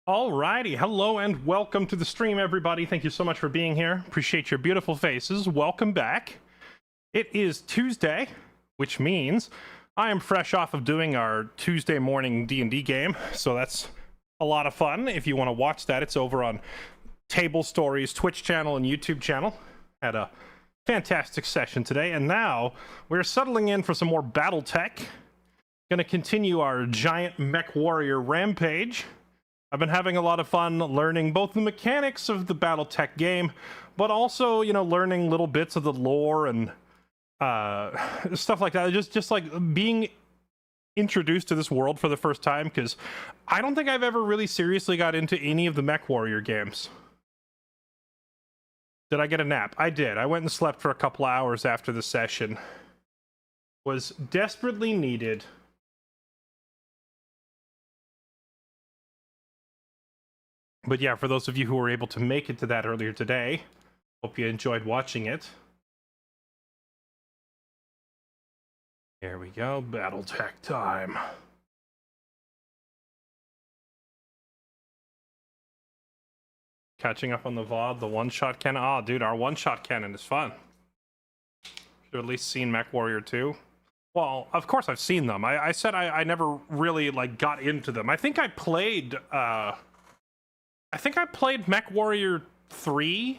Alrighty, hello and welcome to the stream, everybody. Thank you so much for being here. Appreciate your beautiful faces. Welcome back. It is Tuesday, which means I am fresh off of doing our Tuesday morning D&D game, so that's a lot of fun. If you want to watch that, it's over on Table Stories Twitch channel and YouTube channel. Had a fantastic session today, and now we're settling in for some more Battletech. Gonna continue our giant mech warrior rampage. I've been having a lot of fun learning both the mechanics of the Battletech game, but also, you know, learning little bits of the lore and stuff like that. Just like being introduced to this world for the first time, because I don't think I've ever really seriously got into any of the Mech Warrior games. Did I get a nap? I did. I went and slept for a couple hours after the session. Was desperately needed. But yeah, for those of you who were able to make it to that earlier today, hope you enjoyed watching it. Here we go, Battletech time. Catching up on the VOD, the one-shot cannon. Oh, dude, our one-shot cannon is fun. Should have at least seen Mech Warrior 2. Well, of course I've seen them. I said I never really, like, got into them. I think I played Mech Warrior 3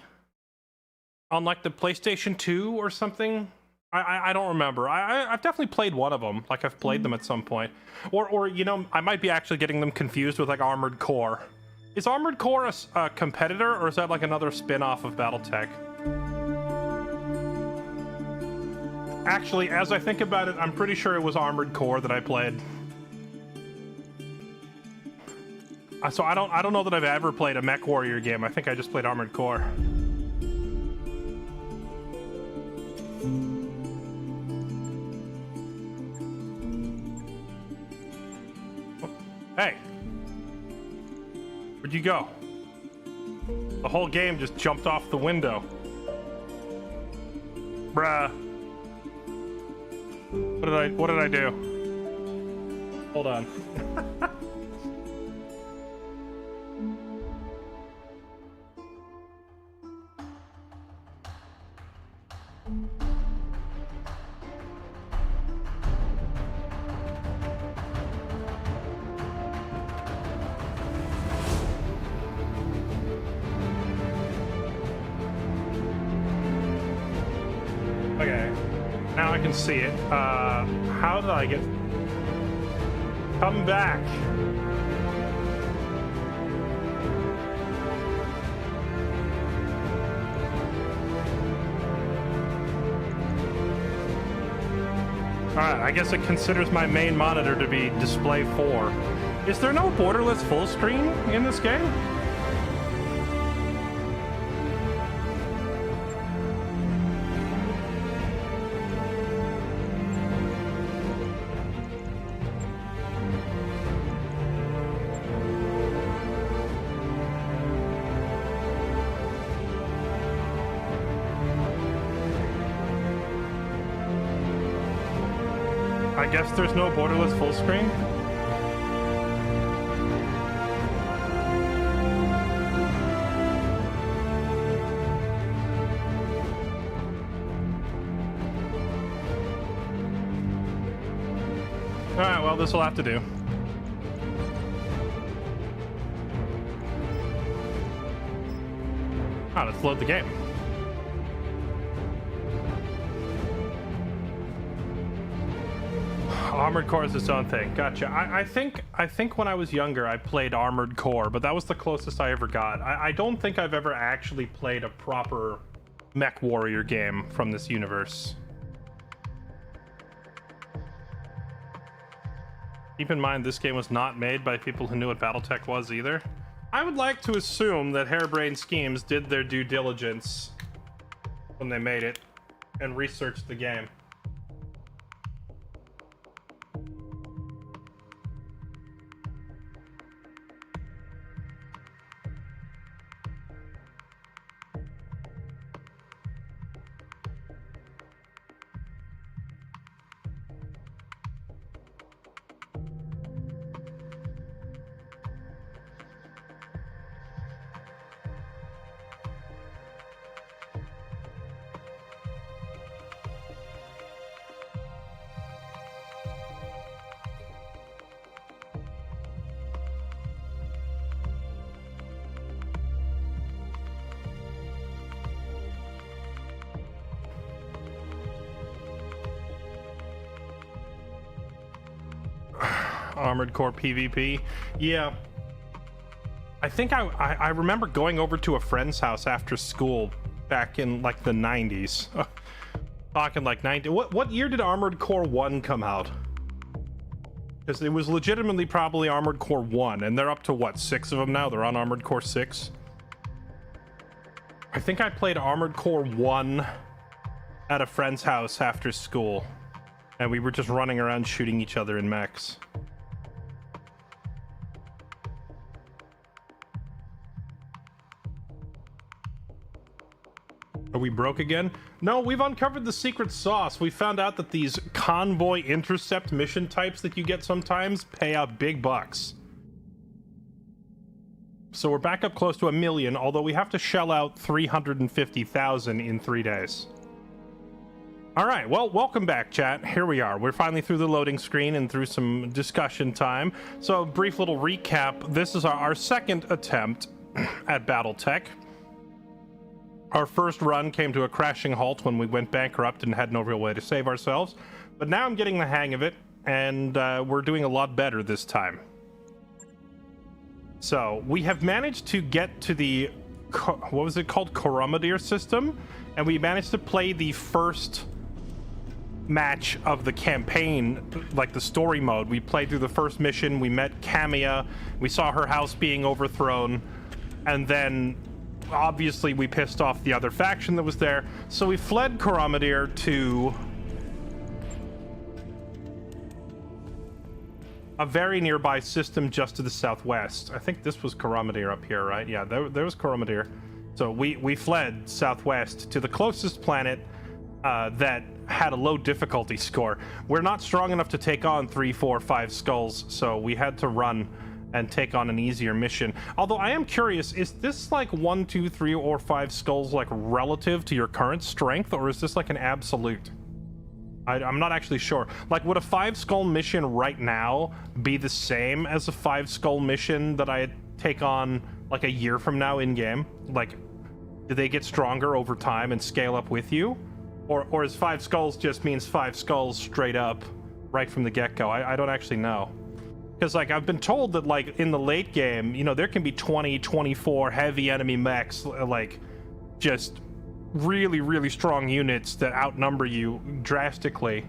on like the PlayStation 2 or something. I don't remember. I've definitely played one of them. Like I've played them at some point. Or you know, I might be actually getting them confused with like Armored Core. Is Armored Core a competitor, or is that like another spin-off of Battletech? Actually, as I think about it, I'm pretty sure it was Armored Core that I played. So I don't know that I've ever played a Mech Warrior game. I think I just played Armored Core. Hey, where'd you go? The whole game just jumped off the window. Bruh. What did I do? Hold on. Now I can see it. How did I get... Come back. Alright, I guess it considers my main monitor to be display 4. Is there no borderless full screen in this game? I guess there's no borderless full screen. Alright, well, this will have to do. Ah, let's load the game. Armored Core is its own thing. Gotcha. I think when I was younger, I played Armored Core, but that was the closest I ever got. I don't think I've ever actually played a proper Mech Warrior game from this universe. Keep in mind, this game was not made by people who knew what Battletech was either. I would like to assume that Harebrained Schemes did their due diligence when they made it and researched the game. Armored Core PvP. Yeah. I think I remember going over to a friend's house after school back in like the 90s. Talking like 90. What year did Armored Core 1 come out? Because it was legitimately probably Armored Core 1, and they're up to what, 6 of them now? They're on Armored Core 6. I think I played Armored Core 1 at a friend's house after school, and we were just running around shooting each other in mechs. Are we broke again? No, we've uncovered the secret sauce. We found out that these convoy intercept mission types that you get sometimes pay out big bucks. So we're back up close to 1 million, although we have to shell out 350,000 in 3 days. All right, well, welcome back, chat. Here we are. We're finally through the loading screen and through some discussion time. So, brief little recap. This is our second attempt at Battletech. Our first run came to a crashing halt when we went bankrupt and had no real way to save ourselves. But now I'm getting the hang of it, and we're doing a lot better this time. So, we have managed to get to the, what was it called? Coromidere system. And we managed to play the first match of the campaign, like the story mode. We played through the first mission, we met Camia, we saw her house being overthrown, and then obviously we pissed off the other faction that was there, so we fled Coromidere to a very nearby system just to the southwest. I think this was Coromidere up here, right? Yeah, there was Coromidere. So we fled southwest to the closest planet that had a low difficulty score. We're not strong enough to take on 3, 4, 5 skulls, so we had to run and take on an easier mission. Although I am curious, is this like 1, 2, 3, or 5 skulls like relative to your current strength, or is this like an absolute? I'm not actually sure. Like, would a 5 skull mission right now be the same as a 5 skull mission that I take on like a year from now in game? Like, do they get stronger over time and scale up with you? Or is 5 skulls just means 5 skulls straight up right from the get-go? I don't actually know. Because, like, I've been told that, like, in the late game, you know, there can be 20, 24 heavy enemy mechs, like, just really, really strong units that outnumber you drastically.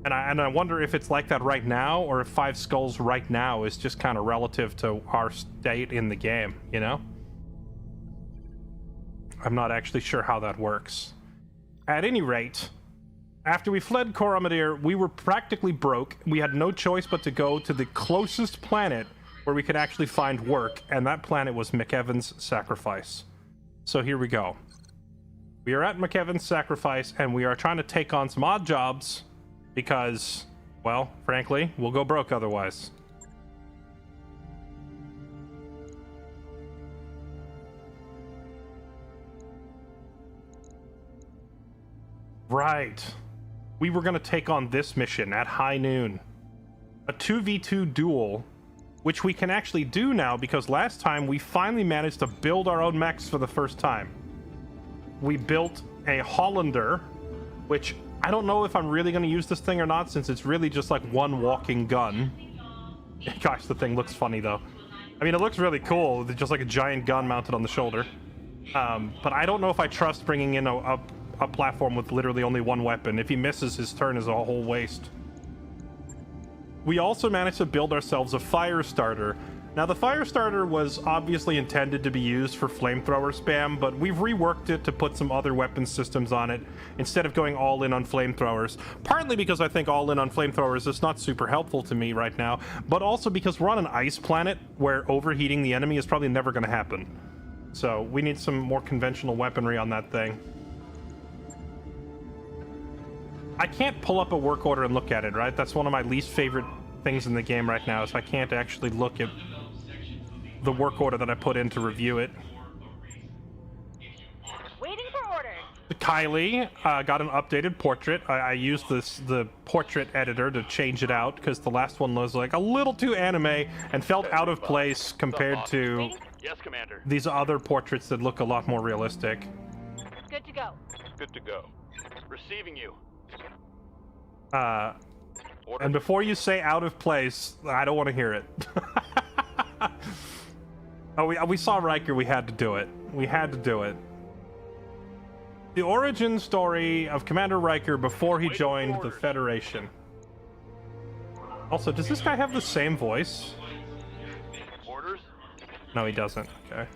And I wonder if it's like that right now, or if 5 skulls right now is just kind of relative to our state in the game, you know? I'm not actually sure how that works. At any rate, after we fled Coromidere, we were practically broke. We had no choice but to go to the closest planet where we could actually find work, and that planet was McEvan's Sacrifice. So here we go. We are at McEvan's Sacrifice, and we are trying to take on some odd jobs because, well, frankly, we'll go broke otherwise. Right. We were going to take on this mission at high noon. A 2v2 duel, which we can actually do now because last time we finally managed to build our own mechs for the first time. We built a Hollander, which I don't know if I'm really going to use this thing or not, since it's really just like one walking gun. Gosh, the thing looks funny though. I mean, it looks really cool, just like a giant gun mounted on the shoulder. But I don't know if I trust bringing in a platform with literally only one weapon. If he misses, his turn is a whole waste. We also managed to build ourselves a fire starter. Now, the fire starter was obviously intended to be used for flamethrower spam, but we've reworked it to put some other weapon systems on it instead of going all in on flamethrowers. Partly because I think all in on flamethrowers is not super helpful to me right now, but also because we're on an ice planet where overheating the enemy is probably never going to happen. So we need some more conventional weaponry on that thing. I can't pull up a work order and look at it, right? That's one of my least favorite things in the game right now, is I can't actually look at the work order that I put in to review it. Waiting for orders. Kylie got an updated portrait. I used the portrait editor to change it out because the last one was like a little too anime and felt out of place compared to these other portraits that look a lot more realistic. Good to go. Good to go. Receiving you. And before you say out of place, I don't want to hear it. Oh, we saw Riker. We had to do it. We had to do it. The origin story of Commander Riker before he joined the Federation. Also, does this guy have the same voice? Orders? No, he doesn't. Okay.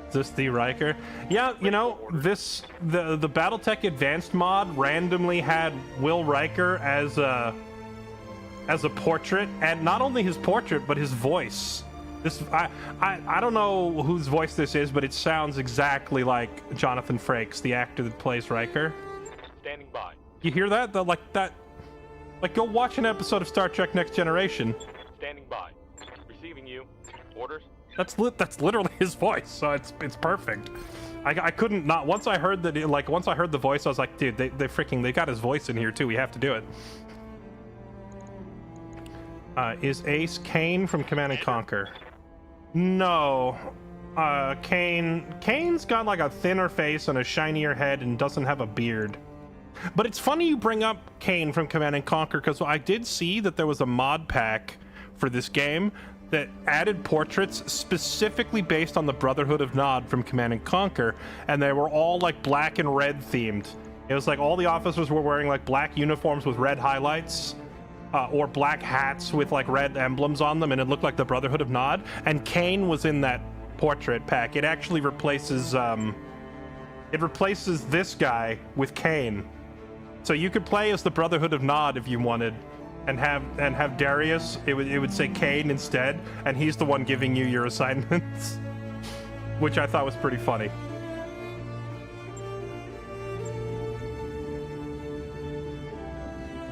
Is this the Riker? Yeah, you know, the Battletech Advanced mod randomly had Will Riker as a portrait, and not only his portrait but his voice. This I don't know whose voice this is, but it sounds exactly like Jonathan Frakes, the actor that plays Riker. Standing by. You hear that? Like go watch an episode of Star Trek Next Generation. Standing by. Receiving you. Orders? That's literally his voice, so it's perfect. I couldn't not once I heard that once I heard the voice, I was like, dude, they got his voice in here too. We have to do it. Is Ace Kane from Command and Conquer? No. Kane's got like a thinner face and a shinier head and doesn't have a beard. But it's funny you bring up Kane from Command and Conquer, because I did see that there was a mod pack for this game that added portraits specifically based on the Brotherhood of Nod from Command and Conquer, and they were all like black and red themed. It was like all the officers were wearing like black uniforms with red highlights, or black hats with like red emblems on them, and it looked like the Brotherhood of Nod, and Kane was in that portrait pack. It actually replaces this guy with Kane. So you could play as the Brotherhood of Nod if you wanted, and have Darius. It would say Kane instead, and he's the one giving you your assignments, which I thought was pretty funny.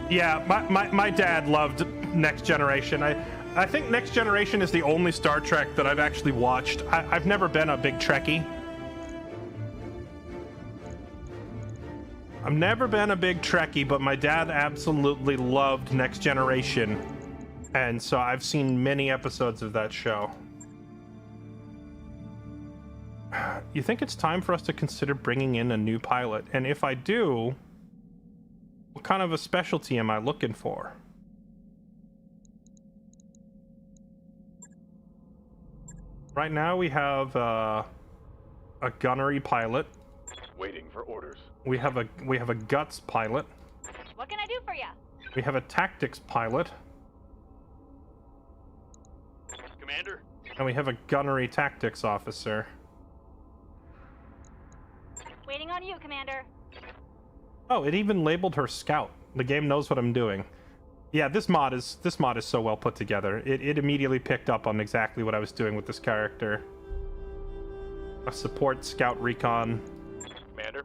Yeah, my dad loved Next Generation. I think Next Generation is the only Star Trek that I've actually watched. I've never been a big Trekkie. I've never been a big Trekkie, but my dad absolutely loved Next Generation. And so I've seen many episodes of that show. You think it's time for us to consider bringing in a new pilot? And if I do, what kind of a specialty am I looking for? Right now we have a gunnery pilot. Waiting for orders. We have a guts pilot. What can I do for you? We have a tactics pilot. Commander? And we have a gunnery tactics officer. Waiting on you, Commander. Oh, it even labeled her scout. The game knows what I'm doing. Yeah, this mod is so well put together. It immediately picked up on exactly what I was doing with this character. A support scout recon. Commander?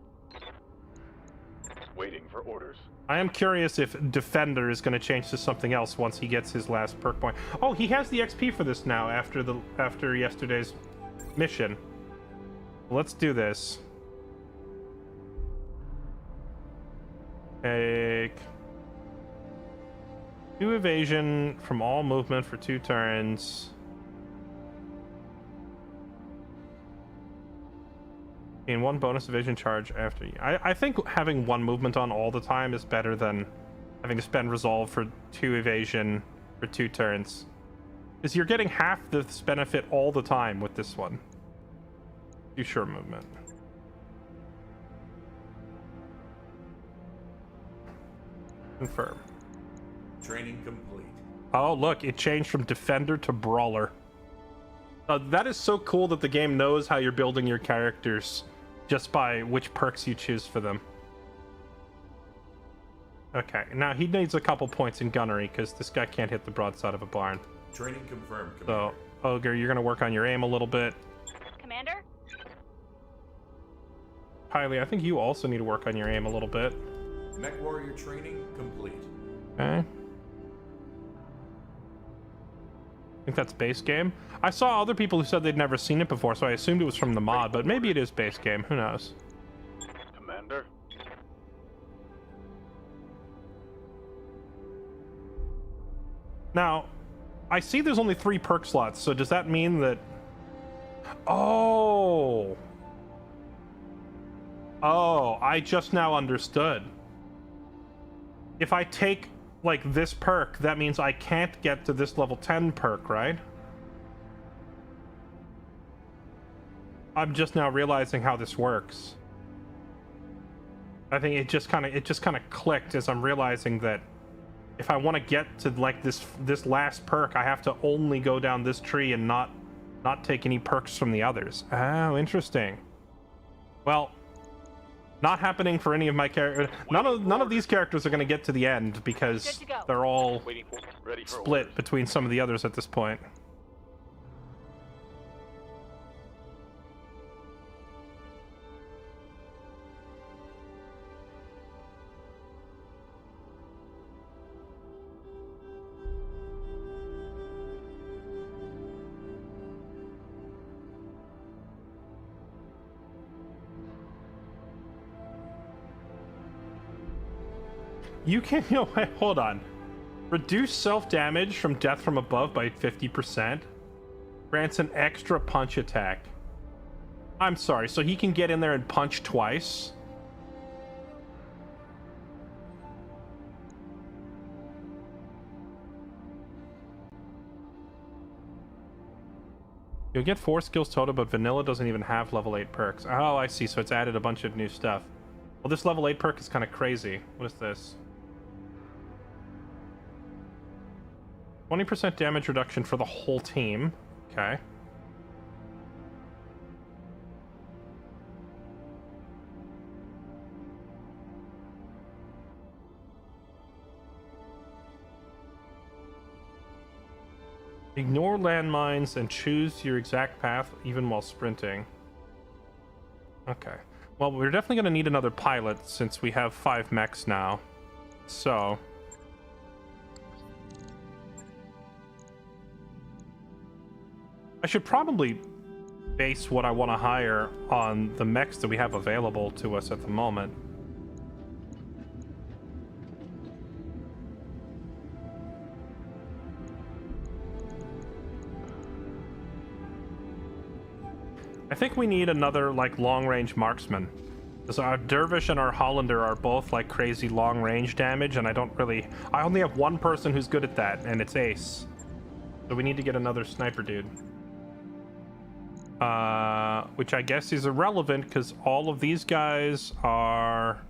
Waiting for orders. I am curious if Defender is going to change to something else once he gets his last perk point. Oh, he has the XP for this now after yesterday's mission. Let's do this. Take 2 evasion from all movement for 2 turns. And 1 bonus evasion charge after you. I think having 1 movement on all the time is better than having to spend resolve for 2 evasion for 2 turns. Because you're getting half this benefit all the time with this one. Do sure movement. Confirm. Training complete. Oh, look, it changed from Defender to Brawler. That is so cool that the game knows how you're building your characters just by which perks you choose for them. Okay, now he needs a couple points in gunnery because this guy can't hit the broadside of a barn. Training confirmed, Commander. So, Ogre, you're going to work on your aim a little bit. Commander? Kylie, I think you also need to work on your aim a little bit. Mech warrior training complete. Okay. I think that's base game. I saw other people who said they'd never seen it before, so I assumed it was from the mod, but maybe it is base game. Who knows? Commander? Now, I see there's only 3 perk slots, so does that mean that... Oh! Oh, I just now understood. If I take, like, this perk, that means I can't get to this level 10 perk, right? I'm just now realizing how this works. I think it just kind of clicked as I'm realizing that if I want to get to, like, this last perk, I have to only go down this tree and not take any perks from the others. Oh, interesting. Well, not happening for any of my characters. None of these characters are going to get to the end because Good to go. they're all Waiting for ready for split orders. between some of the others at this point. You can, wait, hold on. Reduce self-damage from death from above by 50%. Grants an extra punch attack. I'm sorry, so he can get in there and punch twice? You'll get 4 skills total, but vanilla doesn't even have level 8 perks. Oh, I see, so it's added a bunch of new stuff. Well, this level 8 perk is kind of crazy. What is this? 20% damage reduction for the whole team. Okay. Ignore landmines and choose your exact path even while sprinting. Okay. Well, we're definitely going to need another pilot since we have 5 mechs now. So... I should probably base what I want to hire on the mechs that we have available to us at the moment. I think we need another, like, long-range marksman. Because our Dervish and our Hollander are both, like, crazy long-range damage, and I only have one person who's good at that, and it's Ace. So we need to get another sniper dude. Which I guess is irrelevant because all of these guys are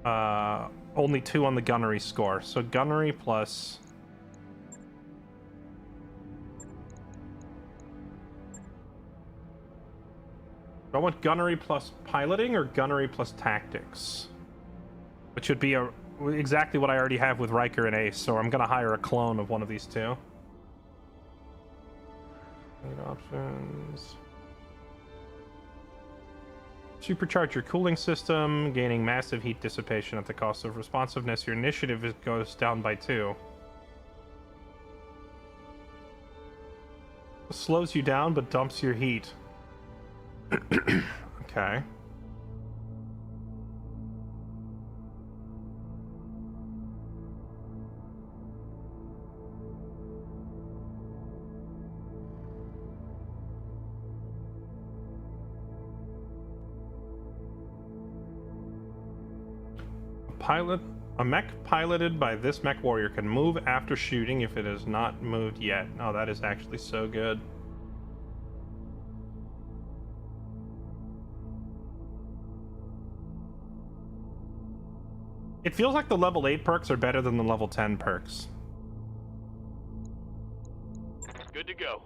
only 2 on the gunnery score. So gunnery plus... Do I want gunnery plus piloting or gunnery plus tactics? Which would be exactly what I already have with Riker and Ace, so I'm going to hire a clone of one of these two. Options. Supercharge your cooling system, gaining massive heat dissipation at the cost of responsiveness. Your initiative goes down by 2. Slows you down but dumps your heat. Okay. A mech piloted by this mech warrior can move after shooting if it has not moved yet. Oh, that is actually so good. It feels like the level 8 perks are better than the level 10 perks. Good to go.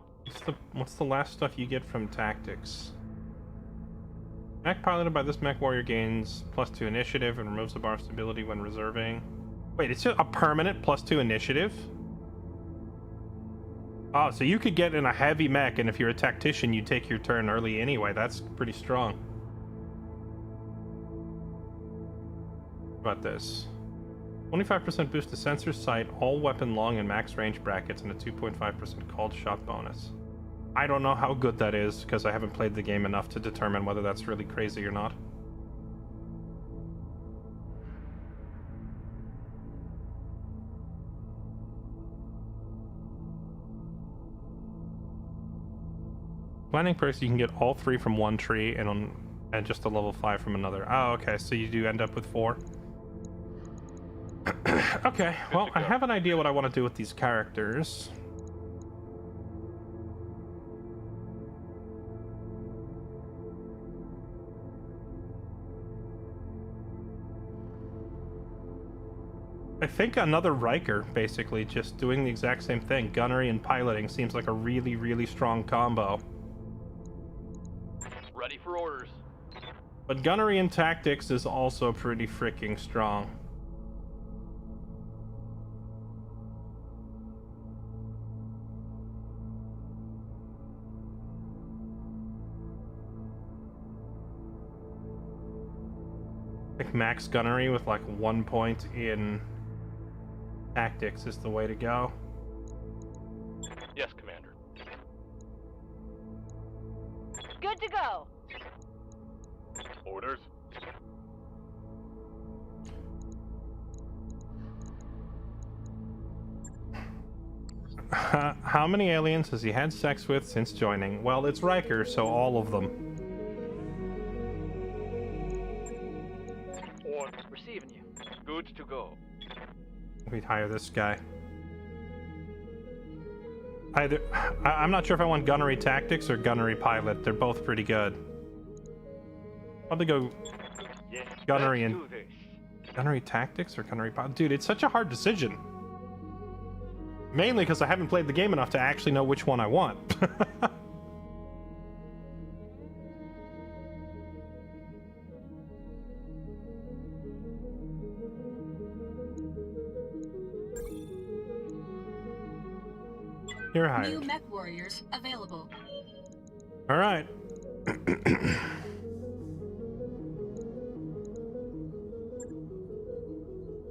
What's the last stuff you get from tactics? Mech piloted by this mech warrior gains +2 initiative and removes the bar of stability when reserving. Wait, it's just a permanent +2 initiative? Oh, so you could get in a heavy mech, and if you're a tactician, you take your turn early anyway. That's pretty strong. What about this? 25% boost to sensor sight, all weapon long and max range brackets, and a 2.5% called shot bonus. I don't know how good that is, because I haven't played the game enough to determine whether that's really crazy or not. Planning perks, you can get all 3 from one tree, and And just a level 5 from another. Oh, okay, so you do end up with 4. Okay, well, I have an idea what I want to do with these characters. I think another Riker, basically, just doing the exact same thing. Gunnery and piloting seems like a really, really strong combo. Ready for orders. But gunnery and tactics is also pretty freaking strong. I think max gunnery with like 1 point in tactics is the way to go. Yes, Commander. Good to go. Orders. How many aliens has he had sex with since joining? Well, it's Riker, so all of them. Or receiving you. Good to go. We'd hire this guy. I'm not sure if I want gunnery tactics or gunnery pilot. They're both pretty good. Probably go Yes. gunnery let's and do this. gunnery tactics or gunnery pilot. Dude, it's such a hard decision. Mainly because I haven't played the game enough to actually know which one I want. You're hired. New mech warriors available. All right.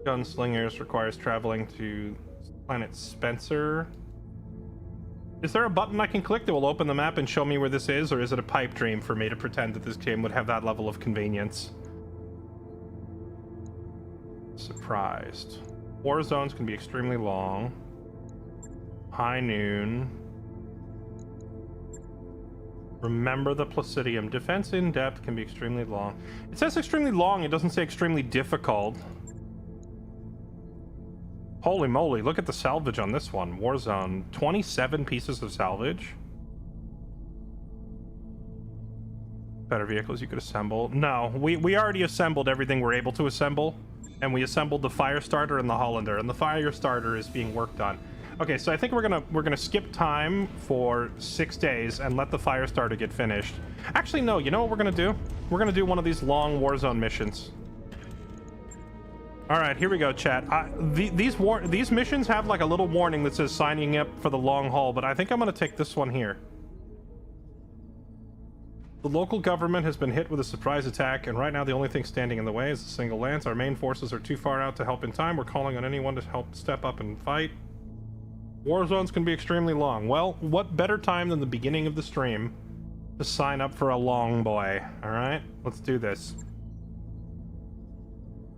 Gunslingers requires traveling to planet Spencer. Is there a button I can click that will open the map and show me where this is, or is it a pipe dream for me to pretend that this game would have that level of convenience? Surprised. War zones can be extremely long. High noon. Remember the Placidium. Defense in depth can be extremely long. It says extremely long, it doesn't say extremely difficult. Holy moly, look at the salvage on this one. Warzone. 27 pieces of salvage. Better vehicles you could assemble. No, we already assembled everything we're able to assemble. And we assembled the fire starter and the Hollander. And the fire starter is being worked on. Okay, so I think we're gonna skip time for 6 days and let the fire starter get finished. Actually, no, you know what we're gonna do? We're gonna do one of these long Warzone missions. All right, here we go, chat. These missions have like a little warning that says signing up for the long haul, but I think I'm gonna take this one here. The local government has been hit with a surprise attack, and right now the only thing standing in the way is a single lance. Our main forces are too far out to help in time. We're calling on anyone to help step up and fight. War zones can be extremely long. Well, what better time than the beginning of the stream to sign up for a long boy? All right, let's do this.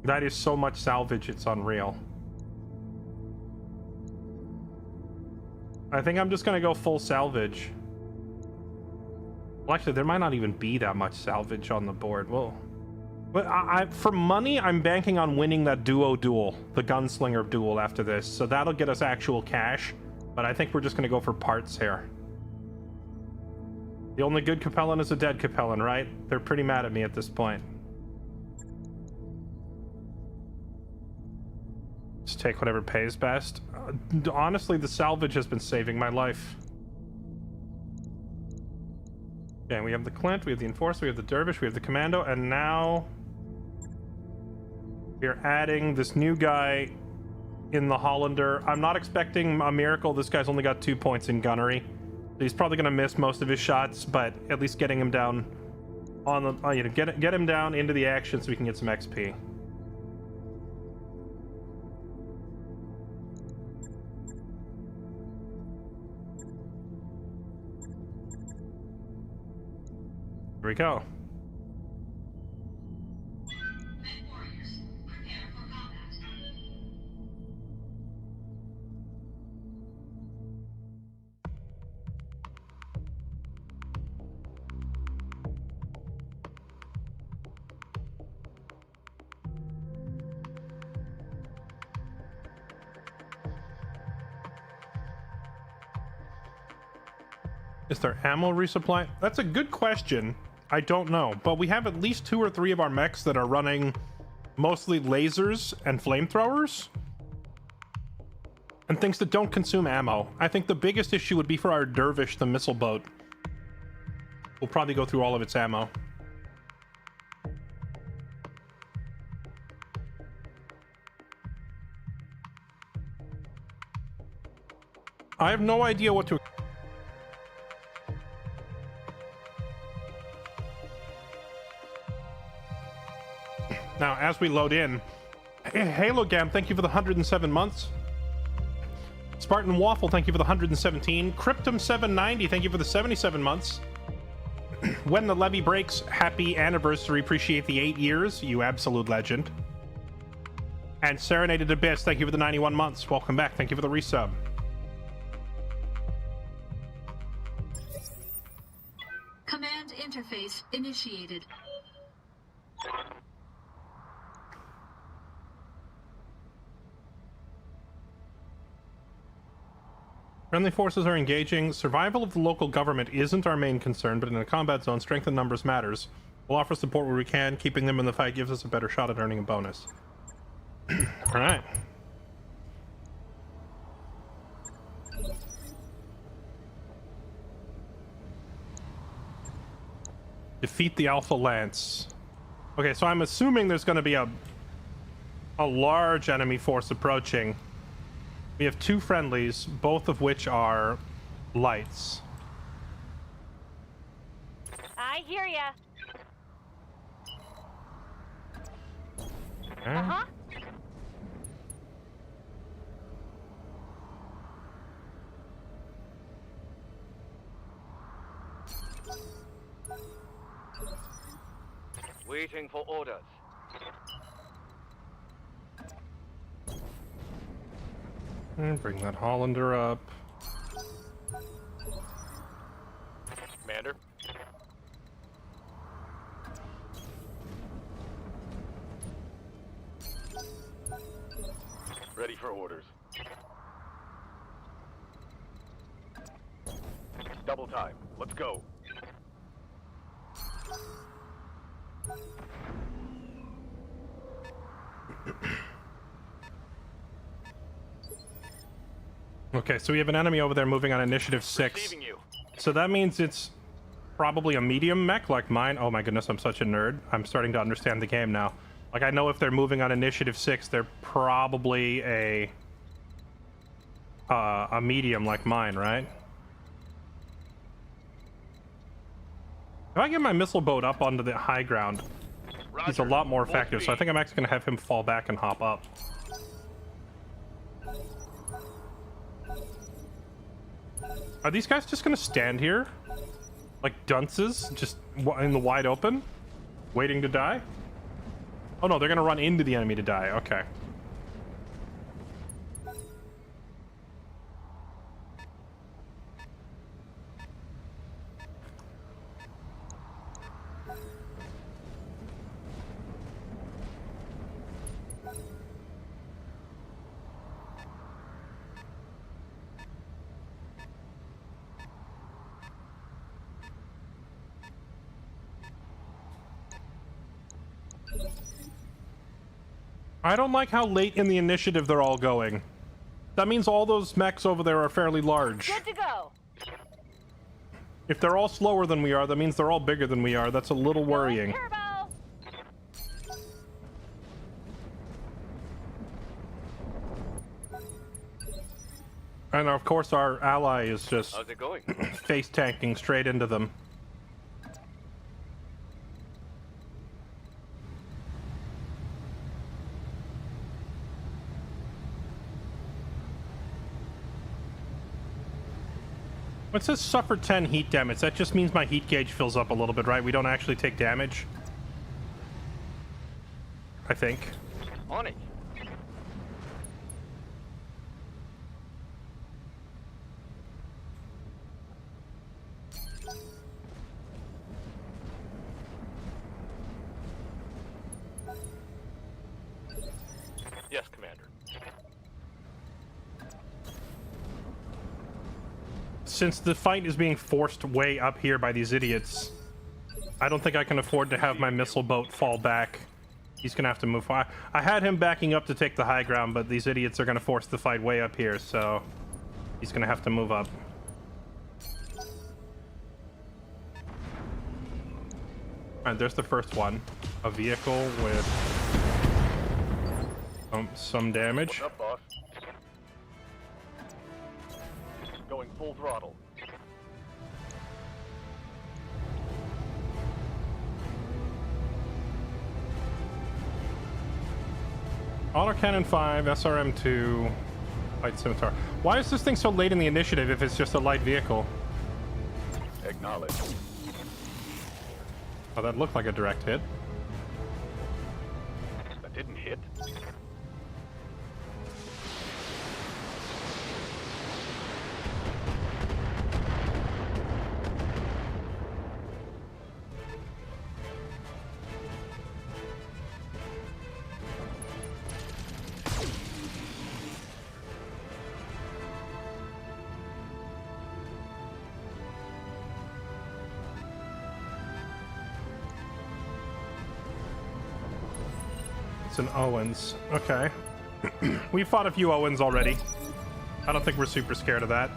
That is so much salvage, it's unreal. I think I'm just gonna go full salvage. Well, actually, there might not even be that much salvage on the board. Whoa. But for money, I'm banking on winning that duel, the gunslinger duel after this. So that'll get us actual cash. But I think we're just gonna go for parts here. The only good Capellan is a dead Capellan, right? They're pretty mad at me at this point. Just take whatever pays best. Honestly, the salvage has been saving my life. Okay, we have the Clint, we have the Enforcer, we have the Dervish, we have the Commando, and now we're adding this new guy in the Hollander. I'm not expecting a miracle. This guy's only got 2 points in gunnery. So he's probably going to miss most of his shots, but at least getting him down on the, get him down into the action so we can get some XP. Here we go. Is there ammo resupply? That's a good question. I don't know, but we have at least 2 or 3 of our mechs that are running mostly lasers and flamethrowers and things that don't consume ammo. I think the biggest issue would be for our Dervish, the missile boat. We'll probably go through all of its ammo. I have no idea what to... Now, as we load in... Halo Gam, thank you for the 107 months. Spartan Waffle, thank you for the 117. Cryptum790, thank you for the 77 months. When the Levy Breaks, happy anniversary. Appreciate the 8 years, you absolute legend. And Serenaded Abyss, thank you for the 91 months. Welcome back, thank you for the resub. Command interface initiated. Friendly forces are engaging. Survival of the local government isn't our main concern, but in a combat zone, strength in numbers matters. We'll offer support where we can. Keeping them in the fight gives us a better shot at earning a bonus. Alright. Defeat the Alpha Lance. Okay, so I'm assuming there's going to be a large enemy force approaching. We have 2 friendlies, both of which are lights. I hear ya. Okay. Uh-huh. Waiting for orders. And bring that Hollander up. Commander. Ready for orders. Double time. Let's go. Okay, so we have an enemy over there moving on initiative 6. Receiving you. So that means it's probably a medium mech like mine. Oh my goodness, I'm such a nerd. I'm starting to understand the game now. Like, I know if they're moving on initiative 6, they're probably a medium like mine, right? If I get my missile boat up onto the high ground, he's a lot more effective. So I think I'm actually going to have him fall back and hop up. Are these guys just gonna stand here? Like dunces? Just in the wide open? Waiting to die? Oh no, they're gonna run into the enemy to die. Okay. I don't like how late in the initiative they're all going. That means all those mechs over there are fairly large. Good to go. If they're all slower than we are, that means they're all bigger than we are. That's a little worrying. Turbo. And of course our ally is just How's it going? face tanking straight into them. It says suffer 10 heat damage. That just means my heat gauge fills up a little bit, right? We don't actually take damage. I think. On it. Yes, Commander. since the fight is being forced way up here by these idiots, I don't think I can afford to have my missile boat fall back. He's gonna have to move. I had him backing up to take the high ground, but these idiots are gonna force the fight way up here, so he's gonna have to move up. Alright, there's the first one. A vehicle with some damage. What's up, boss? Going full throttle. Autocannon 5, SRM 2, light scimitar. Why is this thing so late in the initiative if it's just a light vehicle? Acknowledge. Oh, that looked like a direct hit. That didn't hit. It's an Owens. Okay. We fought a few Owens already. I don't think we're super scared of that.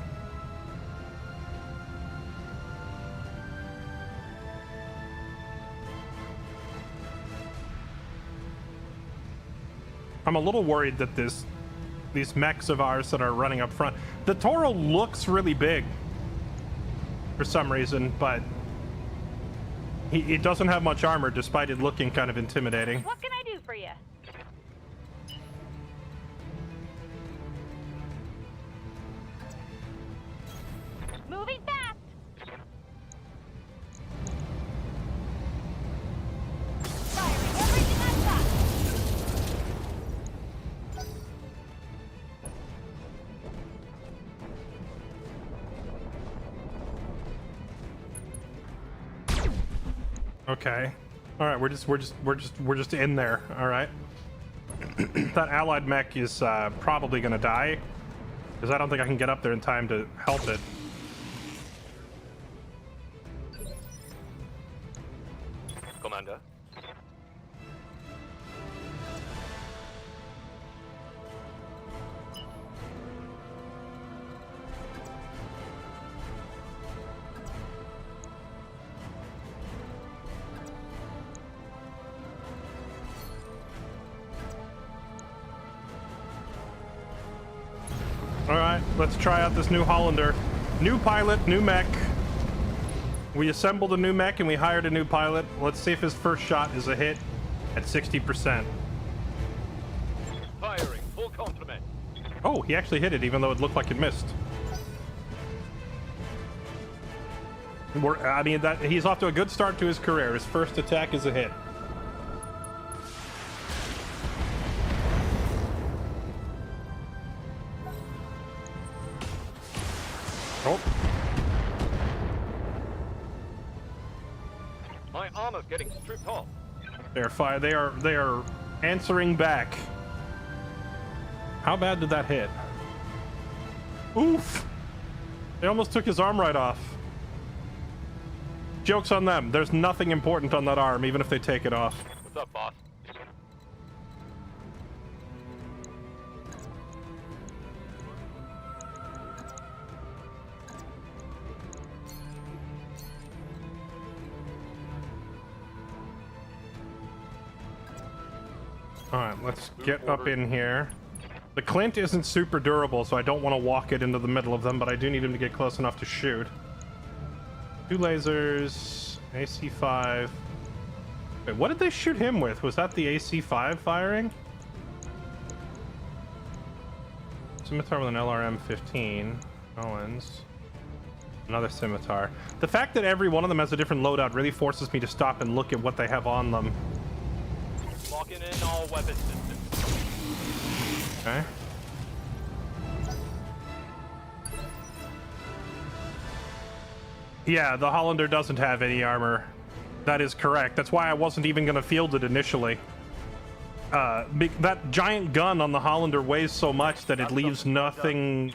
I'm a little worried that these mechs of ours that are running up front. The Toro looks really big for some reason, but he doesn't have much armor despite it looking kind of intimidating. What can I do for you? Moving fast. Firing everything I've got. Okay. All right, we're just in there. All right. That allied mech is probably gonna die because I don't think I can get up there in time to help it. Commander. All right, let's try out this new Hollander. New pilot, new mech. We assembled a new mech and we hired a new pilot. Let's see if his first shot is a hit at 60%. Firing full complement. Oh, he actually hit it even though it looked like it missed. I mean, he's off to a good start to his career. His first attack is a hit. Oh. My armor's getting stripped off. They're fire. They are answering back. How bad did that hit? Oof! They almost took his arm right off. Joke's on them. There's nothing important on that arm, even if they take it off. What's up, boss? Alright, let's get up in here. The Clint isn't super durable, so I don't want to walk it into the middle of them, but I do need him to get close enough to shoot. 2 lasers, AC-5. Wait, what did they shoot him with? Was that the AC-5 firing? Scimitar with an LRM-15. Owens. Another scimitar. The fact that every one of them has a different loadout really forces me to stop and look at what they have on them. Locking in all weapon systems. Okay. Yeah, the Hollander doesn't have any armor. That is correct. That's why I wasn't even going to field it initially. that giant gun on the Hollander weighs so much that it leaves nothing,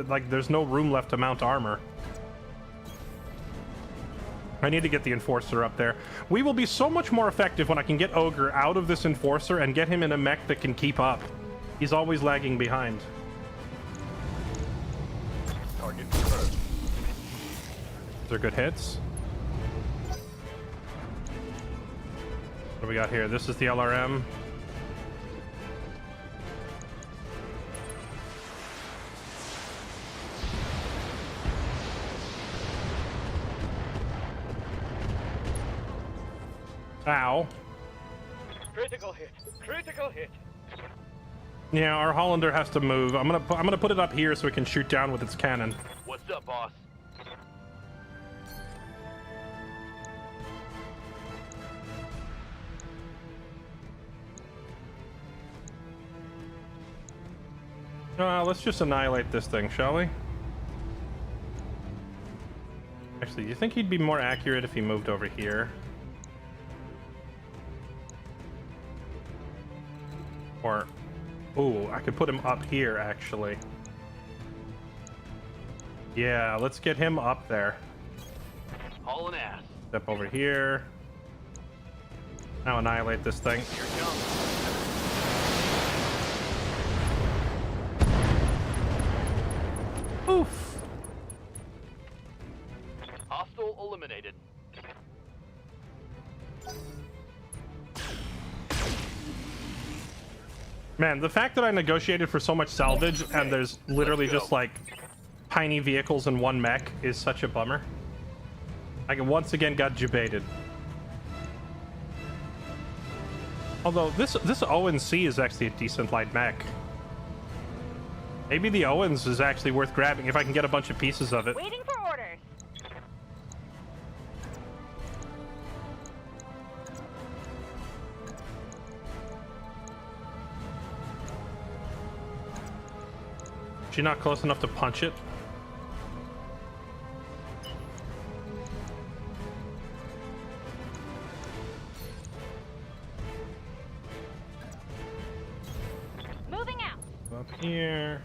like there's no room left to mount armor. I need to get the Enforcer up there. We will be so much more effective when I can get Ogre out of this Enforcer and get him in a mech that can keep up. He's always lagging behind. Target confirmed. They're good hits. What do we got here? This is the LRM. Ow. Critical hit. Critical hit. Yeah, our Hollander has to move. I'm gonna put it up here so it can shoot down with its cannon. What's up, boss? Let's just annihilate this thing, shall we? Actually, do you think he'd be more accurate if he moved over here? Or, ooh, I could put him up here, actually. Yeah, let's get him up there. Hauling ass. Step over here. Now annihilate this thing. Here it comes. Oof. Hostile eliminated. Man, the fact that I negotiated for so much salvage and there's literally just like tiny vehicles in one mech is such a bummer. I once again got debated. Although this ONC is actually a decent light mech. Maybe the Owens is actually worth grabbing if I can get a bunch of pieces of it. Waiting for orders. She not close enough to punch it? Moving out. Up here.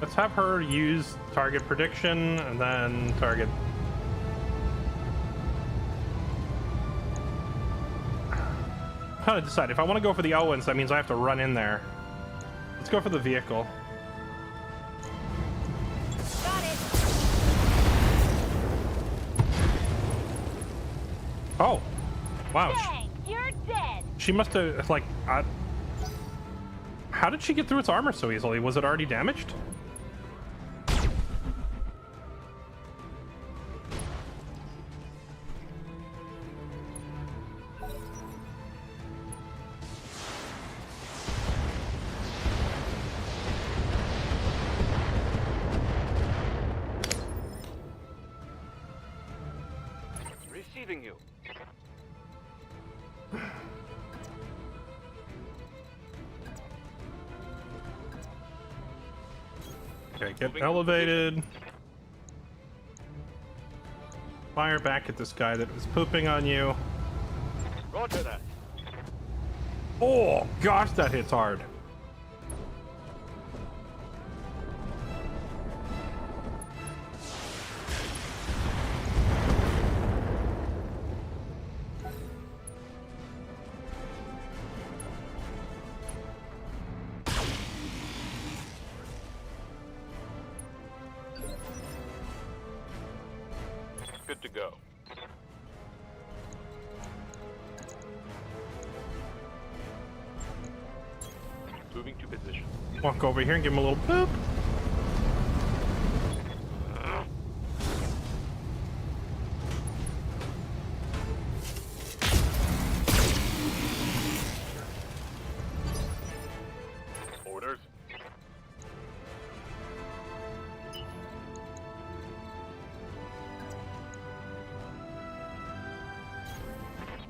Let's have her use target prediction and then target. I'm trying to decide. If I want to go for the Owens, that means I have to run in there. Let's go for the vehicle. Got it. Oh, wow. Dang, you're dead. She must have, like, how did she get through its armor so easily? Was it already damaged? Receiving you. Okay, get elevated. Fire back at this guy that was pooping on you. Roger that. Oh, gosh, that hits hard. Good to go. Moving to position. Walk over here and give him a little poop. Orders.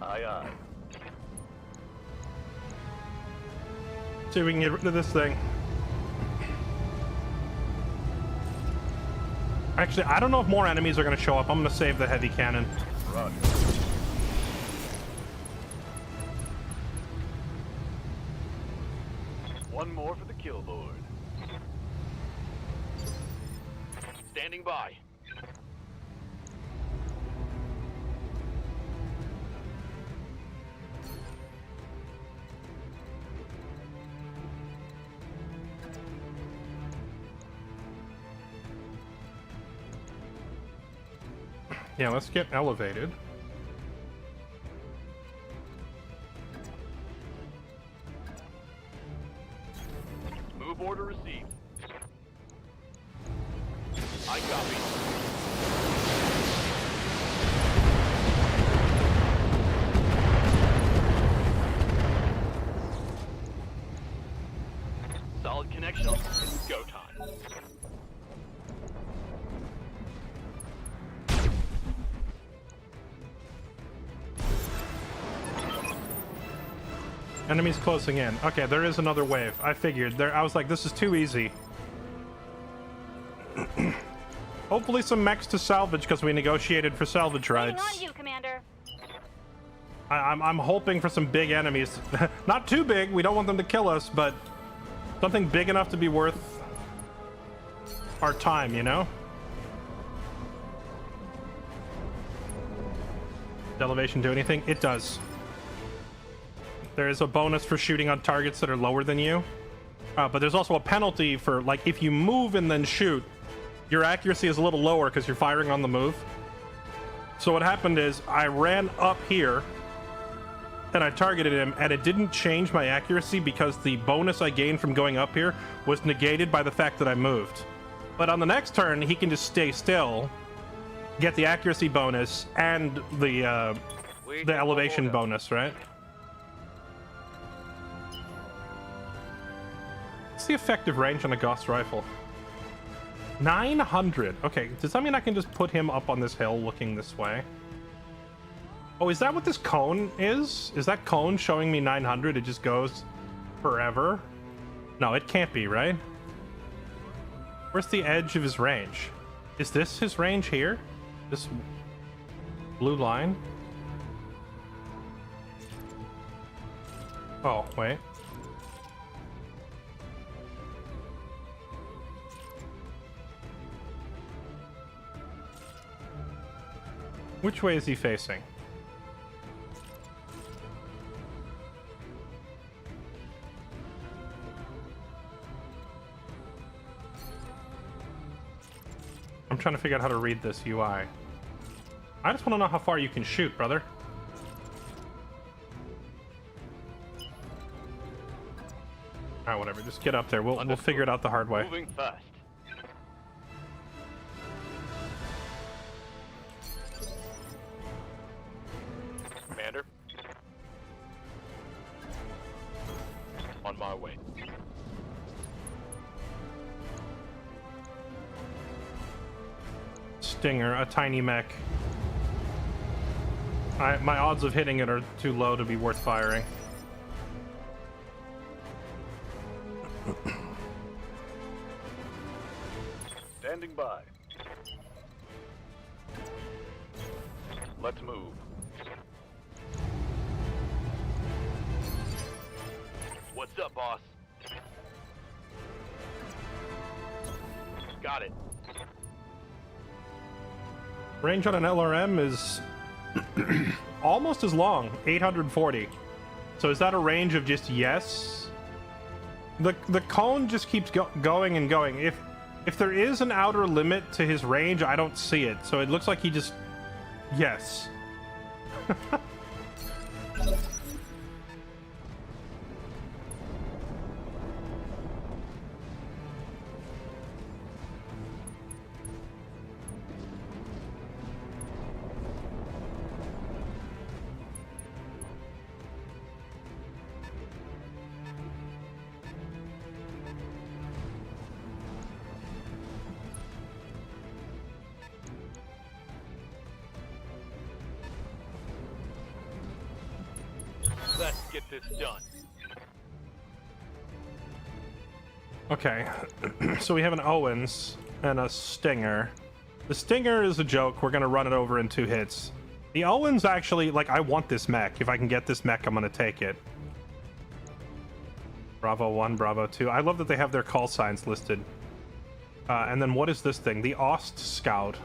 Aye, aye. See if we can get rid of this thing. Actually, I don't know if more enemies are going to show up. I'm going to save the heavy cannon. Roger. One more for the kill board. Standing by. Yeah, let's get elevated. Move order received. I copy. Solid connection. It's go time. Enemies closing in. Okay, there is another wave. I figured. There, I was like, this is too easy. Hopefully some mechs to salvage because we negotiated for salvage Waiting rights. on you, Commander. I'm hoping for some big enemies. Not too big. We don't want them to kill us, but something big enough to be worth our time, you know? Does elevation do anything? It does. There is a bonus for shooting on targets that are lower than you. But there's also a penalty for, like, if you move and then shoot, your accuracy is a little lower because you're firing on the move. So what happened is I ran up here and I targeted him, and it didn't change my accuracy because the bonus I gained from going up here was negated by the fact that I moved. But on the next turn, he can just stay still, get the accuracy bonus and the elevation bonus, right? What's the effective range on a Gauss rifle? 900. Okay, does that mean I can just put him up on this hill looking this way? Oh, is that what this cone is? Is that cone showing me 900? It just goes forever? No, it can't be, right? Where's the edge of his range? Is this his range here? This blue line? Oh, wait. Which way is he facing? I'm trying to figure out how to read this UI. I just want to know how far you can shoot, brother. Alright, whatever. Just get up there. We'll figure it out the hard way. Moving fast. Commander. On my way. Stinger, a tiny mech. My odds of hitting it are too low to be worth firing. Standing by. Let's move. What's up, boss? Got it. Range on an LRM is almost as long, 840. So is that a range of just yes? The cone just keeps going and going. If there is an outer limit to his range, I don't see it. So it looks like he just yes. Let's get this done. Okay, so we have an Owens and a Stinger. The Stinger is a joke. We're gonna run it over in 2 hits. The Owens actually, like, I want this mech. If I can get this mech, I'm gonna take it. Bravo 1, Bravo 2. I love that they have their call signs listed. And then what is this thing? The Ost Scout.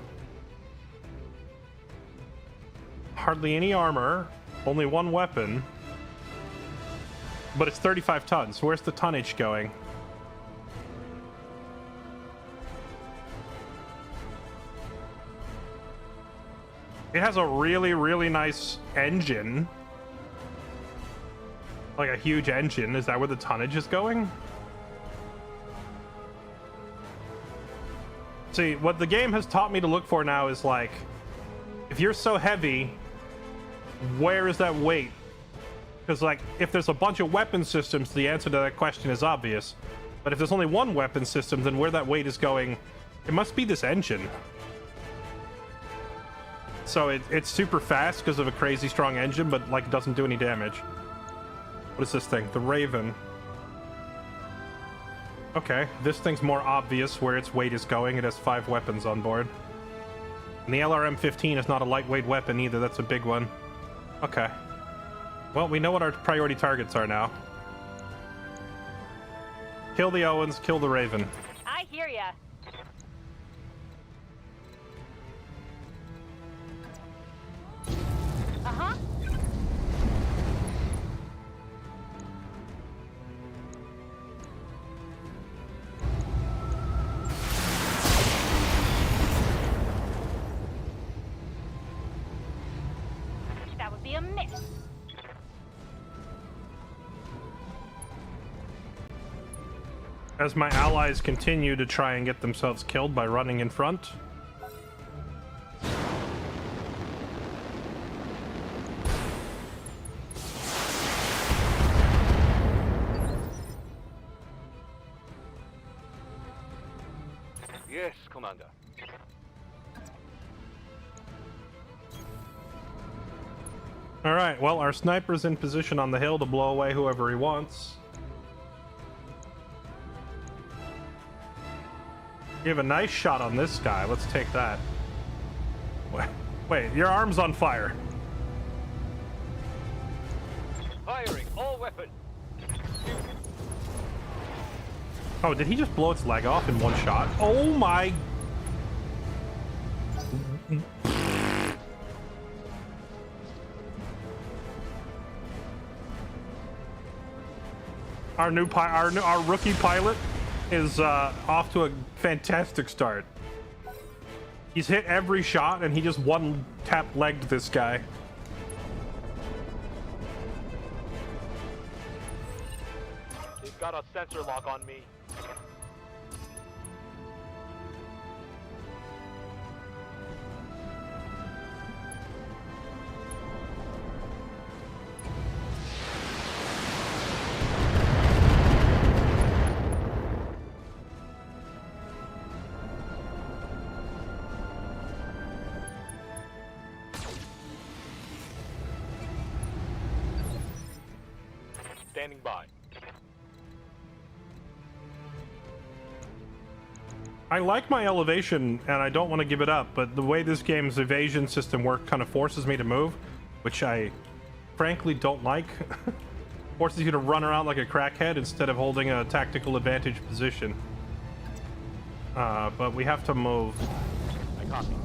Hardly any armor, only 1 weapon. But it's 35 tons. Where's the tonnage going? It has a really, really nice engine. Like a huge engine. Is that where the tonnage is going? See, what the game has taught me to look for now is like, if you're so heavy, where is that weight? Because like, if there's a bunch of weapon systems, the answer to that question is obvious. But if there's only 1 weapon system, then where that weight is going, it must be this engine. So it's super fast because of a crazy strong engine, but like doesn't do any damage. What is this thing? The Raven. Okay, this thing's more obvious where its weight is going. It has 5 weapons on board. And the LRM-15 is not a lightweight weapon either. That's a big one. Okay. Well, we know what our priority targets are now. Kill the Owens, kill the Raven. I hear ya. Uh-huh. That would be a miss. As my allies continue to try and get themselves killed by running in front. Yes, Commander. All right, well, our sniper's in position on the hill to blow away whoever he wants. You have a nice shot on this guy. Let's take that. Wait, your arm's on fire. Firing all weapons. Oh, did he just blow its leg off in 1 shot? Oh my... Our rookie pilot is off to a fantastic start. He's hit every shot and he just 1-tap-legged this guy. They've got a sensor lock on me. Standing by. I like my elevation and I don't want to give it up, but the way this game's evasion system works kind of forces me to move, which I frankly don't like. Forces you to run around like a crackhead instead of holding a tactical advantage position. But we have to move. I copy.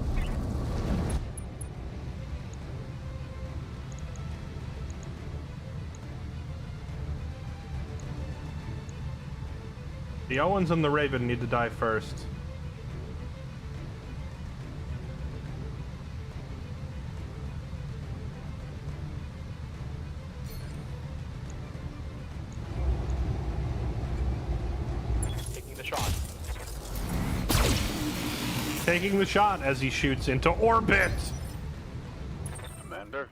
The Owens and the Raven need to die first. Taking the shot. Taking the shot as he shoots into orbit. Commander.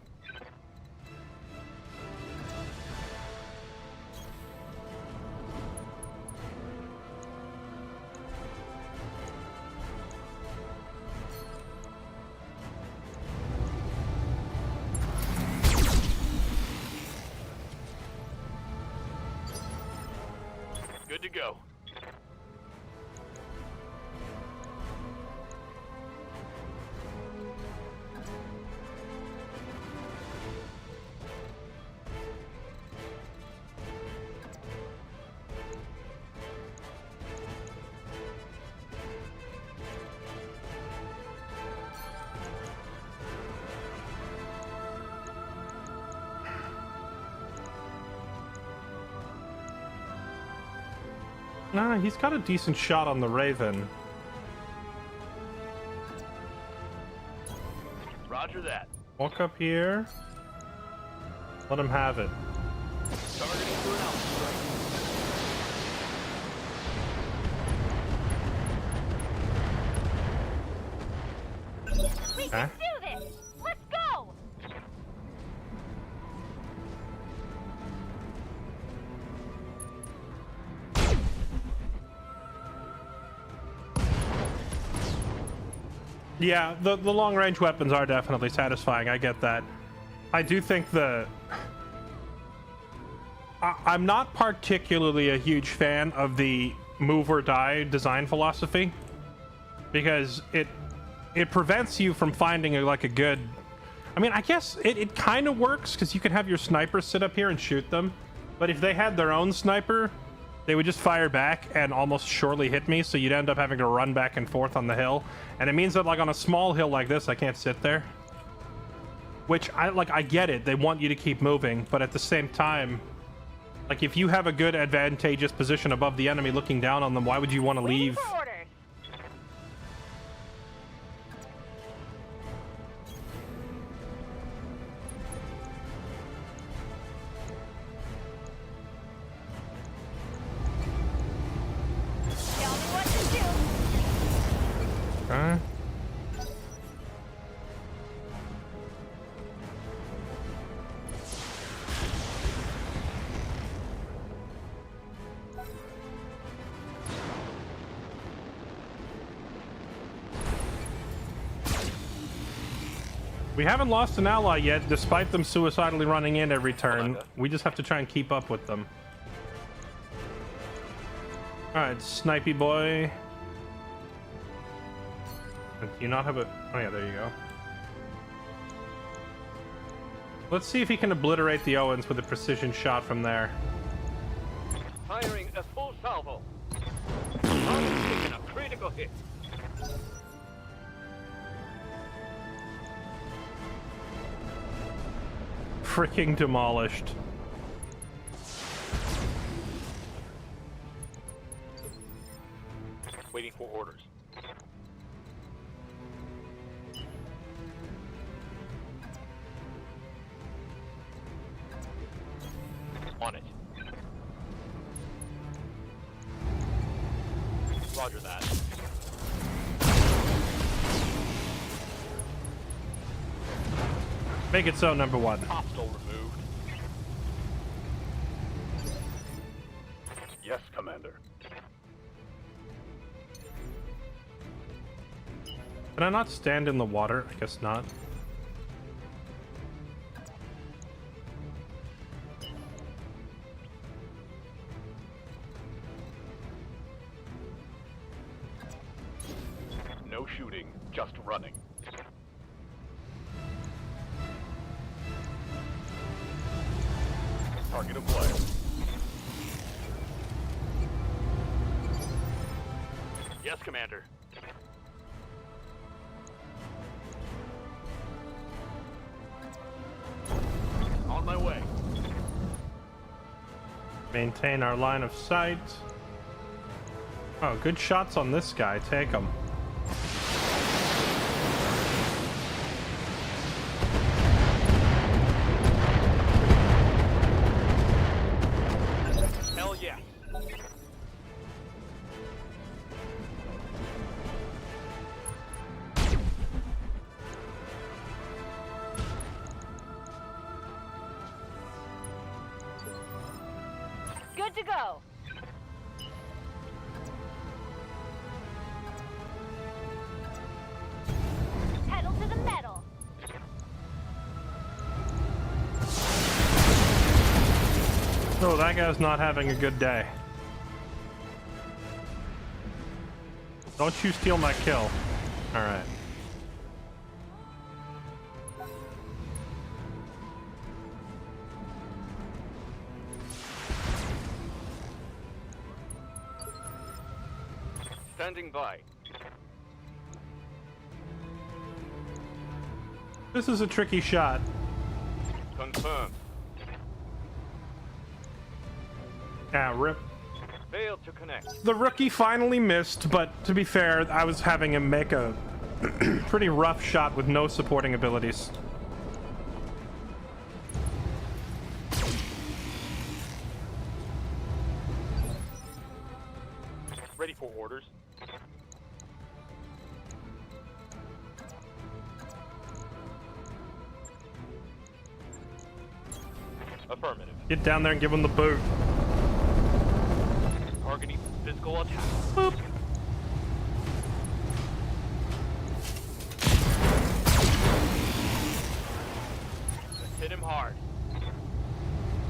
Good to go. Nah, he's got a decent shot on the Raven. Roger that. Walk up here. Let him have it. Targeting for an outstrike. We Okay. can do this! Let's go! Yeah, the long range weapons are definitely satisfying. I get that. I do think I'm not particularly a huge fan of the move or die design philosophy because it prevents you from finding a good. I mean, I guess it kind of works because you can have your sniper sit up here and shoot them, but if they had their own sniper, they would just fire back and almost surely hit me, so you'd end up having to run back and forth on the hill. And it means that, like, on a small hill like this, I can't sit there. Which, I get it. They want you to keep moving, but at the same time, like, if you have a good advantageous position above the enemy looking down on them, why would you want to Waiting leave? for orders. Tell me what to do. Huh? We haven't lost an ally yet, despite them suicidally running in every turn. We just have to try and keep up with them. Alright, snipey boy. Do you not have a... Oh yeah, there you go. Let's see if he can obliterate the Owens with a precision shot from there. Firing a full salvo. I'm taking a critical hit. Freaking demolished. Waiting for orders. On it. Roger that. Make it so, number one. Hostile removed. Yes, Commander. Can I not stand in the water? I guess not. No shooting, just running. Target acquired. Yes, Commander. On my way. Maintain our line of sight. Oh, good shots on this guy. Take him. Hell yeah. Good to go. Pedal to the metal. Oh, that guy's not having a good day. Don't you steal my kill. Alright. Standing by. This is a tricky shot. Confirmed. Yeah, rip. Failed to connect. The rookie finally missed, but to be fair, I was having him make a pretty rough shot with no supporting abilities. Ready for orders. Affirmative. Get down there and give him the boot. Targeting physical attack. Boop. Hit him hard.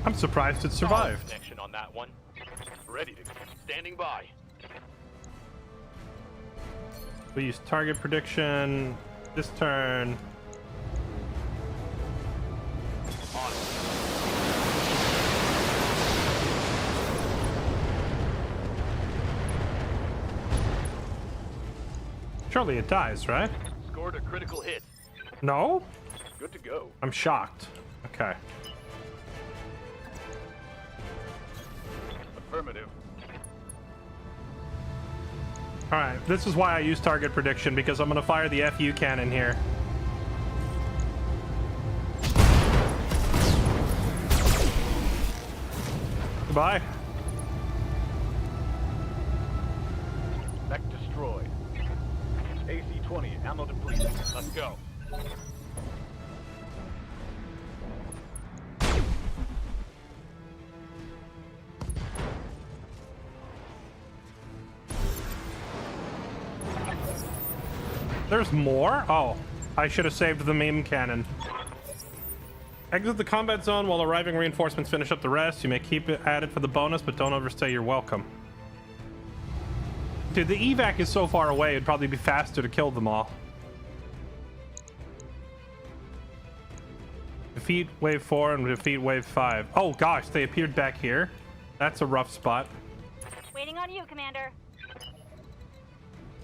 I'm surprised it survived. Connection on that one. Ready to go. Standing by. We use target prediction this turn. On it. Surely it dies, right? Scored a critical hit. No? Good to go. I'm shocked. Okay. Affirmative. Alright, this is why I use target prediction, because I'm going to fire the FU cannon here. Goodbye. Mech destroyed. AC-20, ammo depleted. Let's go. There's more? Oh, I should have saved the meme cannon. Exit the combat zone while arriving reinforcements finish up the rest. You may keep it added for the bonus, but don't overstay your welcome. Dude, the evac is so far away, it'd probably be faster to kill them all. Defeat wave 4 and defeat wave 5. Oh gosh, they appeared back here. That's a rough spot. Waiting on you, Commander.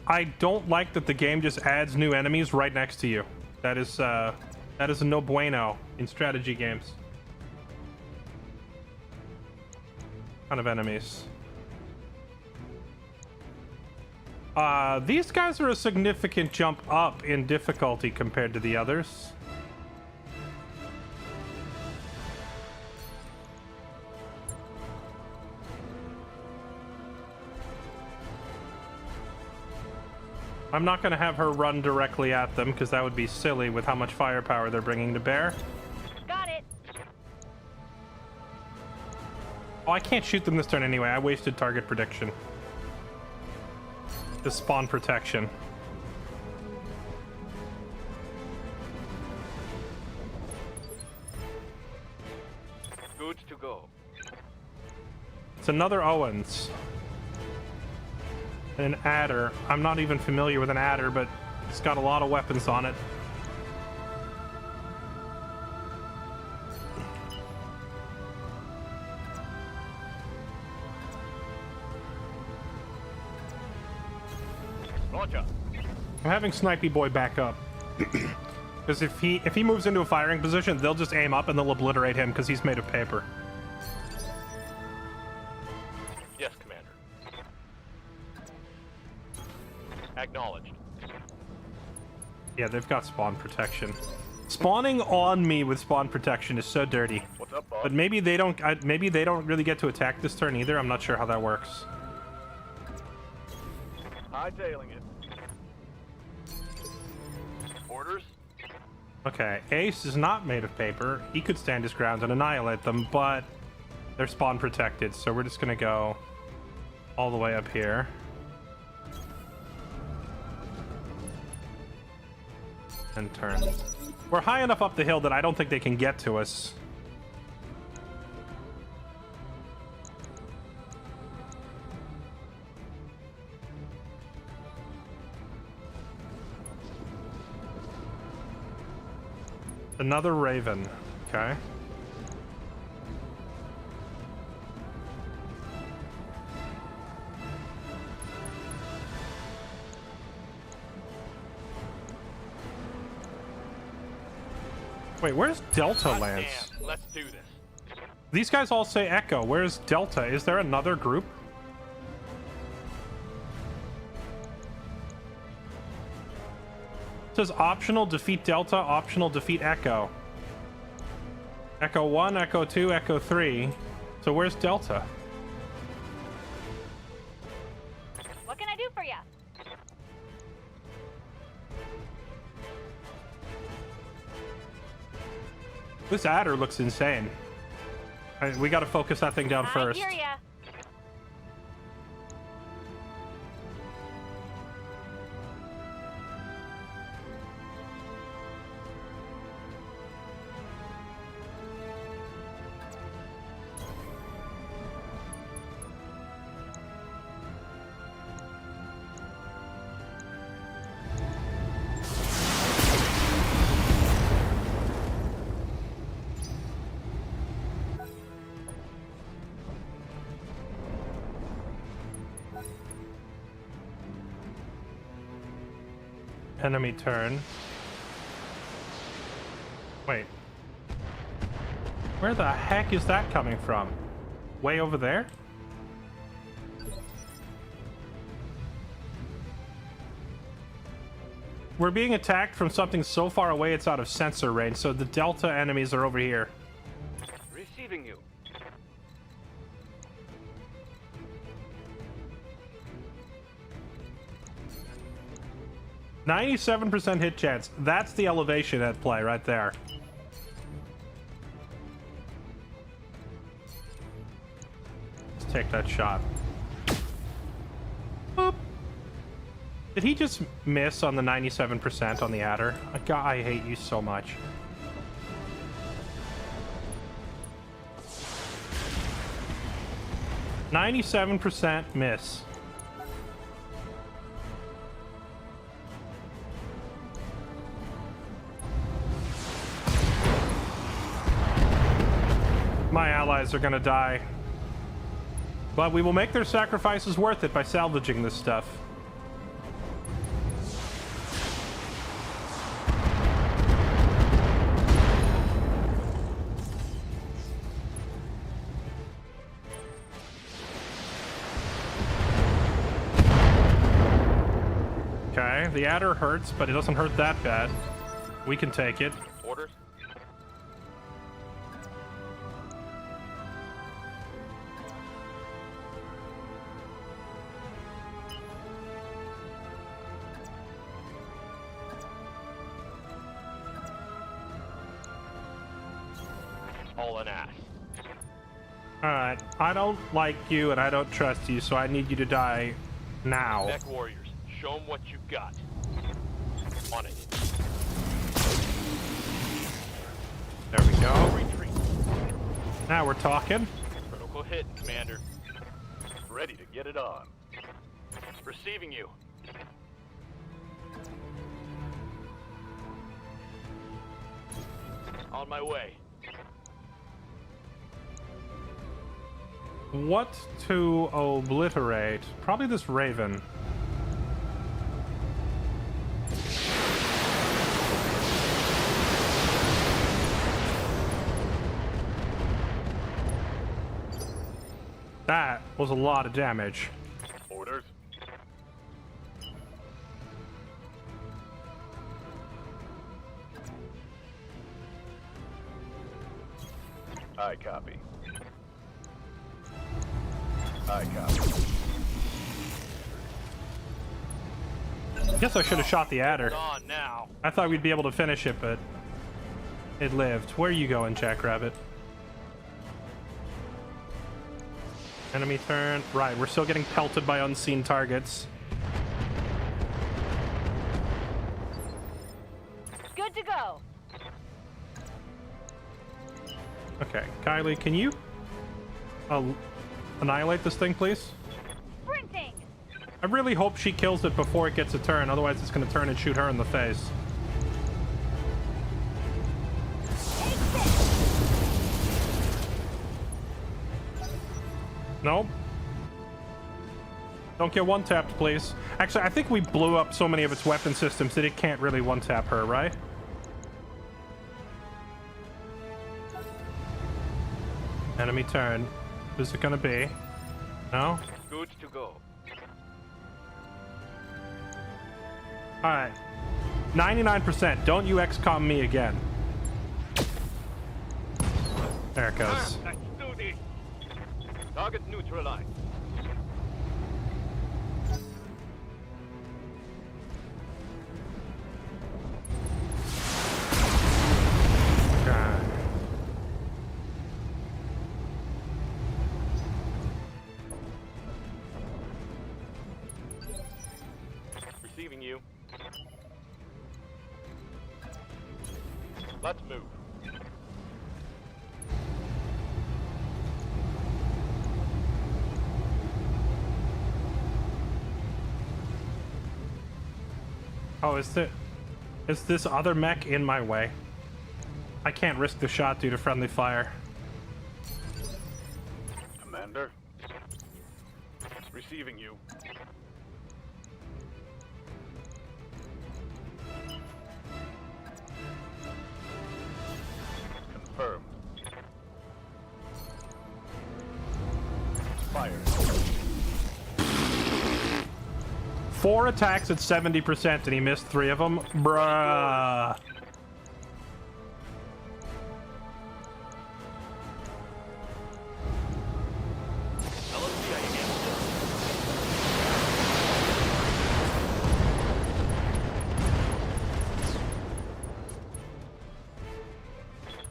I don't like that the game just adds new enemies right next to you. That is a no bueno in strategy games. Kind of enemies. These guys are a significant jump up in difficulty compared to the others. I'm not going to have her run directly at them because that would be silly with how much firepower they're bringing to bear. Got it. Oh, I can't shoot them this turn anyway. I wasted target prediction. The spawn protection. Good to go. It's another Owens. An adder. I'm not even familiar with an adder, but it's got a lot of weapons on it. Roger. I'm having Snipey Boy back up. Because if he moves into a firing position, they'll just aim up and they'll obliterate him because he's made of paper. Yes, Commander. Acknowledged. Yeah, they've got spawn protection. Spawning on me with spawn protection is so dirty. What's up, boss? But maybe they don't. Maybe they don't really get to attack this turn either. I'm not sure how that works. Hightailing it. Orders? Okay, Ace is not made of paper. He could stand his ground and annihilate them, but they're spawn protected, so we're just gonna go all the way up here. And turn. We're high enough up the hill that I don't think they can get to us. Another Raven. Okay. Wait, where's Delta Hot Lance? damn. Let's do this. These guys all say Echo. Where's Delta? Is there another group? It says optional defeat Delta, optional defeat Echo. Echo 1, Echo 2, Echo 3. So where's Delta? What can I do for you? This adder looks insane. We gotta focus that thing down first. I hear ya. Enemy turn. Wait. Where the heck is that coming from? Way over there? We're being attacked from something so far away it's out of sensor range, so the Delta enemies are over here. Receiving you. 97% hit chance. That's the elevation at play right there. Let's take that shot. Boop. Did he just miss on the 97% on the adder? God, I hate you so much. %, miss. My allies are gonna die. But we will make their sacrifices worth it by salvaging this stuff. Okay, the adder hurts, but it doesn't hurt that bad. We can take it. Orders. All an ass. Alright, I don't like you and I don't trust you, so I need you to die now. Mech warriors, show them what you got. On it. There we go. Retreat. Now we're talking. Critical hit, Commander. Ready to get it on. Receiving you. On my way. What to obliterate? Probably this Raven. That was a lot of damage. Orders. I copy. I copy. Guess I should have shot the adder. On now. I thought we'd be able to finish it, but it lived. Where are you going, Jackrabbit? Enemy turn. Right, we're still getting pelted by unseen targets. Good to go. Okay, Kylie, can you annihilate this thing, please? Sprinting. I really hope she kills it before it gets a turn, otherwise it's going to turn and shoot her in the face. Nope. Don't get one-tapped, please. Actually, I think we blew up so many of its weapon systems that it can't really one-tap her, right? Enemy turn. Who's it gonna be? No? Good to go. Alright. 99%. Don't you XCOM me again. There it goes. Let's do this. Target neutralized. Okay. Receiving you. Let's move. Oh, is this other mech in my way? I can't risk the shot due to friendly fire. Commander. Receiving you. Confirmed. Fire. 4 attacks at 70% and he missed 3 of them? Bruh.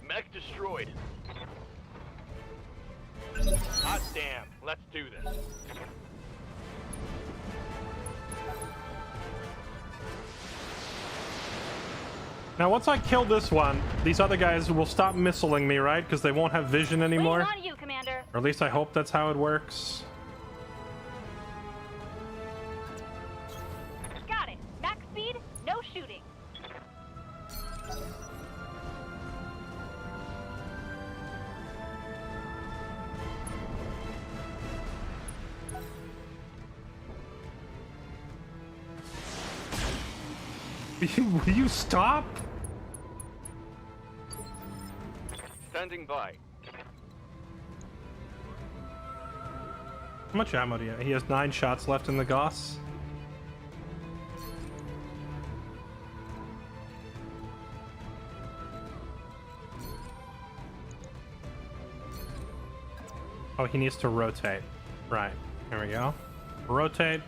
Mech destroyed. Hot damn. Let's do this. Now, once I kill this one, these other guys will stop missiling me, right? Because they won't have vision anymore. Waiting on you, Commander. Or at least I hope that's how it works. Got it. Max speed, no shooting. Will you stop? Standing by. How much ammo do you have? He has 9 shots left in the Goss. Oh, he needs to rotate. Right. Here we go. Rotate.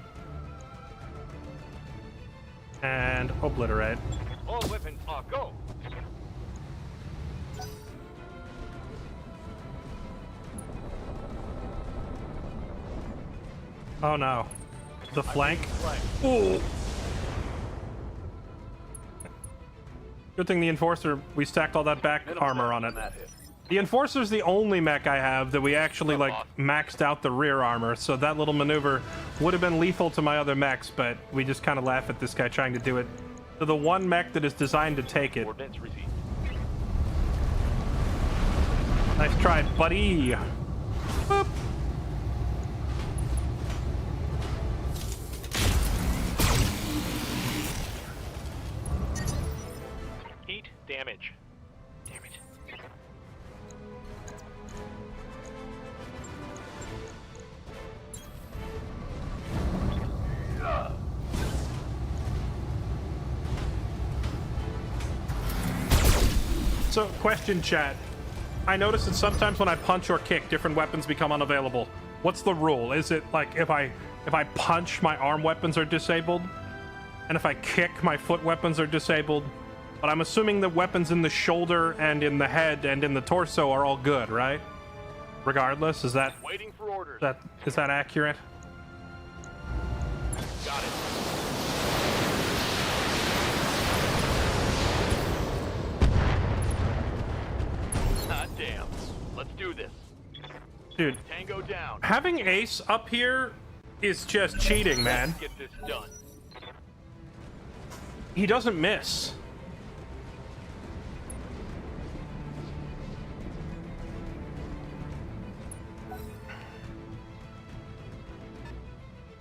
And obliterate. All weapons are go. Oh no. The flank. Flank. Ooh. Good thing the Enforcer, we stacked all that back armor on it. That hit. The Enforcer's the only mech I have that we actually, like, maxed out the rear armor, so that little maneuver would have been lethal to my other mechs, but we just kind of laugh at this guy trying to do it to the one mech that is designed to take it. Coordinates received. Nice try, buddy. Boop. Heat damage. Damn it. So, question, chat. I notice that sometimes when I punch or kick, different weapons become unavailable. What's the rule? Is it like if I punch, my arm weapons are disabled, and if I kick, my foot weapons are disabled? But I'm assuming the weapons in the shoulder and in the head and in the torso are all good, right? Regardless, is that Waiting for orders. is that accurate? Got it. Hot damn. Let's do this. Dude, Tango down. having Ace up here is just cheating, man. Let's get this done. He doesn't miss.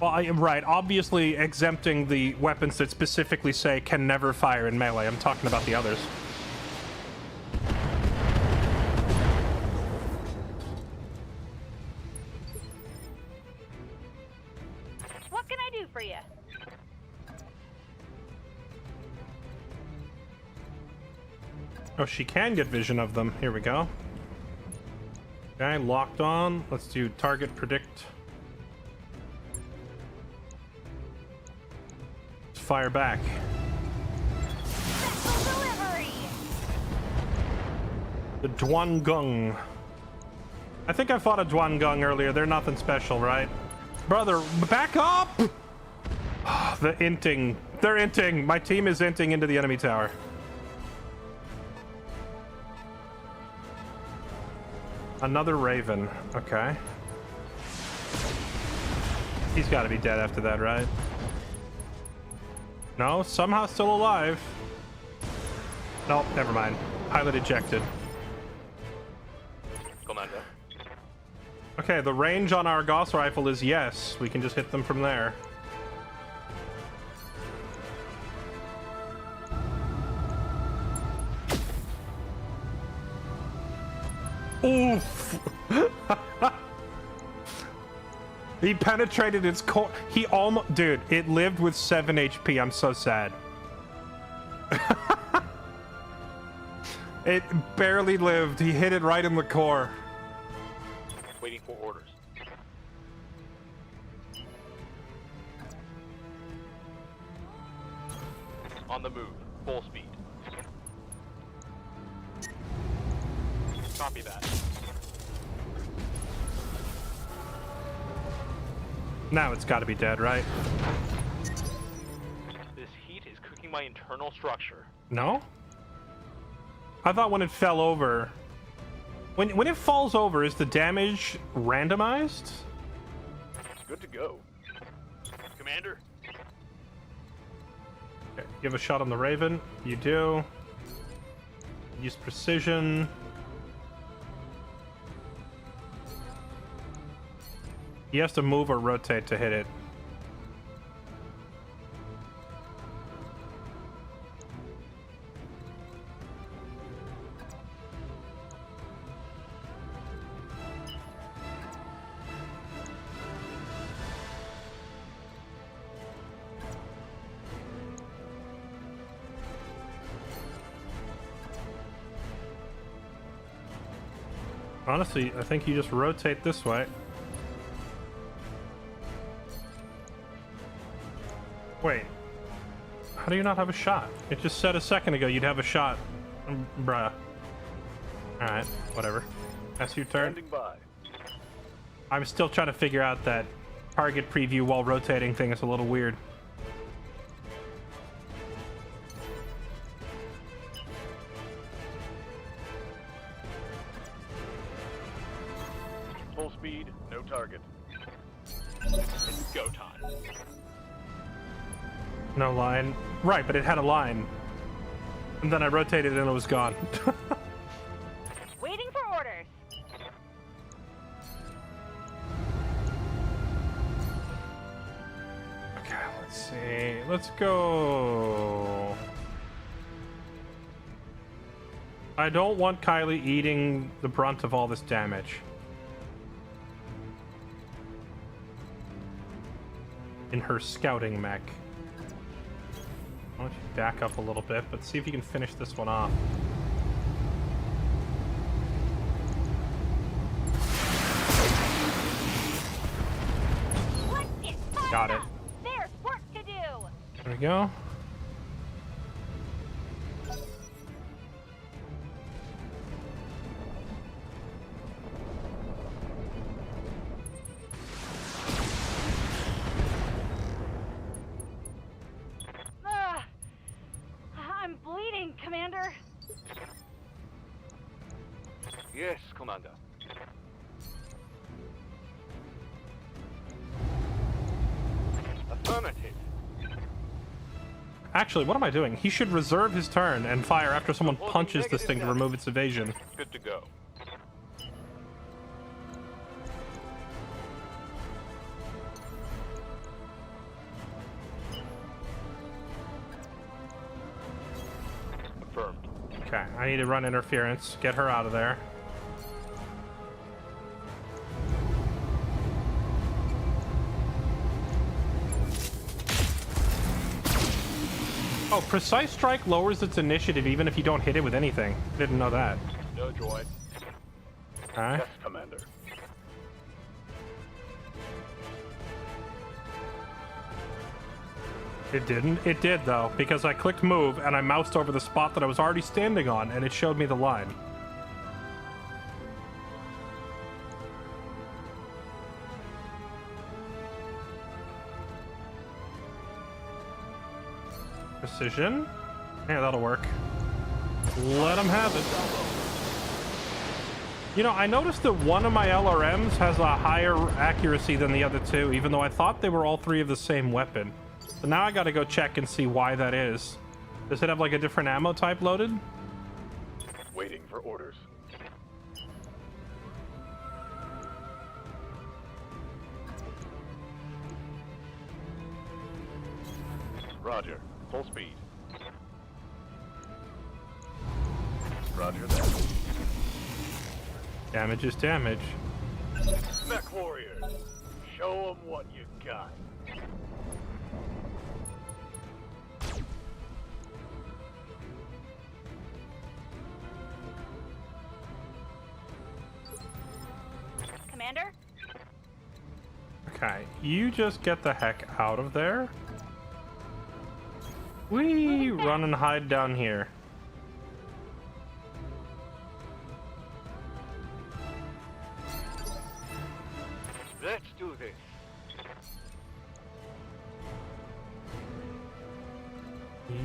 Well, I am right. Obviously, exempting the weapons that specifically say can never fire in melee. I'm talking about the others. What can I do for you? Oh, she can get vision of them. Here we go. Okay, locked on. Let's do target predict. Let's fire back. Delivery! The Duangung. I think I fought a Duangung earlier. They're nothing special, right? Brother, back up! The inting. They're inting. My team is inting into the enemy tower. Another Raven. Okay. He's got to be dead after that, right? No, somehow still alive. No, never mind. Pilot ejected. Commander. Okay, the range on our Gauss rifle is yes. We can just hit them from there. Oof! He penetrated its core. He almost... Dude, it lived with 7 HP. I'm so sad. It barely lived. He hit it right in the core. Waiting for orders. On the move. Full speed. Copy that. Now it's got to be dead, right? This heat is cooking my internal structure. No? I thought when it fell over... When it falls over, is the damage randomized? Good to go. Commander? Okay, you have a shot on the Raven. You do. Use precision. He has to move or rotate to hit it. Honestly, I think you just rotate this way. Wait. How do you not have a shot? It just said a second ago you'd have a shot. Bruh. Alright, whatever. That's your turn. Standing by. I'm still trying to figure out that target preview while rotating thing is a little weird. Full speed, no target. It's go time. No line. Right, but it had a line. And then I rotated and it was gone. Waiting for orders. Okay, let's see. Let's go. I don't want Kylie eating the brunt of all this damage. In her scouting mech. Why don't you back up a little bit, but see if you can finish this one off. Let's get fired Got it. up. There's work to do. There we go. I'm bleeding, Commander. Yes, Commander. Affirmative. Actually, what am I doing? He should reserve his turn and fire after someone punches this thing to remove its evasion. Good to go. Affirmed. Okay, I need to run interference. Get her out of there. Oh, precise strike lowers its initiative even if you don't hit it with anything. Didn't know that. No joy. Alright. Yes, Commander. It didn't. It did, though, because I clicked move and I moused over the spot that I was already standing on, and it showed me the line. Precision. Yeah, that'll work. Let him have it. You know, I noticed that one of my LRMs has a higher accuracy than the other two, even though I thought they were all three of the same weapon. So now I gotta go check and see why that is. Does it have like a different ammo type loaded? Waiting for orders. Roger. Full speed. Roger that. Damage is damage. Mech warriors, show them what you got. Commander? Okay, you just get the heck out of there. We run and hide down here. Let's do this.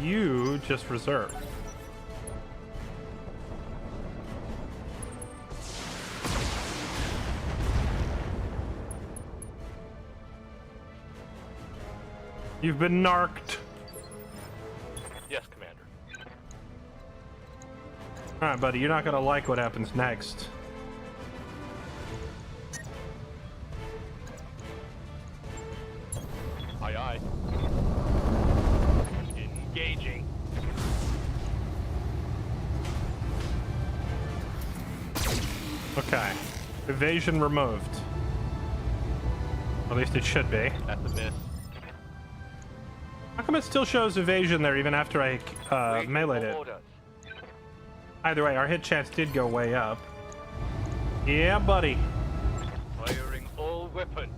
You just reserve. You've been narked. Yes, Commander. Alright, buddy, you're not gonna like what happens next. Aye, aye. Engaging. Okay. Evasion removed. At least it should be. That's a miss. How come it still shows evasion there even after I Waiting meleeed for it? orders. Either way, our hit chance did go way up. Yeah, buddy. Firing all weapons.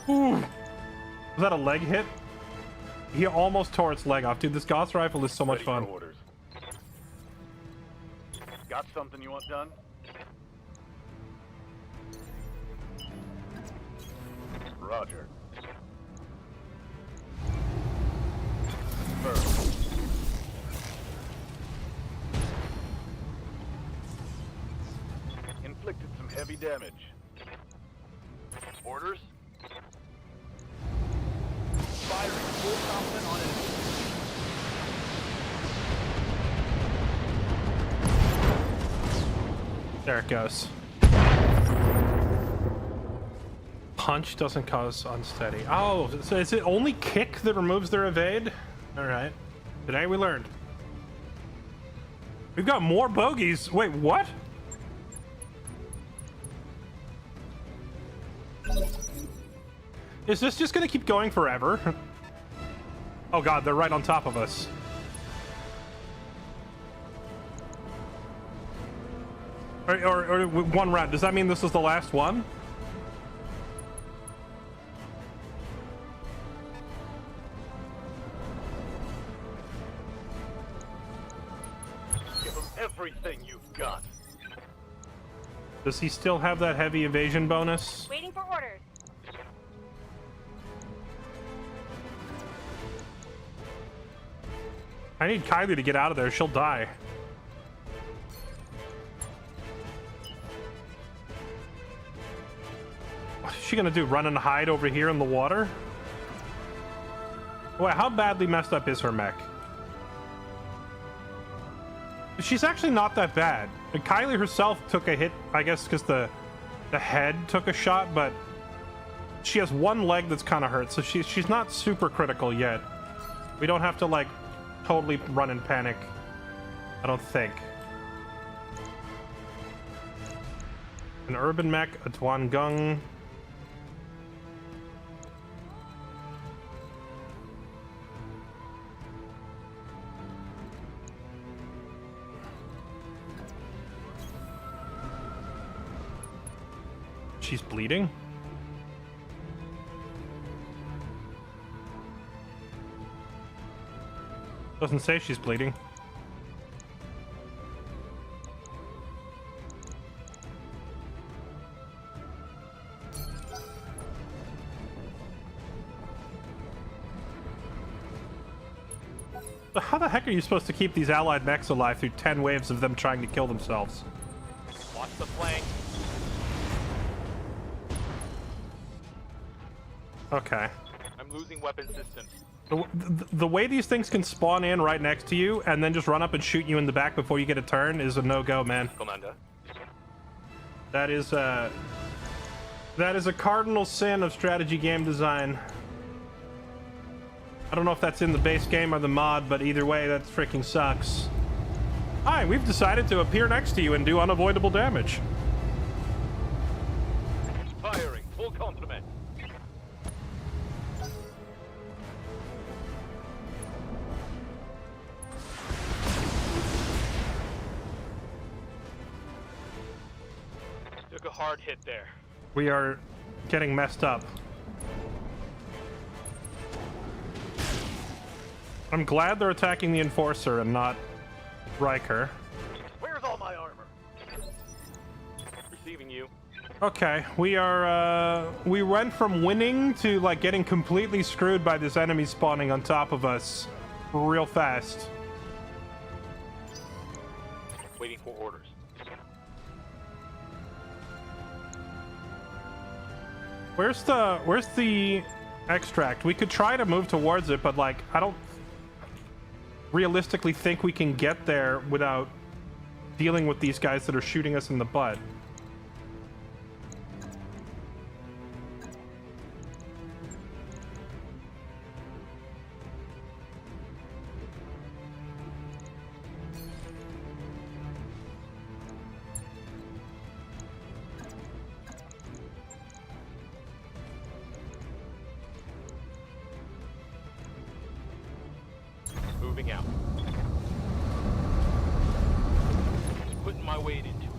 Ooh. Was that a leg hit? He almost tore its leg off. Dude, this Gauss rifle is so much Ready for fun. orders. Got something you want done? Roger. First. Inflicted some heavy damage. Orders? Firing full complement on enemy. There it goes. Punch doesn't cause unsteady. Oh, so is it only kick that removes their evade? Alright. Today we learned. We've got more bogeys. Wait, what? Is this just gonna keep going forever? Oh god, they're right on top of us. Or one round. Does that mean this is the last one? Give them everything you've got. Does he still have that heavy evasion bonus? Waiting for orders. I need Kylie to get out of there. She'll die. What is she gonna do? Run and hide over here in the water? Wait, how badly messed up is her mech? She's actually not that bad. Kylie herself took a hit, I guess, because the head took a shot, but she has one leg that's kind of hurt, so she's not super critical yet. We don't have to, like, totally run and panic. I don't think. An urban mech, a Tuan Gung. she's bleeding? Doesn't say she's bleeding. So how the heck are you supposed to keep these allied mechs alive through 10 waves of them trying to kill themselves? Watch the flank. Okay. I'm losing weapon systems. The way these things can spawn in right next to you and then just run up and shoot you in the back before you get a turn is a no-go, man. Commander. That is a cardinal sin of strategy game design. I don't know if that's in the base game or the mod, but either way, that freaking sucks. Hi, we've decided to appear next to you and do unavoidable damage. Firing. Full complement. Took a hard hit there. We are getting messed up. I'm glad they're attacking the Enforcer and not Riker. Where's all my armor? Receiving you. Okay, we went from winning to like getting completely screwed by this enemy spawning on top of us real fast. Waiting for orders. Where's the extract? We could try to move towards it, but like I don't realistically think we can get there without dealing with these guys that are shooting us in the butt. Moving out. Putting my weight into it.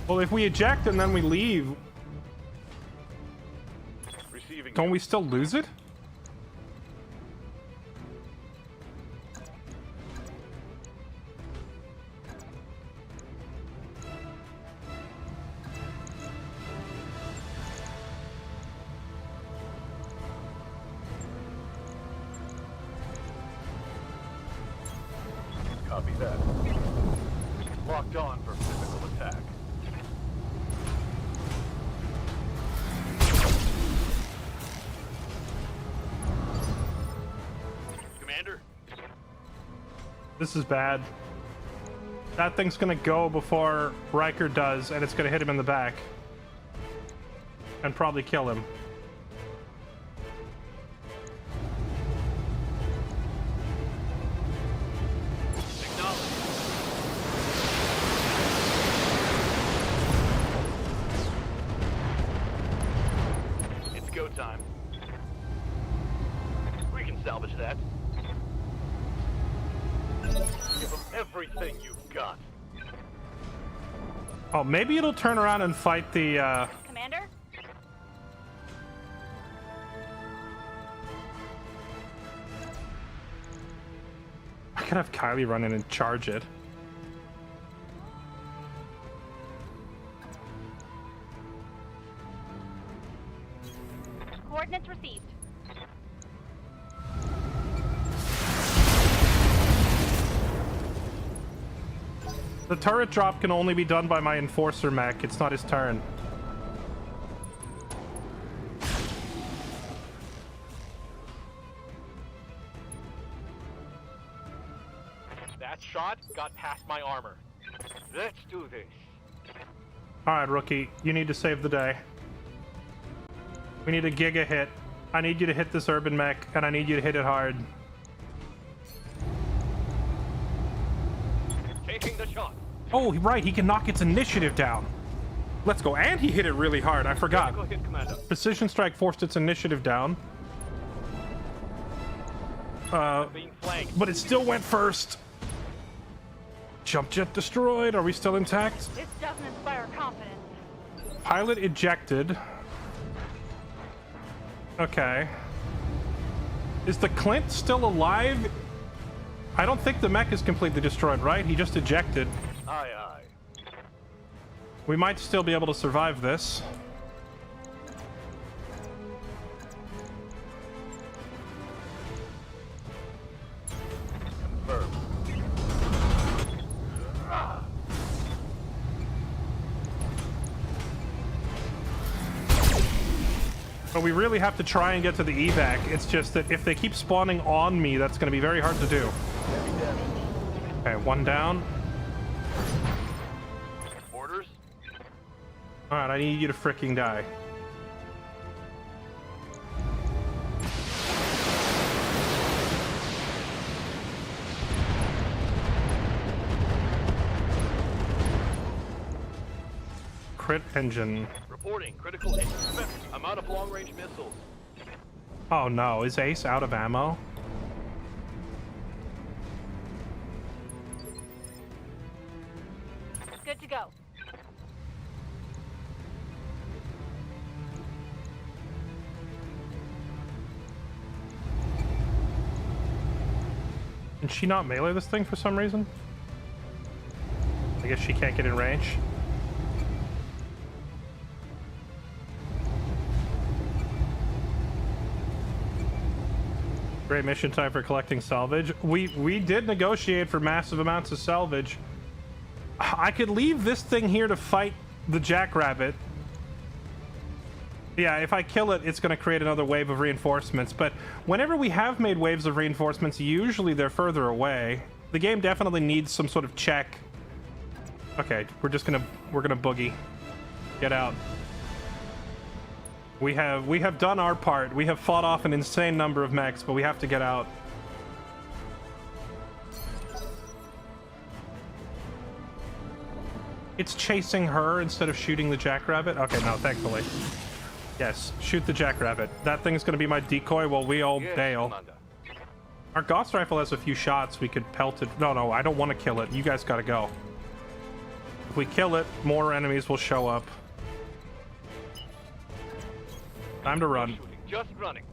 Well, if we eject and then we leave, Receiving don't you. we still lose it? Copy that. Locked on for physical attack. Commander? This is bad. That thing's gonna go before Riker does, and it's gonna hit him in the back. And probably kill him. It's go time. We can salvage that. Give them everything you've got. Oh, maybe it'll turn around and fight the, Commander? I could have Kylie run in and charge it. Coordinates received. The turret drop can only be done by my Enforcer mech. It's not his turn. That shot got past my armor. Let's do this. Alright, rookie. You need to save the day. We need a giga hit. I need you to hit this urban mech, and I need you to hit it hard. Taking the shot. Oh, right. He can knock its initiative down. Let's go. And he hit it really hard. I forgot. Critical hit, Commander. Precision strike forced its initiative down. Being flanked. But it still went first. Jump jet destroyed. Are we still intact? This doesn't inspire confidence. Pilot ejected. Okay. Is the Clint still alive? I don't think the mech is completely destroyed, right? He just ejected. Aye, aye. We might still be able to survive this. Confirmed. But we really have to try and get to the evac. It's just that if they keep spawning on me, that's going to be very hard to do. Okay, one down. Orders? Alright, I need you to freaking die. Crit engine. Reporting critical hit. I'm out of long-range missiles. Oh no, is Ace out of ammo? Good to go. Can she not melee this thing for some reason? I guess she can't get in range. Great mission time for collecting salvage. We did negotiate for massive amounts of salvage. I could leave this thing here to fight the jackrabbit. Yeah, if I kill it, it's going to create another wave of reinforcements. But whenever we have made waves of reinforcements, usually they're further away. The game definitely needs some sort of check. Okay, we're gonna boogie. Get out. We have done our part. We have fought off an insane number of mechs, but we have to get out. It's chasing her instead of shooting the jackrabbit? Okay, no, thankfully. Yes, shoot the jackrabbit. That thing's gonna be my decoy while we all Yes, bail. Commander. Our Gauss rifle has a few shots. We could pelt it. No, I don't want to kill it. You guys gotta go. If we kill it, more enemies will show up. Time to run. Shooting, just running.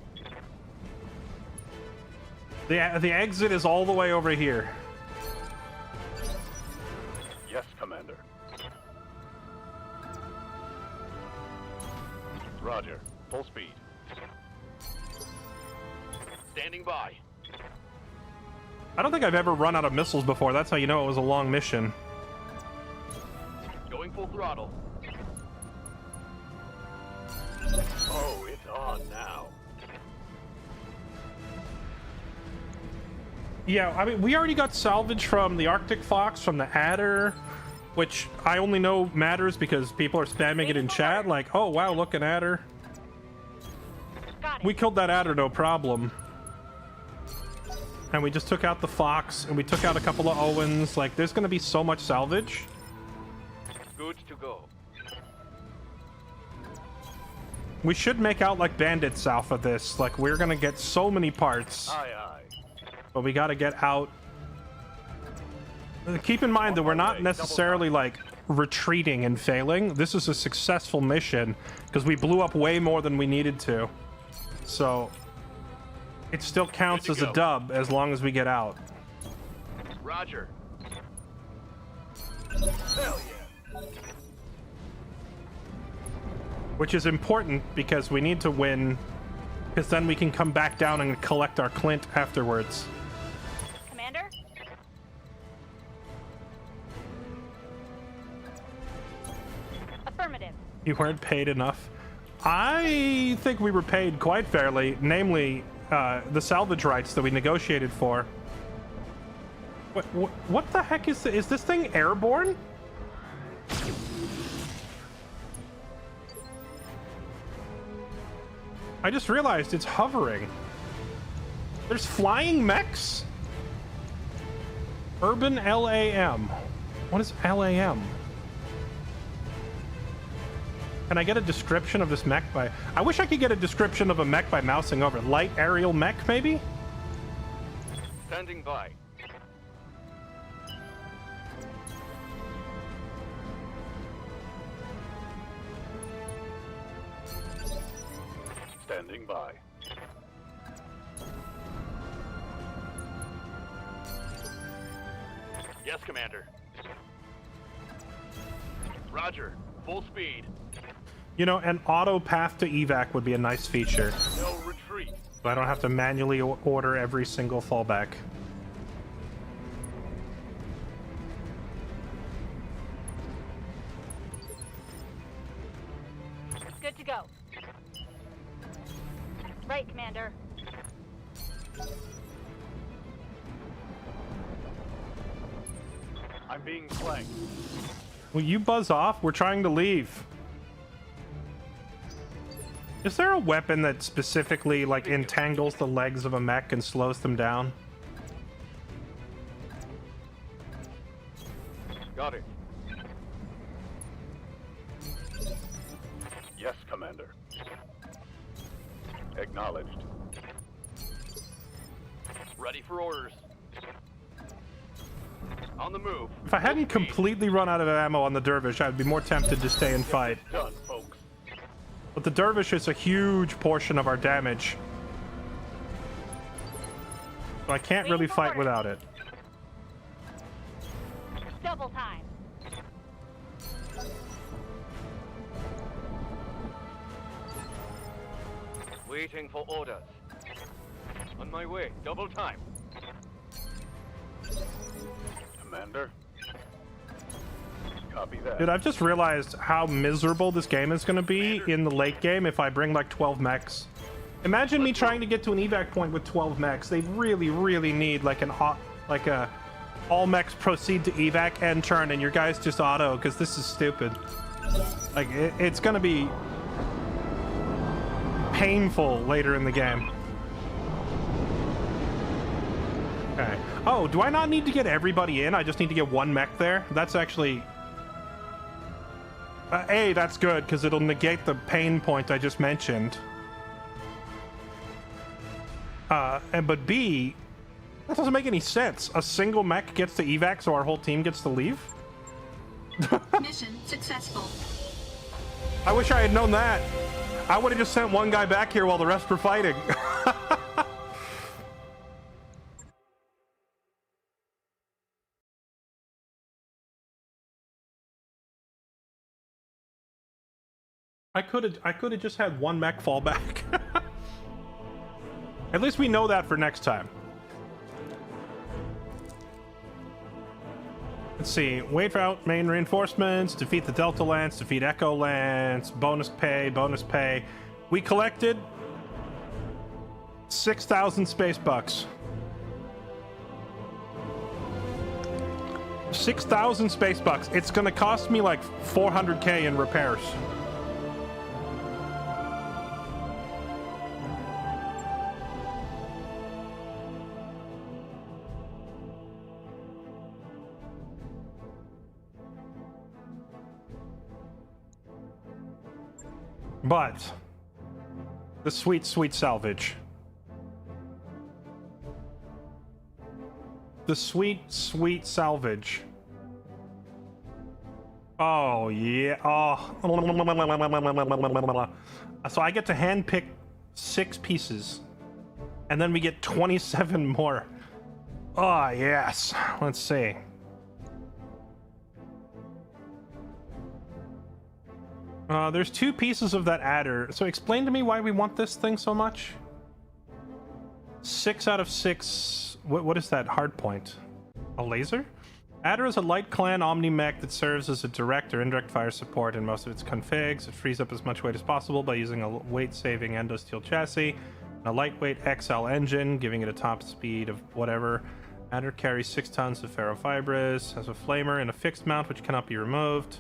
The exit is all the way over here. Yes, Commander. Roger. Full speed. Standing by. I don't think I've ever run out of missiles before. That's how you know it was a long mission. Going full throttle. Oh, it's on now. Yeah, I mean, we already got salvage from the Arctic Fox, from the Adder, which I only know matters because people are spamming it in chat. Like, oh, wow, look, an Adder. Got it. We killed that Adder, no problem. And we just took out the Fox, and we took out a couple of Owens. Like, there's going to be so much salvage. Good to go. We should make out like bandits south of this. Like, we're going to get so many parts. Aye, aye. But we got to get out. Keep in mind that we're not necessarily like retreating and failing. This is a successful mission because we blew up way more than we needed to. So it still counts as a dub as long as we get out. Roger. Hell yeah. Which is important because we need to win, because then we can come back down and collect our Clint afterwards. Commander? Affirmative. You weren't paid enough. I think we were paid quite fairly, namely the salvage rights that we negotiated for. What the heck is this? Is this thing airborne? I just realized it's hovering. There's flying mechs? Urban LAM. What is LAM? Can I get a description of this mech by... I wish I could get a description of a mech by mousing over. Light aerial mech, maybe? Standing by. Standing by. Yes, Commander. Roger. Full speed. You know, an auto path to evac would be a nice feature. No retreat. So I don't have to manually order every single fallback. Good to go. Right, Commander. I'm being flanked. Will you buzz off? We're trying to leave. Is there a weapon that specifically, like, entangles the legs of a mech and slows them down? Got it. Yes, Commander. Acknowledged. Ready for orders. On the move. If I hadn't completely run out of ammo on the Dervish, I would be more tempted to stay and fight. Done, folks. But the Dervish is a huge portion of our damage. So I can't really fight without it. Double time. Waiting for orders. On my way. Double time. Commander. Copy that. Dude, I've just realized how miserable this game is going to be in the late game if I bring like 12 mechs. Imagine me trying to get to an evac point with 12 mechs. They really, really need like a all mechs proceed to evac end turn and your guys just auto, because this is stupid. Like it's going to be painful later in the game. Okay. Oh, do I not need to get everybody in? I just need to get one mech there? That's actually... A, that's good, because it'll negate the pain point I just mentioned. But B, that doesn't make any sense. A single mech gets to evac, so our whole team gets to leave? Mission successful. I wish I had known that. I would have just sent one guy back here while the rest were fighting. I could have just had one mech fall back. At least we know that for next time. Let's see. Wait for out main reinforcements, defeat the Delta Lance, defeat Echo Lance, bonus pay, bonus pay. We collected 6,000 space bucks. 6,000 space bucks. It's gonna cost me like 400k in repairs. But the sweet, sweet salvage. The sweet, sweet salvage. Oh, yeah. Oh. So I get to handpick 6 pieces. And then we get 27 more. Oh, yes. Let's see. There's 2 pieces of that adder. So explain to me why we want this thing so much. 6 out of 6. What is that hard point? A laser? Adder is a light clan omni mech that serves as a direct or indirect fire support in most of its configs. It frees up as much weight as possible by using a weight-saving endosteel chassis and a lightweight XL engine, giving it a top speed of whatever. Adder carries 6 tons of ferrofibrous, has a flamer and a fixed mount which cannot be removed.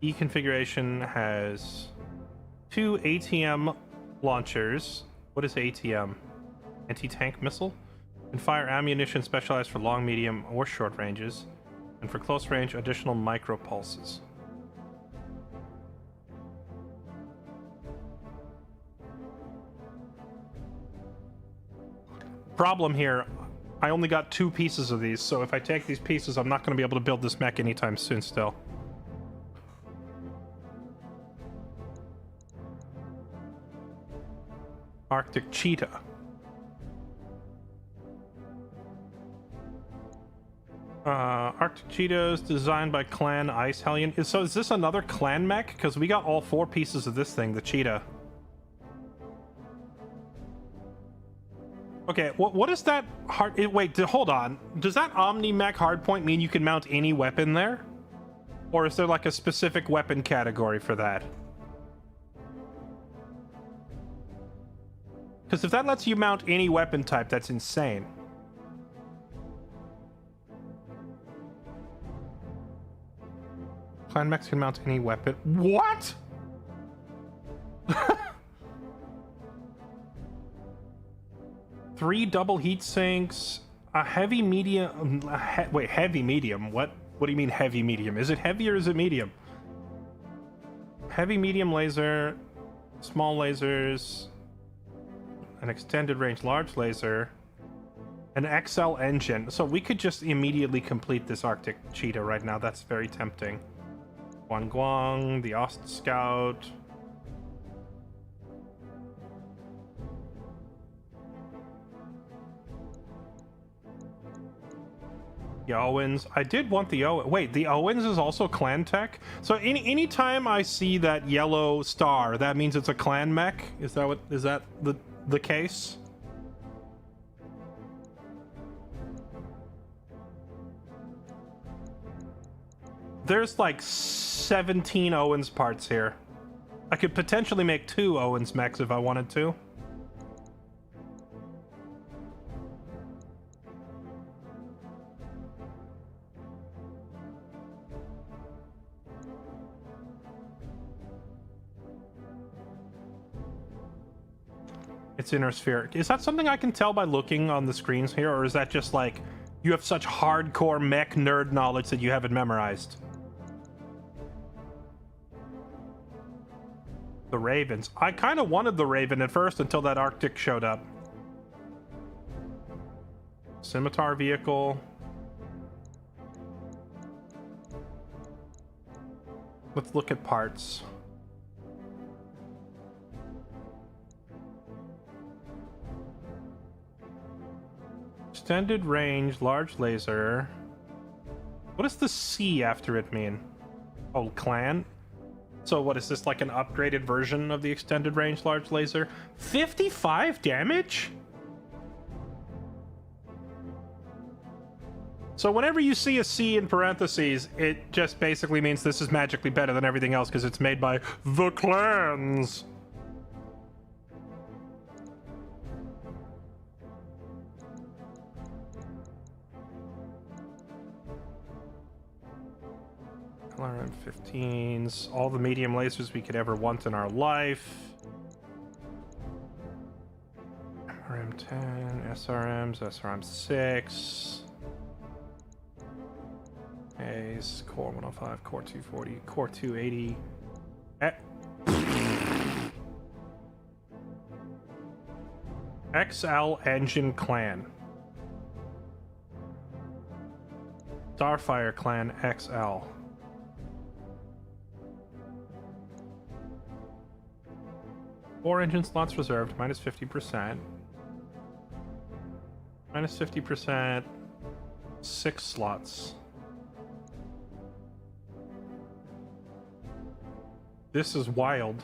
E configuration has 2 ATM launchers. What is ATM? Anti-tank missile? And fire ammunition specialized for long, medium, or short ranges. And for close range, additional micro pulses. Problem here, I only got 2 pieces of these, so if I take these pieces, I'm not going to be able to build this mech anytime soon still. Arctic cheetah. Arctic cheetahs designed by Clan Ice Hellion. So is this another clan mech? Because we got all 4 pieces of this thing, the cheetah. Okay, what is that hard... Wait, hold on. Does that Omni-Mech hardpoint mean you can mount any weapon there? Or is there like a specific weapon category for that? Because if that lets you mount any weapon type, that's insane. Clan mechs can mount any weapon. What? 3 double heat sinks, a heavy medium. Wait, heavy medium? What? What do you mean heavy medium? Is it heavy or is it medium? Heavy medium laser, small lasers, an extended range large laser, an XL engine. So we could just immediately complete this Arctic cheetah right now. That's very tempting. Guang, the Ost Scout. The Owens. I did want the Owens. Wait, the Owens is also clan tech? So anytime I see that yellow star, that means it's a clan mech? Is that the case? There's like 17 Owens parts here. I could potentially make 2 Owens mechs if I wanted to. It's inner spheric. Is that something I can tell by looking on the screens here, or is that just like you have such hardcore mech nerd knowledge that you have it memorized? The Ravens. I kind of wanted the Raven at first until that Arctic showed up. Scimitar vehicle. Let's look at parts. Extended range, large laser. What does the C after it mean? Oh, clan? So what is this, like an upgraded version of the extended range large laser? 55 damage? So whenever you see a C in parentheses, it just basically means this is magically better than everything else because it's made by the clans. RM15s, all the medium lasers we could ever want in our life. RM10, SRMs, SRM6. A's, Core 105, Core 240, Core 280. XL Engine Clan. Starfire Clan XL. Four engine slots reserved, minus 50%. Minus 50%, 6 slots. This is wild.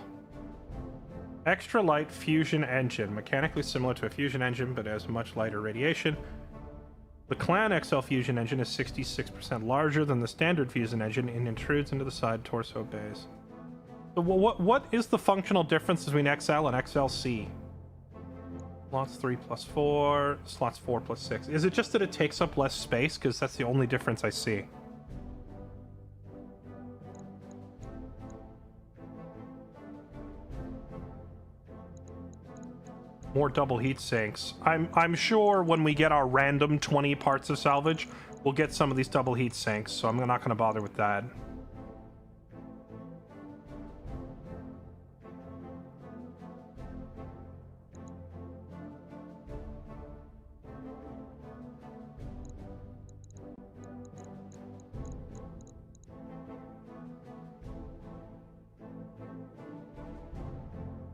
Extra light fusion engine, mechanically similar to a fusion engine, but has much lighter radiation. The Clan XL fusion engine is 66% larger than the standard fusion engine and intrudes into the side torso bays. So what is the functional difference between XL and XLC? Slots 3 plus 4, slots 4 plus 6. Is it just that it takes up less space? Because that's the only difference I see. More double heat sinks. I'm sure when we get our random 20 parts of salvage, we'll get some of these double heat sinks, so I'm not going to bother with that.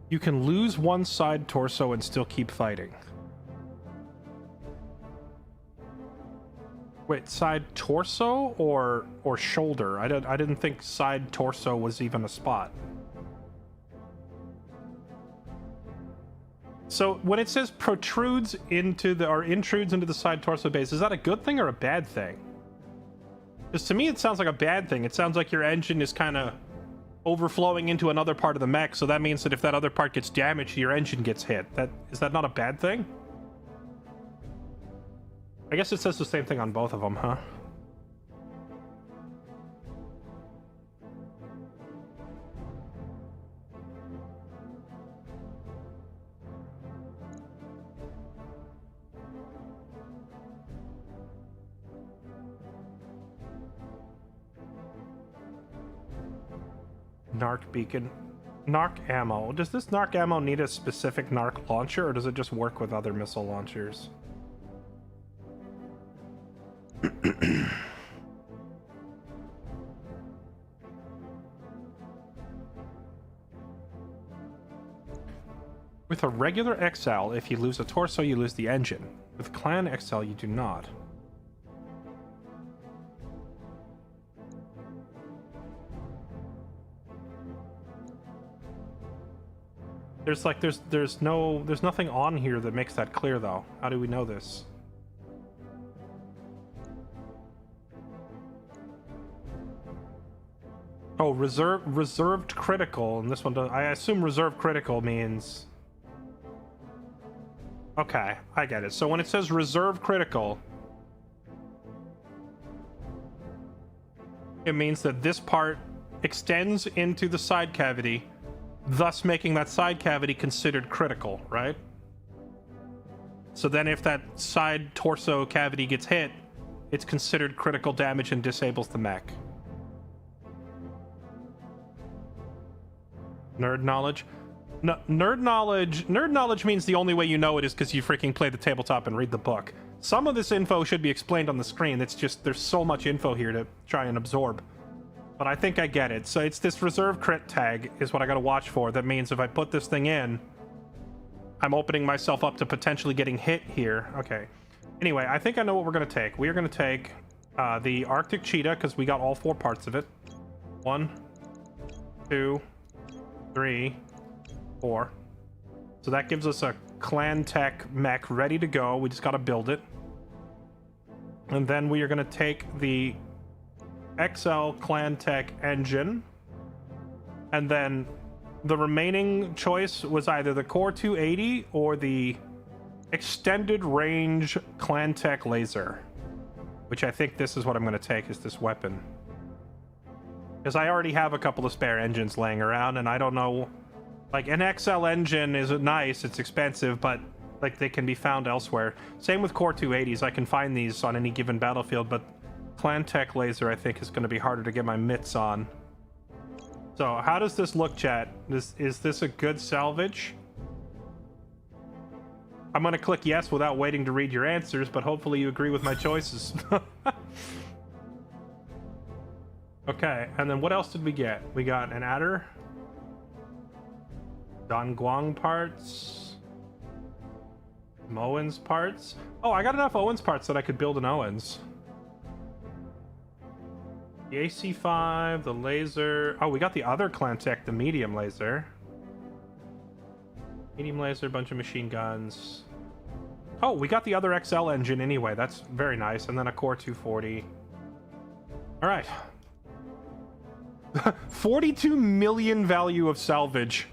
You can lose one side torso and still keep fighting. Wait, side torso or shoulder? I didn't think side torso was even a spot. So when it says protrudes into the or intrudes into the side torso base, is that a good thing or a bad thing? Because to me it sounds like a bad thing. It sounds like your engine is kind of overflowing into another part of the mech, so that means that if that other part gets damaged, your engine gets hit. Is that not a bad thing? I guess it says the same thing on both of them, huh? Narc beacon. Narc ammo. Does this narc ammo need a specific narc launcher, or does it just work with other missile launchers? With a regular XL, if you lose a torso, you lose the engine. With Clan XL, you do not. There's nothing on here that makes that clear though. How do we know this? Oh, reserved critical, and this one does. I assume reserved critical means. Okay, I get it. So when it says reserve critical, it means that this part extends into the side cavity, thus making that side cavity considered critical, right? So then if that side torso cavity gets hit, it's considered critical damage and disables the mech. Nerd knowledge? No, nerd knowledge means the only way you know it is because you freaking play the tabletop and read the book. Some of this info should be explained on the screen. It's just, there's so much info here to try and absorb. But I think I get it. So it's this reserve crit tag is what I gotta watch for. That means if I put this thing in, I'm opening myself up to potentially getting hit here. Okay. Anyway, I think I know what we're gonna take. We are gonna take the Arctic Cheetah, because we got all 4 parts of it. 1, 2, 3, 4. So that gives us a Clan Tech mech ready to go. We just gotta build it. And then we are gonna take the XL Clan Tech engine, and then the remaining choice was either the Core 280 or the extended range Clan Tech laser, which I think this is what I'm going to take, is this weapon, because I already have a couple of spare engines laying around, and I don't know, like, an XL engine is nice, it's expensive, but like they can be found elsewhere. Same with Core 280s. I can find these on any given battlefield, but Clan Tech laser I think is going to be harder to get my mitts on. So how does this look, chat? Is this a good salvage? I'm going to click yes without waiting to read your answers, but hopefully you agree with my choices. Okay, and then what else did we get? We got an adder, Dongguang parts, Owens parts. Oh, I got enough Owens parts that I could build an Owens. The AC-5, the laser. Oh, we got the other Clan Tech, the medium laser. Medium laser, bunch of machine guns. Oh, we got the other XL engine anyway. That's very nice. And then a Core 240. All right. 42 million value of salvage.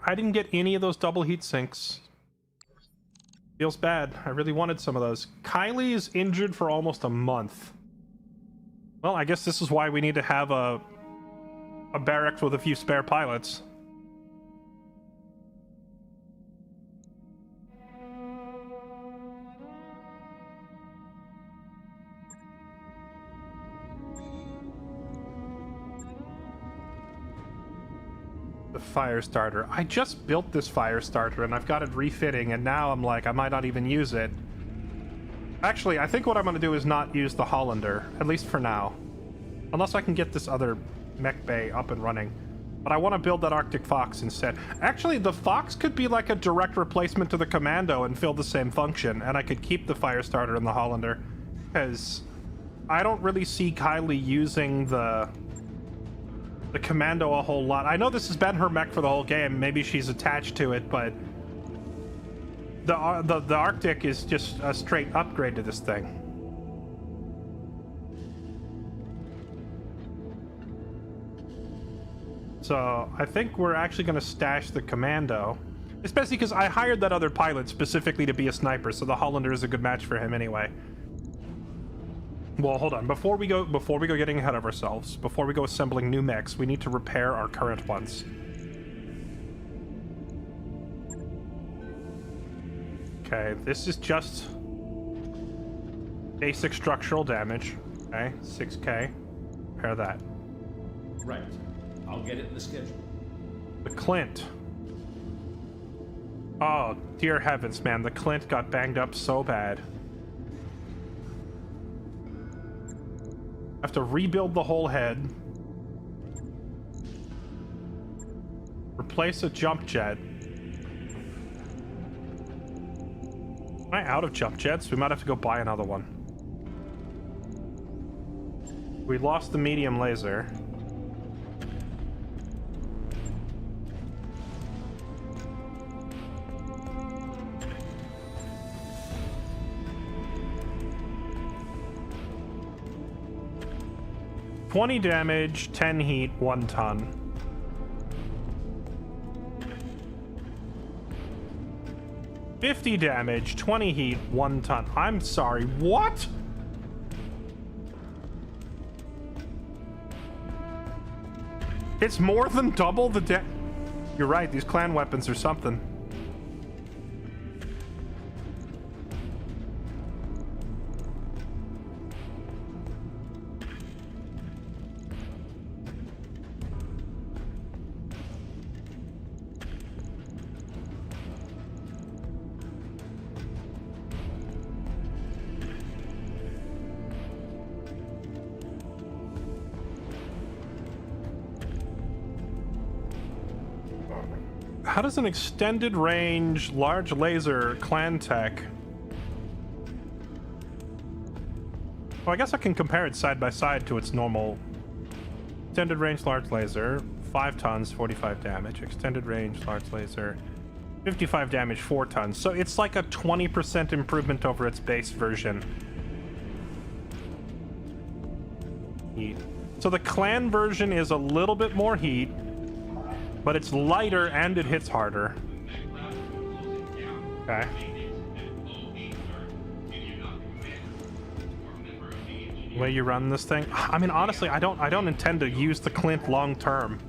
I didn't get any of those double heat sinks. Feels bad. I really wanted some of those. Kylie is injured for almost a month. Well, I guess this is why we need to have a barracks with a few spare pilots. The fire starter. I just built this fire starter and I've got it refitting, and now I'm like, I might not even use it. Actually, I think what I'm going to do is not use the Hollander, at least for now. Unless I can get this other mech bay up and running. But I want to build that Arctic Fox instead. Actually, the Fox could be like a direct replacement to the Commando and fill the same function, and I could keep the fire starter and the Hollander. Because I don't really see Kylie using the Commando a whole lot. I know this has been her mech for the whole game. Maybe she's attached to it, but the Arctic is just a straight upgrade to this thing. So I think we're actually going to stash the Commando, especially because I hired that other pilot specifically to be a sniper, so the Hollander is a good match for him anyway. Well, hold on. Before we go getting ahead of ourselves, before we go assembling new mechs, we need to repair our current ones. Okay, this is just basic structural damage. Okay, 6K. Repair that. Right. I'll get it in the schedule. The Clint. Oh, dear heavens, man. The Clint got banged up so bad. I have to rebuild the whole head. Replace a jump jet. Am I out of jump jets? We might have to go buy another one. We lost the medium laser. $20 damage, 10 heat, 1 ton. $50 damage, 20 heat, 1 ton. I'm sorry, what? It's more than double the You're right, these clan weapons are something. How does an extended range large laser clan tech? Well, I guess I can compare it side by side to its normal extended range large laser, 5 tons, 45 damage. Extended range large laser, 55 damage, 4 tons. So it's like a 20% improvement over its base version. Heat. So the clan version is a little bit more heat, but it's lighter and it hits harder. Okay. Way you run this thing? I mean, honestly, I don't intend to use the Clint long term.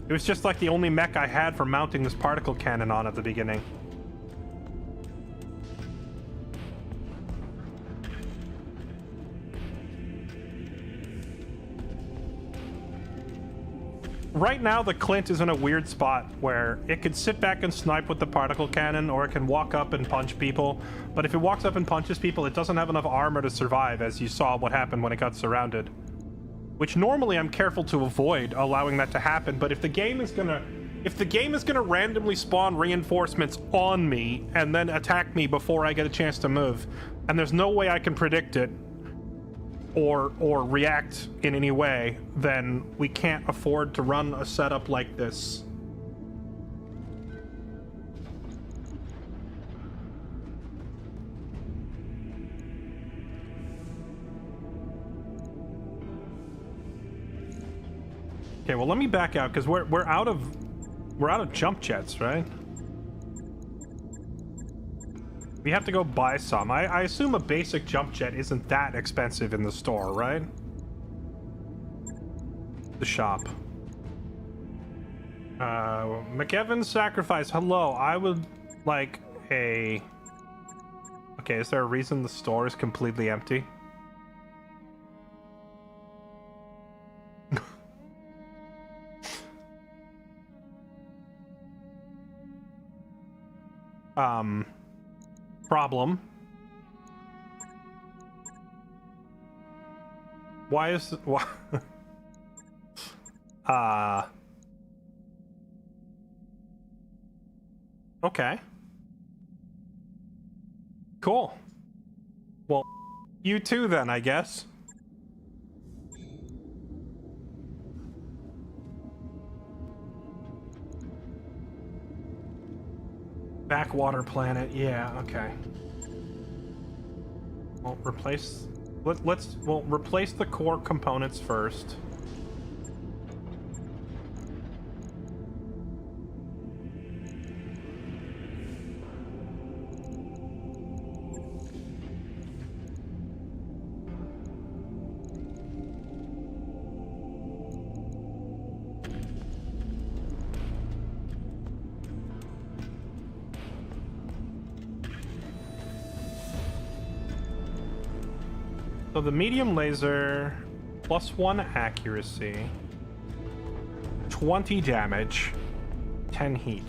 It was just like the only mech I had for mounting this particle cannon on at the beginning. Right now, the Clint is in a weird spot where it could sit back and snipe with the particle cannon, or it can walk up and punch people. But if it walks up and punches people, it doesn't have enough armor to survive, as you saw what happened when it got surrounded. Which normally I'm careful to avoid allowing that to happen, but if the game is gonna randomly spawn reinforcements on me and then attack me before I get a chance to move, and there's no way I can predict it or react in any way, then we can't afford to run a setup like this. Okay, well, let me back out because we're out of jump jets, right? We have to go buy some. I assume a basic jump jet isn't that expensive in the store, right? The shop. McEvan's sacrifice. Hello, I would like a... Okay, is there a reason the store is completely empty? problem. Why is why? Okay. Cool. Well, you too then, I guess. Backwater planet, yeah, okay. Well, we'll replace the core components first. So the medium laser, +1 accuracy, 20 damage, 10 heat.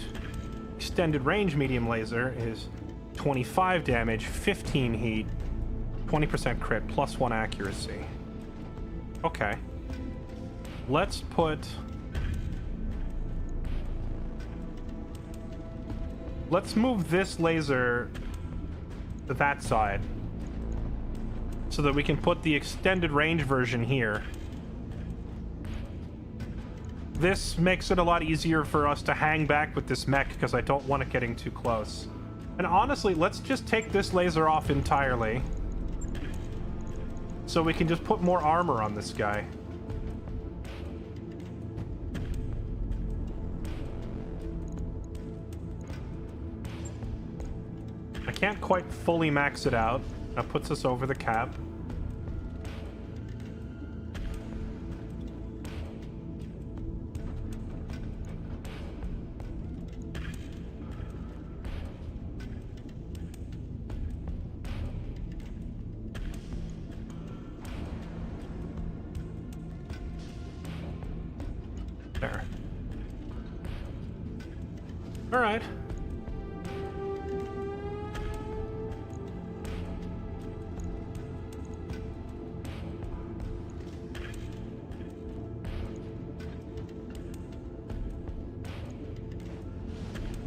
Extended range medium laser is 25 damage, 15 heat, 20% crit, +1 accuracy. Okay. Let's move this laser to that side, so that we can put the extended range version here. This makes it a lot easier for us to hang back with this mech, because I don't want it getting too close. And honestly, let's just take this laser off entirely, so we can just put more armor on this guy. I can't quite fully max it out. That puts us over the cap. There. All right.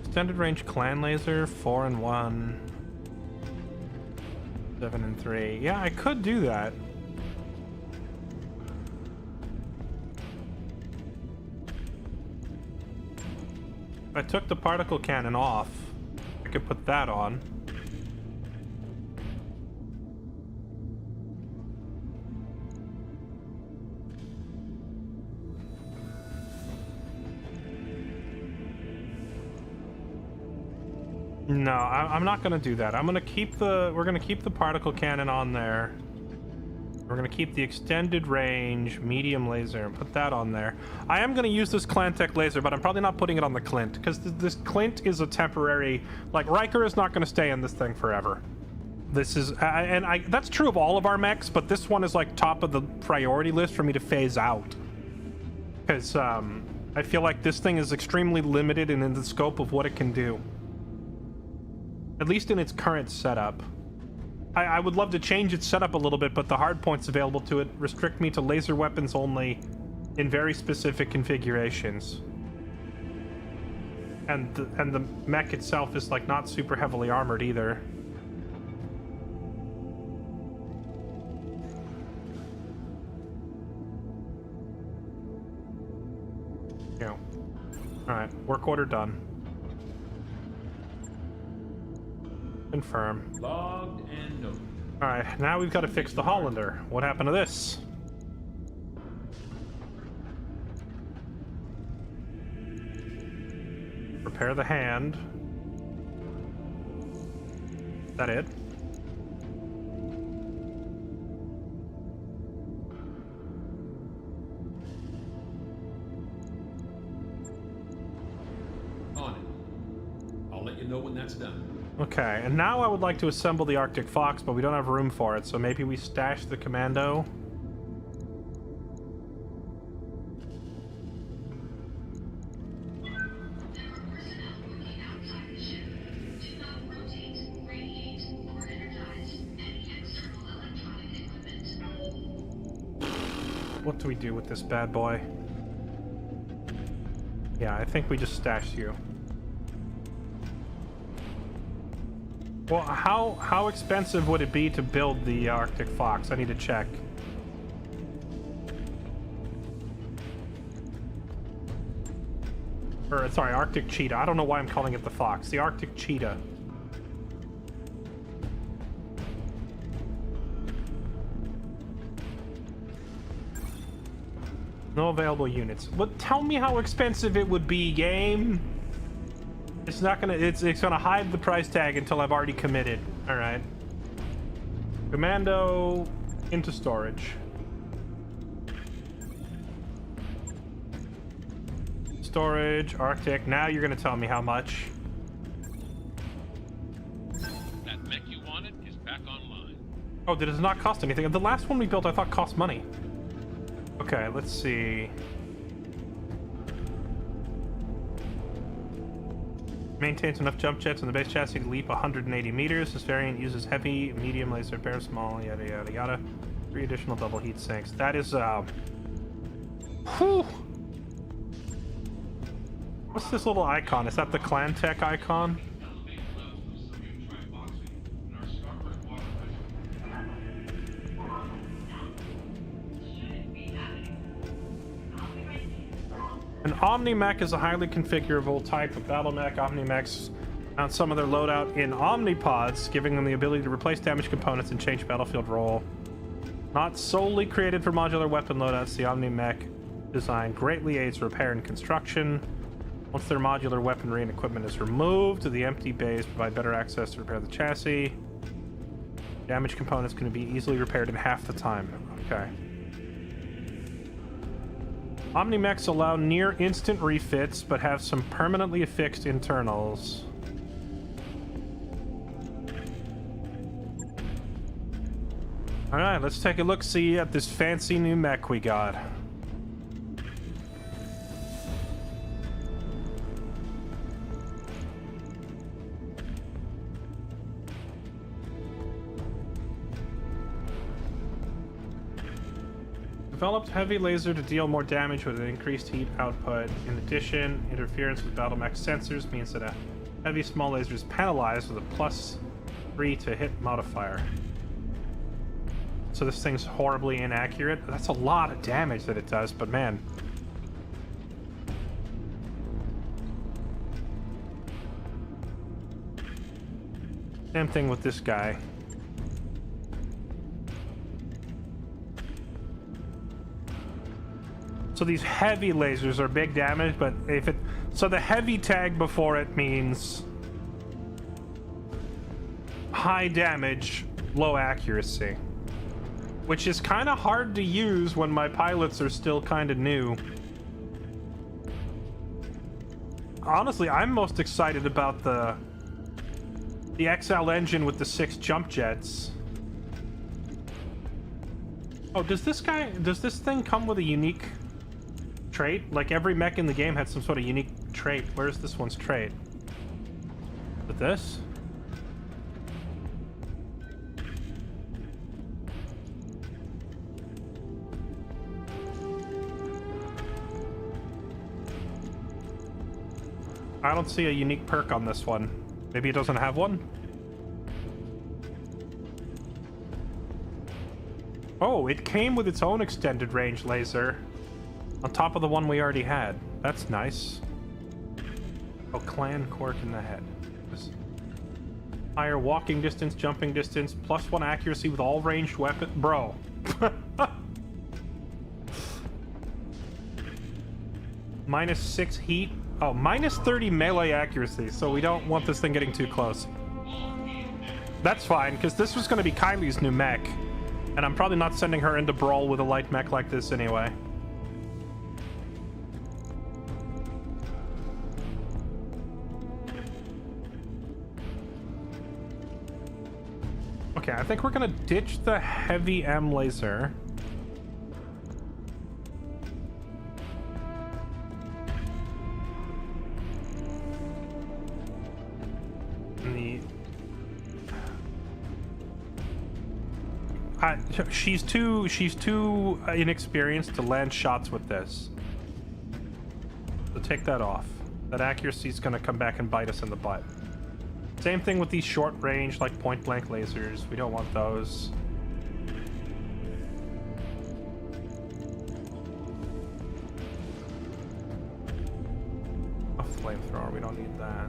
Extended range clan laser, 4 and 1, 7 and 3. Yeah, I could do that. If I took the particle cannon off, I could put that on. No, I'm not gonna do that. We're gonna keep the particle cannon on there. We're gonna keep the extended range medium laser and put that on there. I am gonna use this Clantech laser, but I'm probably not putting it on the Clint, because this Clint is a temporary. Like, Riker is not gonna stay in this thing forever. This is, that's true of all of our mechs, but this one is like top of the priority list for me to phase out, because I feel like this thing is extremely limited in the scope of what it can do. At least in its current setup. I would love to change its setup a little bit, but the hard points available to it restrict me to laser weapons only in very specific configurations. And the mech itself is like not super heavily armored either. Yeah. Alright, work order done. Confirm. Logged and noted. Alright, now we've got to fix the Hollander. What happened to this? Repair the hand. Is that it? On it. I'll let you know when that's done. Okay, and now I would like to assemble the Arctic Fox, but we don't have room for it, so maybe we stash the Commando. what do we do with this bad boy? Yeah, I think we just stash you. Well, how expensive would it be to build the Arctic Fox? I need to check. Or, sorry, Arctic Cheetah. I don't know why I'm calling it the Fox. The Arctic Cheetah. No available units. But tell me how expensive it would be, game. It's not gonna. It's gonna hide the price tag until I've already committed. All right. Commando into storage. Storage, Arctic. Now you're gonna tell me how much. That mech you wanted is back online. Oh, did it not cost anything? The last one we built I thought cost money. Okay, let's see. Maintains enough jump jets in the base chassis to leap 180 meters. This variant uses heavy, medium laser, very small, yada yada yada. 3 additional double heat sinks. That is whew. What's this little icon? Is that the Clan-Tech icon? An Omni-Mech is a highly configurable type of battle mech. Omni-Mechs mount some of their loadout in Omnipods, giving them the ability to replace damaged components and change battlefield role. Not solely created for modular weapon loadouts, the Omni-Mech design greatly aids repair and construction. Once their modular weaponry and equipment is removed, the empty bays provide better access to repair the chassis. Damaged components can be easily repaired in half the time. Okay. Omni-Mechs allow near instant refits, but have some permanently affixed internals. Alright, let's take a look-see at this fancy new mech we got. Developed heavy laser to deal more damage with an increased heat output. In addition, interference with battle mech sensors means that a heavy small laser is penalized with a +3 to hit modifier. So this thing's horribly inaccurate. That's a lot of damage that it does, but man. Same thing with this guy. So these heavy lasers are big damage, but if it... So the heavy tag before it means high damage, low accuracy. Which is kind of hard to use when my pilots are still kind of new. Honestly, I'm most excited about the XL engine with the 6 jump jets. Oh, does this thing come with a unique trait? Like every mech in the game had some sort of unique trait. Where's this one's trait? Is it this? I don't see a unique perk on this one. Maybe it doesn't have one? Oh, it came with its own extended range laser on top of the one we already had. That's nice. Oh, clan cork in the head. Higher walking distance, jumping distance, +1 accuracy with all ranged weapon. Bro. -6 heat. Oh, -30 melee accuracy, so we don't want this thing getting too close. That's fine, because this was going to be Kylie's new mech, and I'm probably not sending her into Brawl with a light mech like this anyway. Okay, I think we're going to ditch the heavy M laser. She's too inexperienced to land shots with this. So take that off. That accuracy is going to come back and bite us in the butt. Same thing with these short range, like point blank lasers. We don't want those. A flamethrower, we don't need that.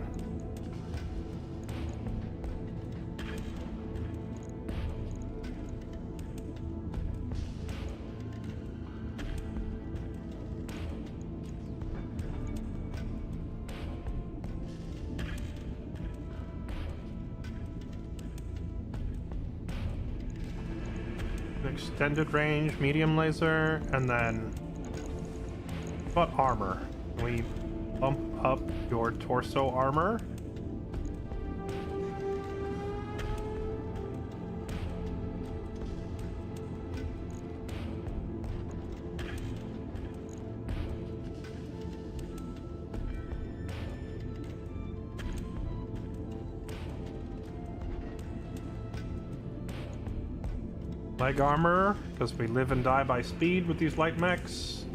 Extended range, medium laser, and then what armor? Can we bump up your torso armor? Leg armor, because we live and die by speed with these light mechs.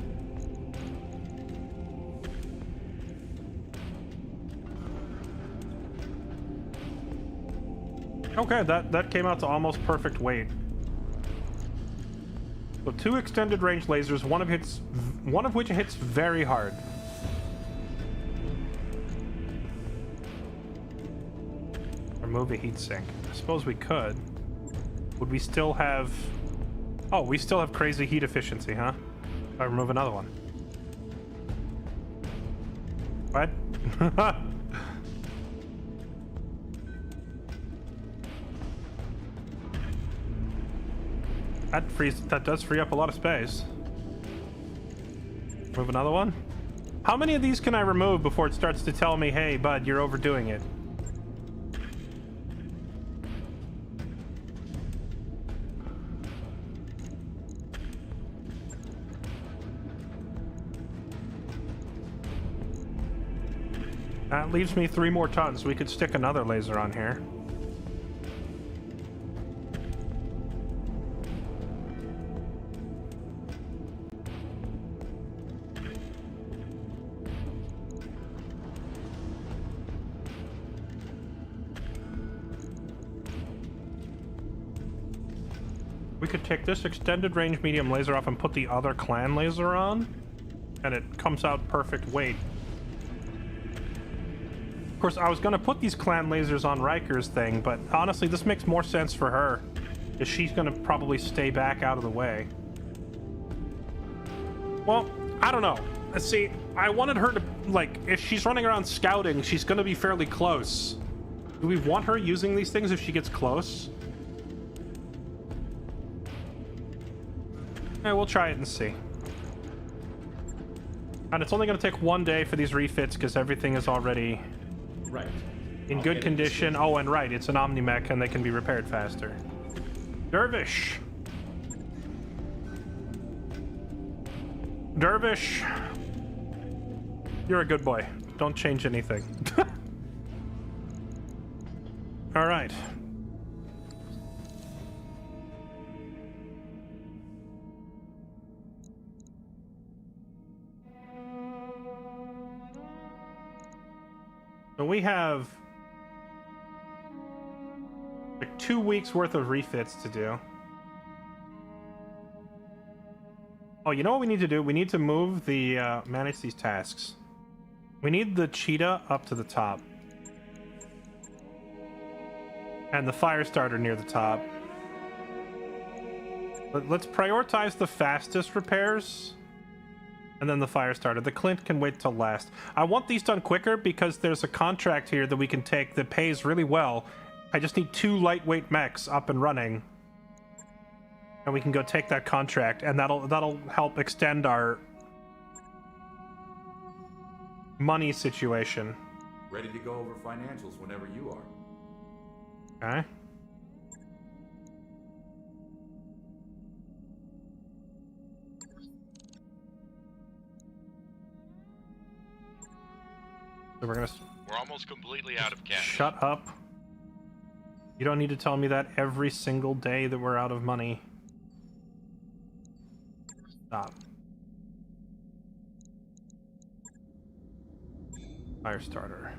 Okay, that came out to almost perfect weight. So 2 extended range lasers, one of which hits very hard. Remove a heatsink. I suppose we could. Would we still have... Oh, we still have crazy heat efficiency, huh? If I remove another one. What? That does free up a lot of space. Remove another one? How many of these can I remove before it starts to tell me, hey, bud, you're overdoing it? That leaves me 3 more tons. We could stick another laser on here. We could take this extended range medium laser off and put the other clan laser on, and it comes out perfect weight. Of course, I was going to put these clan lasers on Riker's thing, but honestly, this makes more sense for her, because she's going to probably stay back out of the way. Well, I don't know. Let's see. I wanted her to, like, if she's running around scouting, she's going to be fairly close. Do we want her using these things if she gets close? Yeah, we'll try it and see. And it's only going to take 1 day for these refits, because everything is already... Right. in good condition. Oh, and right, it's an Omni-Mech and they can be repaired faster. Dervish! Dervish! You're a good boy. Don't change anything. Alright. So we have like 2 weeks worth of refits to do. Oh, you know what we need to do? We need to move the, manage these tasks. We need the cheetah up to the top. And the fire starter near the top. Let's prioritize the fastest repairs. And then the fire starter. The Clint can wait till last. I want these done quicker because there's a contract here that we can take that pays really well. I just need 2 lightweight mechs up and running. And we can go take that contract, and that'll help extend our money situation. Ready to go over financials whenever you are. Okay. So we're almost completely out of cash. Shut up. You don't need to tell me that every single day that we're out of money. Stop. Fire starter.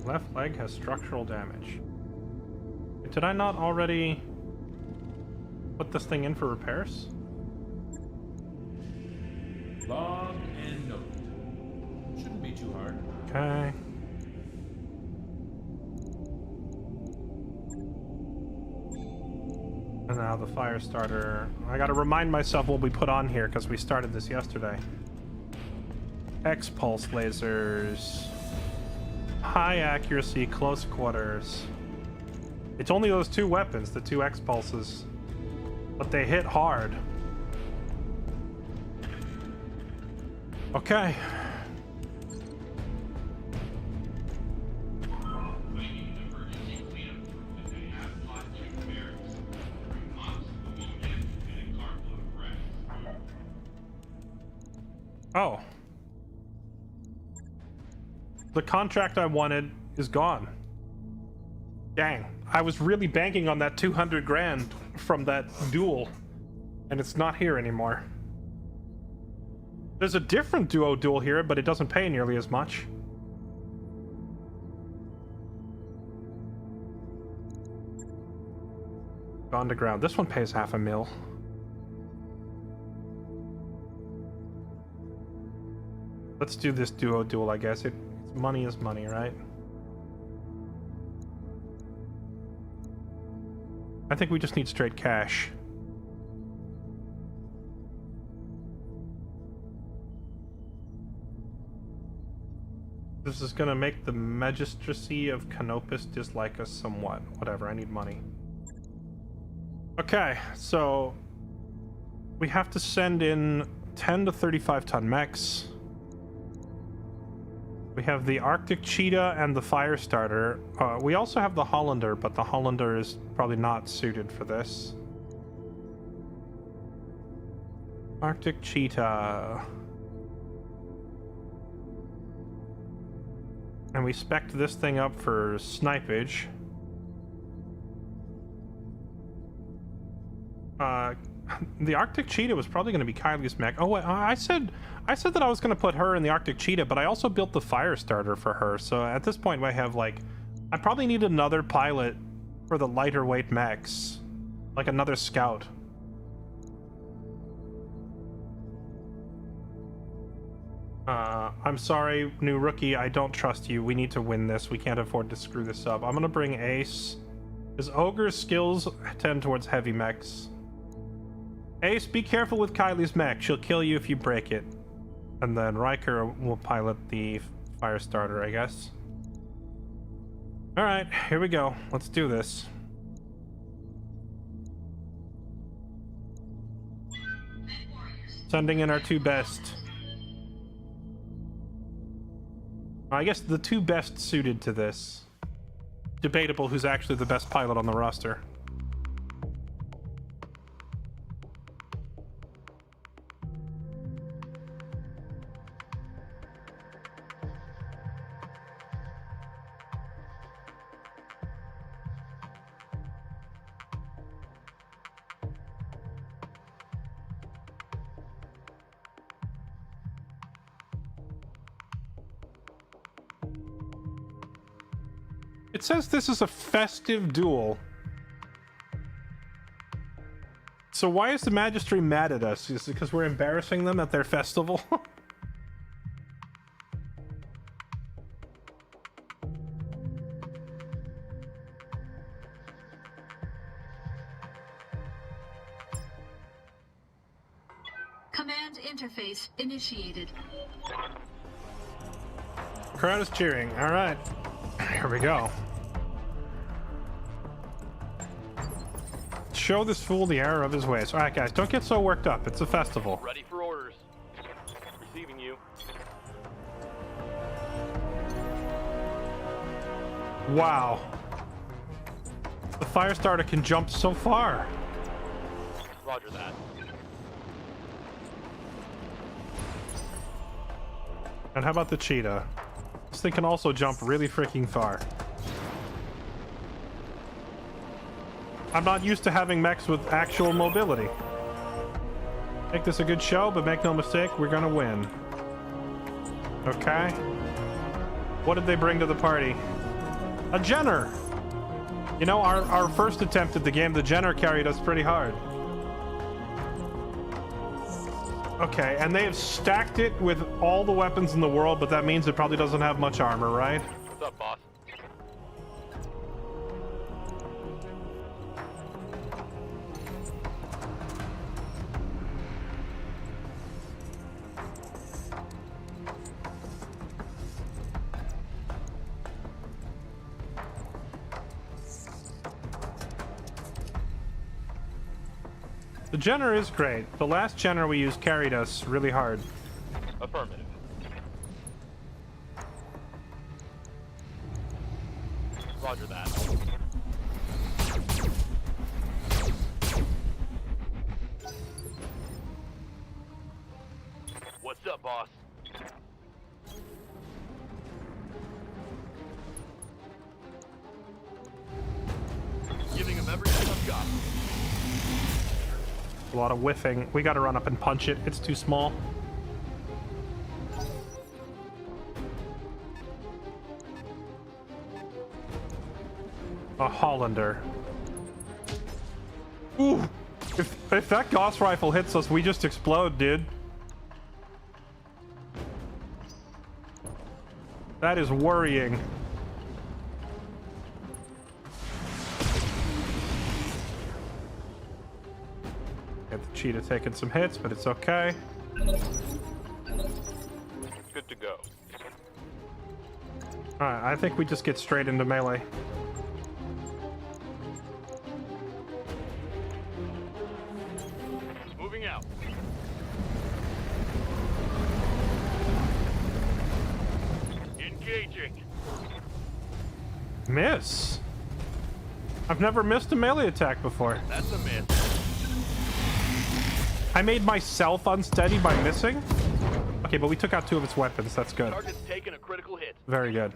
Left leg has structural damage. Did I not already put this thing in for repairs? Log and note. Shouldn't be too hard. Okay. And now the fire starter. I gotta remind myself what we put on here because we started this yesterday. X-pulse lasers. High accuracy, close quarters. It's only those two weapons, the two X-pulses. But they hit hard. Okay. Oh. The contract I wanted is gone. Dang. I was really banking on that 200 grand from that duel, and it's not here anymore. There's a different duo duel here, but it doesn't pay nearly as much. Gone to ground. This one pays $500,000. Let's do this duo duel, I guess. It's money is money, right? I think we just need straight cash. This is gonna make the Magistracy of Canopus dislike us somewhat. Whatever, I need money. Okay, so we have to send in 10 to 35 ton mechs. We have the Arctic Cheetah and the Fire Starter. We also have the Hollander, but the Hollander is probably not suited for this. Arctic Cheetah. And we spec'd this thing up for snipage. The Arctic Cheetah was probably going to be Kylie's mech. Oh, wait, I said that I was going to put her in the Arctic Cheetah, but I also built the Fire Starter for her. So at this point, I have like, I probably need another pilot for the lighter weight mechs, like another scout. I'm sorry, new rookie. I don't trust you. We need to win this. We can't afford to screw this up. I'm going to bring Ace. His Ogre's skills tend towards heavy mechs. Ace, be careful with Kylie's mech. She'll kill you if you break it. And then Riker will pilot the Fire Starter, I guess. Alright, here we go. Let's do this. Sending in our two best. I guess the two best suited to this. Debatable who's actually the best pilot on the roster. It says this is a festive duel. So why is the Magistracy mad at us? Is it because we're embarrassing them at their festival? Command interface initiated. Crowd is cheering. All right, here we go. Show this fool the error of his ways. All right, guys, don't get so worked up. It's a festival. Ready for orders. Receiving you. Wow. The fire starter can jump so far. Roger that. And how about the cheetah? This thing can also jump really freaking far. I'm not used to having mechs with actual mobility. Make this a good show, but make no mistake, we're gonna win. Okay. What did they bring to the party? A Jenner! You know, our first attempt at the game, the Jenner carried us pretty hard. Okay, and they have stacked it with all the weapons in the world, but that means it probably doesn't have much armor, right? What's up, boss? The Jenner is great. The last Jenner we used carried us really hard. Affirmative. Roger that. What's up, boss? Giving him everything I've got. A lot of whiffing. We gotta run up and punch it. It's too small. A Hollander. Ooh! If that Gauss rifle hits us, we just explode, dude. That is worrying. Get the cheetah taking some hits, but it's okay. Good to go. Alright, I think we just get straight into melee. Moving out. Engaging. Miss! I've never missed a melee attack before. That's a miss. I made myself unsteady by missing? Okay, but we took out 2 of its weapons. That's good. Target's taking a critical hit. Very good.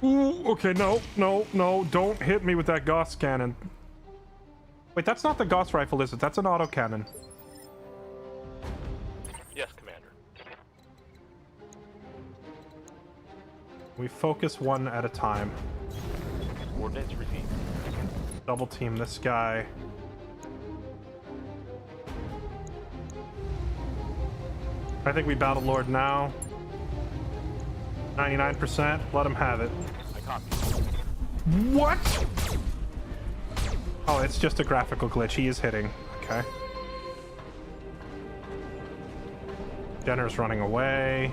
Ooh, okay, no, no, no. Don't hit me with that Gauss cannon. Wait, that's not the Gauss rifle, is it? That's an autocannon. Yes, Commander. We focus one at a time. Coordinates received. Double team this guy. I think we Battle Lord now. 99%. Let him have it. I copy. What? Oh, it's just a graphical glitch. He is hitting. Okay. Jenner's running away.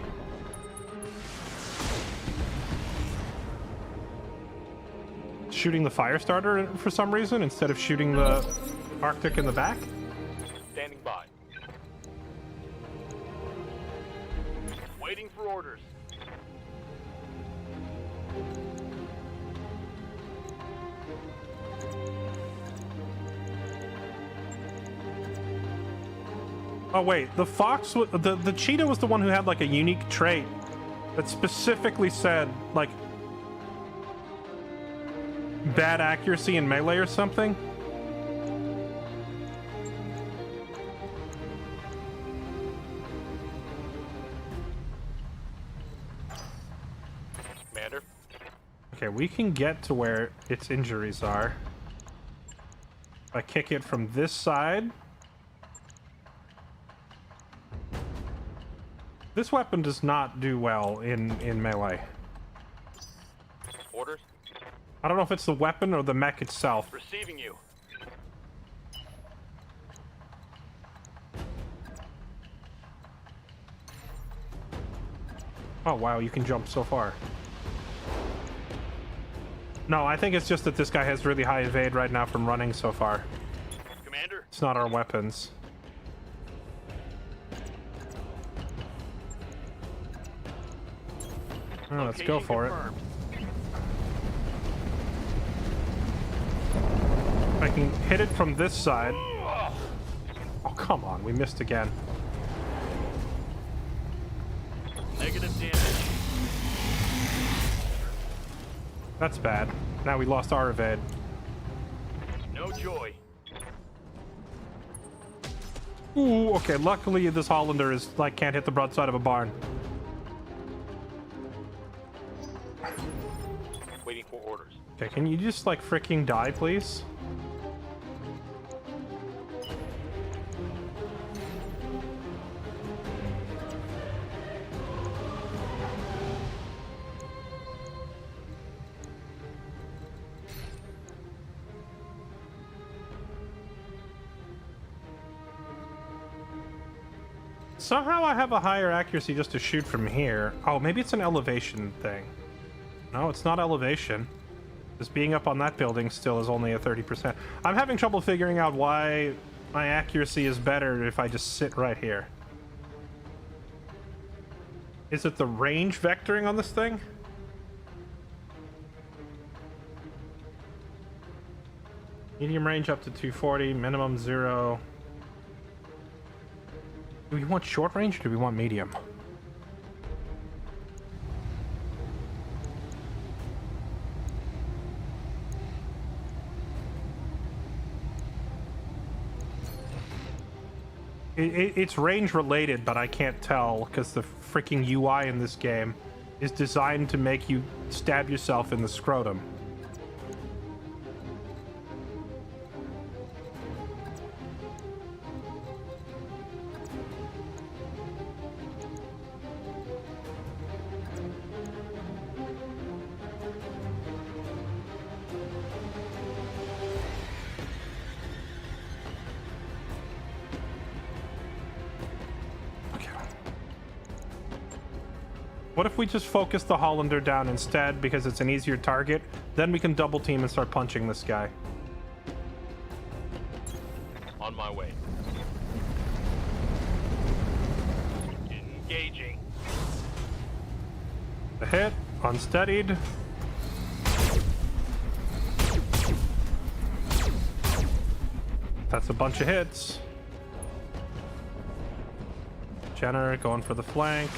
Shooting the fire starter for some reason instead of shooting the Arctic in the back. Standing by. Waiting for orders. Oh wait, the fox, the cheetah was the one who had like a unique trait that specifically said like bad accuracy in melee or something. Commander. Okay, we can get to where its injuries are. If I kick it from this side. This weapon does not do well in melee. Orders. I don't know if it's the weapon or the mech itself. Receiving you. Oh wow, you can jump so far. No, I think it's just that this guy has really high evade right now from running so far. Commander. It's not our weapons. Oh, let's go Location for confirmed. can hit it from this side. Oh, come on. We missed again. Negative damage. That's bad. Now we lost our evade. No joy. Ooh, okay. Luckily, this Hollander is like can't hit the broadside of a barn. Waiting for orders. Okay, can you just like freaking die, please? Somehow I have a higher accuracy just to shoot from here. Oh, maybe it's an elevation thing. No, it's not elevation. Just being up on that building still is only a 30%. I'm having trouble figuring out why my accuracy is better if I just sit right here. Is it the range vectoring on this thing? Medium range up to 240, minimum 0. Do we want short range or do we want medium? It's range related, but I can't tell because the freaking UI in this game is designed to make you stab yourself in the scrotum. What if we just focus the Hollander down instead because it's an easier target? Then we can double team and start punching this guy. On my way. Engaging. The hit, unsteadied. That's a bunch of hits. Jenner going for the flank.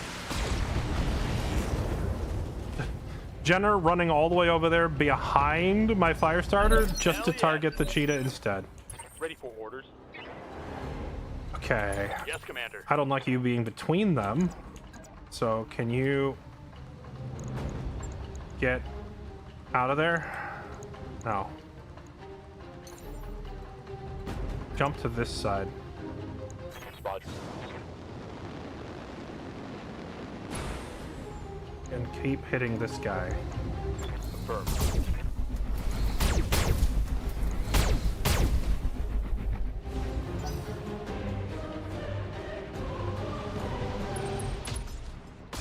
Jenner running all the way over there behind my fire starter just to target the cheetah instead. Ready for orders. Okay. Yes, Commander. I don't like you being between them. So can you get out of there? No. Jump to this side. Roger. And keep hitting this guy. Confirmed.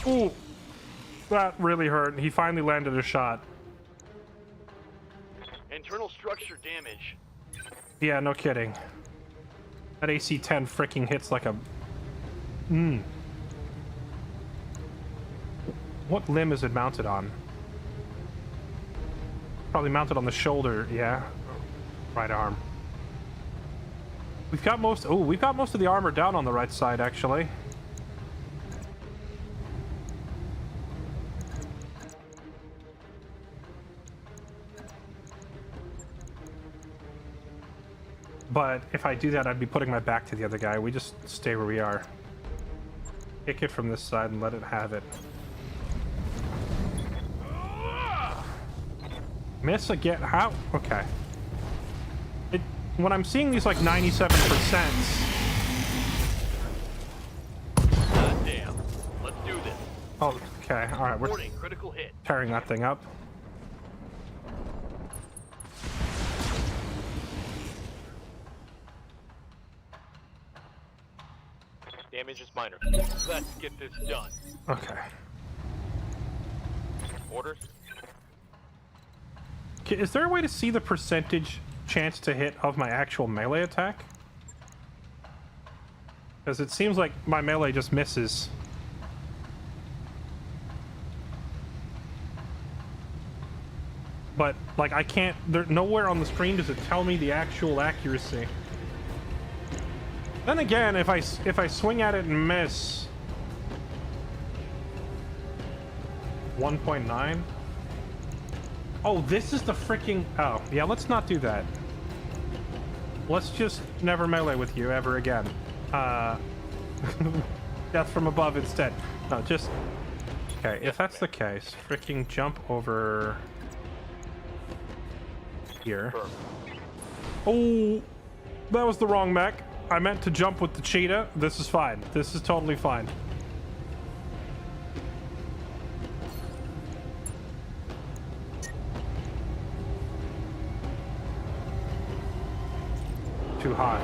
Ooh, that really hurt. He finally landed a shot. Internal structure damage. Yeah, no kidding. That AC-10 freaking hits like a... What limb is it mounted on? Probably mounted on the shoulder, yeah. Right arm. We've got most... Oh, we've got most of the armor down on the right side, actually. But if I do that, I'd be putting my back to the other guy. We just stay where we are. Kick it from this side and let it have it. Miss again? How? Okay. When I'm seeing these like 97%. God damn. Let's do this. Oh, okay. All right, we're Warning, critical hit. tearing that thing up. Damage is minor. Let's get this done. Okay. Orders. Is there a way to see the percentage chance to hit of my actual melee attack? Because it seems like my melee just misses. but like I can't. There nowhere on the screen does it tell me the actual accuracy. Then again, if I swing at it and miss 1.9. Oh, this is the freaking. Oh, yeah. Let's not do that. Let's just never melee with you ever again. Death from above instead. No, just. Okay, if that's the case, freaking jump over here. Oh, that was the wrong mech. I meant to jump with the cheetah. This is fine. This is totally fine. Too hot.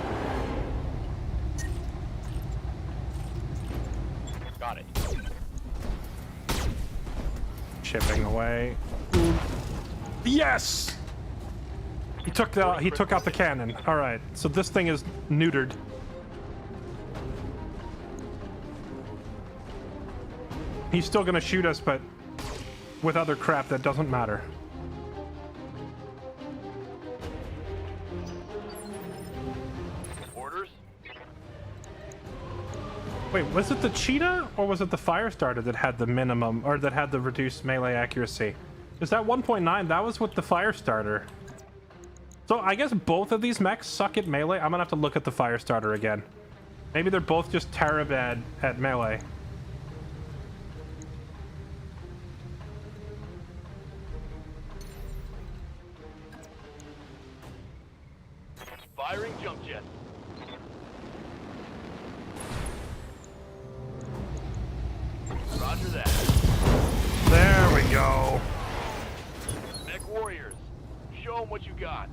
Got it. Chipping away. Ooh. Yes! He took out the cannon. All right, so this thing is neutered. He's still gonna shoot us, but with other crap that doesn't matter. Orders? Wait, was it the cheetah or was it the fire starter that had the minimum or that had the reduced melee accuracy? Is that 1.9? That was with the fire starter. So I guess both of these mechs suck at melee. I'm gonna have to look at the fire starter again. Maybe they're both just terrible at melee. Firing jump jet. Roger that. There we go. Mech warriors, show them what you got.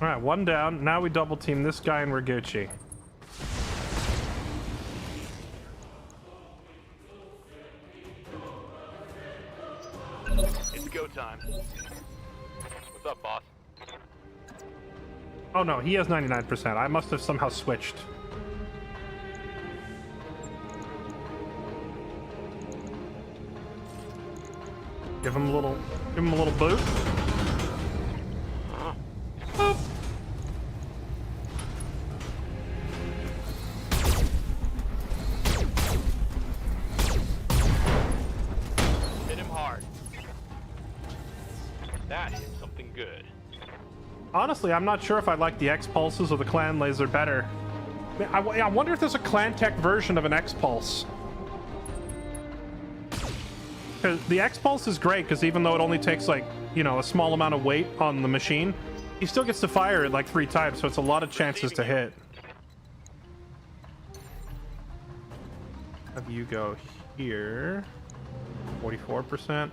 All right, one down. Now we double team this guy and we're Gucci. It's go time. What's up, boss? Oh no, he has 99%. I must have somehow switched. Give him a little boot. Boop. Hit him hard. That hit something good. Honestly, I'm not sure if I like the X-Pulses or the Clan Laser better. I wonder if there's a Clan Tech version of an X-Pulse. Because the X-Pulse is great, because even though it only takes, like, you know, a small amount of weight on the machine, he still gets to fire it, like, 3 times, so it's a lot of chances to hit. Have you go here. 44%.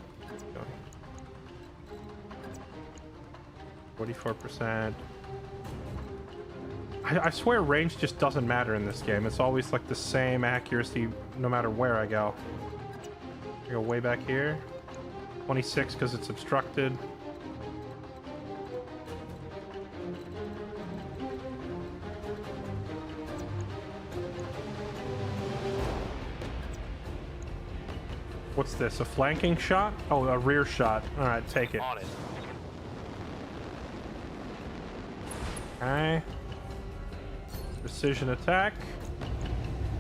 44%. I swear range just doesn't matter in this game. It's always like the same accuracy no matter where I go. I go way back here. 26 because it's obstructed. What's this? A flanking shot? Oh, a rear shot. All right, take it. On it. Okay. Precision attack.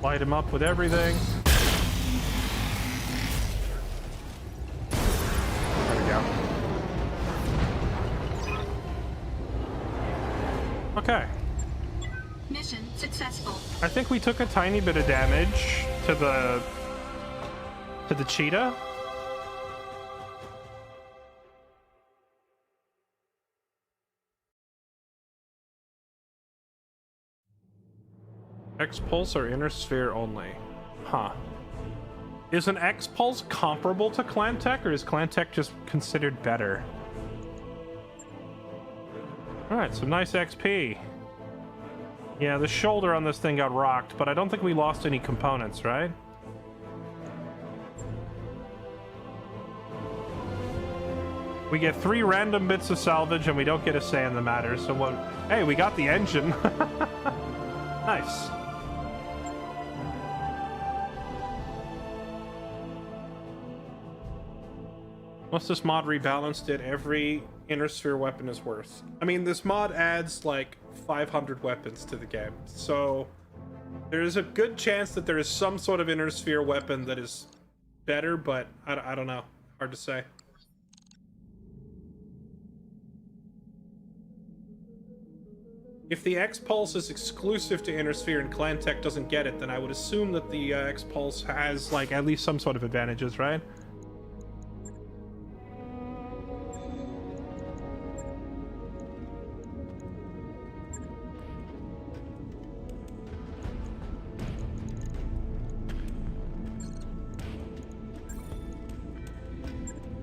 Light him up with everything. There we go. Okay. Mission successful. I think we took a tiny bit of damage to the cheetah. X-Pulse or inner sphere only? Huh. Is an X-Pulse comparable to Clan Tech, or is Clan Tech just considered better? Alright, some nice XP. Yeah, the shoulder on this thing got rocked, but I don't think we lost any components, right? We get 3 random bits of salvage, and we don't get a say in the matter, so what... Hey, we got the engine! Nice. Once this mod rebalanced it, every inner sphere weapon is worth. I mean, this mod adds like 500 weapons to the game, so there is a good chance that there is some sort of inner sphere weapon that is better, but I don't know. Hard to say. If the X-Pulse is exclusive to Inner Sphere and Clan Tech doesn't get it, then I would assume that the X-Pulse has, like, at least some sort of advantages, right?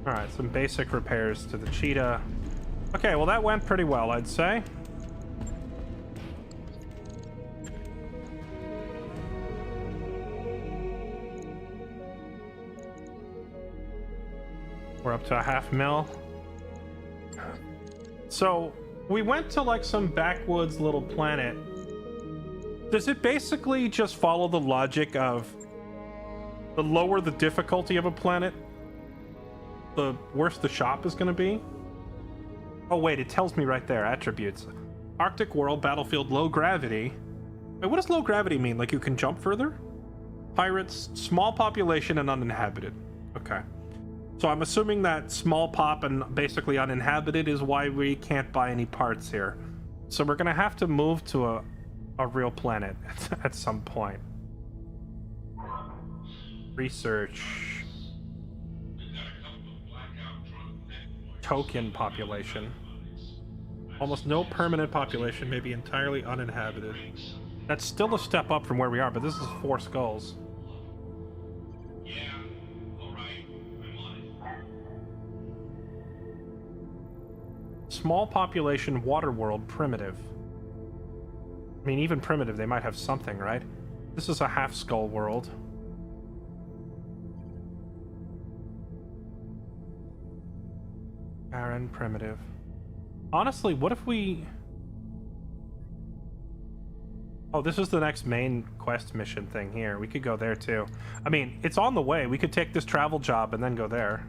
Alright, some basic repairs to the cheetah. Okay, well that went pretty well, I'd say. We're up to a $500,000. So, we went to like some backwoods little planet. Does it basically just follow the logic of the lower the difficulty of a planet, the worse the shop is going to be? Oh wait, it tells me right there, attributes. Arctic world, battlefield, low gravity. Wait, what does low gravity mean? Like you can jump further? Pirates, small population and uninhabited. Okay. So I'm assuming that small pop and basically uninhabited is why we can't buy any parts here. So we're going to have to move to a real planet at some point. Research. Token population. Almost no permanent population, maybe entirely uninhabited. That's still a step up from where we are, but this is 4 skulls. Small population, water world, primitive. I mean, even primitive, they might have something, right? This is a half skull world. Barren, primitive. Honestly, what if we... Oh, this is the next main quest mission thing here. We could go there too. I mean, it's on the way. We could take this travel job and then go there.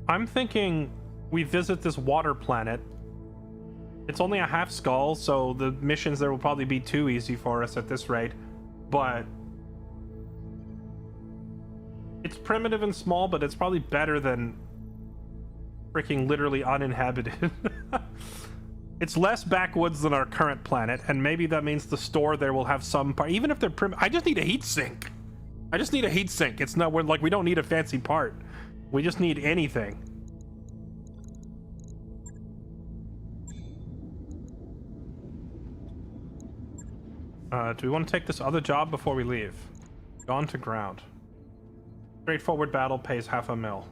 I'm thinking we visit this water planet. It's only a half skull, so the missions there will probably be too easy for us at this rate. But it's primitive and small, but it's probably better than freaking literally uninhabited. It's less backwoods than our current planet, and maybe that means the store there will have some part. Even if they're I just need a heat sink. I just need a heat sink. It's not, we're like, we don't need a fancy part. We just need anything. Do we want to take this other job before we leave? Gone to ground. Straightforward battle pays $500,000.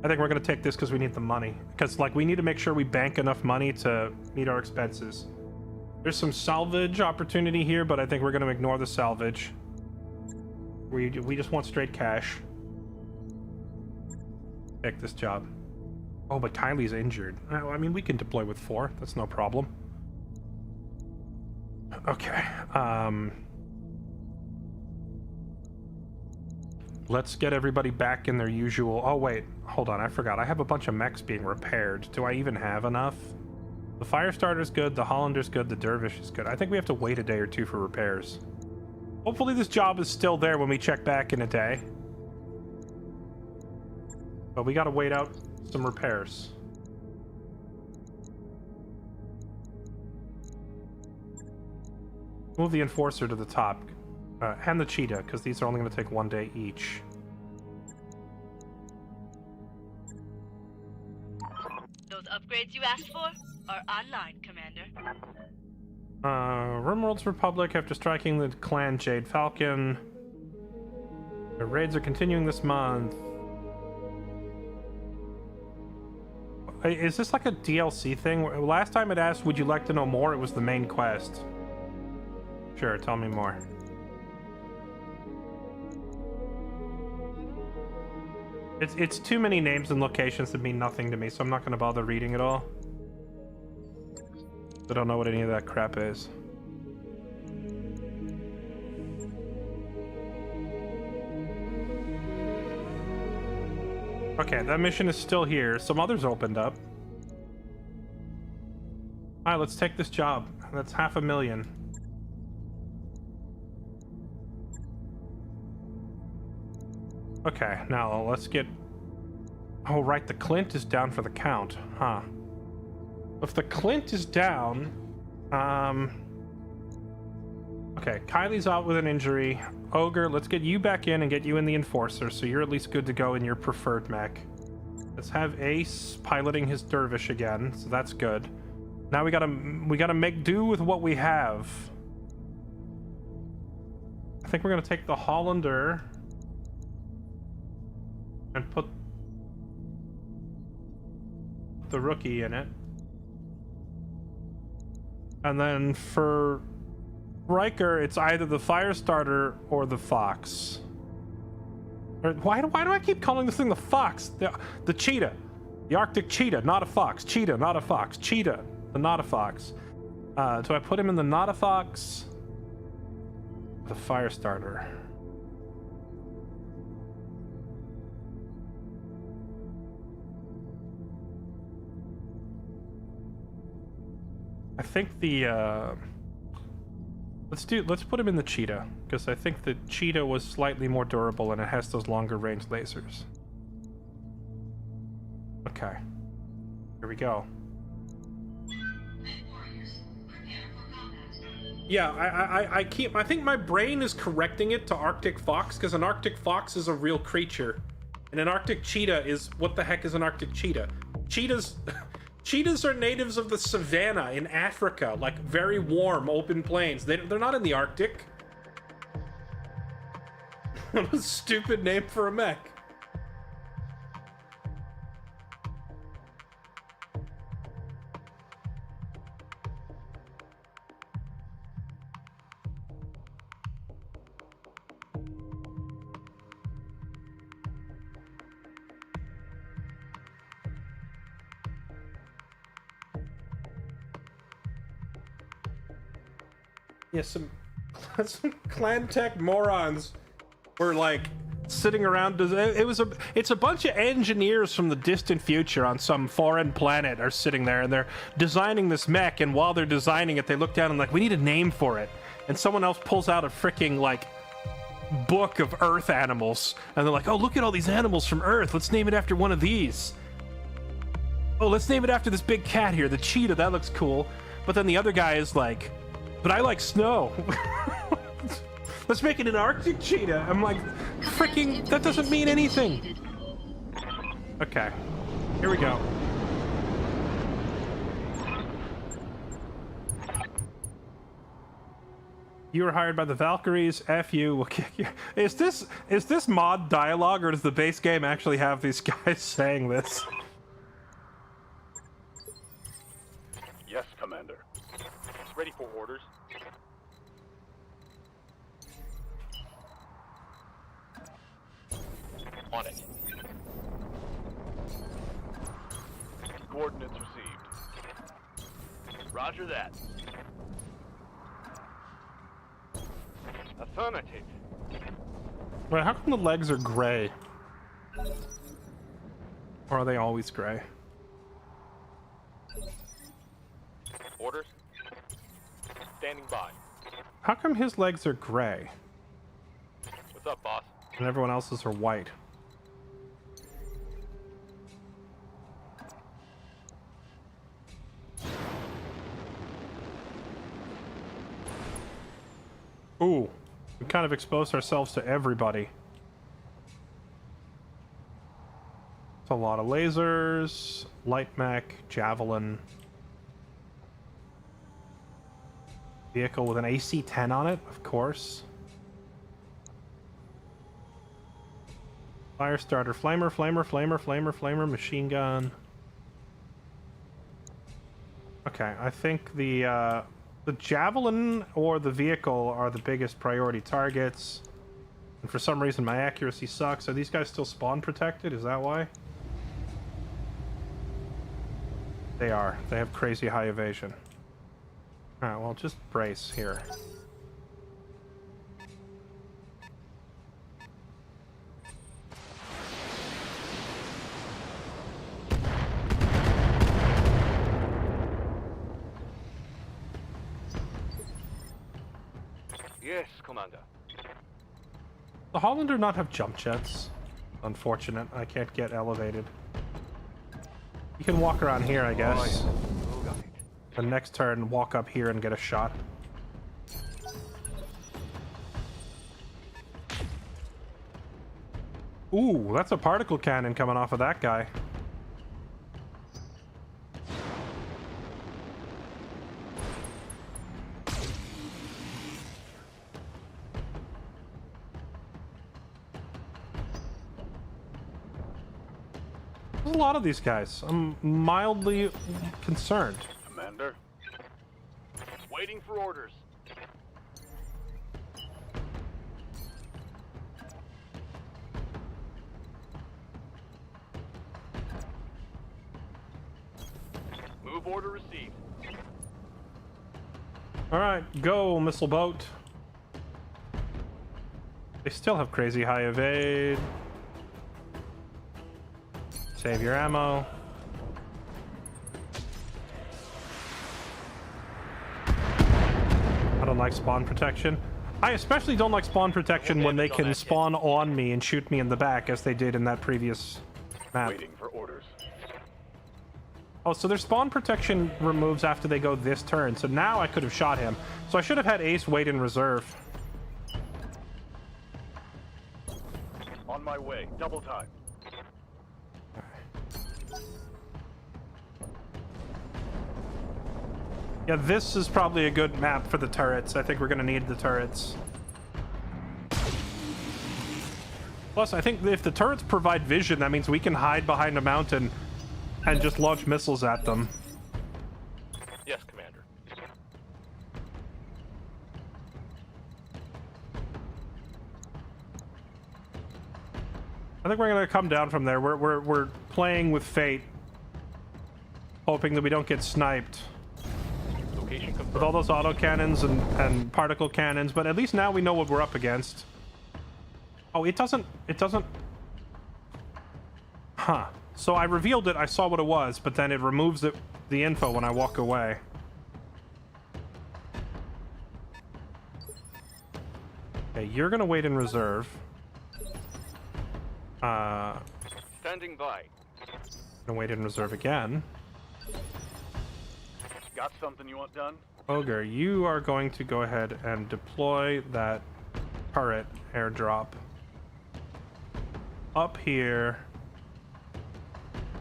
I think we're going to take this because we need the money. Because, like, we need to make sure we bank enough money to meet our expenses. There's some salvage opportunity here, but I think we're going to ignore the salvage. We just want straight cash. Take this job. Oh, but Kylie's injured. I mean, we can deploy with 4. That's no problem. Okay. Let's get everybody back in their usual... Oh, wait. Hold on. I forgot. I have a bunch of mechs being repaired. Do I even have enough? The Firestarter's good. The Hollander's good. The Dervish is good. I think we have to wait a day or 2 for repairs. Hopefully this job is still there when we check back in a day. But we gotta wait out some repairs. Move the Enforcer to the top. And the Cheetah, because these are only going to take 1 day each. Those upgrades you asked for are online, Commander. Rimworld's Republic, after striking the clan Jade Falcon. The raids are continuing this month. Is this like a DLC thing? Last time it asked, would you like to know more? It was the main quest. Sure, tell me more. It's too many names and locations that mean nothing to me, so I'm not going to bother reading it all. I don't know what any of that crap is. Okay, that mission is still here. Some others opened up. Alright, let's take this job. That's $500,000. Okay, now let's get... Oh, right, the Clint is down for the count. Huh. If the Clint is down... Okay, Kylie's out with an injury. Ogre, let's get you back in and get you in the Enforcer, so you're at least good to go in your preferred mech. Let's have Ace piloting his Dervish again, so that's good. Now we gotta make do with what we have. I think we're gonna take the Hollander and put the rookie in it. And then for Riker, it's either the Firestarter or the Fox. Or why do I keep calling this thing the Fox? The Cheetah. The Arctic Cheetah, not a Fox. Cheetah, not a Fox. Cheetah, the not a Fox. Do I put him in the not a Fox? The Firestarter. I think the let's put him in the Cheetah, because I think the Cheetah was slightly more durable and it has those longer range lasers. Okay. Here we go. Yeah, I think my brain is correcting it to Arctic Fox, because an Arctic Fox is a real creature. And an Arctic Cheetah is, what the heck is an Arctic Cheetah? Cheetahs are natives of the savannah in Africa, like very warm, open plains. They're not in the Arctic. What a stupid name for a mech. Yeah, some clan tech morons were like sitting around. It's a bunch of engineers from the distant future on some foreign planet are sitting there, and they're designing this mech. And while they're designing it, they look down and like, we need a name for it. And someone else pulls out a freaking like book of Earth animals, and they're like, oh, look at all these animals from Earth. Let's name it after one of these. Oh, let's name it after this big cat here, the cheetah. That looks cool. But then the other guy is like, but I like snow. Let's make it an Arctic cheetah. I'm like, freaking, that doesn't mean anything. Okay, here we go. You were hired by the Valkyries. F you. We'll kick you. Is this mod dialogue, or does the base game actually have these guys saying this? Yes, Commander. Ready for orders. On it. Coordinates received. Roger that. Affirmative. Wait, how come the legs are gray? Or are they always gray? Orders. Standing by. How come his legs are gray What's up, boss? and everyone else's are white? Ooh, we kind of exposed ourselves to everybody. It's a lot of lasers, light mech, javelin. Vehicle with an AC-10 on it, of course. Firestarter, flamer, machine gun. Okay, I think the javelin or the vehicle are the biggest priority targets. And for some reason my accuracy sucks. Are these guys still spawn protected? Is that why? They are. They have crazy high evasion. Alright, well, just brace here. Yes, Commander. The Hollander not have jump jets. Unfortunate, I can't get elevated. You can walk around here, I guess. Oh, got it. The next turn, walk up here and get a shot. Ooh, that's a particle cannon coming off of that guy. There's a lot of these guys. I'm mildly concerned. Commander. Waiting for orders. Move order received. Alright, go, missile boat. They still have crazy high evade. Save your ammo. I don't like spawn protection. I especially don't like spawn protection when they can spawn on me and shoot me in the back, as they did in that previous map. Waiting for orders. Oh, so their spawn protection removes after they go this turn, so now I could have shot him. So I should have had Ace wait in reserve. On my way. Double time. Yeah, this is probably a good map for the turrets. I think we're going to need the turrets. Plus, I think if the turrets provide vision, that means we can hide behind a mountain and just launch missiles at them. Yes, Commander. I think we're going to come down from there. We're playing with fate, hoping that we don't get sniped Location confirmed. with all those autocannons and particle cannons, but at least now we know what we're up against. Oh, it doesn't... Huh. So I revealed it, I saw what it was, but then it removes the info when I walk away. Okay, you're gonna wait in reserve. Standing by. Gonna wait in reserve again. Got something you want done? Ogre, you are going to go ahead and deploy that turret airdrop up here,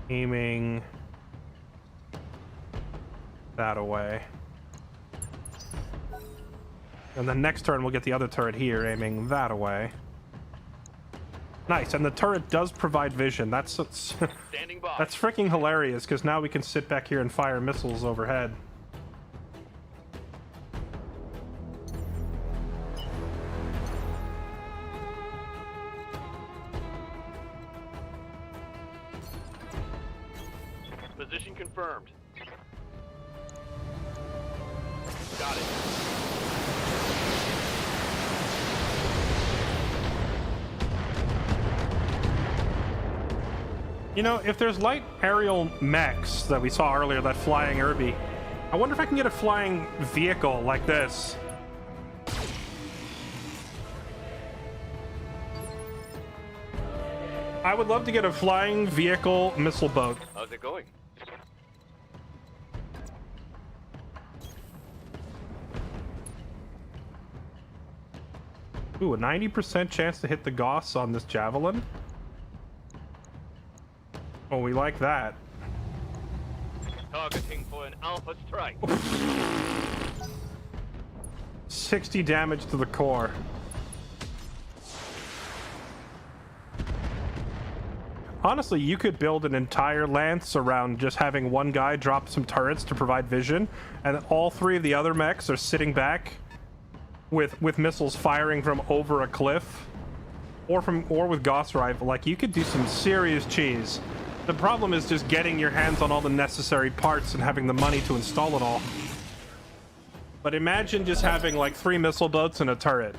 aiming that away. And then next turn we'll get the other turret here, aiming that away. Nice, and the turret does provide vision. That's Standing by. that's freaking hilarious, because now we can sit back here and fire missiles overhead. Position confirmed. Got it. You know, if there's light aerial mechs that we saw earlier, that flying Irby, I wonder if I can get a flying vehicle like this. I would love to get a flying vehicle missile boat. How's it going? Ooh, a 90% chance to hit the Goss on this javelin. Oh, we like that. Targeting for an alpha strike. 60 damage to the core. Honestly, you could build an entire lance around just having one guy drop some turrets to provide vision, and all three of the other mechs are sitting back with missiles firing from over a cliff, or with Gauss rifle. Like, you could do some serious cheese. The problem is just getting your hands on all the necessary parts and having the money to install it all. But imagine just having like 3 missile boats and a turret.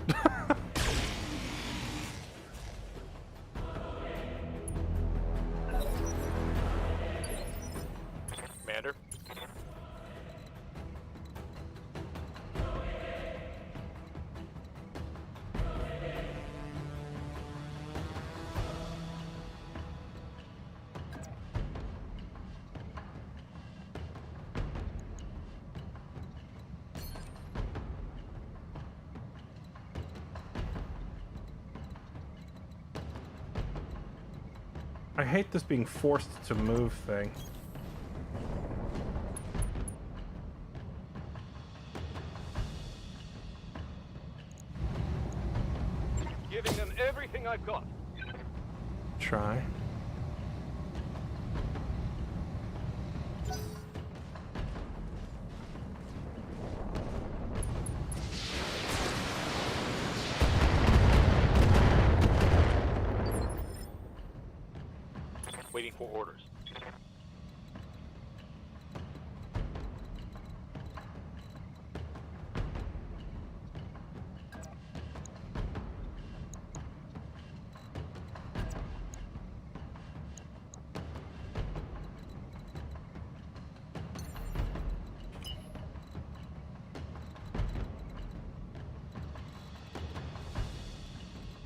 Commander. I hate this being forced to move thing. Giving them everything I've got. Try. Waiting for orders.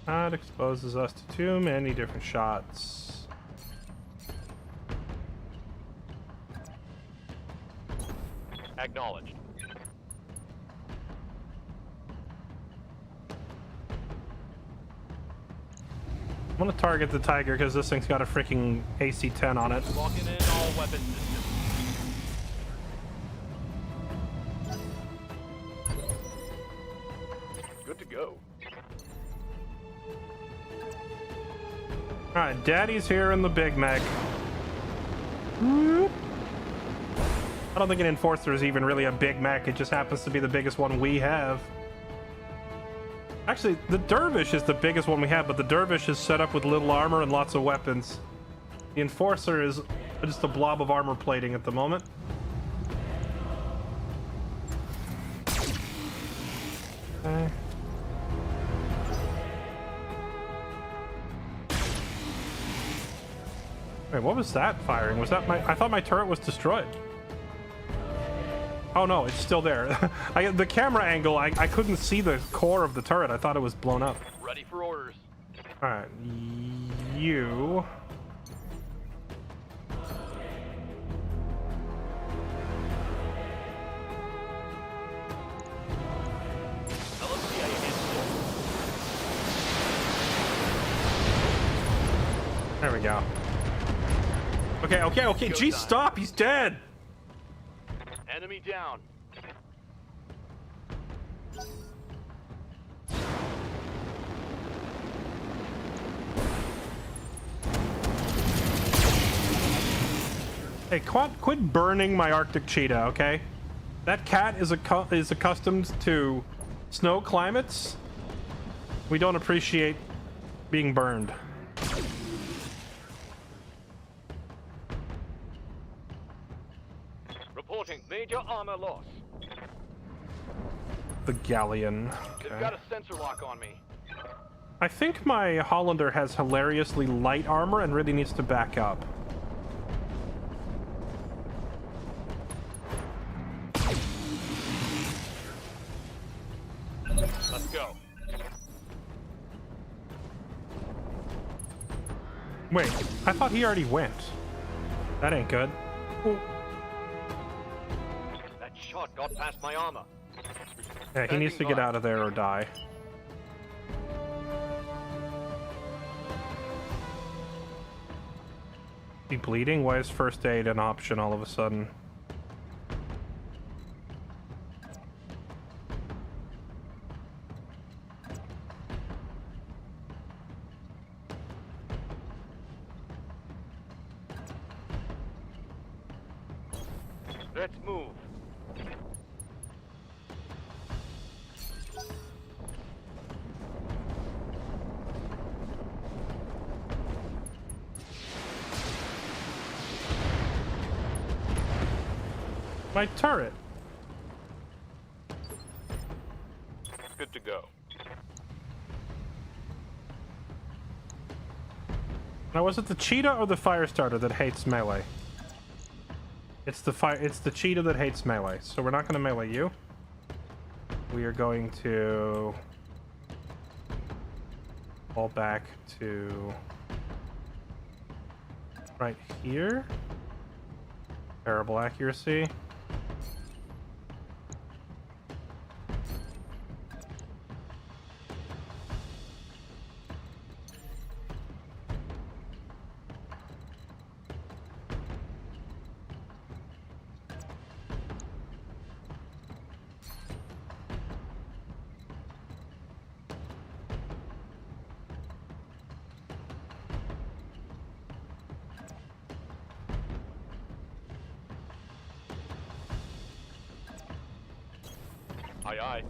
That exposes us to too many different shots. Acknowledged. I'm gonna target the Tiger because this thing's got a freaking AC-10 on it. Locking in all weapon systems. Good to go. Alright, Daddy's here in the Big Mech. I don't think an Enforcer is even really a Big Mech. It just happens to be the biggest one we have. Actually, the Dervish is the biggest one we have, but the Dervish is set up with little armor and lots of weapons. The Enforcer is just a blob of armor plating at the moment. Okay. Wait, what was that firing? Was that my... I thought my turret was destroyed. Oh no, it's still there. The camera angle, I couldn't see the core of the turret. I thought it was blown up. Ready for orders. Alright, you... Now let's see how you handle this. There we go. Okay. Geez, stop! He's dead! Enemy down. Hey, quit burning my Arctic cheetah, okay? That cat is accustomed to snow climates. We don't appreciate being burned. Reporting major armor loss. The galleon. They've Okay. got a sensor lock on me. I think my Hollander has hilariously light armor and really needs to back up. Let's go. Wait, I thought he already went. That ain't good. Ooh. That shot got past my armor. Yeah, he needs to get out of there or die. He bleeding? Why is first aid an option all of a sudden? Let's move. My turret. go. Now, was it the cheetah or the fire starter that hates melee? It's the cheetah that hates melee. So we're not going to melee you. We are going to fall back to right here. Terrible accuracy. Aye, aye.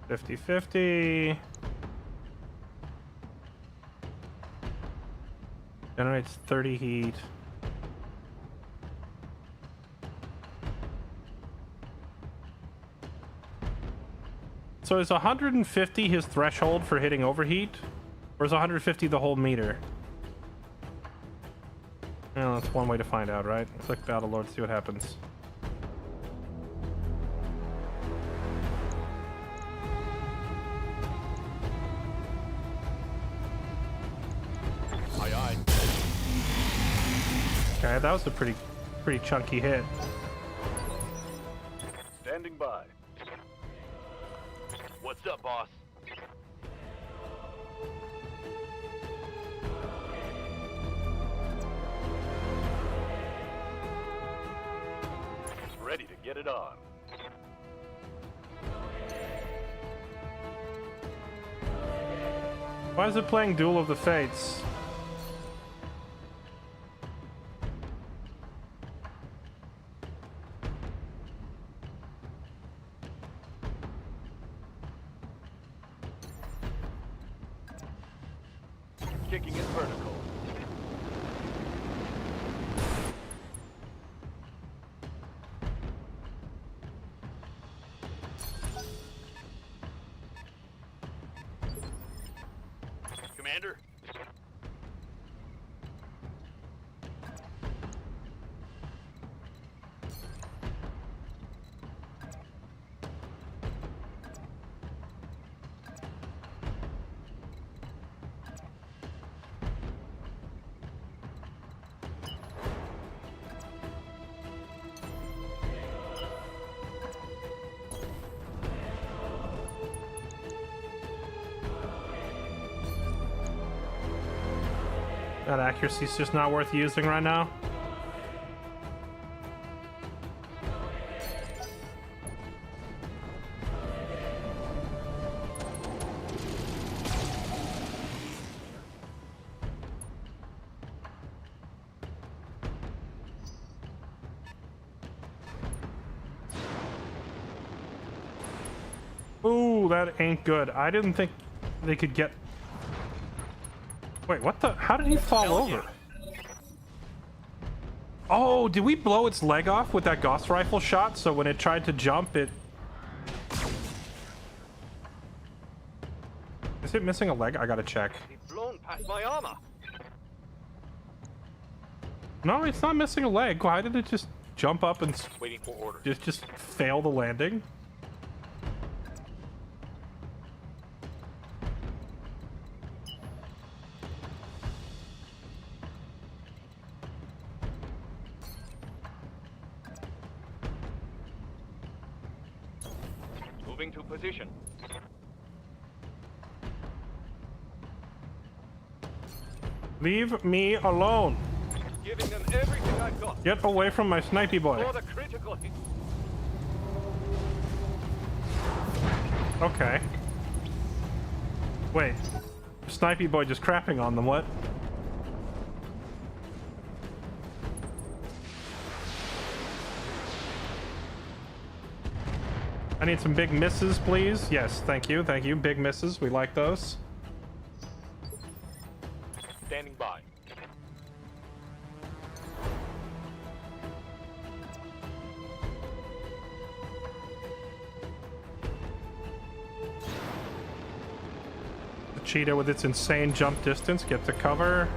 50-50. Generates 30 heat. So is 150 his threshold for hitting overheat? Or is 150 the whole meter? Well, that's one way to find out, right? Click Battle Lord, see what happens. Aye, aye. Okay, that was a pretty chunky hit. Standing by. What's up, boss? Ready to get it on. Why is it playing Duel of the Fates? Kicking it vertical. Commander? That accuracy's just not worth using right now. Ooh, that ain't good. I didn't think they could get... Wait, what the? How did he fall over? Oh, did we blow its leg off with that Gauss rifle shot? So when it tried to jump, it... Is it missing a leg? I gotta check. He's blown past my armor. No, it's not missing a leg. Why did it just jump up and Waiting for order. just fail the landing? Moving to position. Leave me alone. Giving them everything I've got. Get away from my snipey boy. For the critical hit. Okay. Wait. Snipey boy just crapping on them, what? I need some big misses, please. Yes, thank you, thank you. Big misses, we like those. Standing by. cheetah with its insane jump distance get to cover.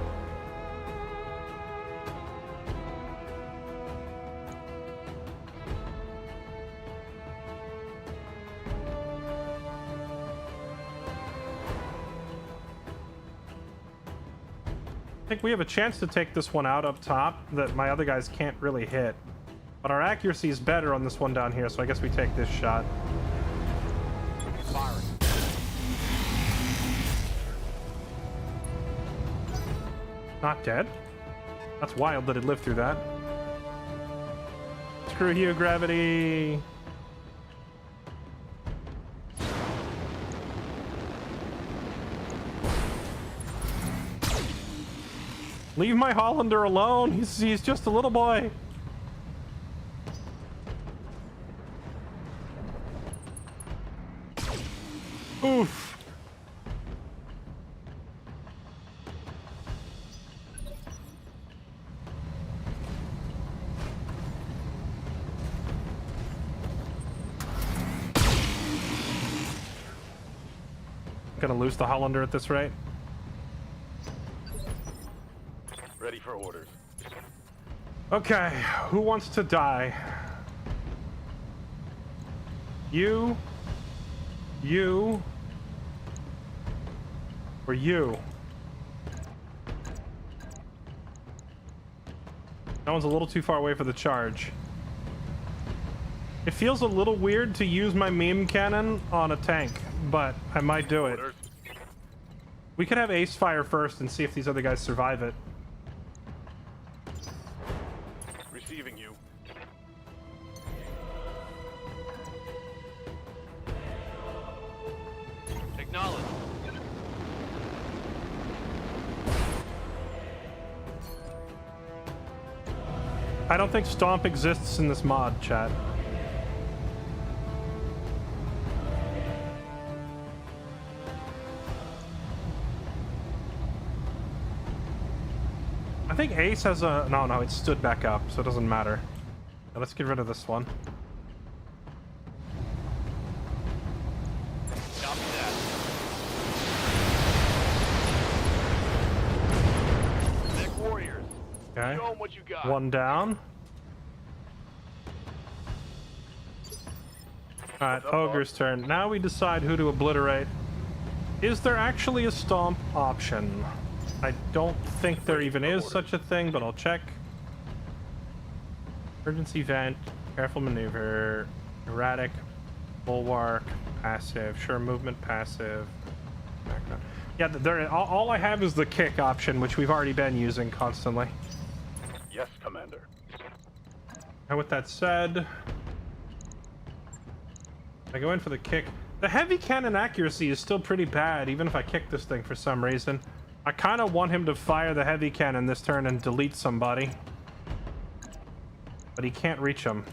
I think we have a chance to take this one out up top that my other guys can't really hit. But our accuracy is better on this one down here, so I guess we take this shot. Firing. Not dead. That's wild that it lived through that. Screw you, gravity. Leave my Hollander alone. He's just a little boy. Oof. Gonna lose the Hollander at this rate. Ready for orders. Okay, who wants to die? You, or you? That one's a little too far away for the charge. It feels a little weird to use my meme cannon on a tank, but I might do it. Orders. We could have Ace fire first and see if these other guys survive it. Receiving you. Acknowledge. I don't think Stomp exists in this mod, chat. I think Ace has a... No, it stood back up, so it doesn't matter. Now let's get rid of this one. Copy that. Mech warriors. Okay. Show 'em what you got. One down. Alright, What's up, Ogre's turn. Now we decide who to obliterate. Is there actually a Stomp option? I don't think there even is such a thing, but I'll check. Emergency vent, careful maneuver, erratic, bulwark, passive, sure movement, passive. Yeah, all I have is the kick option, which we've already been using constantly. Yes, Commander. And with that said, I go in for the kick. The heavy cannon accuracy is still pretty bad, even if I kick this thing for some reason. I kind of want him to fire the heavy cannon this turn and delete somebody. But he can't reach him.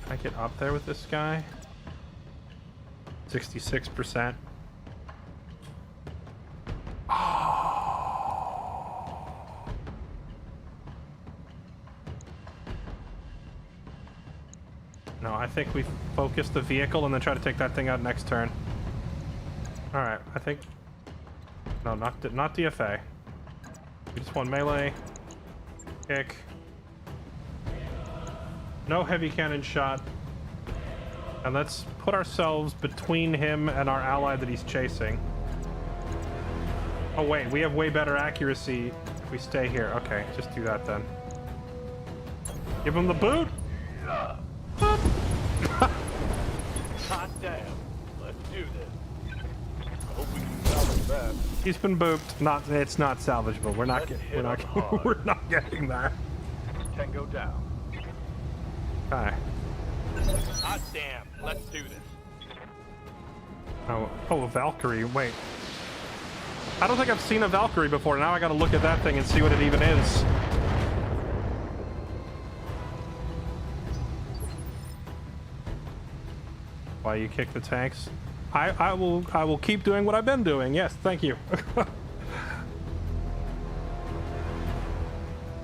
Can I get up there with this guy? 66%. No, I think we focus the vehicle and then try to take that thing out next turn. Alright, I think... No, not DFA. We just want melee. Kick. No heavy cannon shot. And let's put ourselves between him and our ally that he's chasing. Oh wait, we have way better accuracy if we stay here. Okay, just do that then. Give him the boot! Hot damn. Let's do this. I hope we can salvage that. He's been booped. It's not salvageable. We're not we're not getting that. Tango down. Okay. Hot damn. Let's do this. Oh, a Valkyrie. Wait. I don't think I've seen a Valkyrie before. Now I gotta look at that thing and see what it even is. Why you kick the tanks? I will keep doing what I've been doing. Yes, thank you.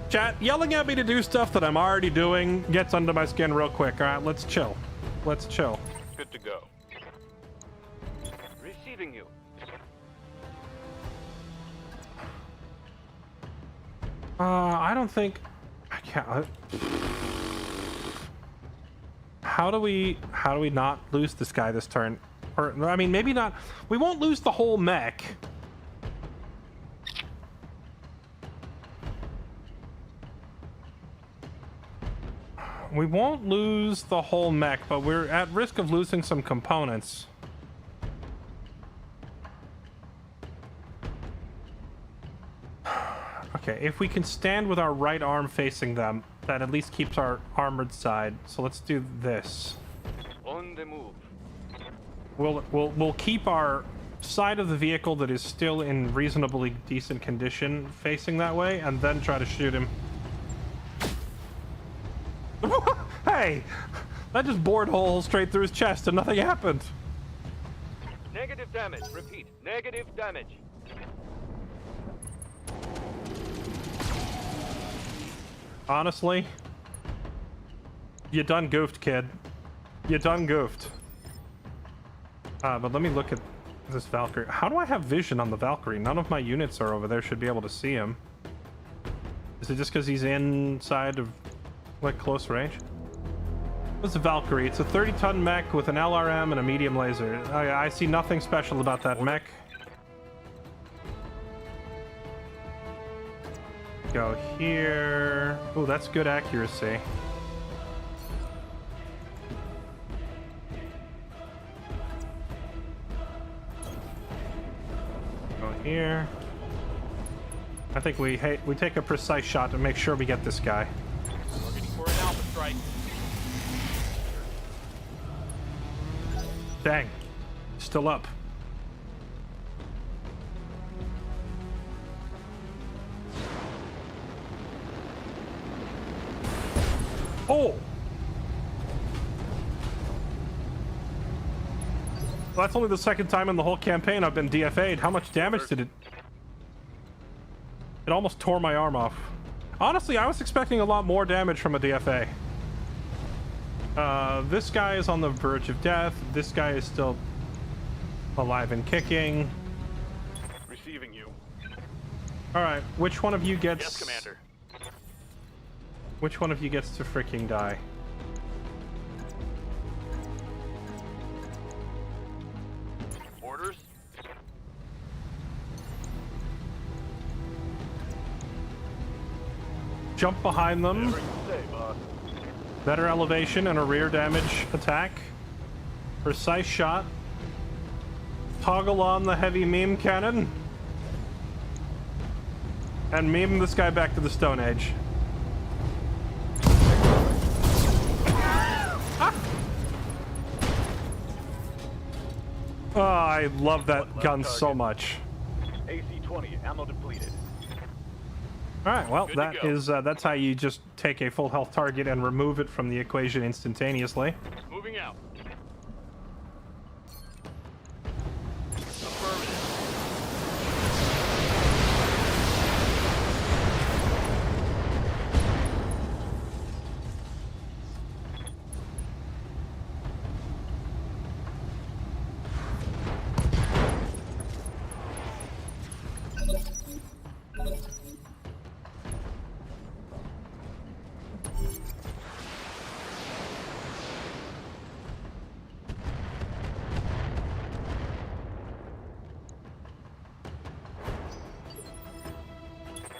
Chat, yelling at me to do stuff that I'm already doing gets under my skin real quick. All right, let's chill. Let's chill. Good to go. Receiving you. I don't think I can't. How do we not lose this guy this turn? Or I mean, maybe not. We won't lose the whole mech. We won't lose the whole mech, but we're at risk of losing some components. Okay, if we can stand with our right arm facing them, that at least keeps our armored side. So let's do this. On the move. We'll keep our side of the vehicle that is still in reasonably decent condition facing that way, and then try to shoot him. Hey! That just bored a hole straight through his chest and nothing happened. Negative damage. Repeat. Negative damage. Honestly, you done goofed, kid. You done goofed. But let me look at this Valkyrie. How do I have vision on the Valkyrie? None of my units are over there, should be able to see him. Is it just because he's inside of, like, close range? What's a Valkyrie? It's a 30-ton mech with an LRM and a medium laser. I see nothing special about that mech. Go here. Oh, that's good accuracy. Go here. I think we take a precise shot to make sure we get this guy. Targeting for an alpha strike. Dang. Still up. Oh! Well, that's only the second time in the whole campaign I've been DFA'd. How much damage did it... It almost tore my arm off. Honestly, I was expecting a lot more damage from a DFA. This guy is on the verge of death. This guy is still alive and kicking. Receiving you. Alright, which one of you gets... Yes, Commander. Which one of you gets to freaking die? Orders. Jump behind them. Whatever you say, boss. Better elevation and a rear damage attack. Precise shot. Toggle on the heavy meme cannon. And meme this guy back to the Stone Age. Oh, I love that gun so much. AC-20, ammo depleted. All right, well, Good to that go. is that's how you just take a full health target and remove it from the equation instantaneously. Moving out. Affirmative.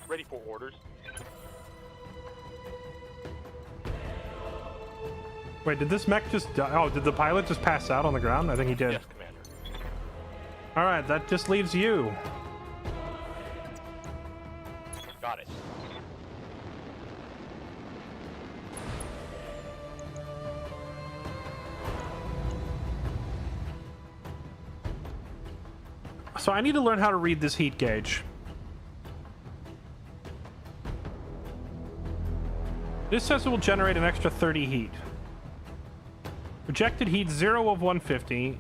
Ready for orders. Wait, did this mech just die? Oh, did the pilot just pass out on the ground? I think he did. Yes, Commander. All right, that just leaves you. Got it. So I need to learn how to read this heat gauge. This says it will generate an extra 30 heat. Projected heat 0 of 150.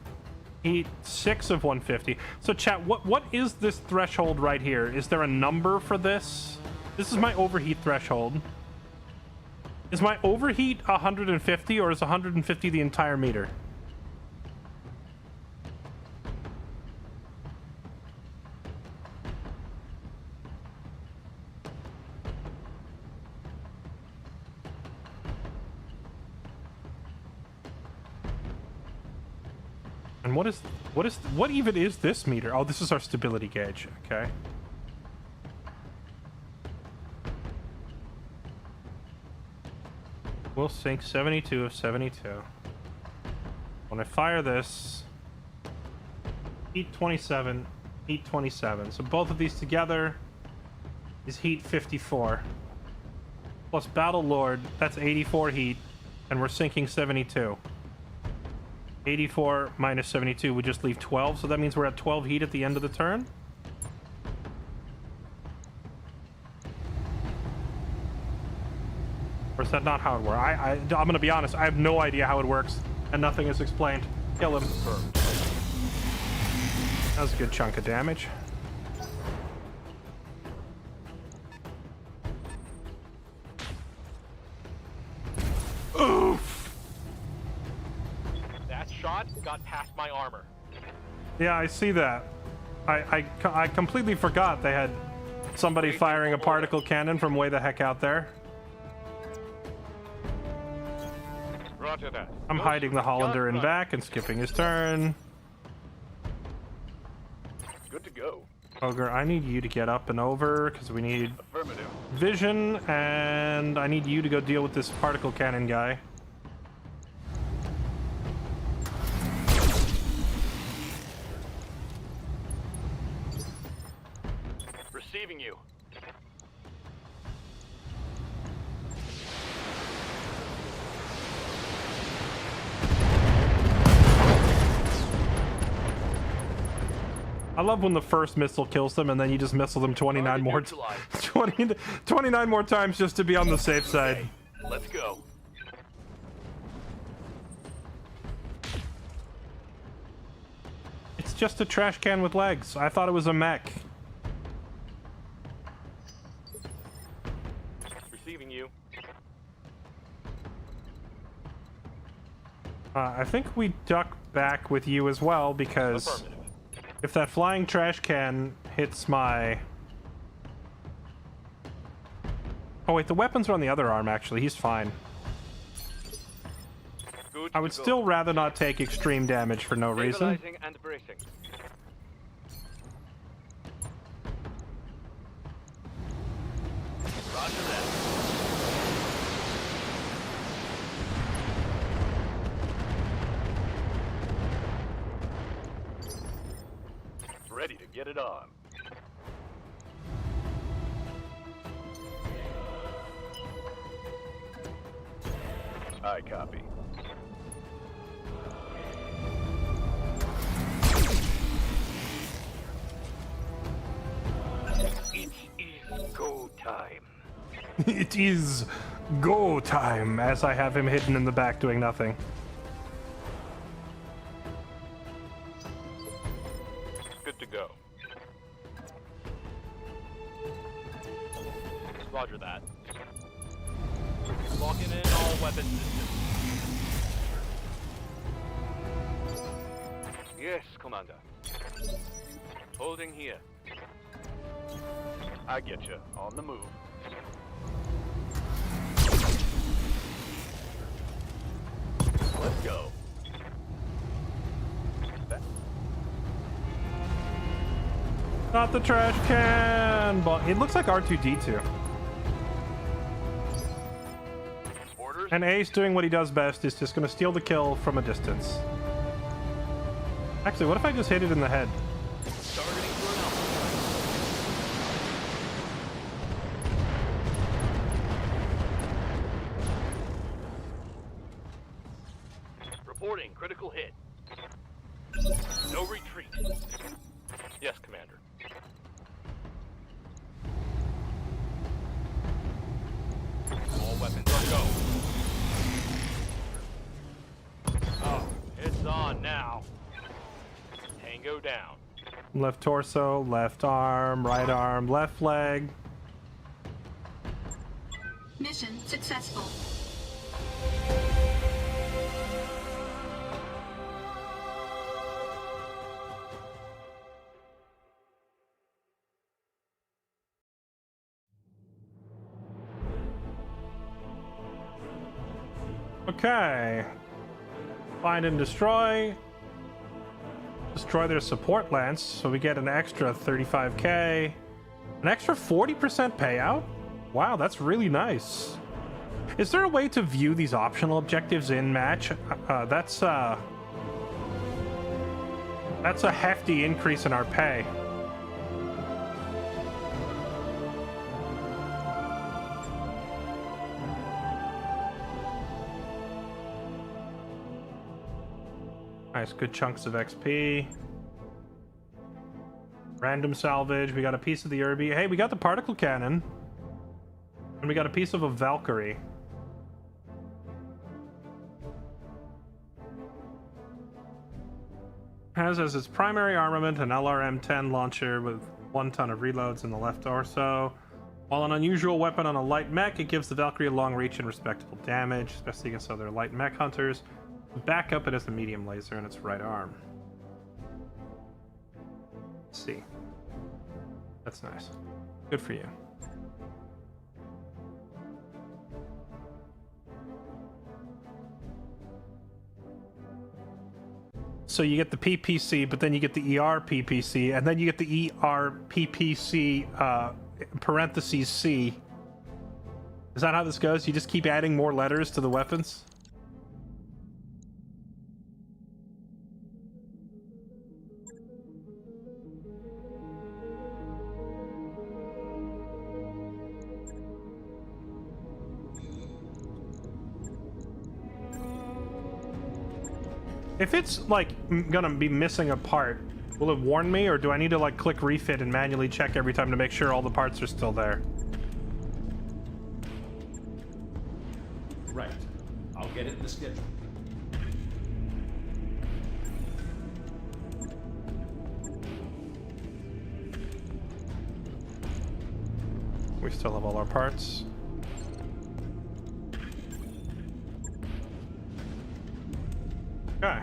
Heat 6 of 150. So chat, what is this threshold right here? Is there a number for this? This is my overheat threshold. Is my overheat 150 or is 150 the entire meter? what even is this meter? Oh, this is our stability gauge. Okay. We'll sink 72 of 72. When I fire this, heat 27, heat 27. So both of these together is heat 54. Plus Battle Lord, that's 84 heat, and we're sinking 72. 84 minus 72 would just leave 12, so that means we're at 12 heat at the end of the turn. Or is that not how it works? I'm gonna be honest, I have no idea how it works, and nothing is explained. Kill him. That was a good chunk of damage. Oof! That shot got past my armor. Yeah, I see that. I completely forgot they had somebody firing a particle cannon from way the heck out there. Roger that. I'm hiding the Hollander in back and skipping his turn. Good to go. Ogre, I need you to get up and over because we need Affirmative. vision, and I need you to go deal with this particle cannon guy. Receiving you. I love when the first missile kills them and then you just missile them 29 more 29 more times just to be on the safe side. Okay, let's go. It's just a trash can with legs. I thought it was a mech. Receiving you. I think we duck back with you as well because Affirmative. if that flying trash can hits my... Oh wait, the weapons are on the other arm actually. He's fine. Good I would to go. still rather not take extreme damage for no reason. Stabilizing and bracing. Roger that. Ready to get it on. I copy. It is go time. It is go time, as I have him hidden in the back doing nothing. Good to go. Roger that. Locking in all weapon systems. Yes, Commander. Holding here. I get you. On the move. Let's go. Not the trash can, but it looks like R2-D2. Orders. And Ace doing what he does best is just gonna steal the kill from a distance. Actually, what if I just hit it in the head? Targeting for an alpha. Reporting critical hit. No retreat. Yes, Commander. All weapons are go. Oh, it's on now. Tango down. Left torso, left arm, left leg. Mission successful. Okay. Find and destroy. Destroy their support lance, so we get an extra 35k. An extra 40% payout? Wow, that's really nice. Is there a way to view these optional objectives in match? That's a hefty increase in our pay. Nice, good chunks of XP. Random salvage. We got a piece of the Irby. Hey, we got the particle cannon. And we got a piece of a Valkyrie. Has as its primary armament an LRM-10 launcher with 1 ton of reloads in the left torso. While an unusual weapon on a light mech, it gives the Valkyrie a long reach and respectable damage, especially against other light mech hunters. Backup, it has a medium laser in its right arm. Let's see. That's nice. Good for you. So you get the PPC, but then you get the ER PPC, and then you get the ER PPC parentheses C. Is that how this goes? You just keep adding more letters to the weapons? If it's, like, gonna be missing a part, will it warn me, or do I need to, like, click refit and manually check every time to make sure all the parts are still there? Right. I'll get it in the schedule. We still have all our parts. Okay.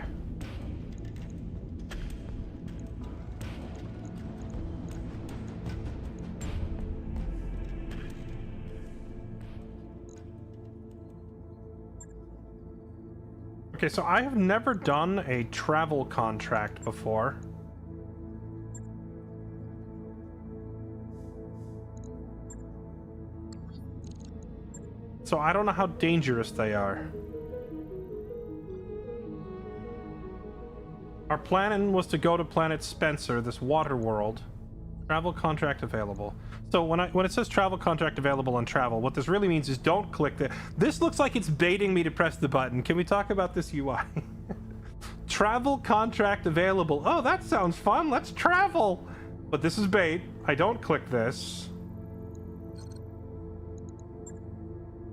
Okay, so I have never done a travel contract before. So I don't know how dangerous they are. Our plan was to go to planet Spencer, this water world. Travel contract available. So when it says travel contract available on travel, what this really means is don't click the... This looks like it's baiting me to press the button. Can we talk about this UI? Travel contract available. Oh, that sounds fun. Let's travel. But this is bait. I don't click this.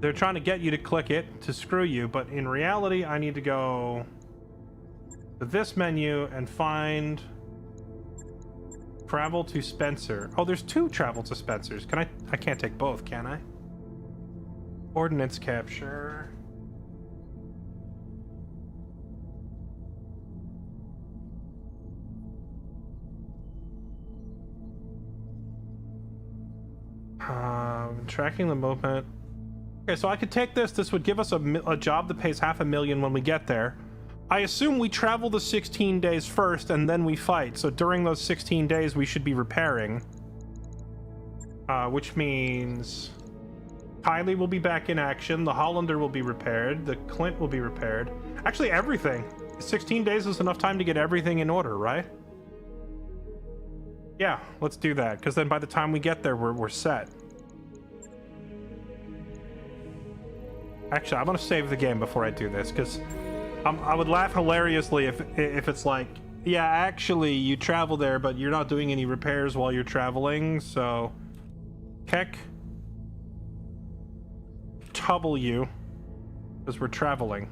They're trying to get you to click it to screw you, but in reality, I need to go to this menu and find travel to Spencer. Oh, there's 2 travel to Spencers. Can I can't take both, can I? Ordnance capture. Tracking the movement. Okay, so I could take this. This would give us a job that pays $500,000 when we get there. I assume we travel the 16 days first and then we fight. So during those 16 days, we should be repairing. Which means Kylie will be back in action. The Hollander will be repaired. The Clint will be repaired. Actually, everything. 16 days is enough time to get everything in order, right? Yeah, let's do that. Because then by the time we get there, we're set. Actually, I'm going to save the game before I do this, because I would laugh hilariously if it's like, yeah, actually, you travel there, but you're not doing any repairs while you're traveling, so... Keck. W. Because we're traveling.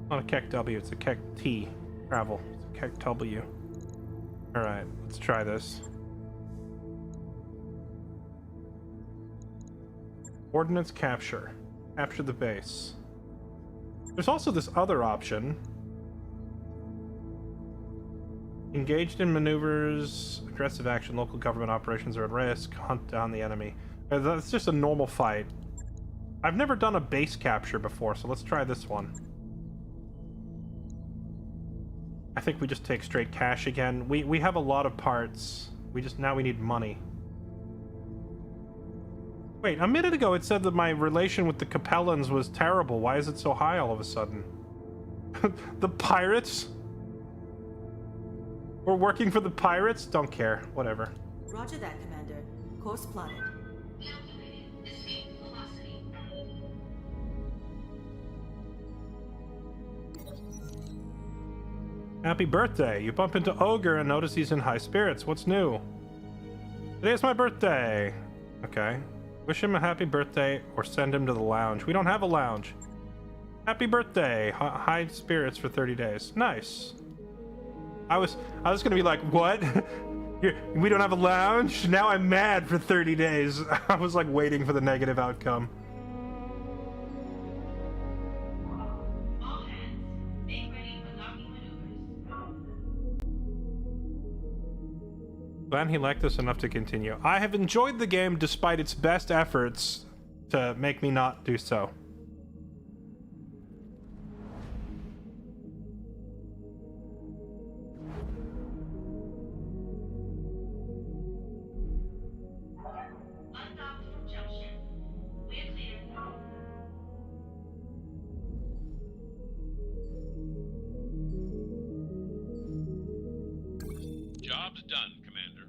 Not a Keck W, it's a Keck T. Travel. It's a Keck W. Alright, let's try this. Ordnance capture. Capture the base. There's also this other option. Engaged in maneuvers, aggressive action, local government operations are at risk, hunt down the enemy. That's just a normal fight. I've never done a base capture before, so let's try this one. I think we just take straight cash again. We have a lot of parts. Now we need money. Wait, a minute ago it said that my relation with the Capellans was terrible. Why is it so high all of a sudden? The pirates? We're working for the pirates? Don't care. Whatever. Roger that, Commander. Course plotted. Calculated escape velocity. Happy birthday. You bump into Ogre and notice he's in high spirits. What's new? Today's my birthday. Okay. Wish him a happy birthday or send him to the lounge. We don't have a lounge. Happy birthday. High spirits for 30 days. Nice. I was gonna be like, what? We don't have a lounge? Now I'm mad for 30 days. I was like waiting for the negative outcome. All hands, make ready for docking maneuvers. Glad he liked us enough to continue. I have enjoyed the game despite its best efforts to make me not do so. Undocked from junction. We're clear. Job's done, Commander.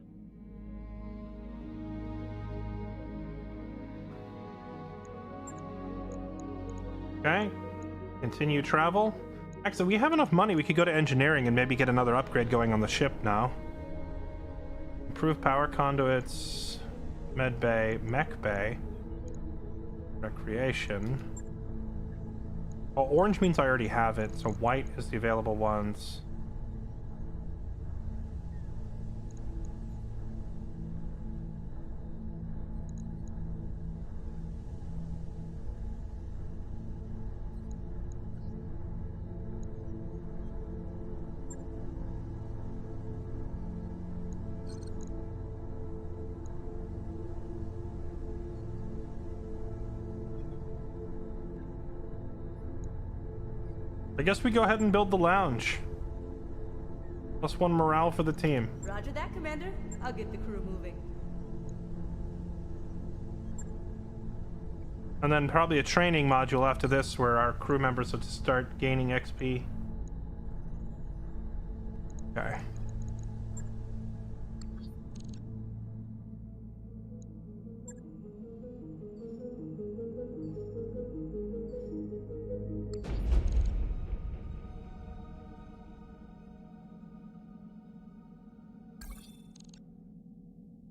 Okay. Continue travel. Actually, we have enough money. We could go to engineering and maybe get another upgrade going on the ship now. Improve power conduits. Med bay. Mech bay. Recreation. Oh, orange means I already have it, so white is the available ones. I guess we go ahead and build the lounge. +1 morale for the team. Roger that, Commander. I'll get the crew moving. And then probably a training module after this where our crew members have to start gaining XP. Okay.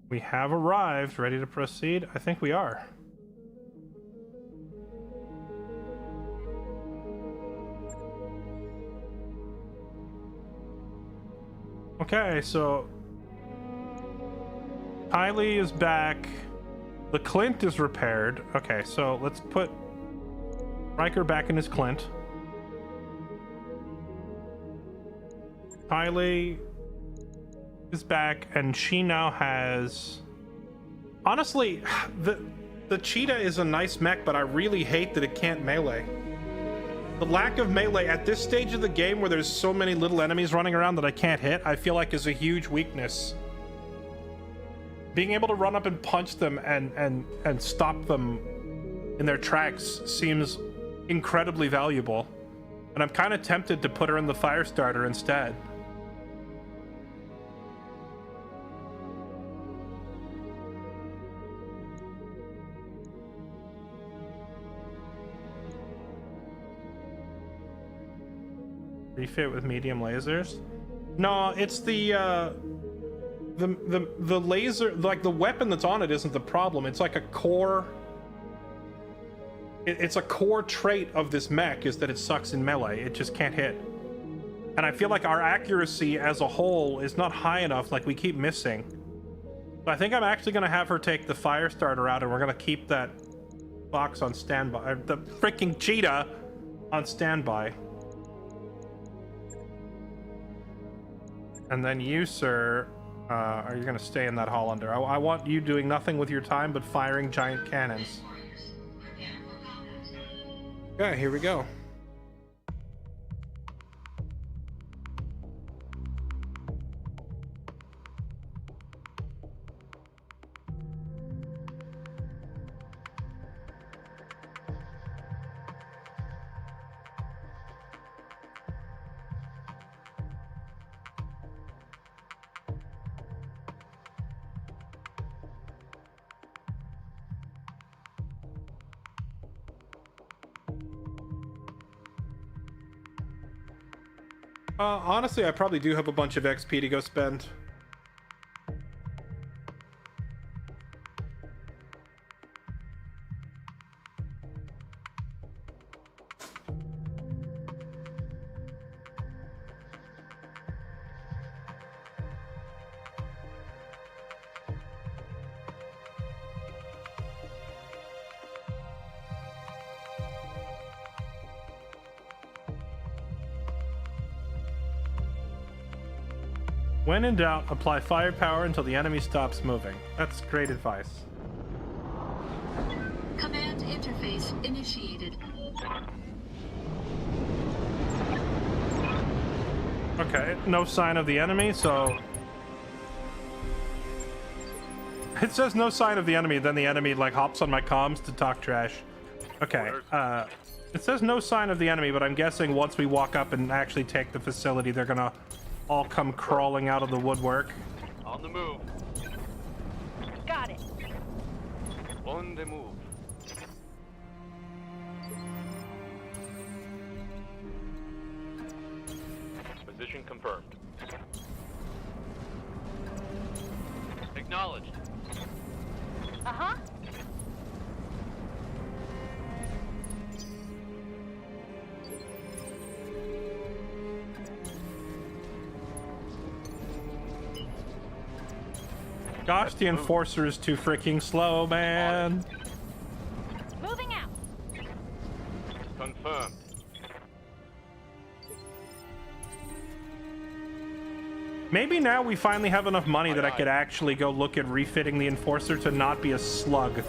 We have arrived, ready to proceed. I think we are. Okay, so Kylie is back. The Clint is repaired. Okay, so let's put Riker back in his Clint. Kylie is back, and she now has... Honestly, the Cheetah is a nice mech, but I really hate that it can't melee. The lack of melee at this stage of the game where there's so many little enemies running around that I can't hit, I feel like is a huge weakness. Being able to run up and punch them and stop them in their tracks seems incredibly valuable. And I'm kind of tempted to put her in the fire starter instead. Refit with medium lasers? No, it's the laser, like the weapon that's on it isn't the problem. It's like a core. It's a core trait of this mech is that it sucks in melee. It just can't hit. And I feel like our accuracy as a whole is not high enough. Like we keep missing. So I think I'm actually gonna have her take the fire starter out, and we're gonna keep that box on standby. The freaking Cheetah on standby. And then you, sir, are you going to stay in that hall under? I want you doing nothing with your time but firing giant cannons. Okay, here we go. Honestly, I probably do have a bunch of XP to go spend. When in doubt, apply firepower until the enemy stops moving. That's great advice. Command interface initiated. Okay, no sign of the enemy, so... It says no sign of the enemy, then the enemy, like, hops on my comms to talk trash. Okay, it says no sign of the enemy, but I'm guessing once we walk up and actually take the facility, they're gonna all come crawling out of the woodwork. On the move. Got it. On the move. Position confirmed. Acknowledged. Uh-huh. Gosh, the Enforcer is too freaking slow, man. Moving out. Confirmed. Maybe now we finally have enough money that I could actually go look at refitting the Enforcer to not be a slug.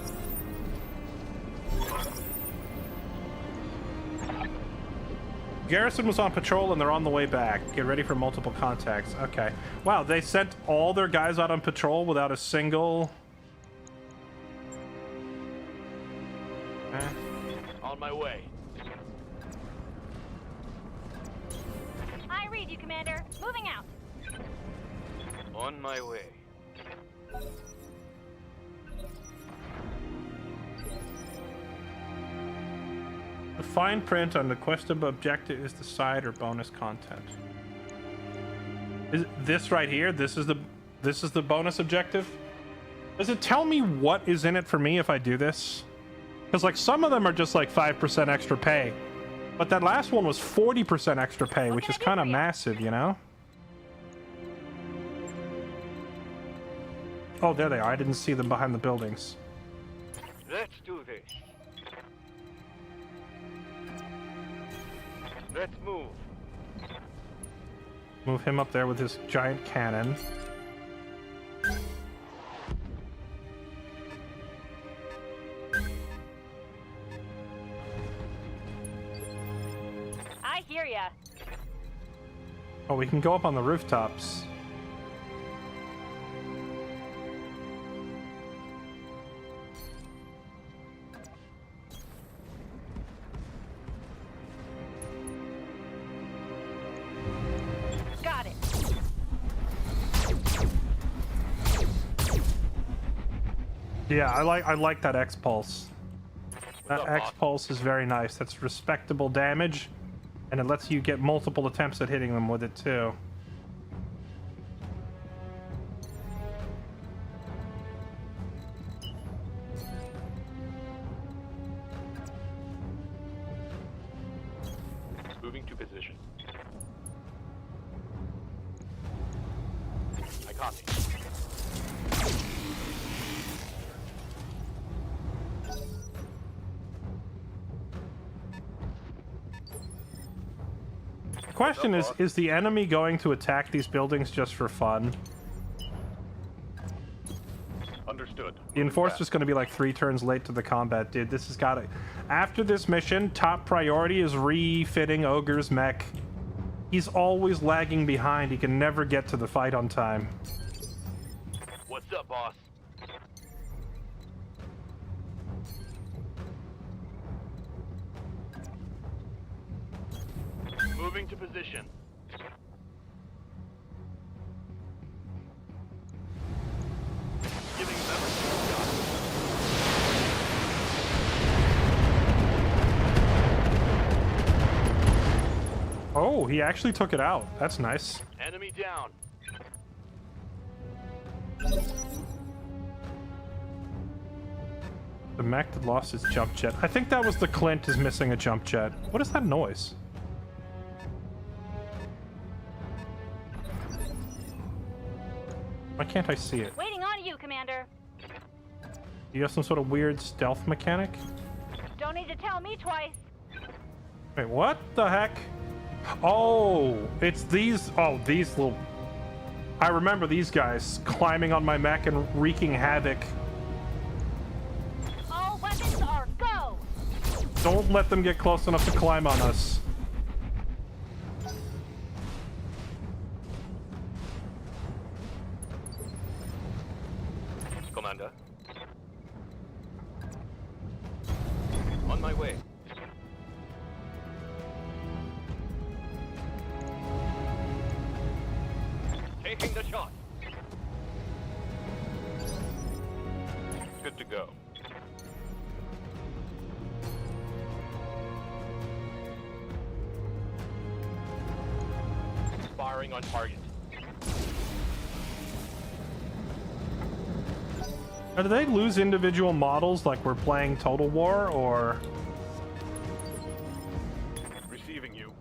Garrison was on patrol and they're on the way back. Get ready for multiple contacts. Okay. Wow, they sent all their guys out on patrol without a single... On my way. I read you, Commander. Moving out. On my way. The fine print on the questable objective is the side or bonus content. Is this right here? This is the bonus objective? Does it tell me what is in it for me if I do this? Because like some of them are just like 5% extra pay. But that last one was 40% extra pay, which is kind of massive, you know? Oh, there they are. I didn't see them behind the buildings. Let's do this. Let's move. Move him up there with his giant cannon. I hear ya. Oh, we can go up on the rooftops. Got it. Yeah, I like that X pulse. That up, X boss? pulse is very nice. That's respectable damage, and it lets you get multiple attempts at hitting them with it too. Moving to position. I copy. The question is the enemy going to attack these buildings just for fun? Understood. The Enforcer's going to be like 3 turns late to the combat, dude. This has got to... After this mission, top priority is refitting Ogre's mech. He's always lagging behind. He can never get to the fight on time. What's up, boss? Moving to position. Giving them a shot. Oh, he actually took it out. That's nice. Enemy down. The mech that lost his jump jet. I think that was the Clint is missing a jump jet. What is that noise? Why can't I see it? Waiting on you, Commander. You have some sort of weird stealth mechanic? Don't need to tell me twice. Wait, what the heck? Oh, it's these. Oh, these little. I remember these guys climbing on my mech and wreaking havoc. All weapons are go. Don't let them get close enough to climb on us. Commander. On my way. Taking the shot. Good to go. Firing on target. Now, do they lose individual models like we're playing Total War, or? Receiving you.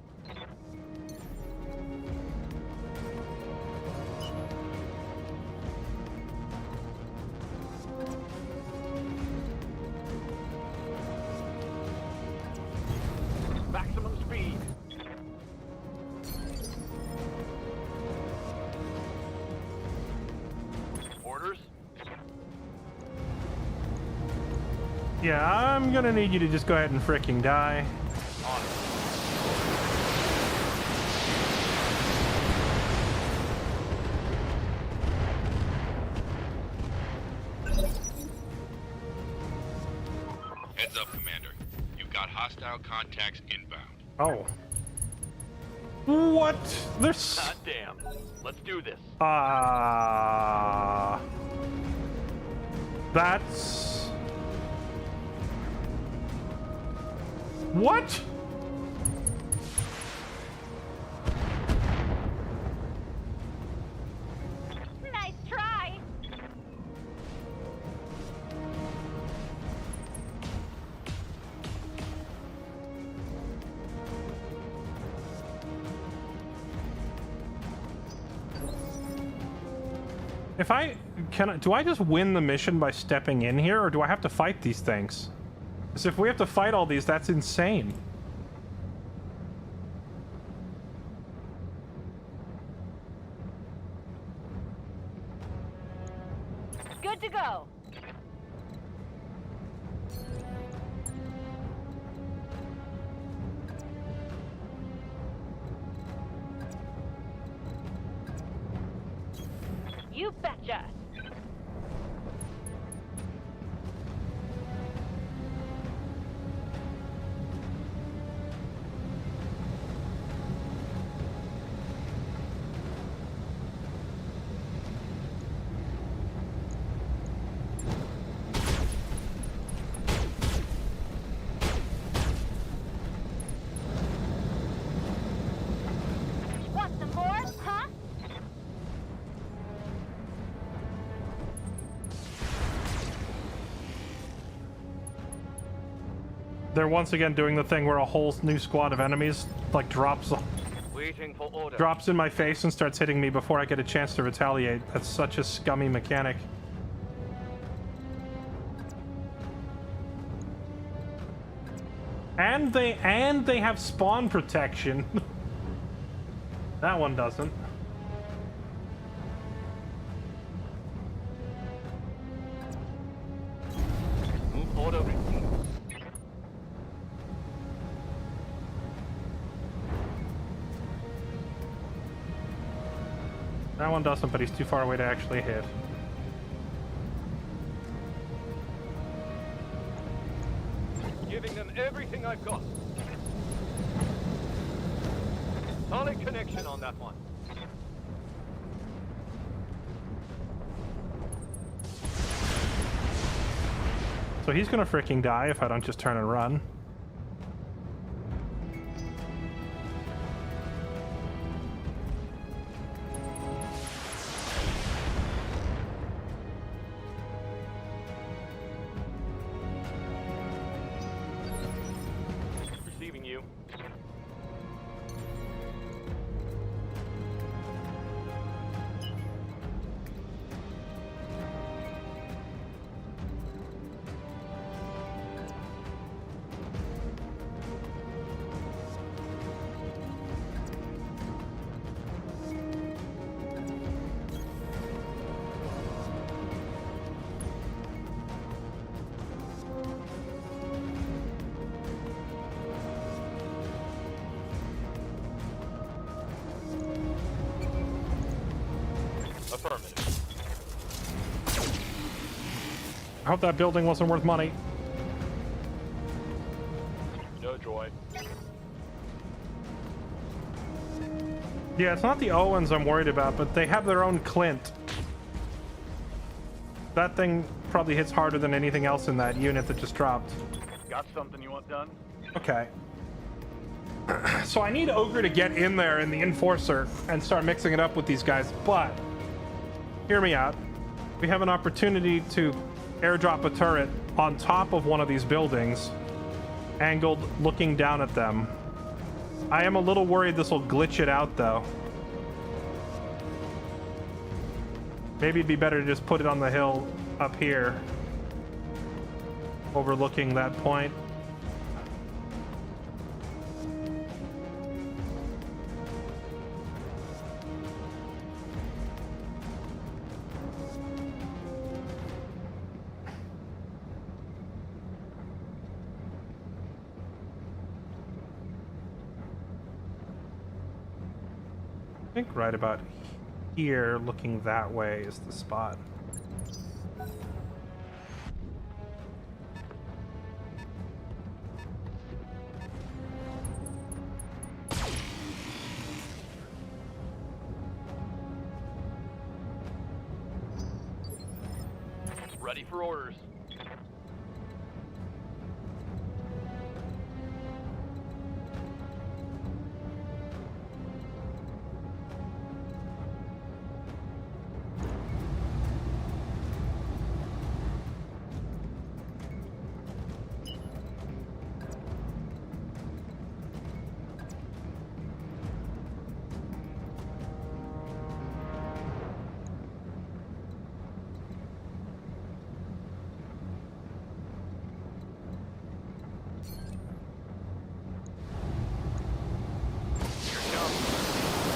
Maximum speed. Orders? Yeah, I'm gonna need you to just go ahead and fricking die. On. Heads up, Commander. You've got hostile contacts inbound. Oh. What? There's. God damn. Let's do this. That's. What? Nice try. If I do I just win the mission by stepping in here, or do I have to fight these things? Because if we have to fight all these, that's insane. Good to go. You betcha. Want some more, huh? They're once again doing the thing where a whole new squad of enemies like drops Waiting for order. in my face and starts hitting me before I get a chance to retaliate. That's such a scummy mechanic. And they have spawn protection. That one doesn't. Move order received. That one doesn't, but he's too far away to actually hit. Giving them everything I've got. Solid connection on that one. So he's gonna freaking die if I don't just turn and run. I hope that building wasn't worth money. No joy. Yeah, it's not the Owens I'm worried about, but they have their own Clint. That thing probably hits harder than anything else in that unit that just dropped. Got something you want done? Okay. So I need Ogre to get in there in the Enforcer and start mixing it up with these guys, but hear me out. We have an opportunity to airdrop a turret on top of one of these buildings, angled looking down at them. I am a little worried this will glitch it out, though. Maybe it'd be better to just put it on the hill up here, overlooking that point. I think right about here, looking that way, is the spot. Ready for orders.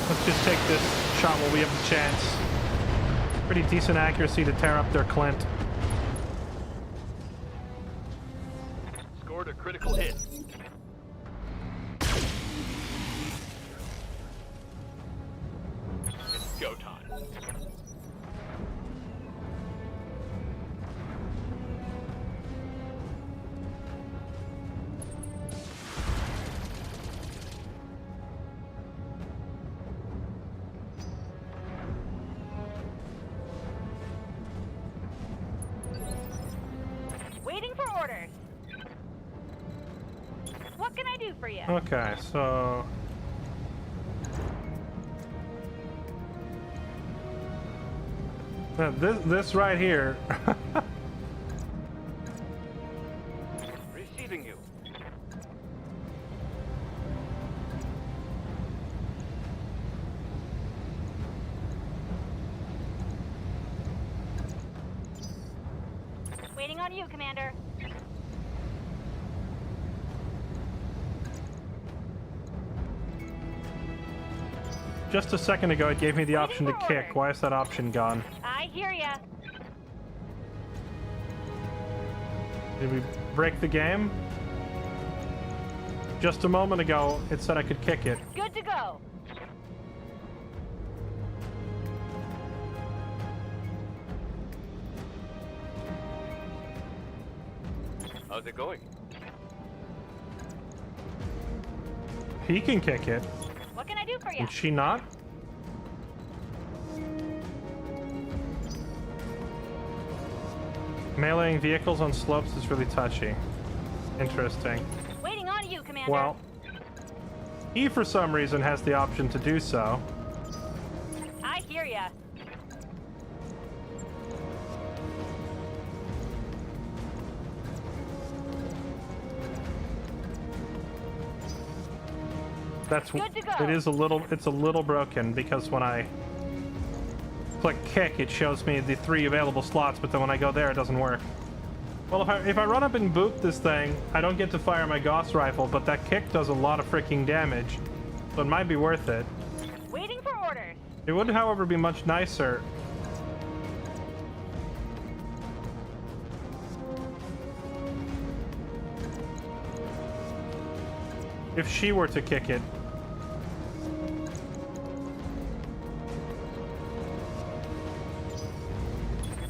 Let's just take this shot while we have the chance. Pretty decent accuracy to tear up their Clint. Scored a critical hit. It's go time. Waiting for orders. What can I do for you? Okay, so... This right here. Receiving you. Waiting on you, Commander. Just a second ago, it gave me the option to for kick. orders. Why is that option gone? I hear ya. Did we break the game? Just a moment ago, it said I could kick it. Good to go. How's it going? He can kick it. What can I do for you? Can she not? Meleeing vehicles on slopes is really touchy. Interesting. Waiting on you, Commander. Well, he for some reason has the option to do so. I hear ya. That's Good to go. it's a little broken because when I click kick, it shows me the 3 available slots, but then when I go there, it doesn't work. Well, if I run up and boot this thing, I don't get to fire my Gauss rifle, but that kick does a lot of freaking damage, so it might be worth it. Waiting for orders. It would, however, be much nicer if she were to kick it.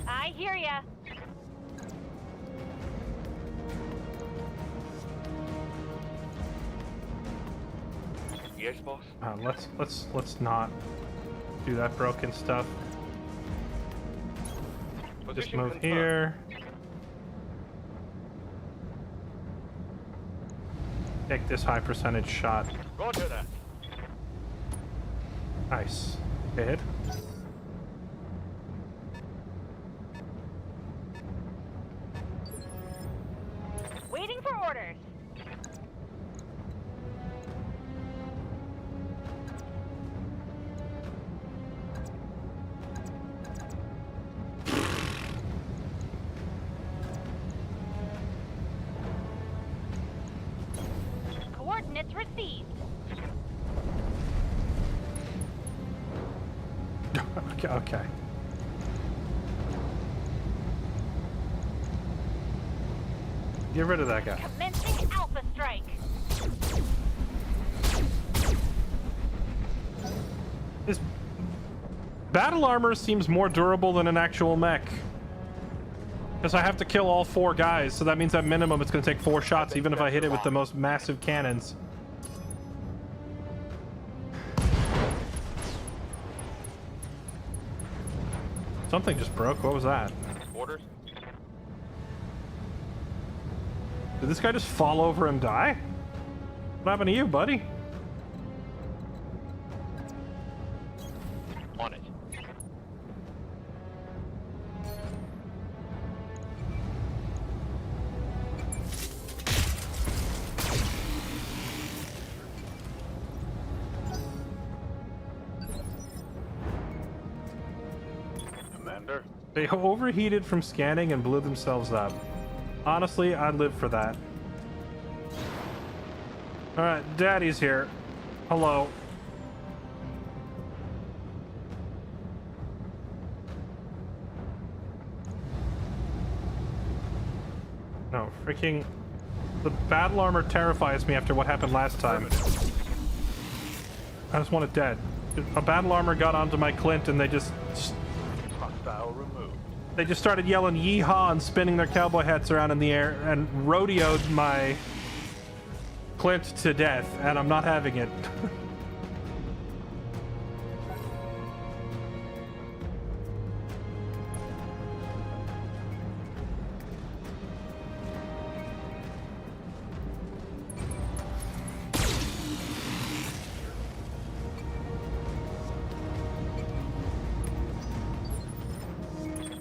I hear ya. Yes, boss. Let's not do that broken stuff. Just Position move confirmed. here. Take this high percentage shot. Roger that. Nice. Hit. Waiting for orders. Coordinates received. Okay. Get rid of that guy. Commencing Alpha Strike. This battle armor seems more durable than an actual mech. Because I have to kill all 4 guys, so that means at minimum it's going to take 4 shots, even if I hit it with the most massive cannons. Something just broke. What was that? Orders. Did this guy just fall over and die? What happened to you, buddy? On it. Commander. They overheated from scanning and blew themselves up. Honestly, I'd live for that. Alright, Daddy's here. Hello. No, freaking... The battle armor terrifies me after what happened last time. I just want it dead. A battle armor got onto my Clint and they just Hostile removed. They just started yelling yeehaw and spinning their cowboy hats around in the air and rodeoed my Clint to death, and I'm not having it.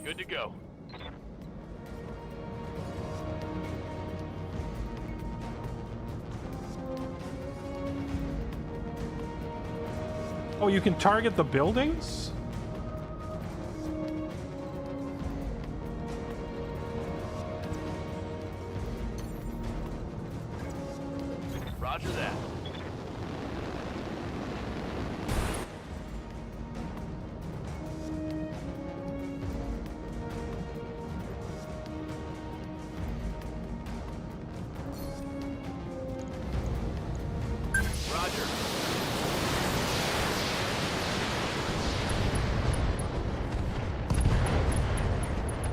Good to go. Oh, you can target the buildings? Roger that. Roger.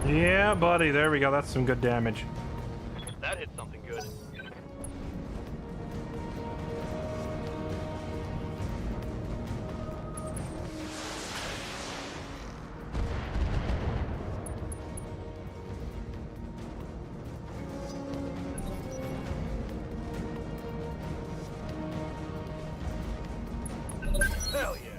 Yeah, buddy, there we go. That's some good damage. That hit something good. Hell yeah.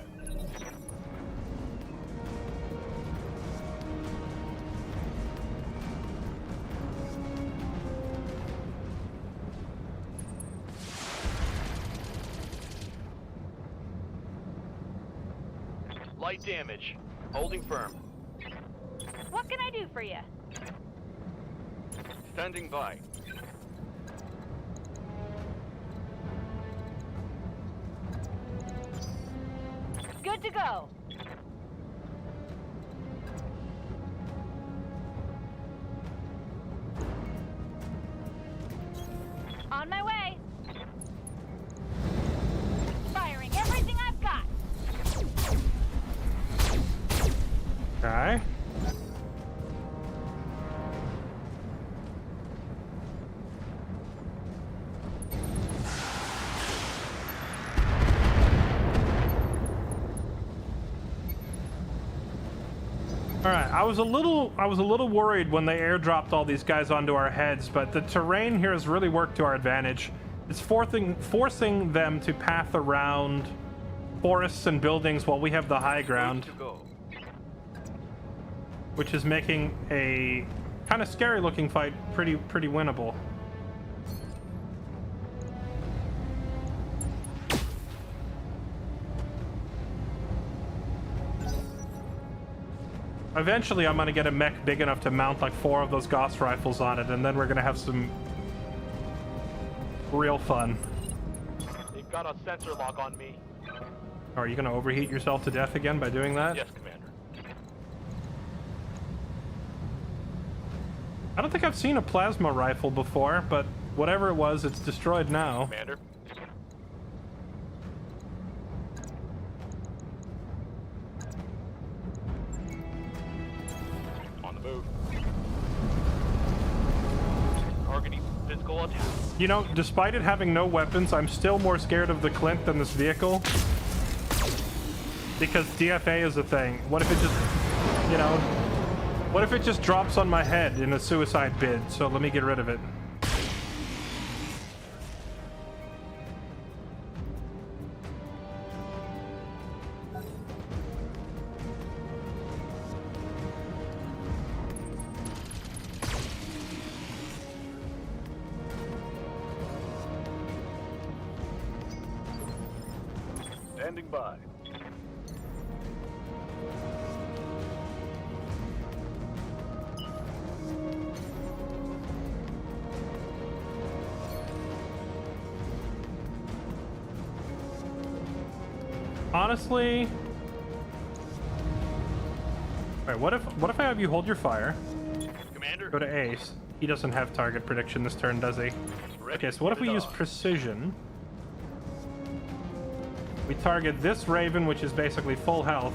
Light damage. Holding firm. What can I do for you? Standing by. Good to go. On my way. Firing everything I've got. Okay. I was a little worried when they airdropped all these guys onto our heads, but the terrain here has really worked to our advantage. It's forcing them to path around forests and buildings while we have the high ground, To go. which is making a kind of scary looking fight pretty winnable. Eventually I'm gonna get a mech big enough to mount like 4 of those Gauss rifles on it, and then we're gonna have some real fun. They've got a sensor lock on me. Are you gonna overheat yourself to death again by doing that? Yes, Commander. I don't think I've seen a plasma rifle before, but whatever it was, it's destroyed now. Commander. On the move. Targeting physical attack. You know, despite it having no weapons, I'm still more scared of the Clint than this vehicle. Because DFA is a thing. What if it just, you know, what if it just drops on my head in a suicide bid? So let me get rid of it. Standing by. Honestly, alright, what if I have you hold your fire? Commander. Go to Ace. He doesn't have target prediction this turn, does he? Okay, so what if we use precision? We target this Raven, which is basically full health,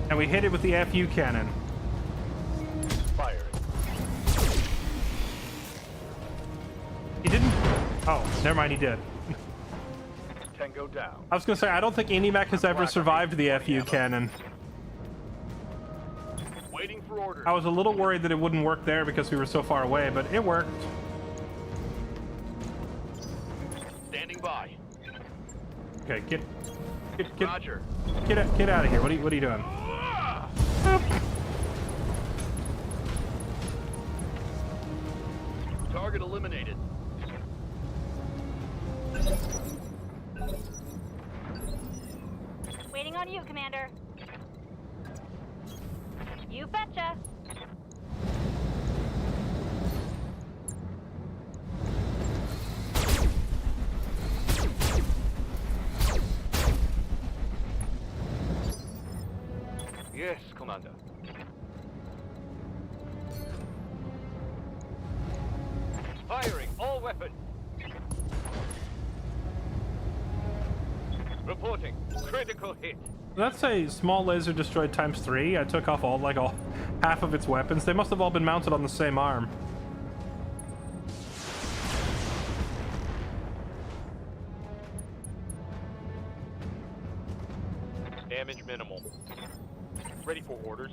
and we hit it with the FU cannon. Firing. He didn't. Oh, never mind, he did. Tango down. I was gonna say, I don't think any mech has ever survived the FU cannon. Waiting for orders. I was a little worried that it wouldn't work there because we were so far away, but it worked. Standing by. Okay, get Roger. get out of here. What are you doing? Target eliminated. Waiting on you, Commander. You betcha. Yes, Commander. Firing all weapons. Reporting. Critical hit. That's a small laser destroyed ×3. I took off all half of its weapons. They must have all been mounted on the same arm. Damage minimal. Ready for orders.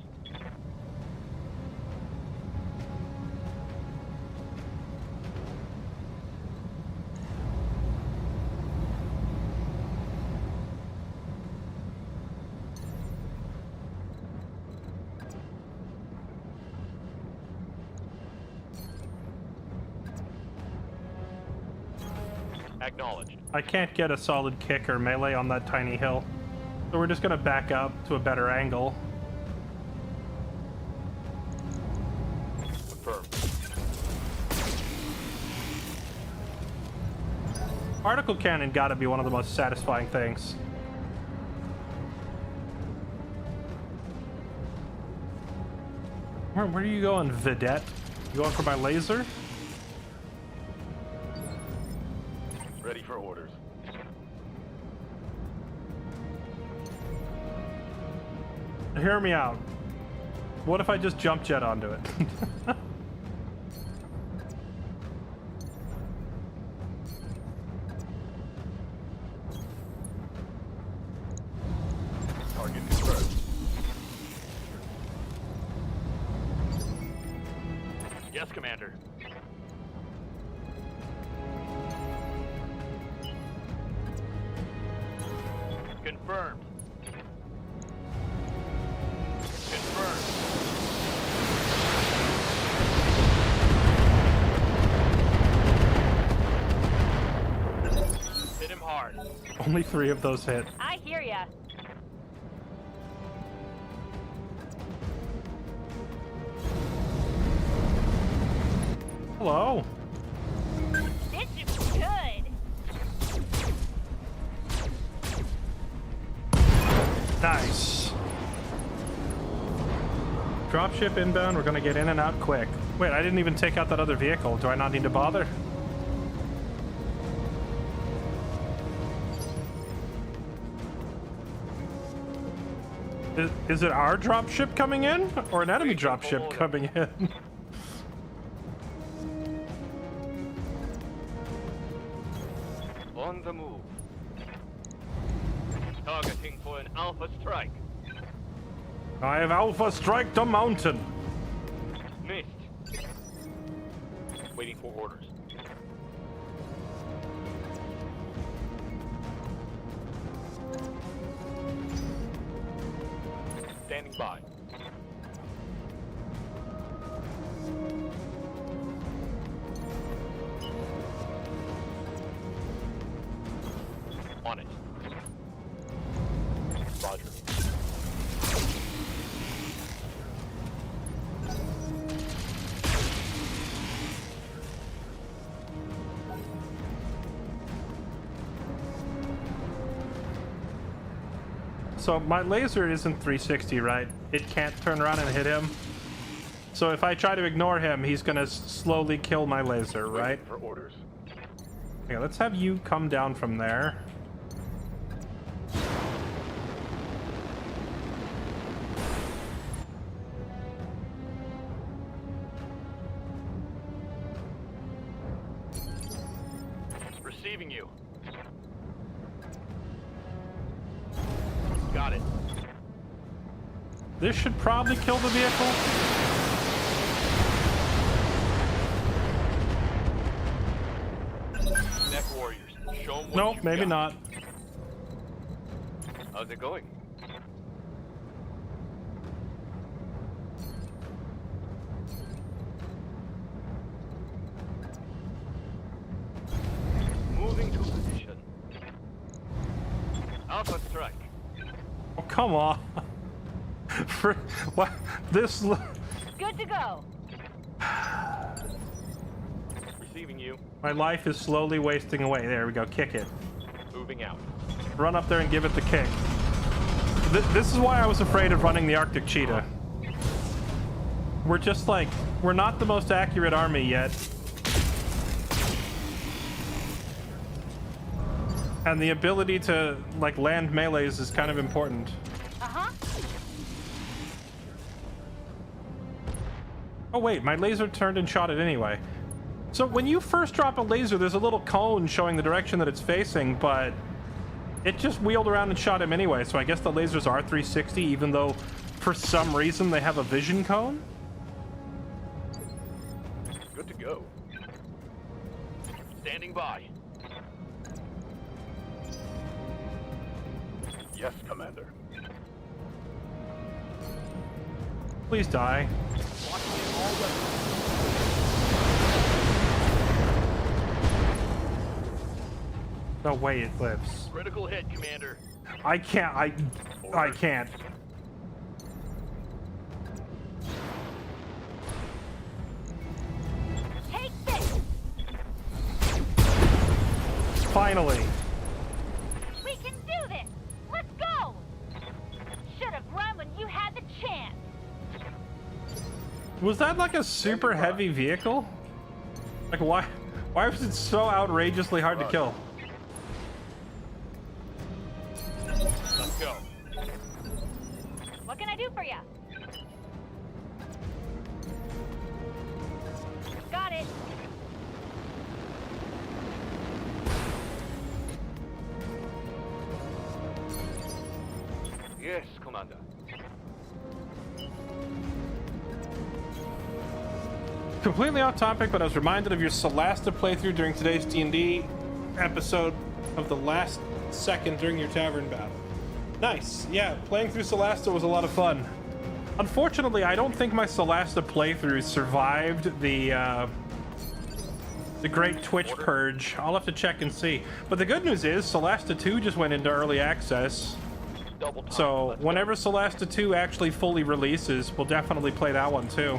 Acknowledged. I can't get a solid kick or melee on that tiny hill. So we're just gonna back up to a better angle. Confirmed. Particle cannon gotta be one of the most satisfying things. Where are you going, Vidette? You going for my laser? Ready for orders. Hear me out. What if I just jump jet onto it? Target confirmed. Yes, Commander. Confirmed. Confirmed. Hit him hard. Only 3 of those hit. I hear ya. Hello. This is good. Nice. Dropship inbound. We're gonna get in and out quick. Wait, I didn't even take out that other vehicle. Do I not need to bother? Is it our dropship coming in or an enemy dropship coming in? On the move. Targeting for an alpha strike. I have Alpha Strike the mountain. Missed. Waiting for orders. Standing by. On it. Roger. So my laser isn't 360, right? It can't turn around and hit him. So if I try to ignore him, he's gonna slowly kill my laser, right? For orders. Okay, let's have you come down from there. Receiving you. Got it. This should probably kill the vehicle. Mech warriors. Show 'em what Nope, you've maybe got. not. How's it going? Moving to position. Alpha strike. Oh, come on. For what? This. Good to go. Receiving you. My life is slowly wasting away. There we go. Kick it. Moving out. Run up there and give it the kick. This is why I was afraid of running the Arctic Cheetah. We're just like, we're not the most accurate army yet. And the ability to, like, land melees is kind of important. Uh-huh. Oh wait, my laser turned and shot it anyway. So when you first drop a laser, there's a little cone showing the direction that it's facing, but it just wheeled around and shot him anyway, so I guess the lasers are 360, even though for some reason they have a vision cone? Good to go. Standing by. Yes, Commander. Please die. Locking in all weapons. No way it lives. Critical hit, Commander. I can't, I can't. Take this. Finally. We can do this. Let's go. Should have run when you had the chance. Was that like a super heavy vehicle? Like why was it so outrageously hard to kill? Let's go. What can I do for you? Got it. Yes, Commander. Completely off topic, but I was reminded of your Solasta playthrough during today's D&D episode of the last second during your tavern battle. Nice. Yeah, playing through Solasta was a lot of fun. Unfortunately, I don't think my Solasta playthrough survived the great Twitch purge. I'll have to check and see. But the good news is Solasta 2 just went into early access. So whenever Solasta 2 actually fully releases, we'll definitely play that one too.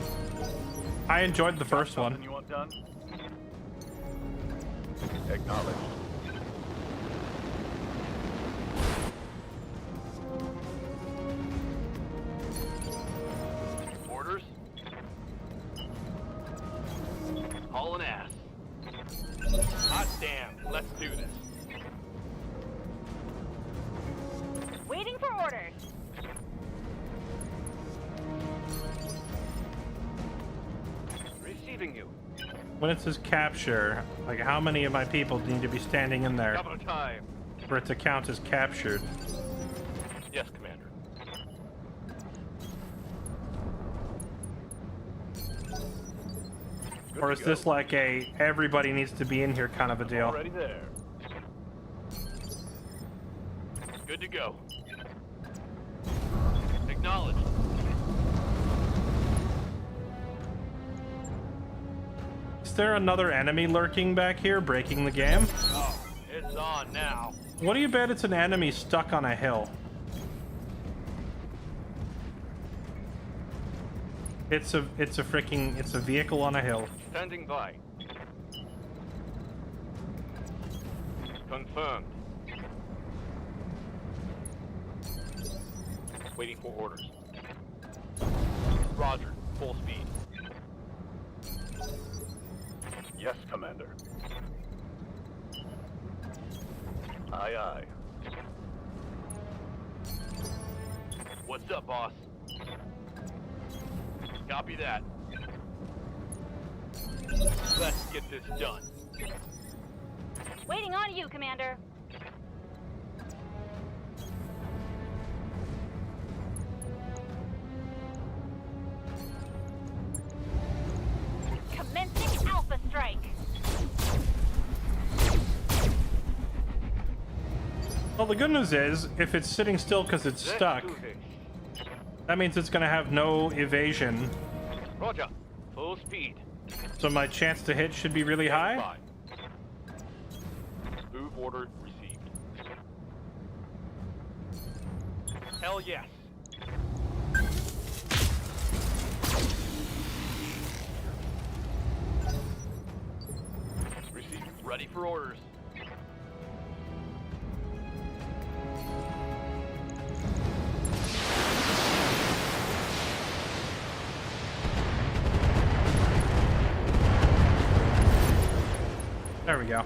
I enjoyed the first one. You want done? Acknowledged. Orders? Hauling ass. Hot damn, let's do this. Waiting for orders. Receiving you. When it says capture, like how many of my people need to be standing in there Double time. for it to count as captured? Yes, Commander. Good Or to is go. this like a everybody needs to be in here kind of a deal? Already there. Good to go. Acknowledged. Is there another enemy lurking back here breaking the game? Oh, it's on now. What do you bet it's an enemy stuck on a hill? It's a vehicle on a hill. Standing by. Confirmed. Waiting for orders. Roger. Full speed. Yes, Commander. Aye, aye. What's up, boss? Copy that. Let's get this done. Waiting on you, Commander. Commencing Alpha Strike. Well, the good news is, if it's sitting still because it's Let's stuck, do this. that means it's going to have no evasion. Roger. Full speed. So my chance to hit should be really high. By. Move order received. Hell yes. Received. Ready for orders. There we go.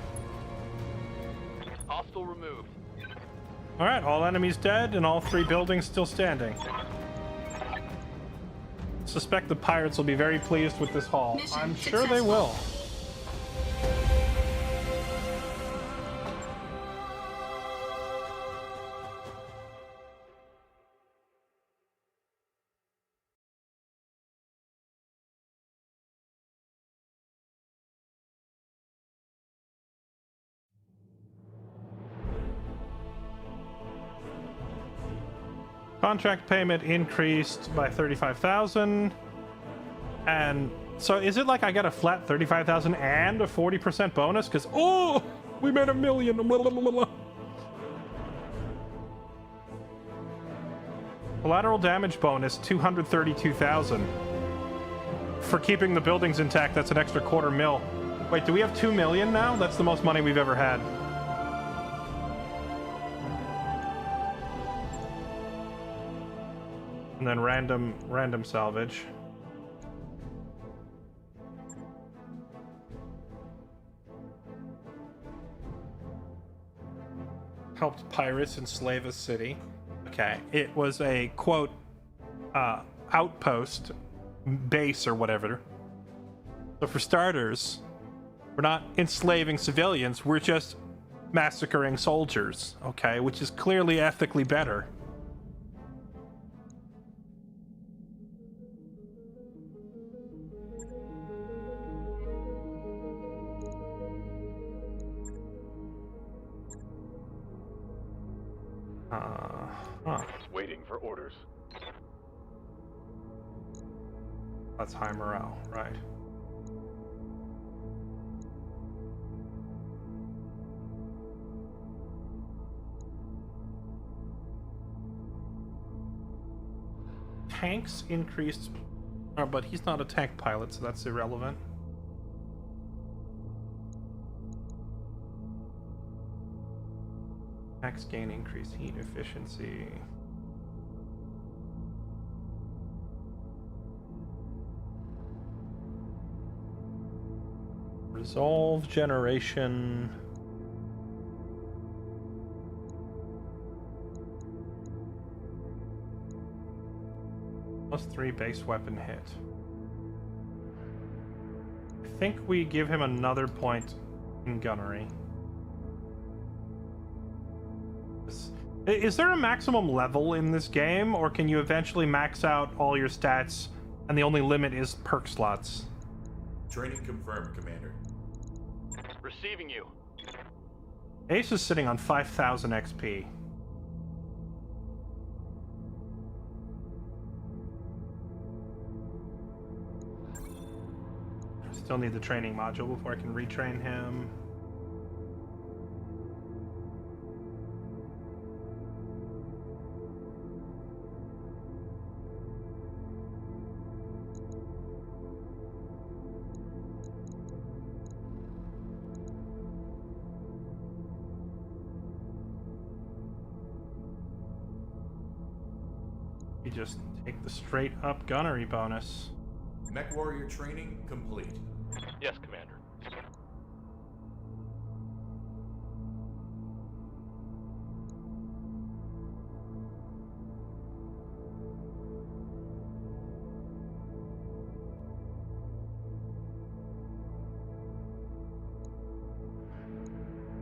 Hostile removed. All right, all enemies dead and all 3 buildings still standing. Suspect the pirates will be very pleased with this haul. Mission I'm sure they successful. will. Contract payment increased by 35,000. And so is it like I got a flat 35,000 and a 40% bonus? Because, oh, we made $1 million. Collateral damage bonus, 232,000. For keeping the buildings intact, that's an extra $250,000. Wait, do we have 2 million now? That's the most money we've ever had. And then random salvage. Helped pirates enslave a city. Okay, it was a quote outpost base or whatever. So for starters, we're not enslaving civilians, we're just massacring soldiers, okay, which is clearly ethically better. Huh. Waiting for orders. That's high morale, right. Tanks increased, but he's not a tank pilot, so that's irrelevant. Max gain increased heat efficiency. Resolve generation. +3 base weapon hit. I think we give him another point in gunnery. Is there a maximum level in this game, or can you eventually max out all your stats and the only limit is perk slots? Training confirmed, Commander. Receiving you. Ace is sitting on 5,000 XP. Still need the training module before I can retrain him. You just take the straight up gunnery bonus. Mech warrior training complete. Yes, Commander.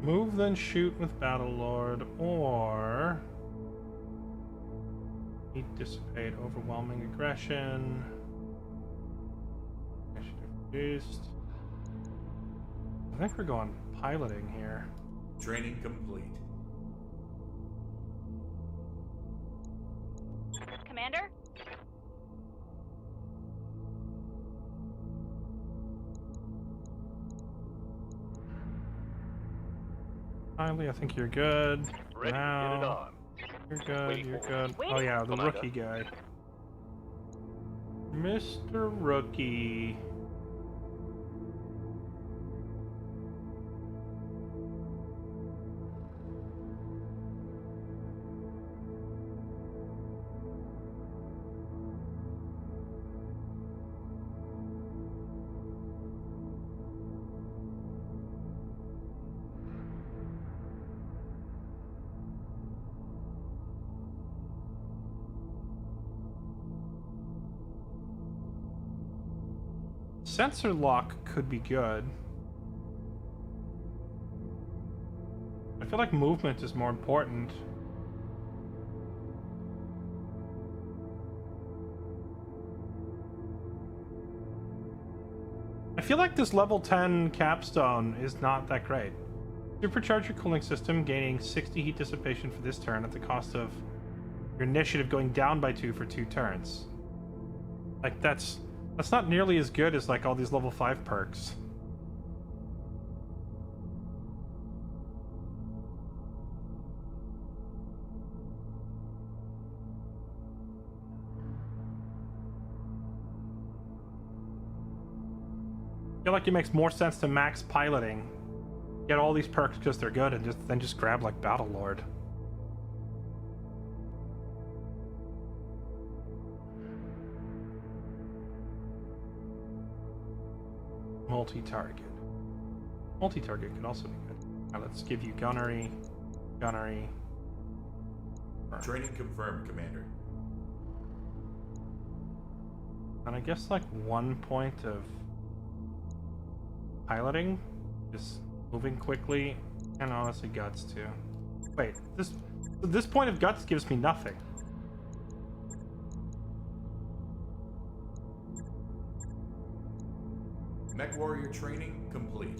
Move then shoot with Battlelord, or heat dissipate overwhelming aggression. Initiative reduced. I think we're going piloting here. Training complete. Commander? Finally, I think you're good. Ready now. to get it on. You're good, Waiting you're for- good. Oh yeah, the Commander. rookie guy. Mr. Rookie. Sensor lock could be good. I feel like movement is more important. I feel like this level 10 capstone is not that great. Supercharge your cooling system, gaining 60 heat dissipation for this turn at the cost of your initiative going down by 2 for 2 turns. Like, that's not nearly as good as like all these level 5 perks. I feel like it makes more sense to max piloting, get all these perks because they're good, and then just grab like Battlelord. Multi-target. Multi-target could also be good. Now let's give you gunnery, gunnery. Training confirmed, Commander. And I guess like 1 point of piloting, just moving quickly, and honestly guts too. Wait, this point of guts gives me nothing. Mech warrior training complete.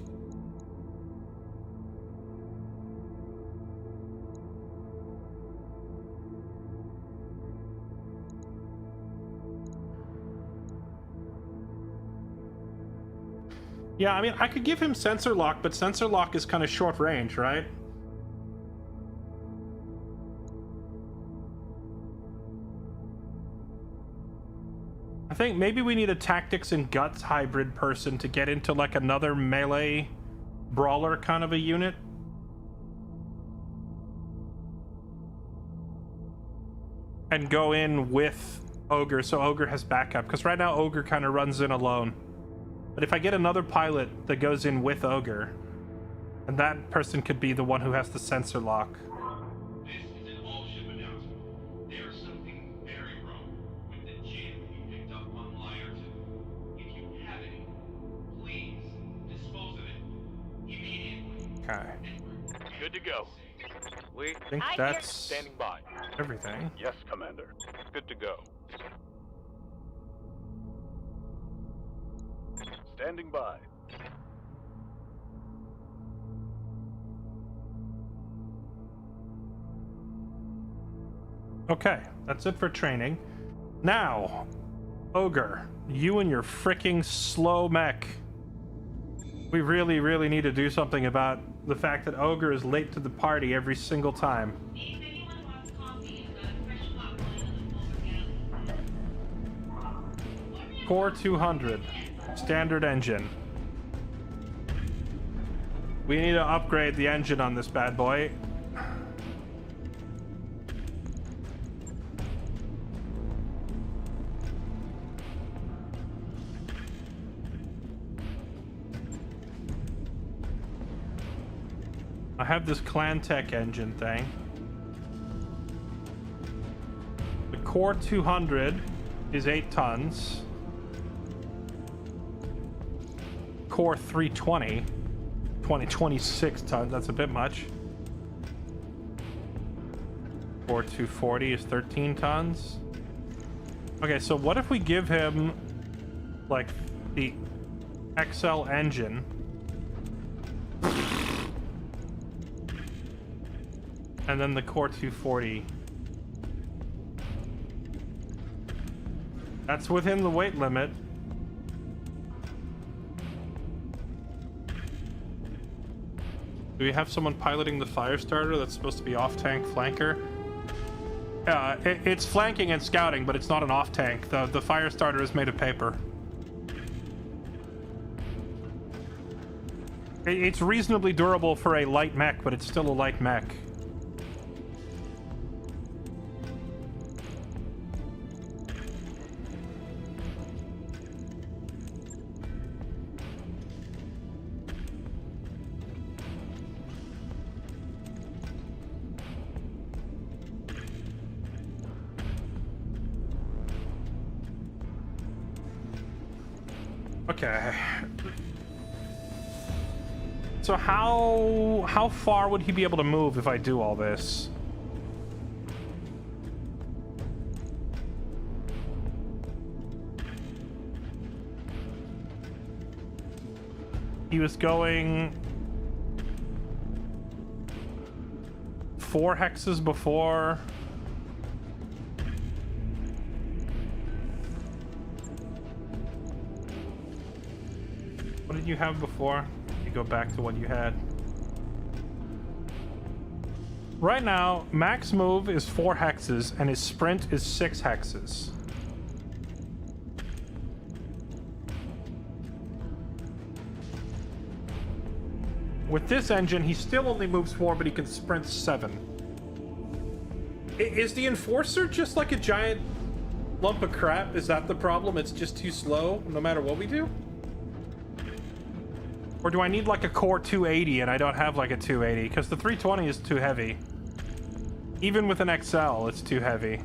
Yeah, I mean, I could give him sensor lock, but sensor lock is kind of short range, right? I think maybe we need a tactics and guts hybrid person to get into like another melee brawler kind of a unit. And go in with Ogre, so Ogre has backup. Because right now Ogre kind of runs in alone. But if I get another pilot that goes in with Ogre, and that person could be the one who has the sensor lock. This is an all-ship announcement. There is something very wrong with the gin you picked up on Liar 2. If you have any, please dispose of it immediately. Okay. Good to go. We I think I hear- that's standing by. everything. Yes, Commander. Good to go. Standing by. Okay, that's it for training. Now, Ogre, you and your freaking slow mech. We really, really need to do something about the fact that Ogre is late to the party every single time. If anyone wants coffee, fresh popcorn in the over galley. Core 200, standard engine. We need to upgrade the engine on this bad boy. I have this Clan Tech engine thing. The Core 200 is 8 tons. Core 320, 26 tons, that's a bit much. Core 240 is 13 tons. Okay, so what if we give him, like, the XL engine? And then the Core 240. That's within the weight limit. Do we have someone piloting the fire starter that's supposed to be off-tank flanker? It's flanking and scouting, but it's not an off-tank. The fire starter is made of paper. It's reasonably durable for a light mech, but it's still a light mech. Okay. So how far would he be able to move if I do all this? He was going 4 hexes before. What did you have before? You go back to what you had. Right now, max move is 4 hexes and his sprint is 6 hexes. With this engine, he still only moves 4, but he can sprint 7. Is the Enforcer just like a giant lump of crap? Is that the problem? It's just too slow no matter what we do? Or do I need like a Core 280 and I don't have like a 280? Because the 320 is too heavy. Even with an XL, it's too heavy.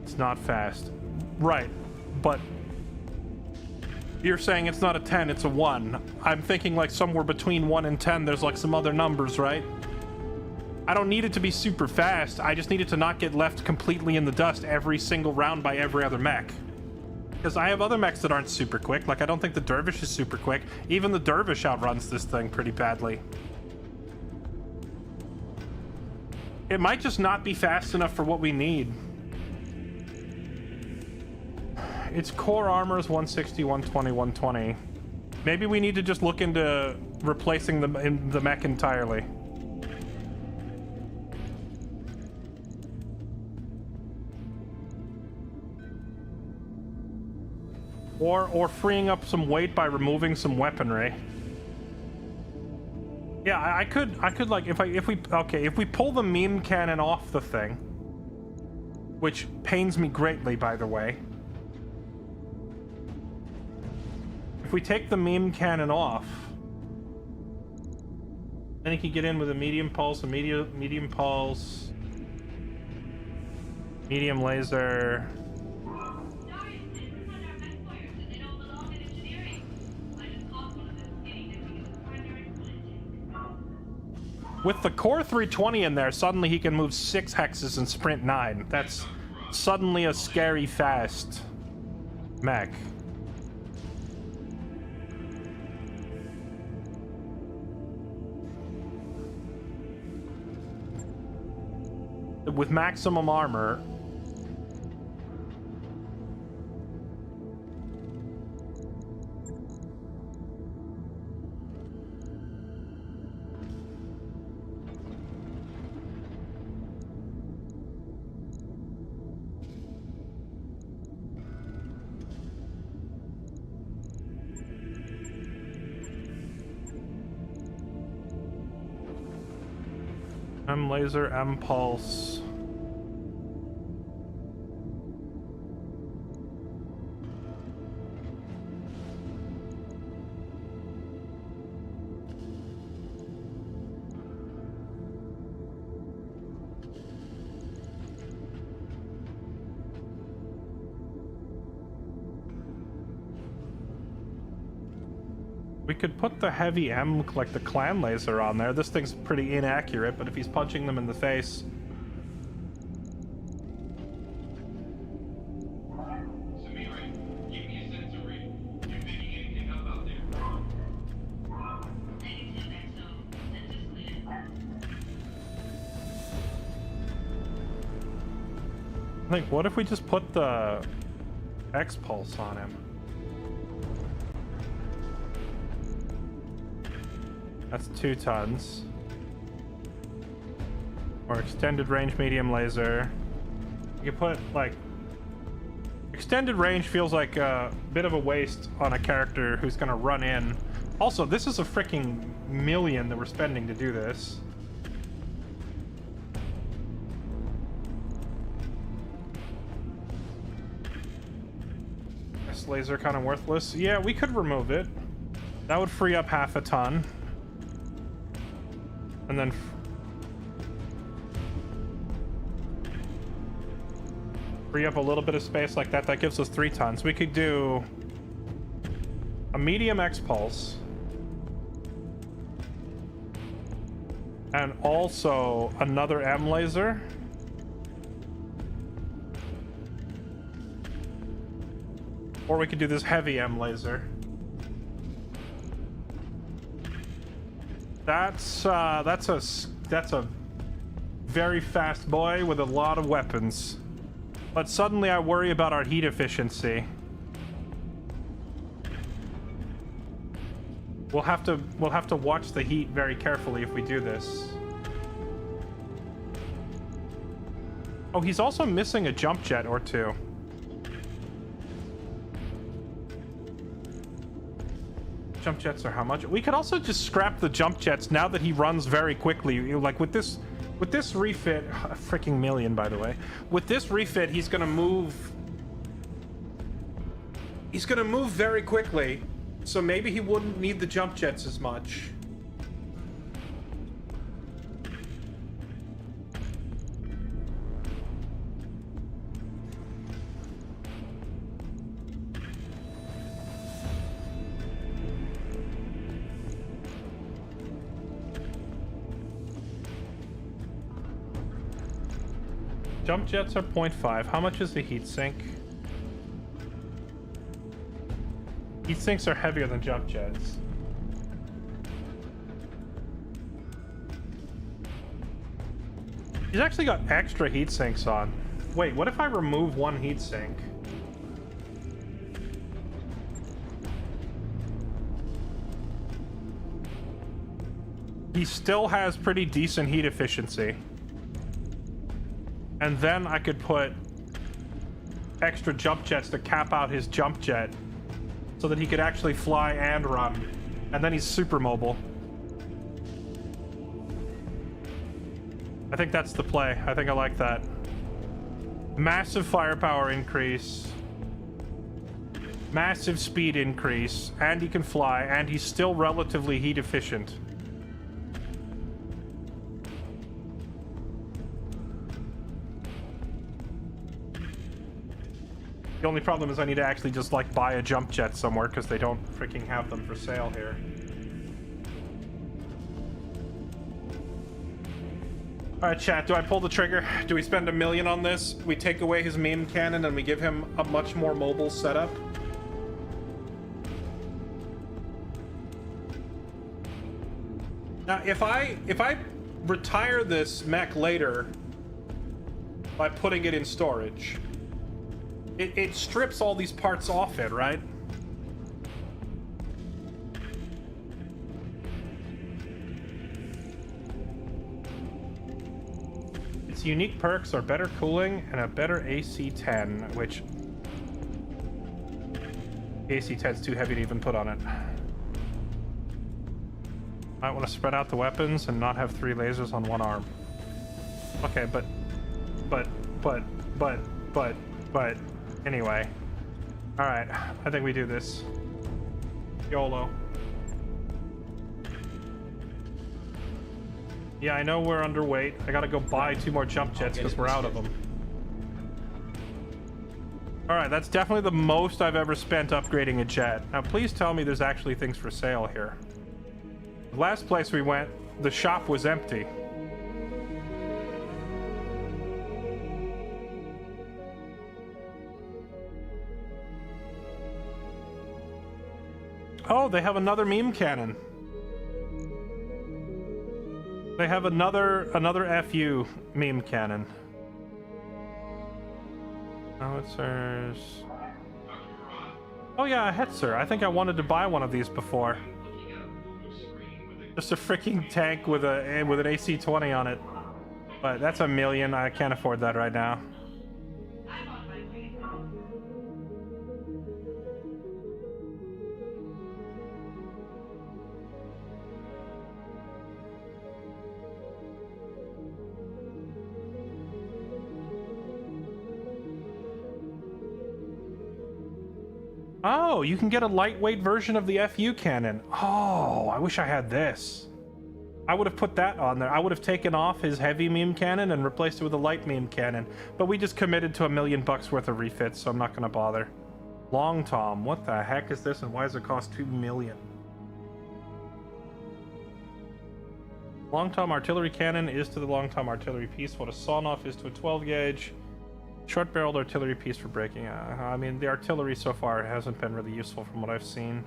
It's not fast. Right, but you're saying it's not a 10, it's a 1. I'm thinking like somewhere between 1 and 10, there's like some other numbers, right? I don't need it to be super fast. I just need it to not get left completely in the dust every single round by every other mech. Because I have other mechs that aren't super quick. Like, I don't think the Dervish is super quick. Even the Dervish outruns this thing pretty badly. It might just not be fast enough for what we need. Its core armor is 160, 120, 120. Maybe we need to just look into replacing the mech entirely. Or freeing up some weight by removing some weaponry. Yeah, I could like if we pull the meme cannon off the thing, which pains me greatly, by the way. If we take the meme cannon off, then he can get in with a medium pulse, medium pulse, medium laser. With the core 320 in there, suddenly he can move 6 hexes and sprint 9. That's suddenly a scary fast mech. With maximum armor. M laser, M pulse. We could put the heavy M, like the clan laser, on there. This thing's pretty inaccurate, but if he's punching them in the face... Samira, give me a sensor read. You picking anything up out there? Negative, XO. Sensors clear. I think, what if we just put the X-Pulse on him? That's 2 tons. Or extended range medium laser. You could put, like... Extended range feels like a bit of a waste on a character who's gonna run in. Also, this is a freaking million that we're spending to do this. This laser kind of worthless. Yeah, we could remove it. That would free up half a ton. And then free up a little bit of space like that. That gives us 3 tons. We could do a medium X-Pulse. And also another M laser. Or we could do this heavy M laser. That's a very fast boy with a lot of weapons. But suddenly I worry about our heat efficiency. We'll have to watch the heat very carefully if we do this. Oh, he's also missing a jump jet or 2. Jump jets are how much? We could also just scrap the jump jets now that he runs very quickly. Like with this refit, a freaking million, by the way. With this refit, he's gonna move. He's gonna move very quickly, so maybe he wouldn't need the jump jets as much. Jump jets are 0.5. How much is the heat sink? Heat sinks are heavier than jump jets. He's actually got extra heat sinks on. Wait, what if I remove one heat sink? He still has pretty decent heat efficiency. And then I could put extra jump jets to cap out his jump jet so that he could actually fly and run. And then he's super mobile. I think that's the play. I think I like that. Massive firepower increase. Massive speed increase. And he can fly, and he's still relatively heat efficient. The only problem is I need to actually just, like, buy a jump jet somewhere because they don't freaking have them for sale here. Alright, chat, do I pull the trigger? Do we spend $1 million on this? We take away his meme cannon and we give him a much more mobile setup? Now, if I retire this mech later by putting it in storage, it strips all these parts off it, right? Its unique perks are better cooling and a better AC-10, which AC-10's too heavy to even put on it. Might want to spread out the weapons and not have 3 lasers on one arm. Okay, but anyway. Alright, I think we do this. YOLO. Yeah, I know we're underweight. I gotta go buy 2 more jump jets because we're out of them. Alright, that's definitely the most I've ever spent upgrading a jet. Now, please tell me there's actually things for sale here. The last place we went, the shop was empty. Oh, they have another meme cannon. They have another FU meme cannon. Howitzers. Oh yeah, a Hetzer. I think I wanted to buy one of these before. Just a freaking tank with an AC-20 on it. But that's $1 million. I can't afford that right now. Oh, you can get a lightweight version of the FU cannon. Oh, I wish I had this. I would have put that on there. I would have taken off his heavy meme cannon and replaced it with a light meme cannon. But we just committed to $1 million worth of refits, so I'm not going to bother. Long Tom, what the heck is this and why does it cost $2 million? Long Tom artillery cannon is to the Long Tom artillery piece what a sawn-off is to a 12 gauge. Short-barreled artillery piece for breaking. I mean, the artillery so far hasn't been really useful from what I've seen.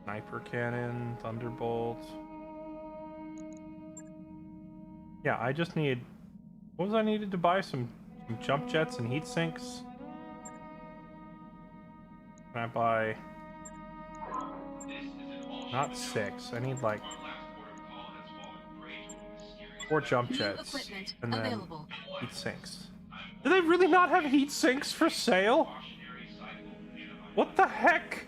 Sniper cannon, thunderbolt. Yeah, I just need... What was I needed to buy? Some jump jets and heat sinks? Can I buy... Not 6. I need like 4 jump jets and then heat sinks. Do they really not have heat sinks for sale? What the heck?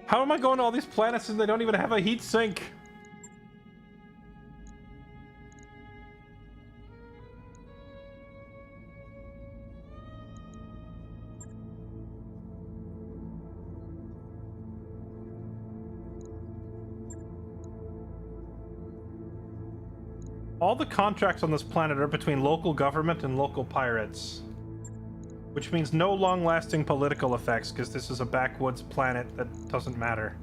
How am I going to all these planets and they don't even have a heat sink? All the contracts on this planet are between local government and local pirates. Which means no long-lasting political effects, because this is a backwoods planet that doesn't matter.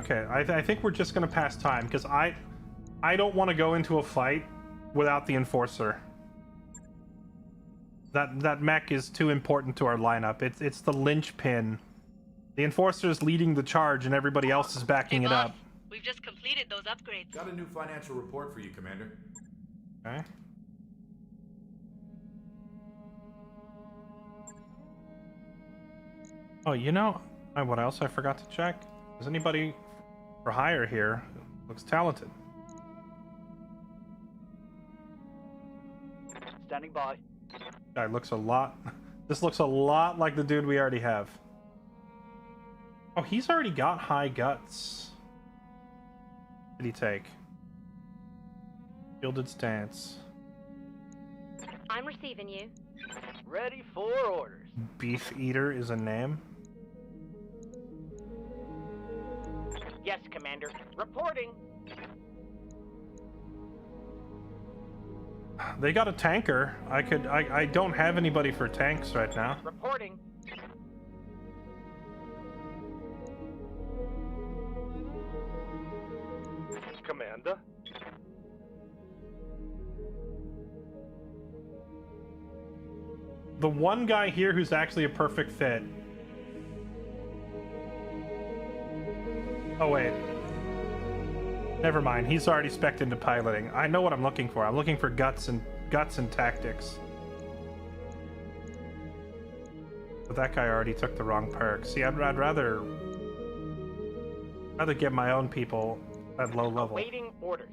Okay, I think we're just gonna pass time because I don't want to go into a fight without the enforcer. That mech is too important to our lineup. It's the linchpin. The enforcer is leading the charge, and everybody else is backing it up. We've just completed those upgrades. Got a new financial report for you, Commander. Okay. Oh, you know, what else I forgot to check? Is anybody for hire here? Looks talented. Standing by. Guy looks a lot. This looks a lot like the dude we already have. Oh, he's already got high guts. What did he take? Shielded stance. I'm receiving you. Ready for orders. Beef eater is a name. Yes, Commander. Reporting. They got a tanker. I don't have anybody for tanks right now. Reporting. Commander. The one guy here who's actually a perfect fit. Oh wait. Never mind. He's already spec'd into piloting. I know what I'm looking for. I'm looking for guts and tactics. But that guy already took the wrong perk. See, I'd rather get my own people at low level. Awaiting orders.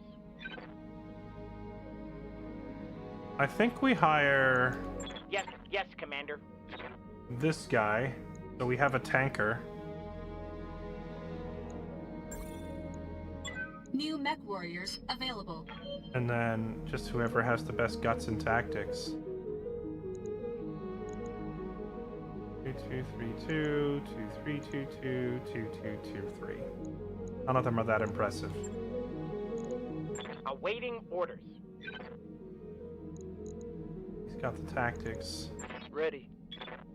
I think we hire Yes, Commander. this guy, so we have a tanker. New mech warriors available. And then just whoever has the best guts and tactics. 2232, 2322, 2223. None of them are that impressive. Awaiting orders. He's got the tactics. Ready.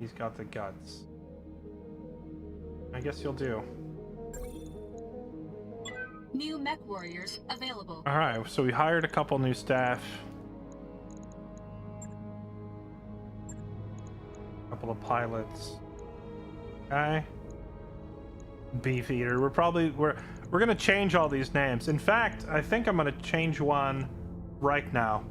He's got the guts. I guess you'll do. New mech warriors available. Alright, so we hired a couple new staff. A couple of pilots. Okay. Beef eater. We're gonna change all these names. In fact, I think I'm gonna change one right now.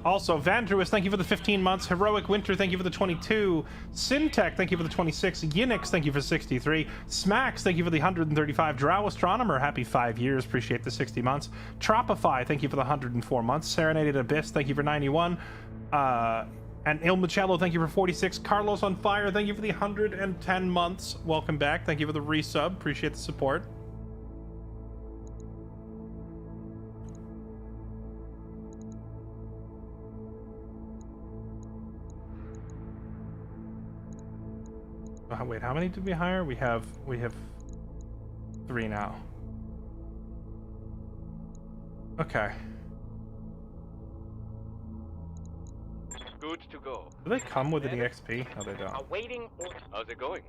Also, Vandruis, thank you for the 15 months. Heroic Winter, thank you for the 22. Syntech, thank you for the 26. Yinix, thank you for 63. Smacks, thank you for the 135. Drow Astronomer, happy 5 years. Appreciate the 60 months. Tropify, thank you for the 104 months. Serenaded Abyss, thank you for 91. And Il Michello, thank you for 46. Carlos on Fire, thank you for the 110 months. Welcome back. Thank you for the resub. Appreciate the support. Wait, how many did we hire? We have 3 now. Okay. Good to go. Do they come with an EXP? No, they don't. Awaiting orders. How's it going?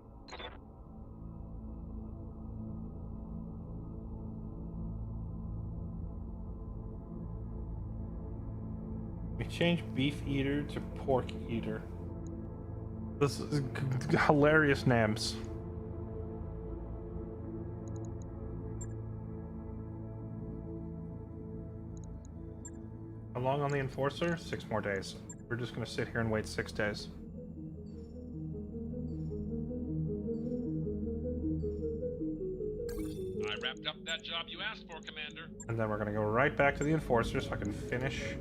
We changed Beef Eater to Pork Eater. This is hilarious names. How long on the Enforcer? 6 more days. We're just gonna sit here and wait 6 days. I wrapped up that job you asked for, Commander. And then we're gonna go right back to the Enforcer so I can finish.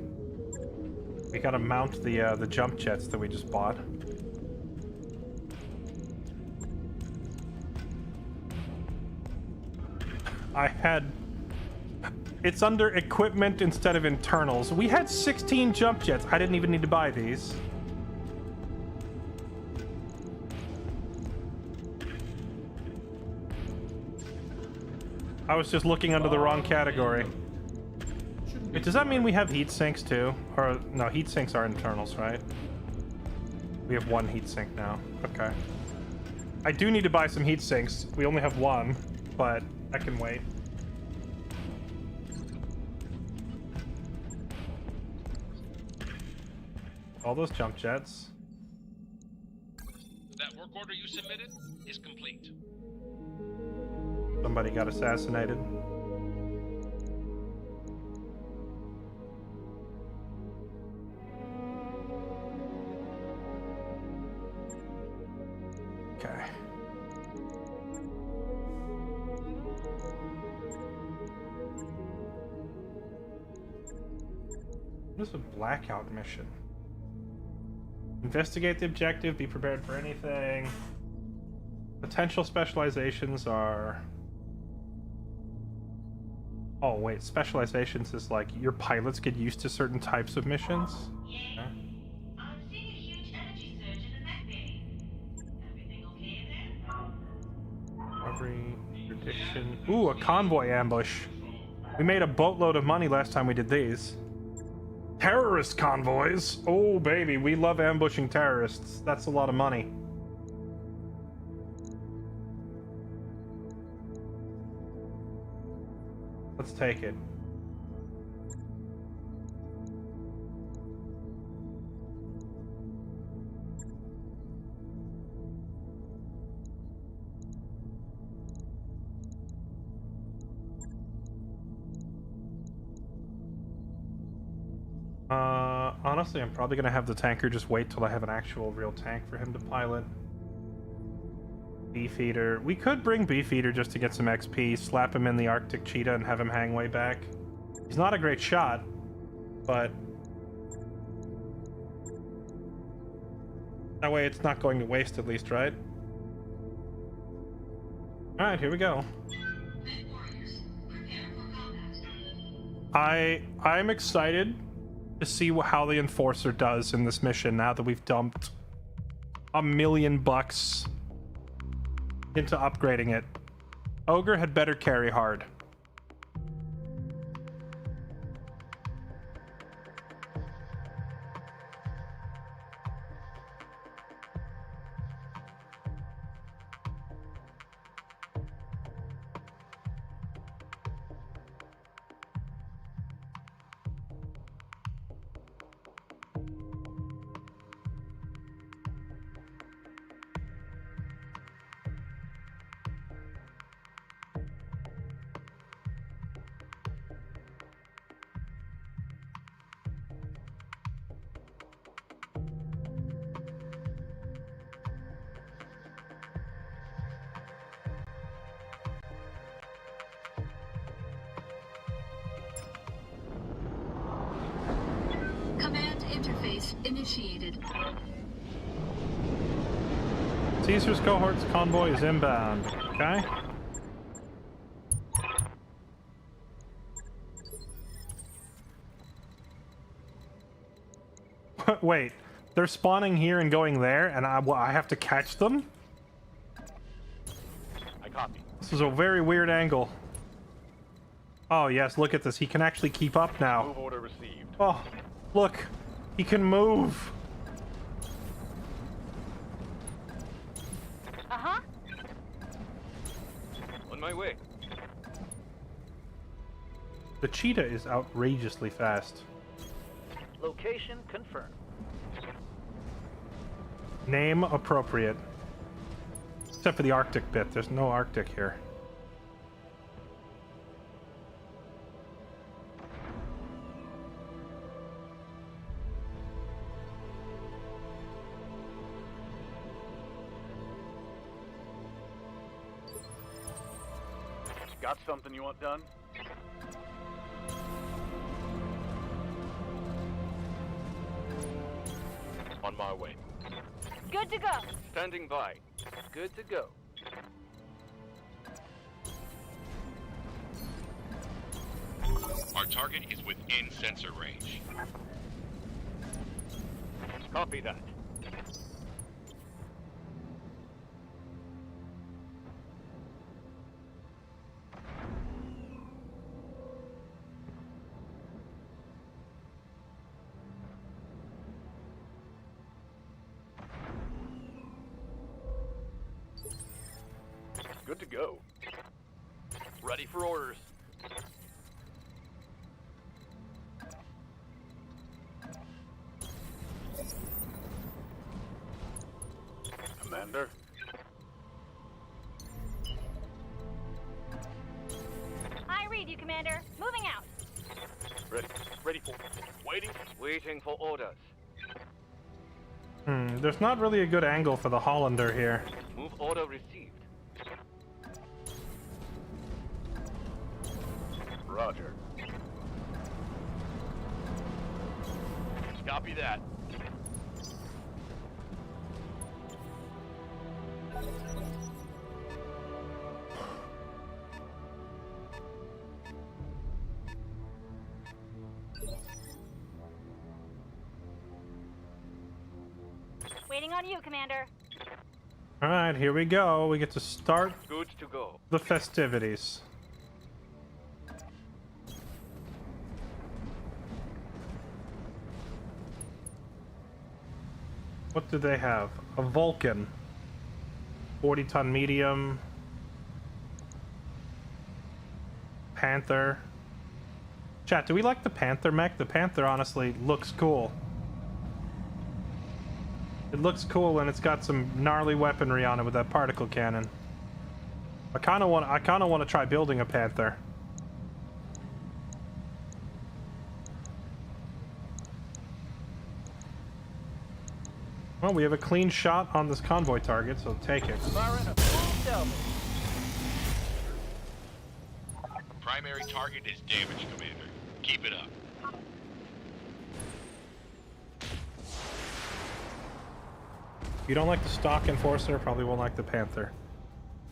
We gotta mount the jump jets that we just bought. It's under equipment instead of internals. We had 16 jump jets. I didn't even need to buy these. I was just looking under the wrong category. Wait, does that mean we have heat sinks too? Or no, heat sinks are internals, right? We have 1 heat sink now. Okay. I do need to buy some heat sinks. We only have 1. but I can wait. All those jump jets. That work order you submitted is complete. Somebody got assassinated. Okay. What is a blackout mission? Investigate the objective, be prepared for anything. Potential specializations are... Oh wait, specializations is like your pilots get used to certain types of missions? Yeah. Okay. I'm seeing a huge energy surge in the mech bay. Everything okay in there? Robbery, prediction. Ooh, a convoy ambush. We made a boatload of money last time we did these. Terrorist convoys! Oh baby, we love ambushing terrorists. That's a lot of money. Let's take it. Honestly, I'm probably gonna have the tanker just wait till I have an actual real tank for him to pilot. Beefeater. We could bring Beefeater just to get some XP, slap him in the Arctic Cheetah and have him hang way back. He's not a great shot, but that way it's not going to waste at least, right? Alright, here we go. Mech warriors, prepare for combat. I'm excited to see how the Enforcer does in this mission now that we've dumped $1 million into upgrading it. Ogre had better carry hard. Command interface initiated. Caesar's cohort's convoy is inbound. Okay. Wait, they're spawning here and going there, and I have to catch them? I copy. This is a very weird angle. Oh yes, look at this. He can actually keep up now. Move order received. Oh, look. He can move. Uh-huh. On my way. The cheetah is outrageously fast. Location confirmed. Name appropriate. Except for the Arctic bit. There's no Arctic here. Got something you want done? On my way. Good to go. Standing by. Good to go. Our target is within sensor range. Copy that. Good to go. Ready for orders. Commander. I read you, Commander. Moving out. Ready for... Waiting for orders. There's not really a good angle for the Hollander here. Move order received. Roger. Copy that. Waiting on you, Commander. All right, here we go. We get to start Good to go. the festivities. What do they have? A Vulcan. 40-ton medium. Panther. Chat, do we like the Panther mech? The Panther honestly looks cool. It looks cool and it's got some gnarly weaponry on it with that particle cannon. I kind of want to try building a Panther. Well, we have a clean shot on this convoy target, so take it. Firing a full salvage. Primary target is damaged, Commander. Keep it up. If you don't like the stock Enforcer, probably won't like the Panther.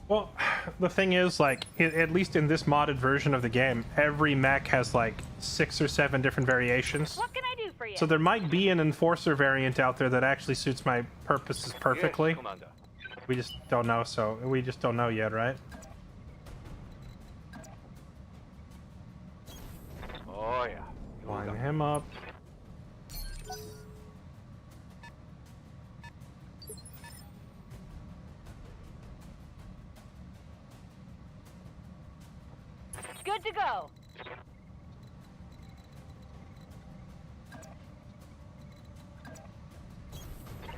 Well, the thing is, like, at least in this modded version of the game, every mech has like 6 or 7 different variations. What can I do for you? So there might be an Enforcer variant out there that actually suits my purposes perfectly. Yes, Commander. We just don't know, so we just don't know yet, right? Oh yeah. Line him up. Good to go.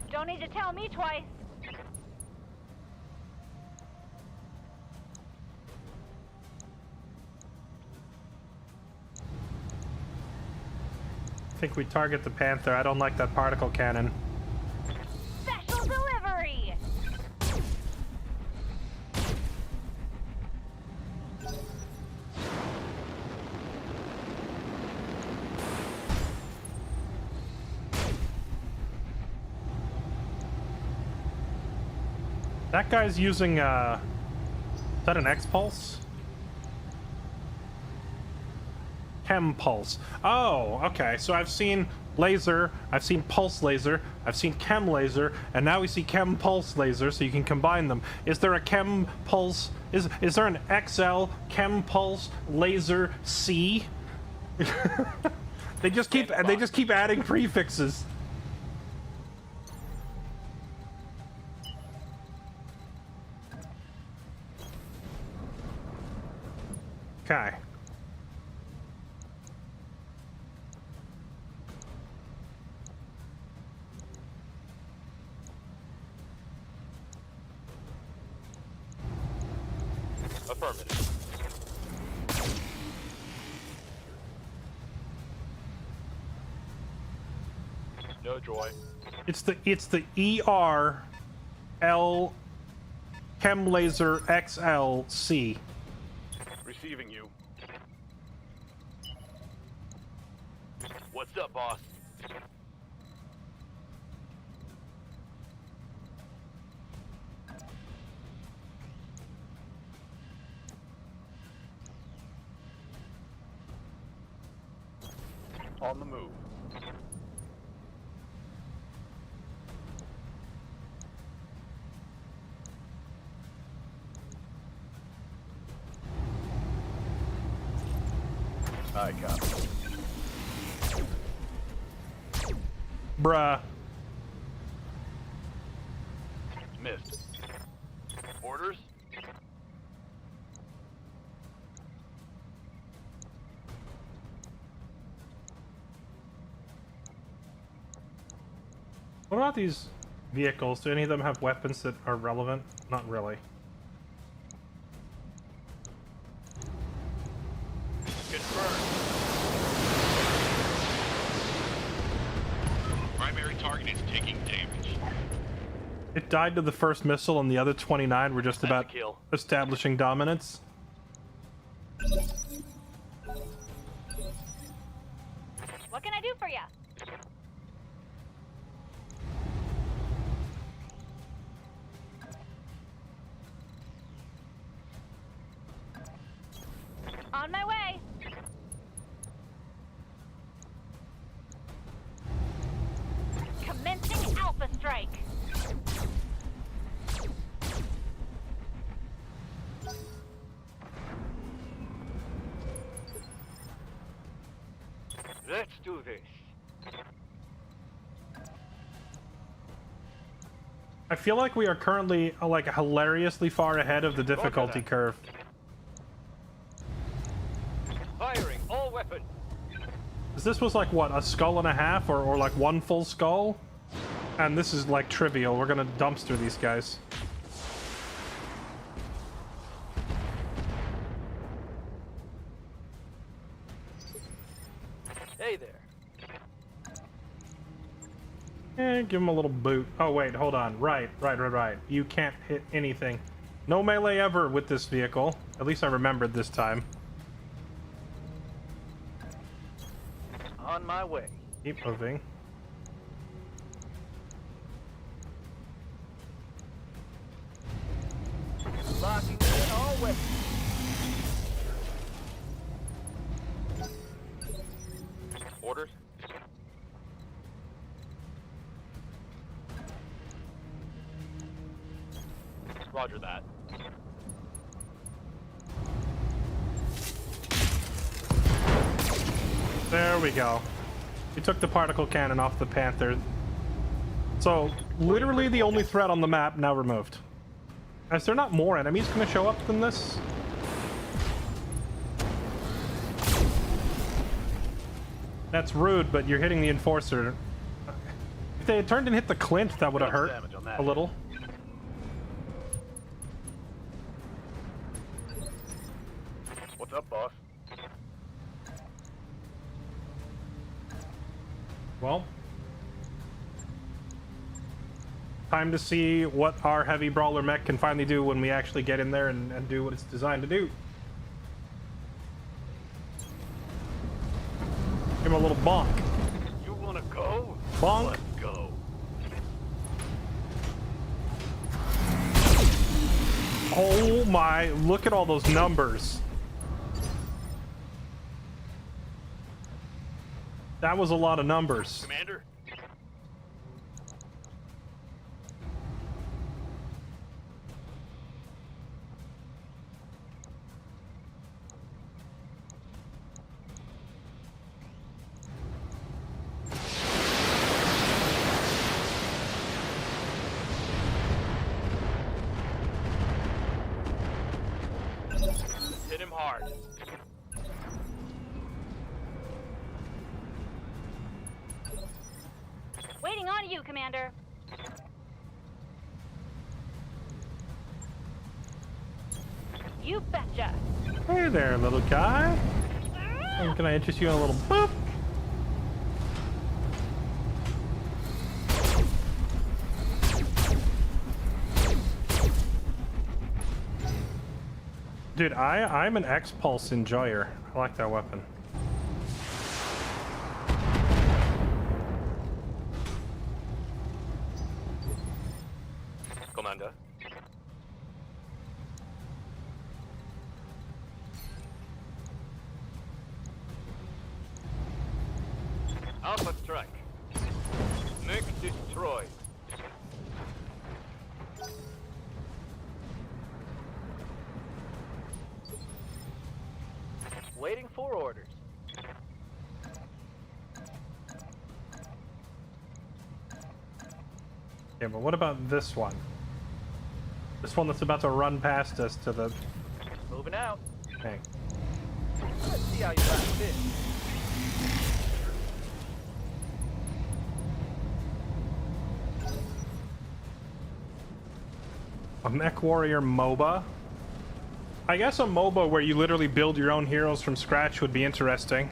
Don't need to tell me twice. I think we target the Panther. I don't like that particle cannon. Special delivery. That guy's using, is that an X-Pulse? Chem Pulse. Oh, okay. So I've seen laser, I've seen pulse laser, I've seen chem laser, and now we see chem pulse laser, so you can combine them. Is there a chem pulse? Is there an XL chem pulse laser C? They just keep adding prefixes. Okay. Affirmative. No joy. It's the ER-L Chem Laser XL-C. Receiving you. What's up, boss? On the move. I copy. Bruh. Missed. Orders? What about these vehicles? Do any of them have weapons that are relevant? Not really. Confirmed. Primary target is taking damage. It died to the first missile, and the other 29 were just That's a about kill. establishing dominance. What can I do for you? On my way. Commencing Alpha Strike. Let's do this. I feel like we are currently like hilariously far ahead of the difficulty that. curve. Firing all weapons. 'Cause this was like what, a skull and a half, or like one full skull? And this is like trivial. We're gonna dumpster these guys. Hey there. Give him a little boot. Oh wait, hold on. Right. You can't hit anything. No melee ever with this vehicle. At least I remembered this time. On my way. Keep moving. Locking in all weapons. Orders. Roger that. There we go. We took the particle cannon off the Panther. So, literally the only threat on the map now removed. Is there not more enemies going to show up than this? That's rude, but you're hitting the Enforcer. If they had turned and hit the Clint, that would have hurt Damage on that. a little. What's up, boss? Well, time to see what our heavy brawler mech can finally do when we actually get in there and do what it's designed to do. Give him a little bonk. You wanna go? Bonk. Let's go. Oh my, look at all those numbers. That was a lot of numbers. Commander? Hit him hard. Waiting on you, Commander. You betcha. Hey there, little guy. And can I interest you in a little boop? Dude, I'm an X-Pulse enjoyer. I like that weapon. Commander. Alpha strike. Mech destroyed. Waiting for orders. Yeah, but what about this one? This one that's about to run past us to the Moving out. thing. Let's see how you like this. A Mech Warrior MOBA. I guess a MOBA where you literally build your own heroes from scratch would be interesting.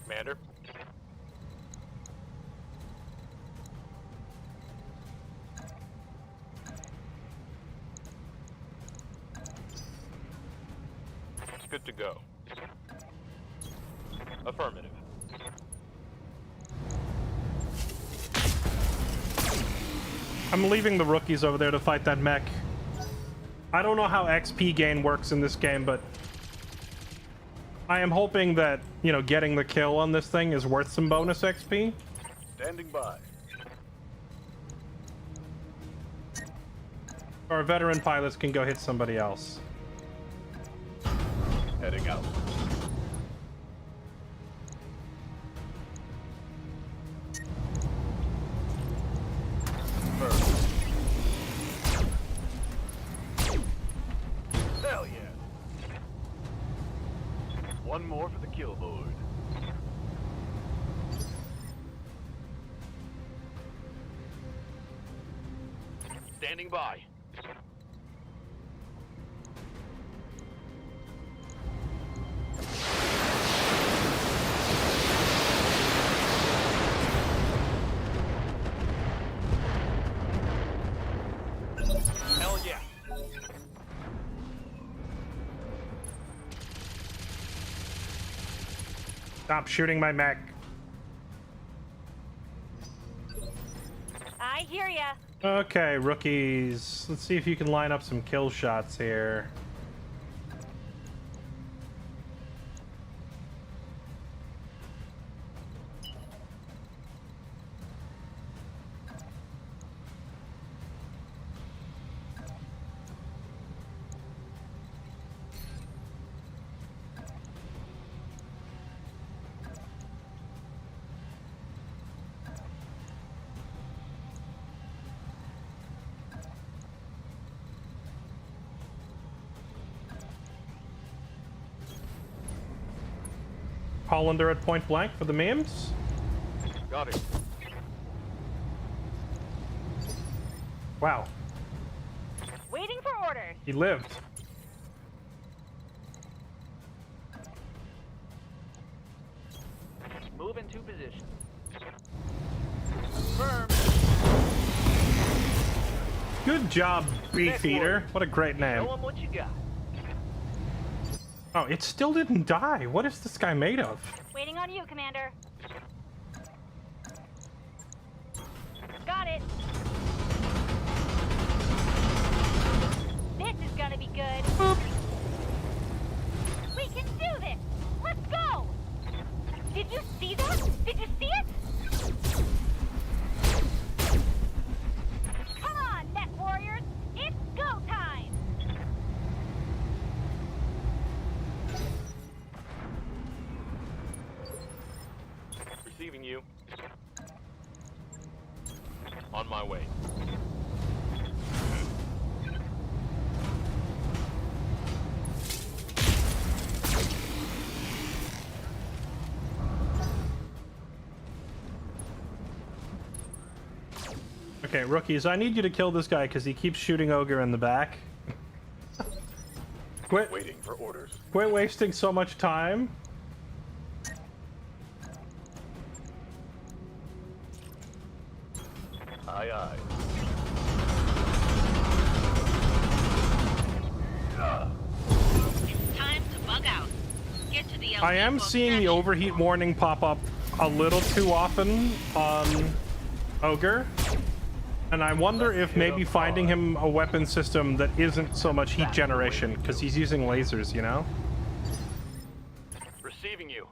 Commander. Good to go. Affirmative. I'm leaving the rookies over there to fight that mech. I don't know how XP gain works in this game, but I am hoping that, you know, getting the kill on this thing is worth some bonus XP. Standing by. Our veteran pilots can go hit somebody else. Heading out. Hell yeah. One more for the kill board. Standing by. Hell yeah. Stop shooting my mech. I hear ya. Okay, rookies. Let's see if you can line up some kill shots here. Hollander at point blank for the memes. Got it. Wow, Waiting for orders. he lived. Move into position. Firm. Good job, Beefeater. What a great name. Show 'em what you got. Oh, it still didn't die. What is this guy made of? Waiting on you, Commander. Got it. This is gonna be good. We can do this. Let's go. Did you see that? Did you see it? Come on, Mech Warriors. It's go time. Receiving you. On my way. Okay, rookies, I need you to kill this guy because he keeps shooting Ogre in the back. Quit Waiting for orders. wasting so much time. Aye, aye. Time to bug out. Get to the I am seeing the overheat warning pop up a little too often on Ogre. And I wonder if maybe finding him a weapon system that isn't so much heat generation, because he's using lasers, you know? Receiving you.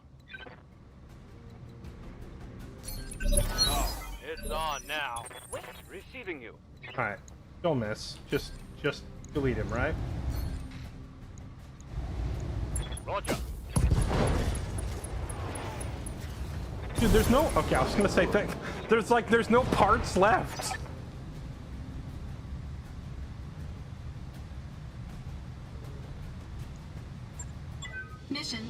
Oh, it's on now. Wait, receiving you. Alright, don't miss. Just delete him, right? Roger. Dude, there's no... Okay, I was gonna say, there's no parts left. Mission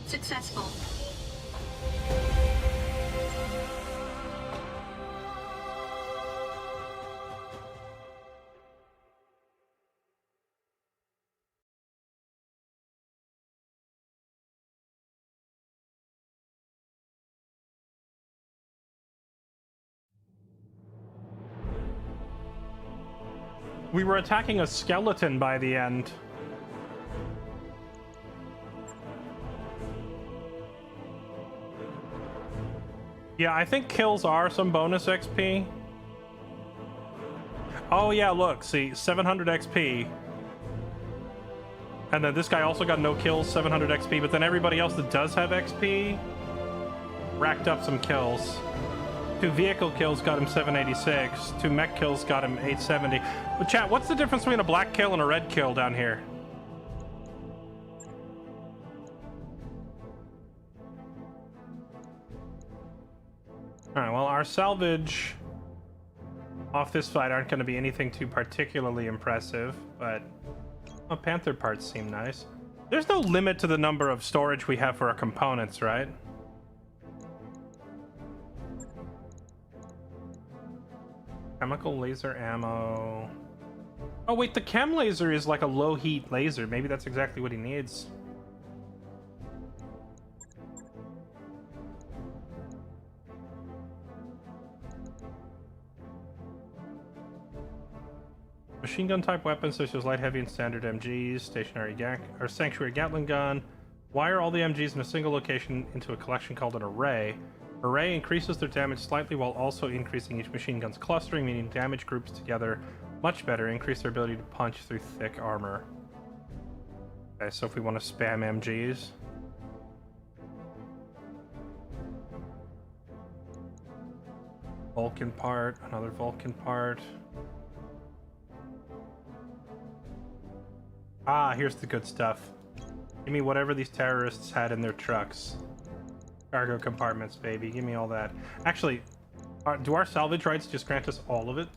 We were attacking a skeleton by the end. Yeah, I think kills are some bonus XP. Oh yeah, look, see, 700 XP. And then this guy also got no kills, 700 XP, but then everybody else that does have XP racked up some kills. 2 vehicle kills got him 786, 2 mech kills got him 870. But chat, what's the difference between a black kill and a red kill down here? Alright, well, our salvage off this fight aren't going to be anything too particularly impressive, but Panther parts seem nice. There's no limit to the number of storage we have for our components, right? Chemical laser ammo. Oh wait, the chem laser is like a low heat laser. Maybe that's exactly what he needs. Machine gun type weapons such as light, heavy, and standard MGs, stationary or sanctuary Gatling gun. Wire all the MGs in a single location into a collection called an array. Array increases their damage slightly while also increasing each machine gun's clustering, meaning damage groups together much better, increase their ability to punch through thick armor. Okay, so if we want to spam MGs. Vulcan part, another Vulcan part. Ah, here's the good stuff. Give me whatever these terrorists had in their trucks. Cargo compartments, baby. Give me all that. Actually, do our salvage rights just grant us all of it?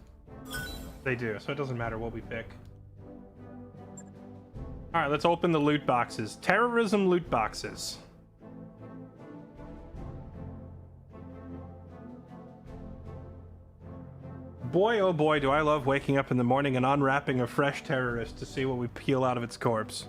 They do, so it doesn't matter what we pick. Alright, let's open the loot boxes. Terrorism loot boxes. Boy, oh boy, do I love waking up in the morning and unwrapping a fresh terrorist to see what we peel out of its corpse.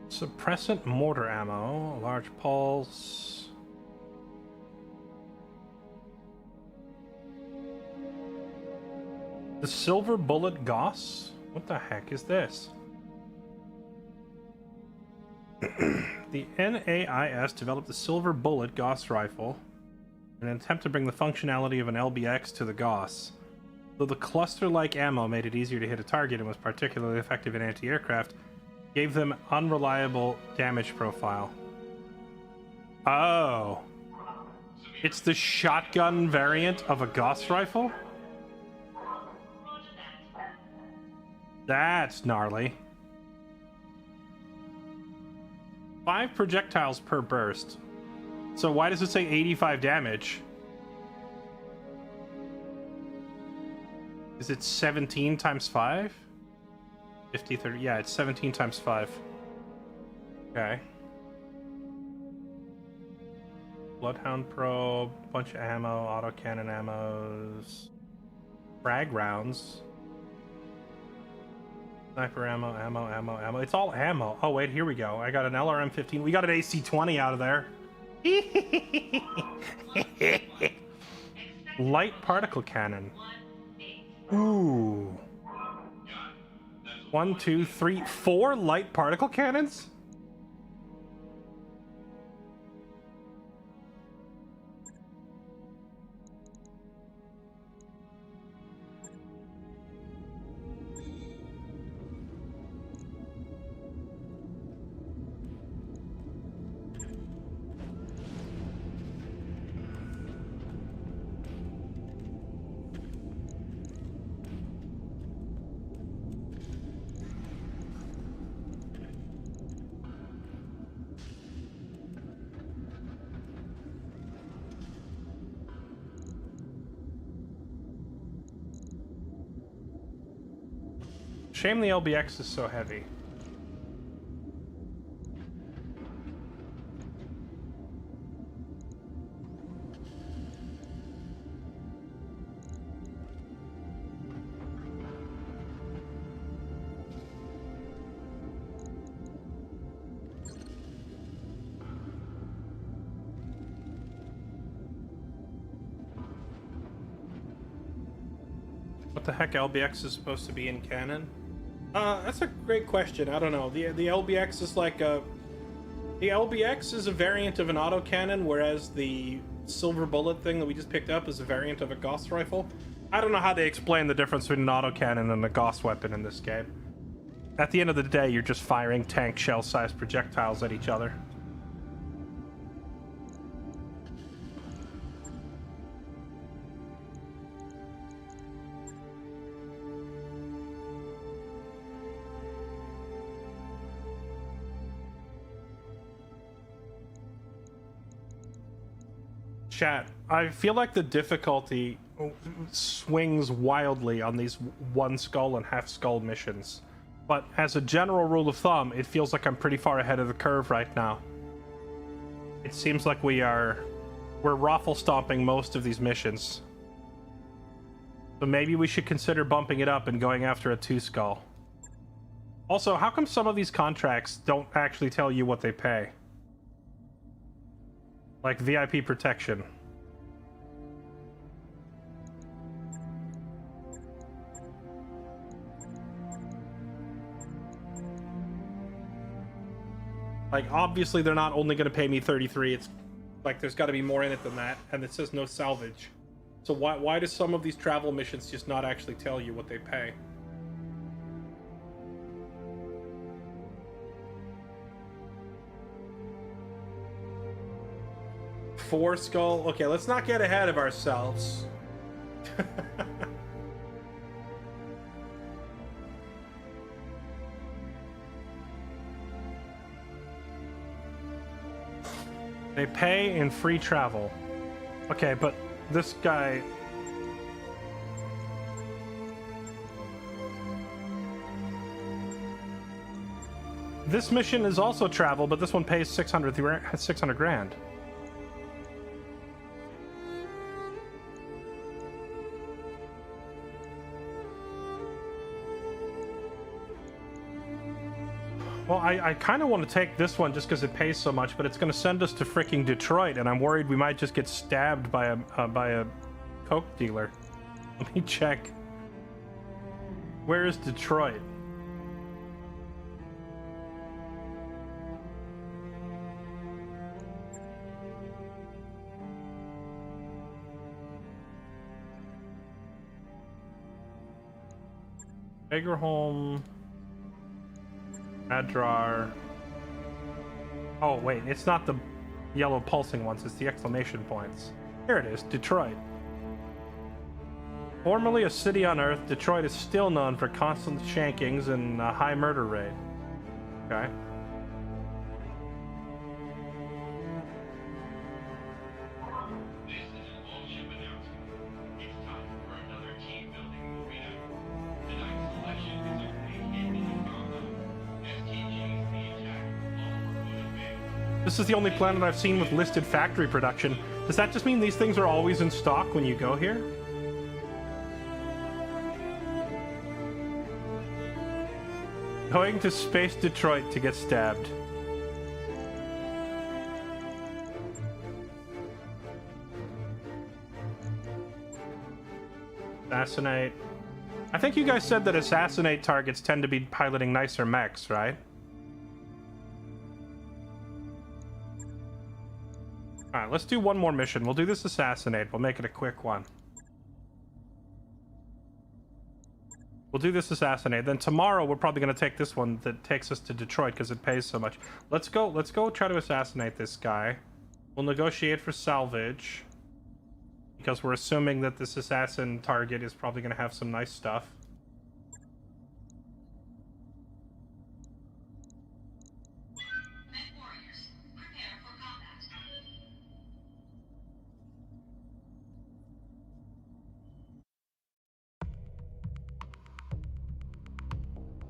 Suppressant mortar ammo, large pulse. The silver bullet Gauss? What the heck is this? The NAIS developed the silver bullet Gauss rifle in an attempt to bring the functionality of an LBX to the Gauss. Though the cluster-like ammo made it easier to hit a target and was particularly effective in anti-aircraft, gave them unreliable damage profile. Oh. It's the shotgun variant of a Gauss rifle? That's gnarly. 5 projectiles per burst. So why does it say 85 damage? Is it 17 times 5? 50, 30, yeah, it's 17 times 5. Okay. Bloodhound probe, bunch of ammo, autocannon ammos, frag rounds. Sniper ammo. It's all ammo. Oh, wait, here we go. I got an LRM-15. We got an AC-20 out of there. Light particle cannon. Ooh. 1, 2, 3, 4 light particle cannons? Shame the LBX is so heavy. What the heck LBX is supposed to be in canon? That's a great question. I don't know. The LBX is like a... The LBX is a variant of an autocannon, whereas the silver bullet thing that we just picked up is a variant of a Gauss rifle. I don't know how they explain the difference between an autocannon and a Gauss weapon in this game. At the end of the day, you're just firing tank shell-sized projectiles at each other. Chat, I feel like the difficulty swings wildly on these one skull and half skull missions. But as a general rule of thumb, it feels like I'm pretty far ahead of the curve right now. It seems like we're raffle stomping most of these missions. So maybe we should consider bumping it up and going after a 2 skull. Also, how come some of these contracts don't actually tell you what they pay? Like VIP protection. Like, obviously they're not only going to pay me 33, it's like there's got to be more in it than that, and it says no salvage. So why do some of these travel missions just not actually tell you what they pay? Four skull. Okay, let's not get ahead of ourselves. They pay in free travel. Okay, but this guy... This mission is also travel, but this one pays 600 grand. Well, I kind of want to take this one just because it pays so much, but it's going to send us to freaking Detroit, and I'm worried we might just get stabbed by a coke dealer. Let me check. Where is Detroit? Egerholm... Adrar. Oh, wait, it's not the yellow pulsing ones, it's the exclamation points. Here it is, Detroit. Formerly a city on Earth, Detroit is still known for constant shankings and a high murder rate. Okay. This is an all-ship announcement. It's time for another team-building movie night. Tonight's selection is opening in the combo. STG's The Attack on Bermuda Bay. This is the only planet I've seen with listed factory production. Does that just mean these things are always in stock when you go here? Going to Space Detroit to get stabbed. Assassinate. I think you guys said that assassinate targets tend to be piloting nicer mechs, right? Alright, let's do one more mission. We'll do this assassinate. We'll make it a quick one. We'll do this assassinate. Then tomorrow we're probably going to take this one that takes us to Detroit because it pays so much. Let's go try to assassinate this guy. We'll negotiate for salvage because we're assuming that this assassin target is probably going to have some nice stuff. Mech warriors, prepare for combat.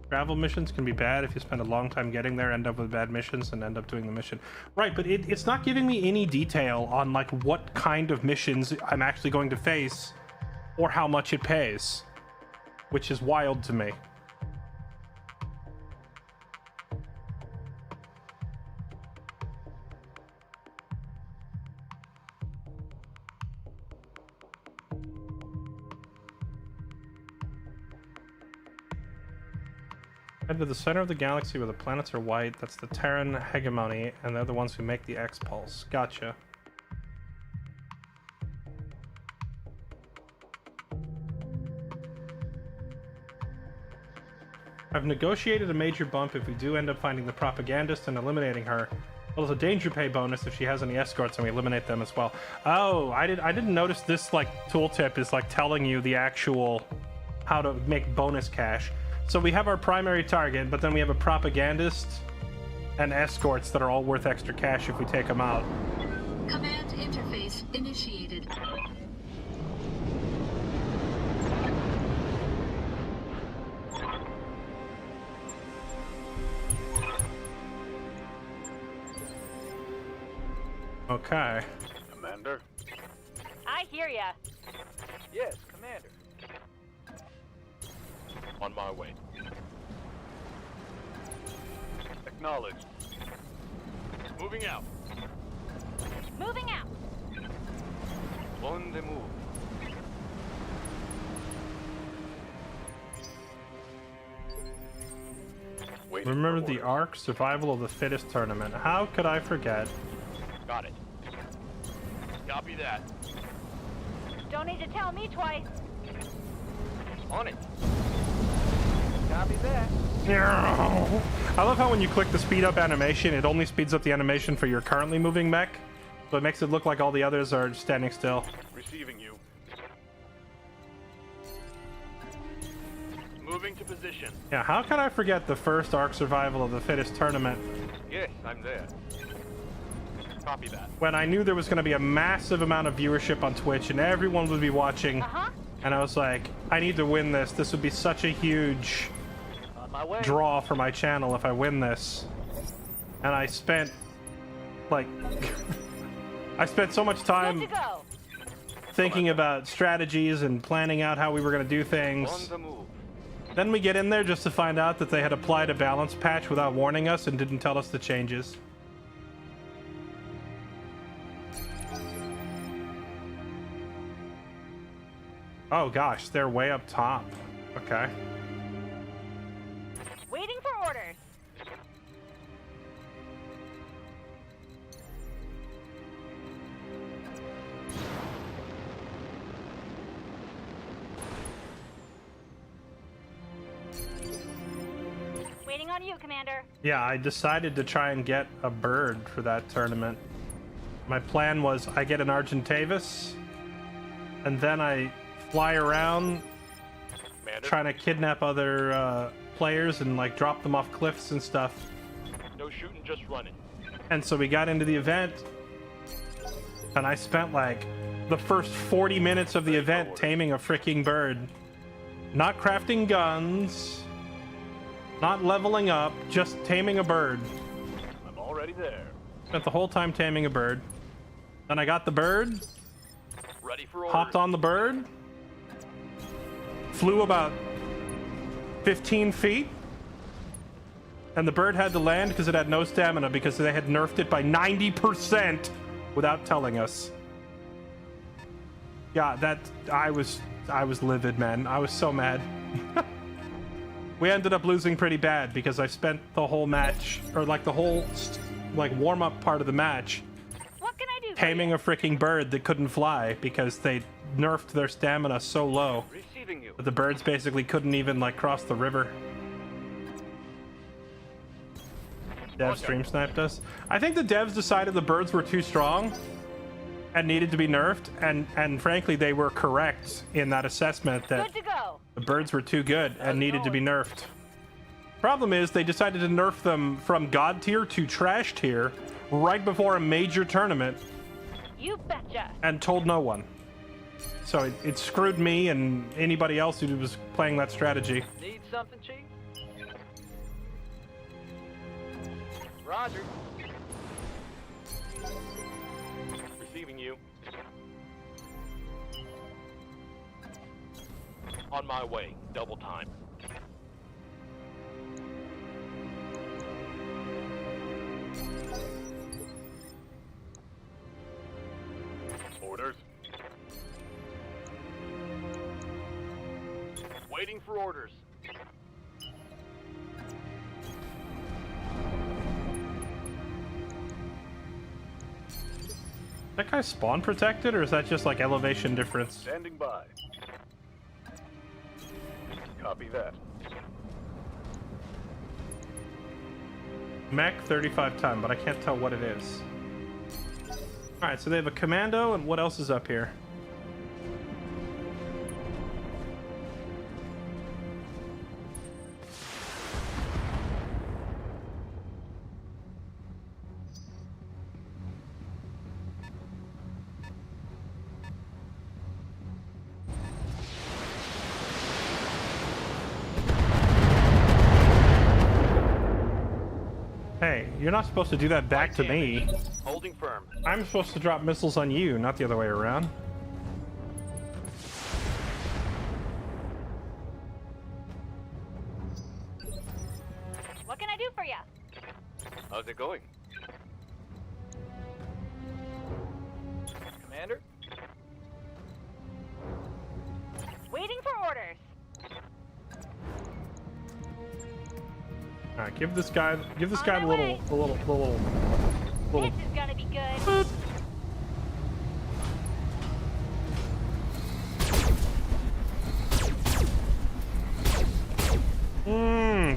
Travel missions can be bad if you spend a long time getting there, end up with bad missions, and end up doing the mission. Right, but it's not giving me any detail on like what kind of missions I'm actually going to face or how much it pays, which is wild to me. Head to the center of the galaxy where the planets are white. That's the Terran hegemony, and they're the ones who make the X-Pulse. Gotcha. I've negotiated a major bump if we do end up finding the propagandist and eliminating her. Well, there's a danger pay bonus if she has any escorts and we eliminate them as well. Oh, I didn't notice this like tooltip is like telling you the actual how to make bonus cash. So we have our primary target, but then we have a propagandist and escorts that are all worth extra cash if we take them out. Command interface initiated. Okay. Commander? I hear ya. Yes, Commander. On my way. Acknowledged. Moving out. Moving out. On the move. Waiting Remember for the orders. ARC Survival of the Fittest tournament. How could I forget? Got it. Copy that. Don't need to tell me twice. On it. Copy that. I love how when you click the speed up animation, it only speeds up the animation for your currently moving mech, but it makes it look like all the others are standing still. Receiving you. Moving to position. Yeah, how can I forget the first ARC Survival of the Fittest tournament Yes, I'm there. Copy that. when I knew there was going to be a massive amount of viewership on Twitch and everyone would be watching, Uh-huh. and I was like, I need to win this. This would be such a huge On my way. draw for my channel if I win this. And I spent like I spent so much Good time to go. thinking about strategies and planning out how we were going to do On things. the move. Then we get in there just to find out that they had applied a balance patch without warning us and didn't tell us the changes. Oh gosh, they're way up top. Okay. Waiting for orders. Waiting on you, Commander. Yeah, I decided to try and get a bird for that tournament. My plan was I get an Argentavis, and then I fly around Commander. trying to kidnap other players and like drop them off cliffs and stuff. No shooting, just running. And so we got into the event, and I spent like the first 40 minutes of the event taming a freaking bird. Not crafting guns, not leveling up, just taming a bird. I'm already there. Spent the whole time taming a bird. Then I got the bird, Ready for orders. hopped on the bird, flew about 15 feet, and the bird had to land because it had no stamina because they had nerfed it by 90% without telling us. Yeah, that I was livid, man. I was so mad. We ended up losing pretty bad because I spent the whole match, or like the whole like warm-up part of the match, What can I do? for taming you? a freaking bird that couldn't fly because they nerfed their stamina so low Receiving you. that the birds basically couldn't even like cross the river. Dev stream sniped us. I think the devs decided the birds were too strong and needed to be nerfed, and frankly they were correct in that assessment that Good to go. the birds were too good and needed to be nerfed. Problem is they decided to nerf them from god tier to trash tier right before a major tournament You betcha. and told no one. So it screwed me and anybody else who was playing that strategy. Need something, Chief? Roger. Receiving you. On my way. Double time. Orders. Waiting for orders. That guy spawn protected, or is that just like elevation difference? Standing by. Copy that. Mech 35 ton, but I can't tell what it is. Alright, so they have a commando, and what else is up here? Hey, you're not supposed to do that back to me. Holding firm. I'm supposed to drop missiles on you, not the other way around. What can I do for you? How's it going? Commander? Waiting for orders. All right, give this guy On the my little, way. the little. This is gonna be good.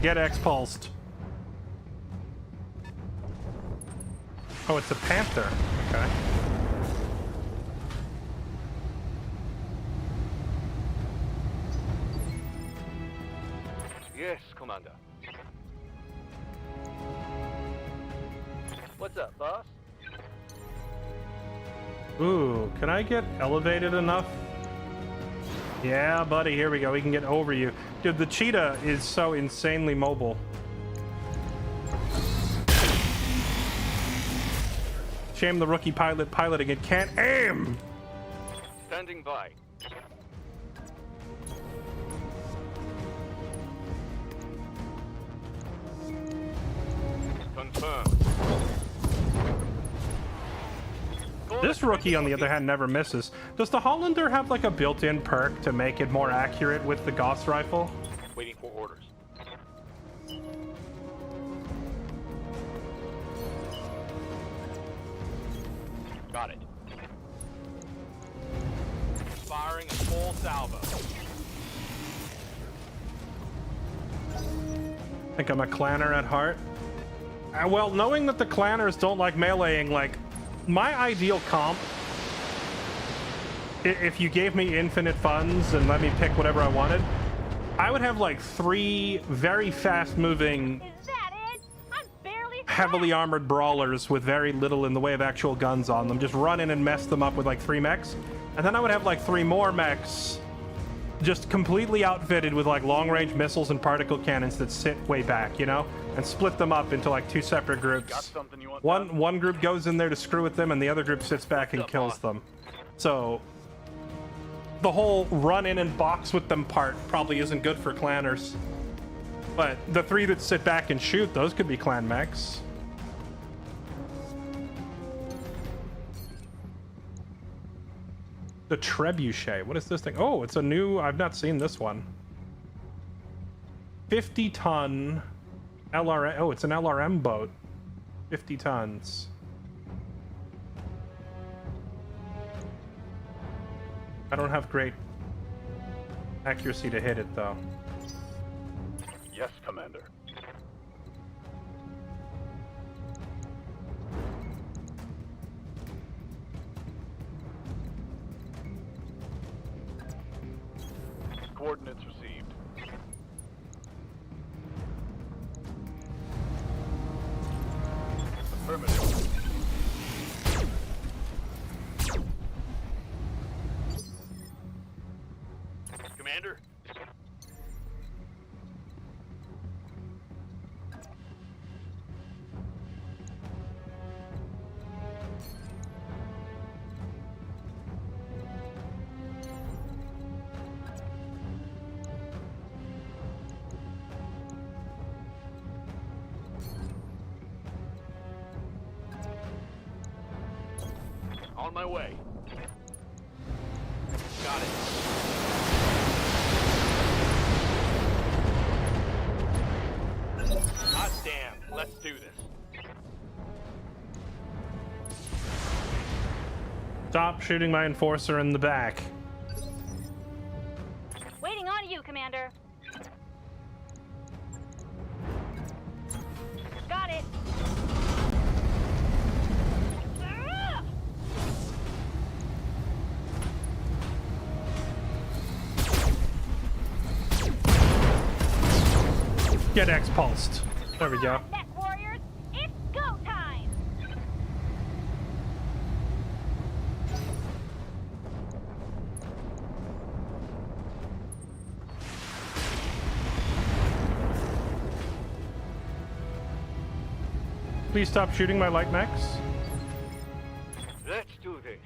Get expulsed. Oh, it's a panther. Okay. Yes, Commander. What's up, boss? Ooh, can I get elevated enough? Yeah, buddy, here we go. We can get over you. Dude, the cheetah is so insanely mobile. Shame the rookie pilot piloting it can't aim! Standing by. Confirmed. This rookie, on the other hand, never misses. Does the Hollander have like a built-in perk to make it more accurate with the Gauss rifle? Waiting for orders. Got it. Firing a full salvo. I think I'm a clanner at heart. Well, knowing that the clanners don't like meleeing, like, my ideal comp, if you gave me infinite funds and let me pick whatever I wanted, I would have like 3 very fast-moving, Is that it? I'm barely heavily armored brawlers with very little in the way of actual guns on them. Just run in and mess them up with like 3 mechs. And then I would have like 3 more mechs just completely outfitted with like long-range missiles and particle cannons that sit way back, you know? And split them up into like 2 separate groups. Got something you want? One group goes in there to screw with them, and the other group sits back and kills them. So the whole run in and box with them part probably isn't good for clanners. But the 3 that sit back and shoot, those could be clan mechs. The Trebuchet. What is this thing? Oh, it's a new... I've not seen this one. 50-ton LRM... Oh, it's an LRM boat. 50 tons. I don't have great accuracy to hit it, though. Yes, Commander. Coordinates received. Affirmative. Commander? On my way. Got it. Hot damn. Let's do this. Stop shooting my enforcer in the back. Waiting on you, Commander. Got it. Ah! Get expulsed. There we go. Mech warriors, it's go time. Please stop shooting my light mechs. Let's do this.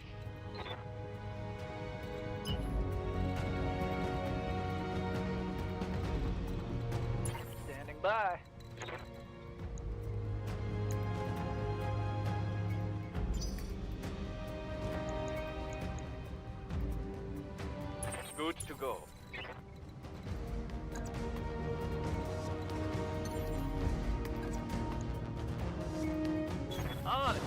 Standing by. Good to go. On it.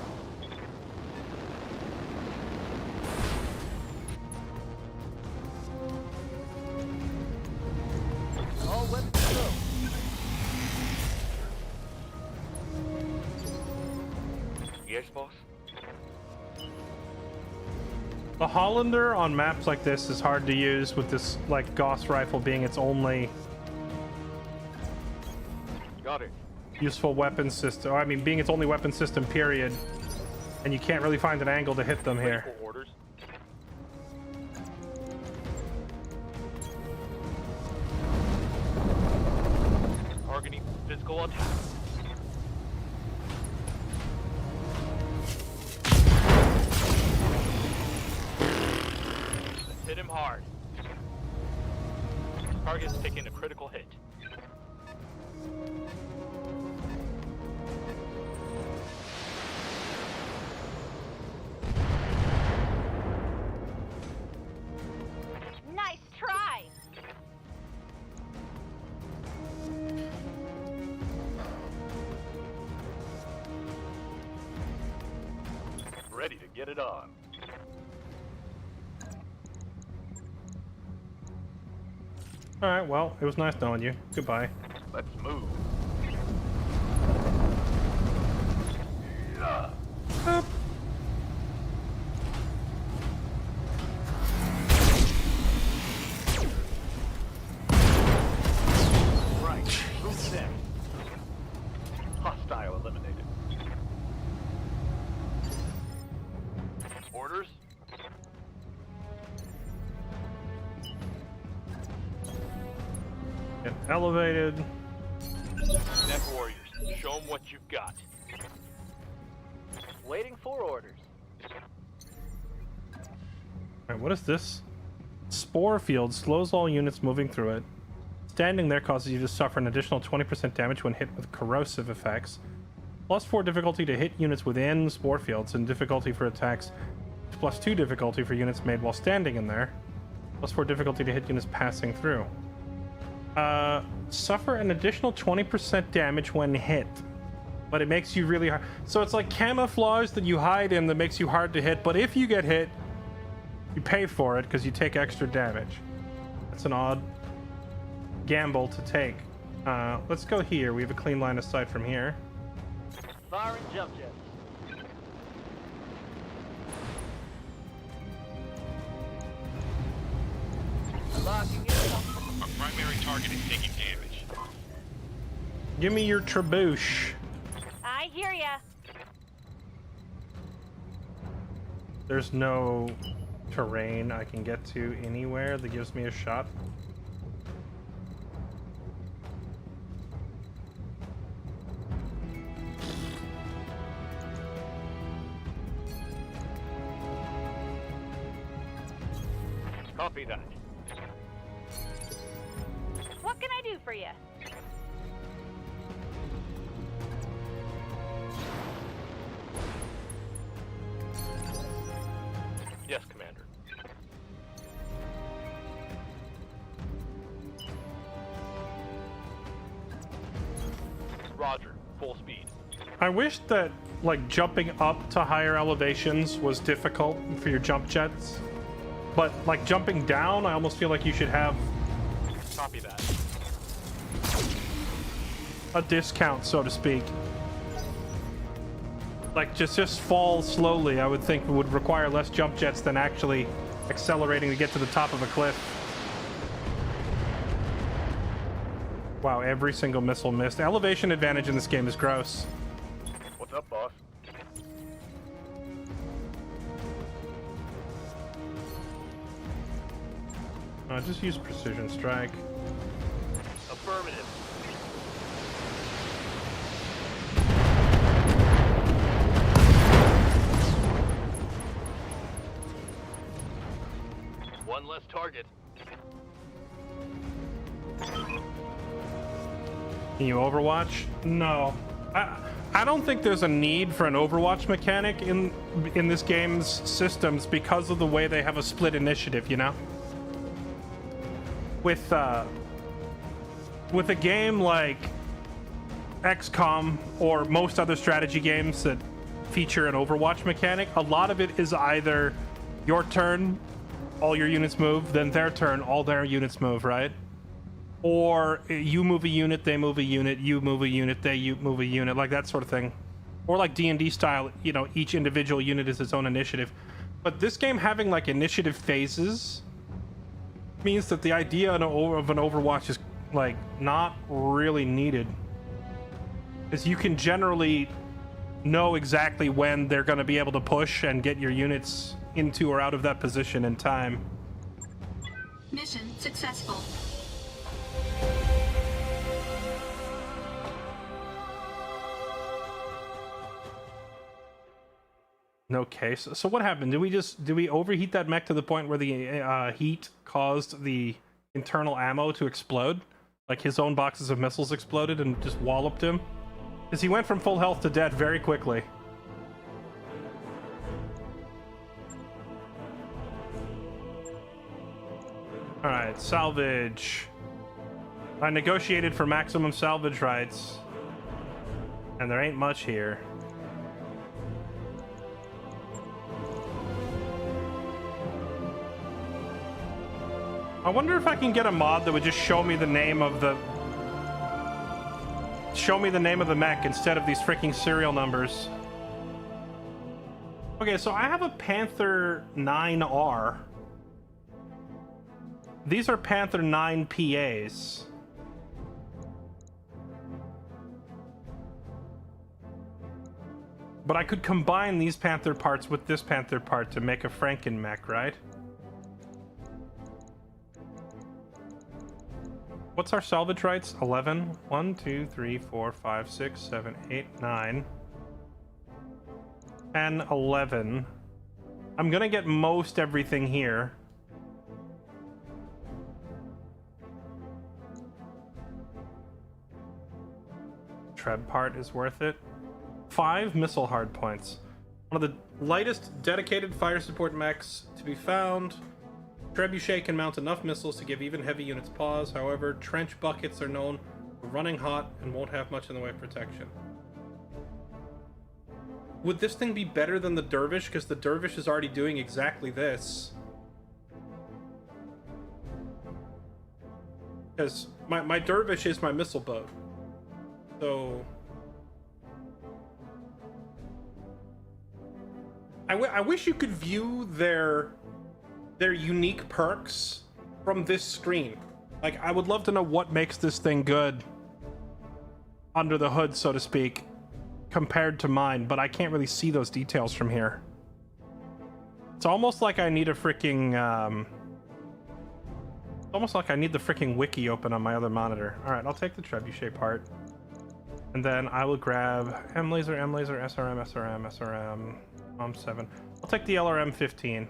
All weapons go. Yes, boss. The Hollander on maps like this is hard to use with this, like, Gauss rifle being its only Got it. useful weapon system. I mean, being its only weapon system, period. And you can't really find an angle to hit them here. Critical orders. Targeting physical attack. Let's hit him hard. Target's taking a critical hit. Nice try. Ready to get it on. Alright, well, it was nice knowing you. Goodbye. Let's move. Right. Who's next? Hostile eliminated. Orders? Get elevated. Mech warriors, show them what you've got. Waiting for orders. Alright, what is this? Spore field slows all units moving through it. Standing there causes you to suffer an additional 20% damage when hit with corrosive effects. +4 difficulty to hit units within spore fields, and difficulty for attacks. +2 difficulty for units made while standing in there. +4 difficulty to hit units passing through. Suffer an additional 20% damage when hit. But it makes you really hard. So it's like camouflage that you hide in that makes you hard to hit, but if you get hit, you pay for it because you take extra damage. That's an odd gamble to take. Let's go here. We have a clean line of sight from here. Firing jump jets. Locking in. Our primary target is taking damage. Give me your trebuchet. I hear ya. There's no terrain I can get to anywhere that gives me a shot. Copy that. What can I do for you? Yes, Commander. Roger. Full speed. I wish that, like jumping up to higher elevations was difficult for your jump jets. But like jumping down, I almost feel like you should have Copy that. a discount, so to speak. Like just fall slowly, I would think would require less jump jets than actually accelerating to get to the top of a cliff. Wow, every single missile missed. Elevation advantage in this game is gross. What's up, boss? Just use precision strike. Affirmative. One less target. Can you Overwatch? No. I don't think there's a need for an Overwatch mechanic in this game's systems because of the way they have a split initiative, you know? With a game like XCOM or most other strategy games that feature an Overwatch mechanic, a lot of it is either your turn, all your units move, then their turn, all their units move, right? Or you move a unit, they move a unit, you move a unit, they move a unit, like that sort of thing. Or like D&D style, you know, each individual unit is its own initiative. But this game having like initiative phases means that the idea of an Overwatch is like not really needed. Because you can generally know exactly when they're going to be able to push and get your units into or out of that position in time. Mission successful. Okay, so what happened? Did we overheat that mech to the point where the heat caused the internal ammo to explode? Like his own boxes of missiles exploded and just walloped him? Because he went from full health to dead very quickly. Alright, salvage. I negotiated for maximum salvage rights. And there ain't much here. I wonder if I can get a mod that would just show me the name of the mech instead of these freaking serial numbers. Okay, so I have a Panther 9R. These are Panther 9 PAs. But I could combine these Panther parts with this Panther part to make a Franken mech, right? What's our salvage rights? 11. 1, 2, 3, 4, 5, 6, 7, 8, 9. 10, 11. I'm gonna get most everything here. Treb part is worth it. 5 missile hard points. One of the lightest dedicated fire support mechs to be found. Trebuchet can mount enough missiles to give even heavy units pause. However, trench buckets are known for running hot and won't have much in the way of protection. Would this thing be better than the Dervish? Because the Dervish is already doing exactly this. Because my Dervish is my missile boat. So... I wish you could view their unique perks from this screen. Like, I would love to know what makes this thing good under the hood, so to speak, compared to mine, but I can't really see those details from here. It's almost like I need a freaking, it's almost like I need the freaking wiki open on my other monitor. All right, I'll take the trebuchet part. And then I will grab M-Laser, SRM, SRM, OM7. I'll take the LRM-15.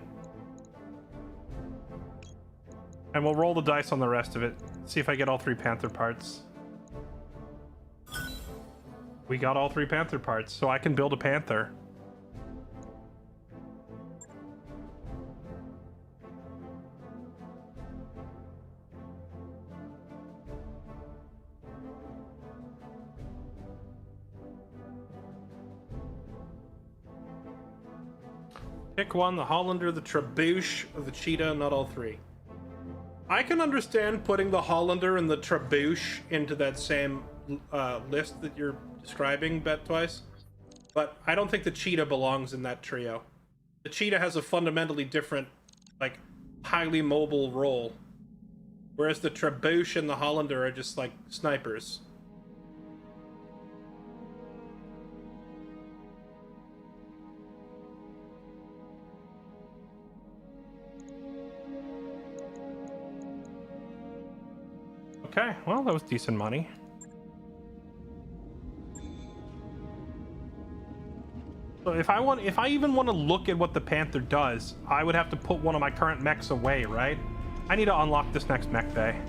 And we'll roll the dice on the rest of it. See if I get all 3 Panther parts. We got all 3 Panther parts, so I can build a Panther. Pick one, the Hollander, the Trebuch, or the Cheetah, not all three. I can understand putting the Hollander and the Trebuch into that same list that you're describing, Bet Twice, but I don't think the Cheetah belongs in that trio. The Cheetah has a fundamentally different, like, highly mobile role, whereas the Trebuch and the Hollander are just, like, snipers. Okay, well, that was decent money. So if I even want to look at what the Panther does, I would have to put one of my current mechs away, right? I need to unlock this next mech bay.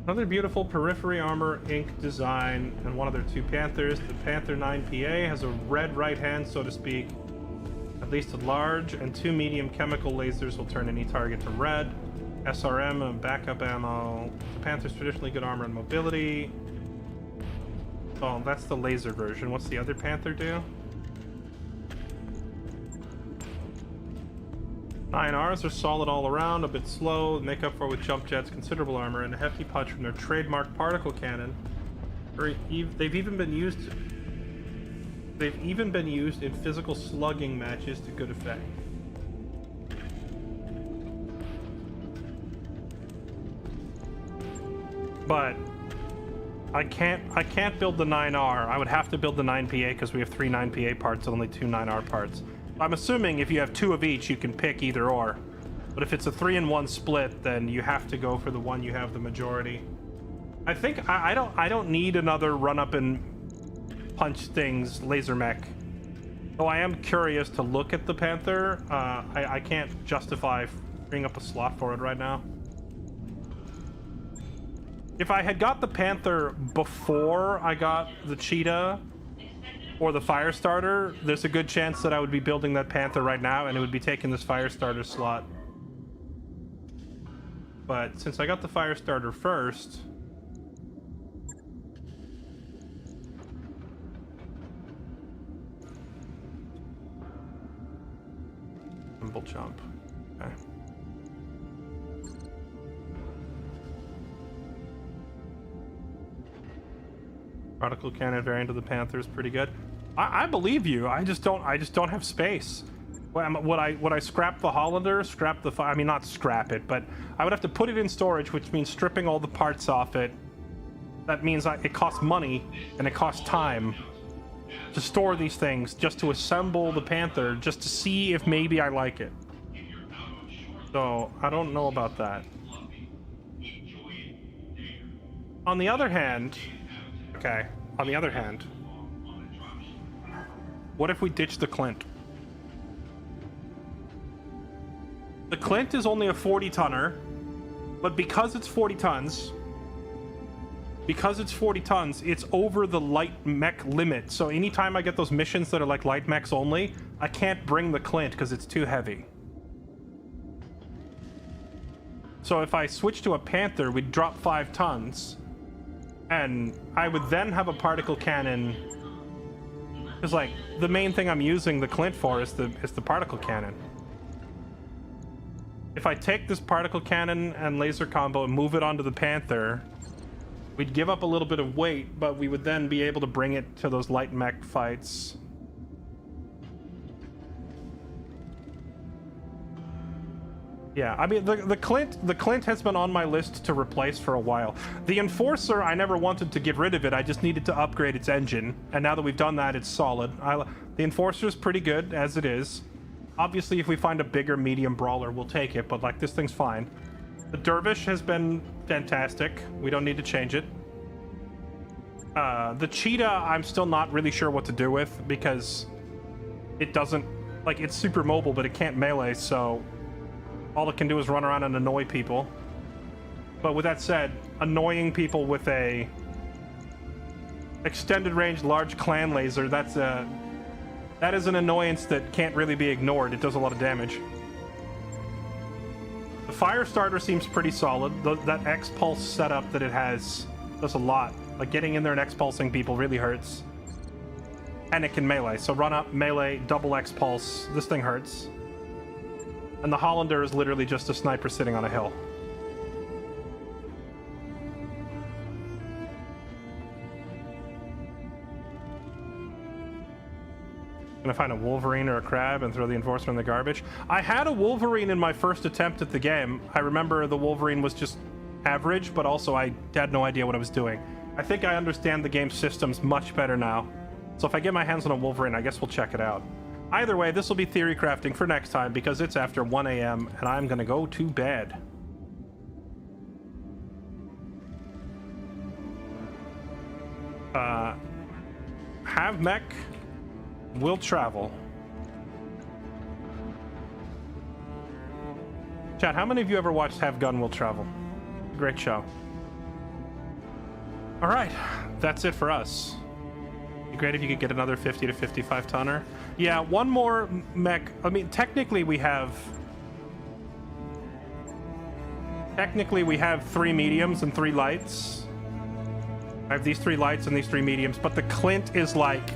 Another beautiful periphery armor ink design and one of their two Panthers. The Panther 9PA has a red right hand, so to speak. At least a large, and two medium chemical lasers will turn any target to red. SRM and backup ammo. The Panther's traditionally good armor and mobility. Oh, that's the laser version. What's the other Panther do? 9Rs are solid all around, a bit slow, make up for with jump jets, considerable armor, and a hefty punch from their trademark particle cannon. They've even been used in physical slugging matches to good effect. But I can't build the 9R. I would have to build the 9PA because we have 3 9PA parts and only 2 9R parts. I'm assuming if you have 2 of each, you can pick either or. But if it's a 3-in-1 split, then you have to go for the one you have the majority. I think I don't need another run up and punch things laser mech. Though I am curious to look at the Panther. I can't justify freeing up a slot for it right now. If I had got the Panther before I got the Cheetah or the Firestarter, there's a good chance that I would be building that Panther right now and it would be taking this Firestarter slot. But since I got the Firestarter first... Simple jump. Okay. Particle cannon variant of the Panther is pretty good. I believe you. I just don't have space. Would I scrap the Hollander? Scrap the I mean, not scrap it, but I would have to put it in storage, which means stripping all the parts off it. That means it costs money and it costs time to store these things, just to assemble the Panther, just to see if maybe I like it. So I don't know about that. On the other hand, okay. On the other hand, what if we ditch the Clint? The Clint is only a 40-tonner, but because it's 40 tons, it's over the light mech limit. So anytime I get those missions that are like light mechs only, I can't bring the Clint because it's too heavy. So if I switch to a Panther, we'd drop 5 tons. And I would then have a particle cannon. Because, like, the main thing I'm using the Clint for is the particle cannon. If I take this particle cannon and laser combo and move it onto the Panther, we'd give up a little bit of weight, but we would then be able to bring it to those light mech fights. Yeah, I mean, the Clint has been on my list to replace for a while. The Enforcer, I never wanted to get rid of it. I just needed to upgrade its engine. And now that we've done that, it's solid. The Enforcer is pretty good as it is. Obviously, if we find a bigger medium brawler, we'll take it. But, like, this thing's fine. The Dervish has been fantastic. We don't need to change it. The Cheetah, I'm still not really sure what to do with. Because it doesn't... Like, it's super mobile, but it can't melee, so... all it can do is run around and annoy people. But with that said, annoying people with a extended range large clan laser, that's That is an annoyance that can't really be ignored. It does a lot of damage. The fire starter seems pretty solid. That X-Pulse setup that it has does a lot. Like, getting in there and X-Pulsing people really hurts. And it can melee. So run up, melee, double X-Pulse. This thing hurts. And the Hollander is literally just a sniper sitting on a hill. Gonna find a Wolverine or a Crab and throw the Enforcer in the garbage. I had a Wolverine in my first attempt at the game. I remember the Wolverine was just average, but also I had no idea what I was doing. I think I understand the game's systems much better now. So if I get my hands on a Wolverine, I guess we'll check it out. Either way, this will be theory crafting for next time because it's after 1 a.m. and I'm gonna go to bed. Have Mech will travel. Chat, how many of you ever watched Have Gun Will Travel? Great show. All right, that's it for us. It'd be great if you could get another 50 to 55 tonner. Yeah, one more mech. I mean, technically we have 3 mediums and 3 lights. I have these 3 lights and these 3 mediums, but the Clint is like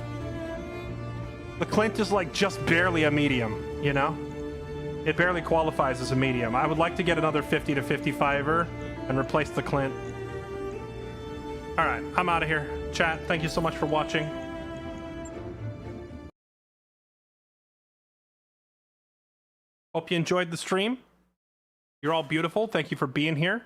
just barely a medium, you know? It barely qualifies as a medium. I would like to get another 50 to 55er and replace the Clint. All right, I'm out of here. Chat, thank you so much for watching. Hope you enjoyed the stream. You're all beautiful. Thank you for being here.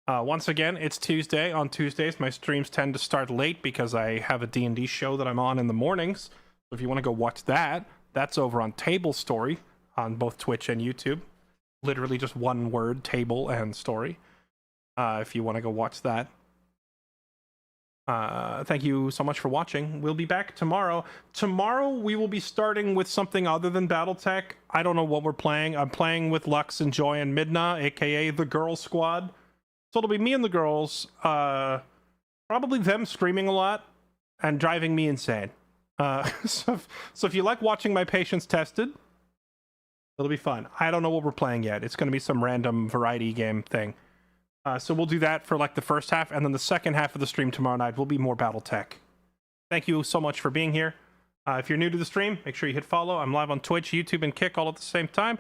Once again, it's Tuesday. On Tuesdays, my streams tend to start late because I have a D&D show that I'm on in the mornings. So if you want to go watch that, that's over on Table Story on both Twitch and YouTube. Literally just one word, table and story. If you want to go watch that. Thank you so much for watching. We'll be back tomorrow. Tomorrow we will be starting with something other than Battletech. I don't know what we're playing. I'm playing with Lux and Joy and Midna, aka the Girl Squad. So it'll be me and the girls. Probably them screaming a lot and driving me insane. So if you like watching my patience tested, it'll be fun. I don't know what we're playing yet. It's going to be some random variety game thing. So we'll do that for like the first half, and then the second half of the stream tomorrow night will be more Battletech. Thank you so much for being here. If you're new to the stream, make sure you hit follow. I'm live on Twitch, YouTube, and Kick all at the same time.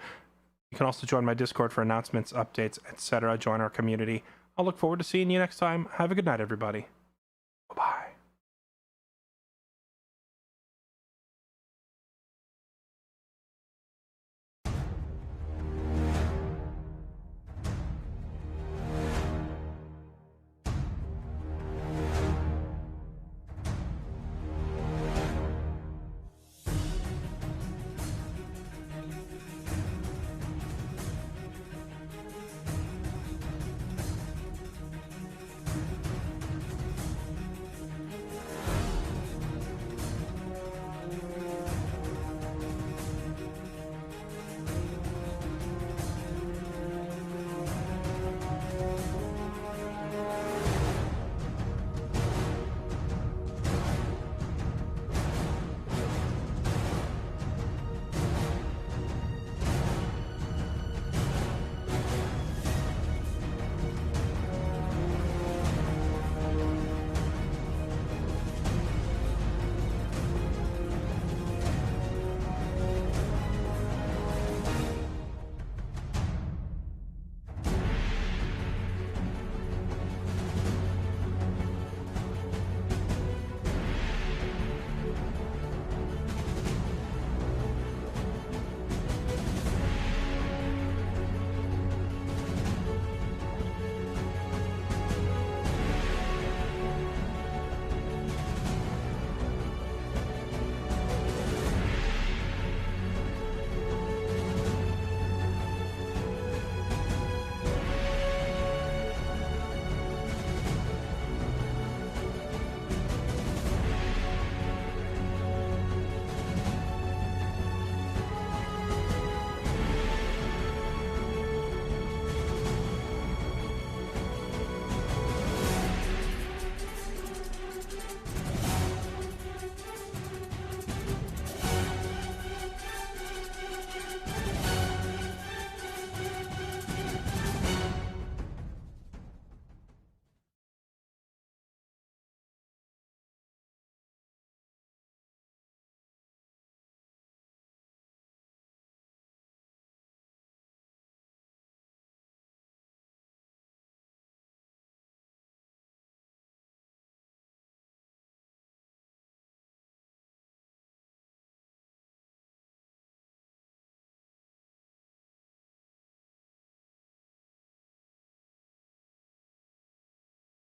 You can also join my Discord for announcements, updates, etc. Join our community. I'll look forward to seeing you next time. Have a good night, everybody.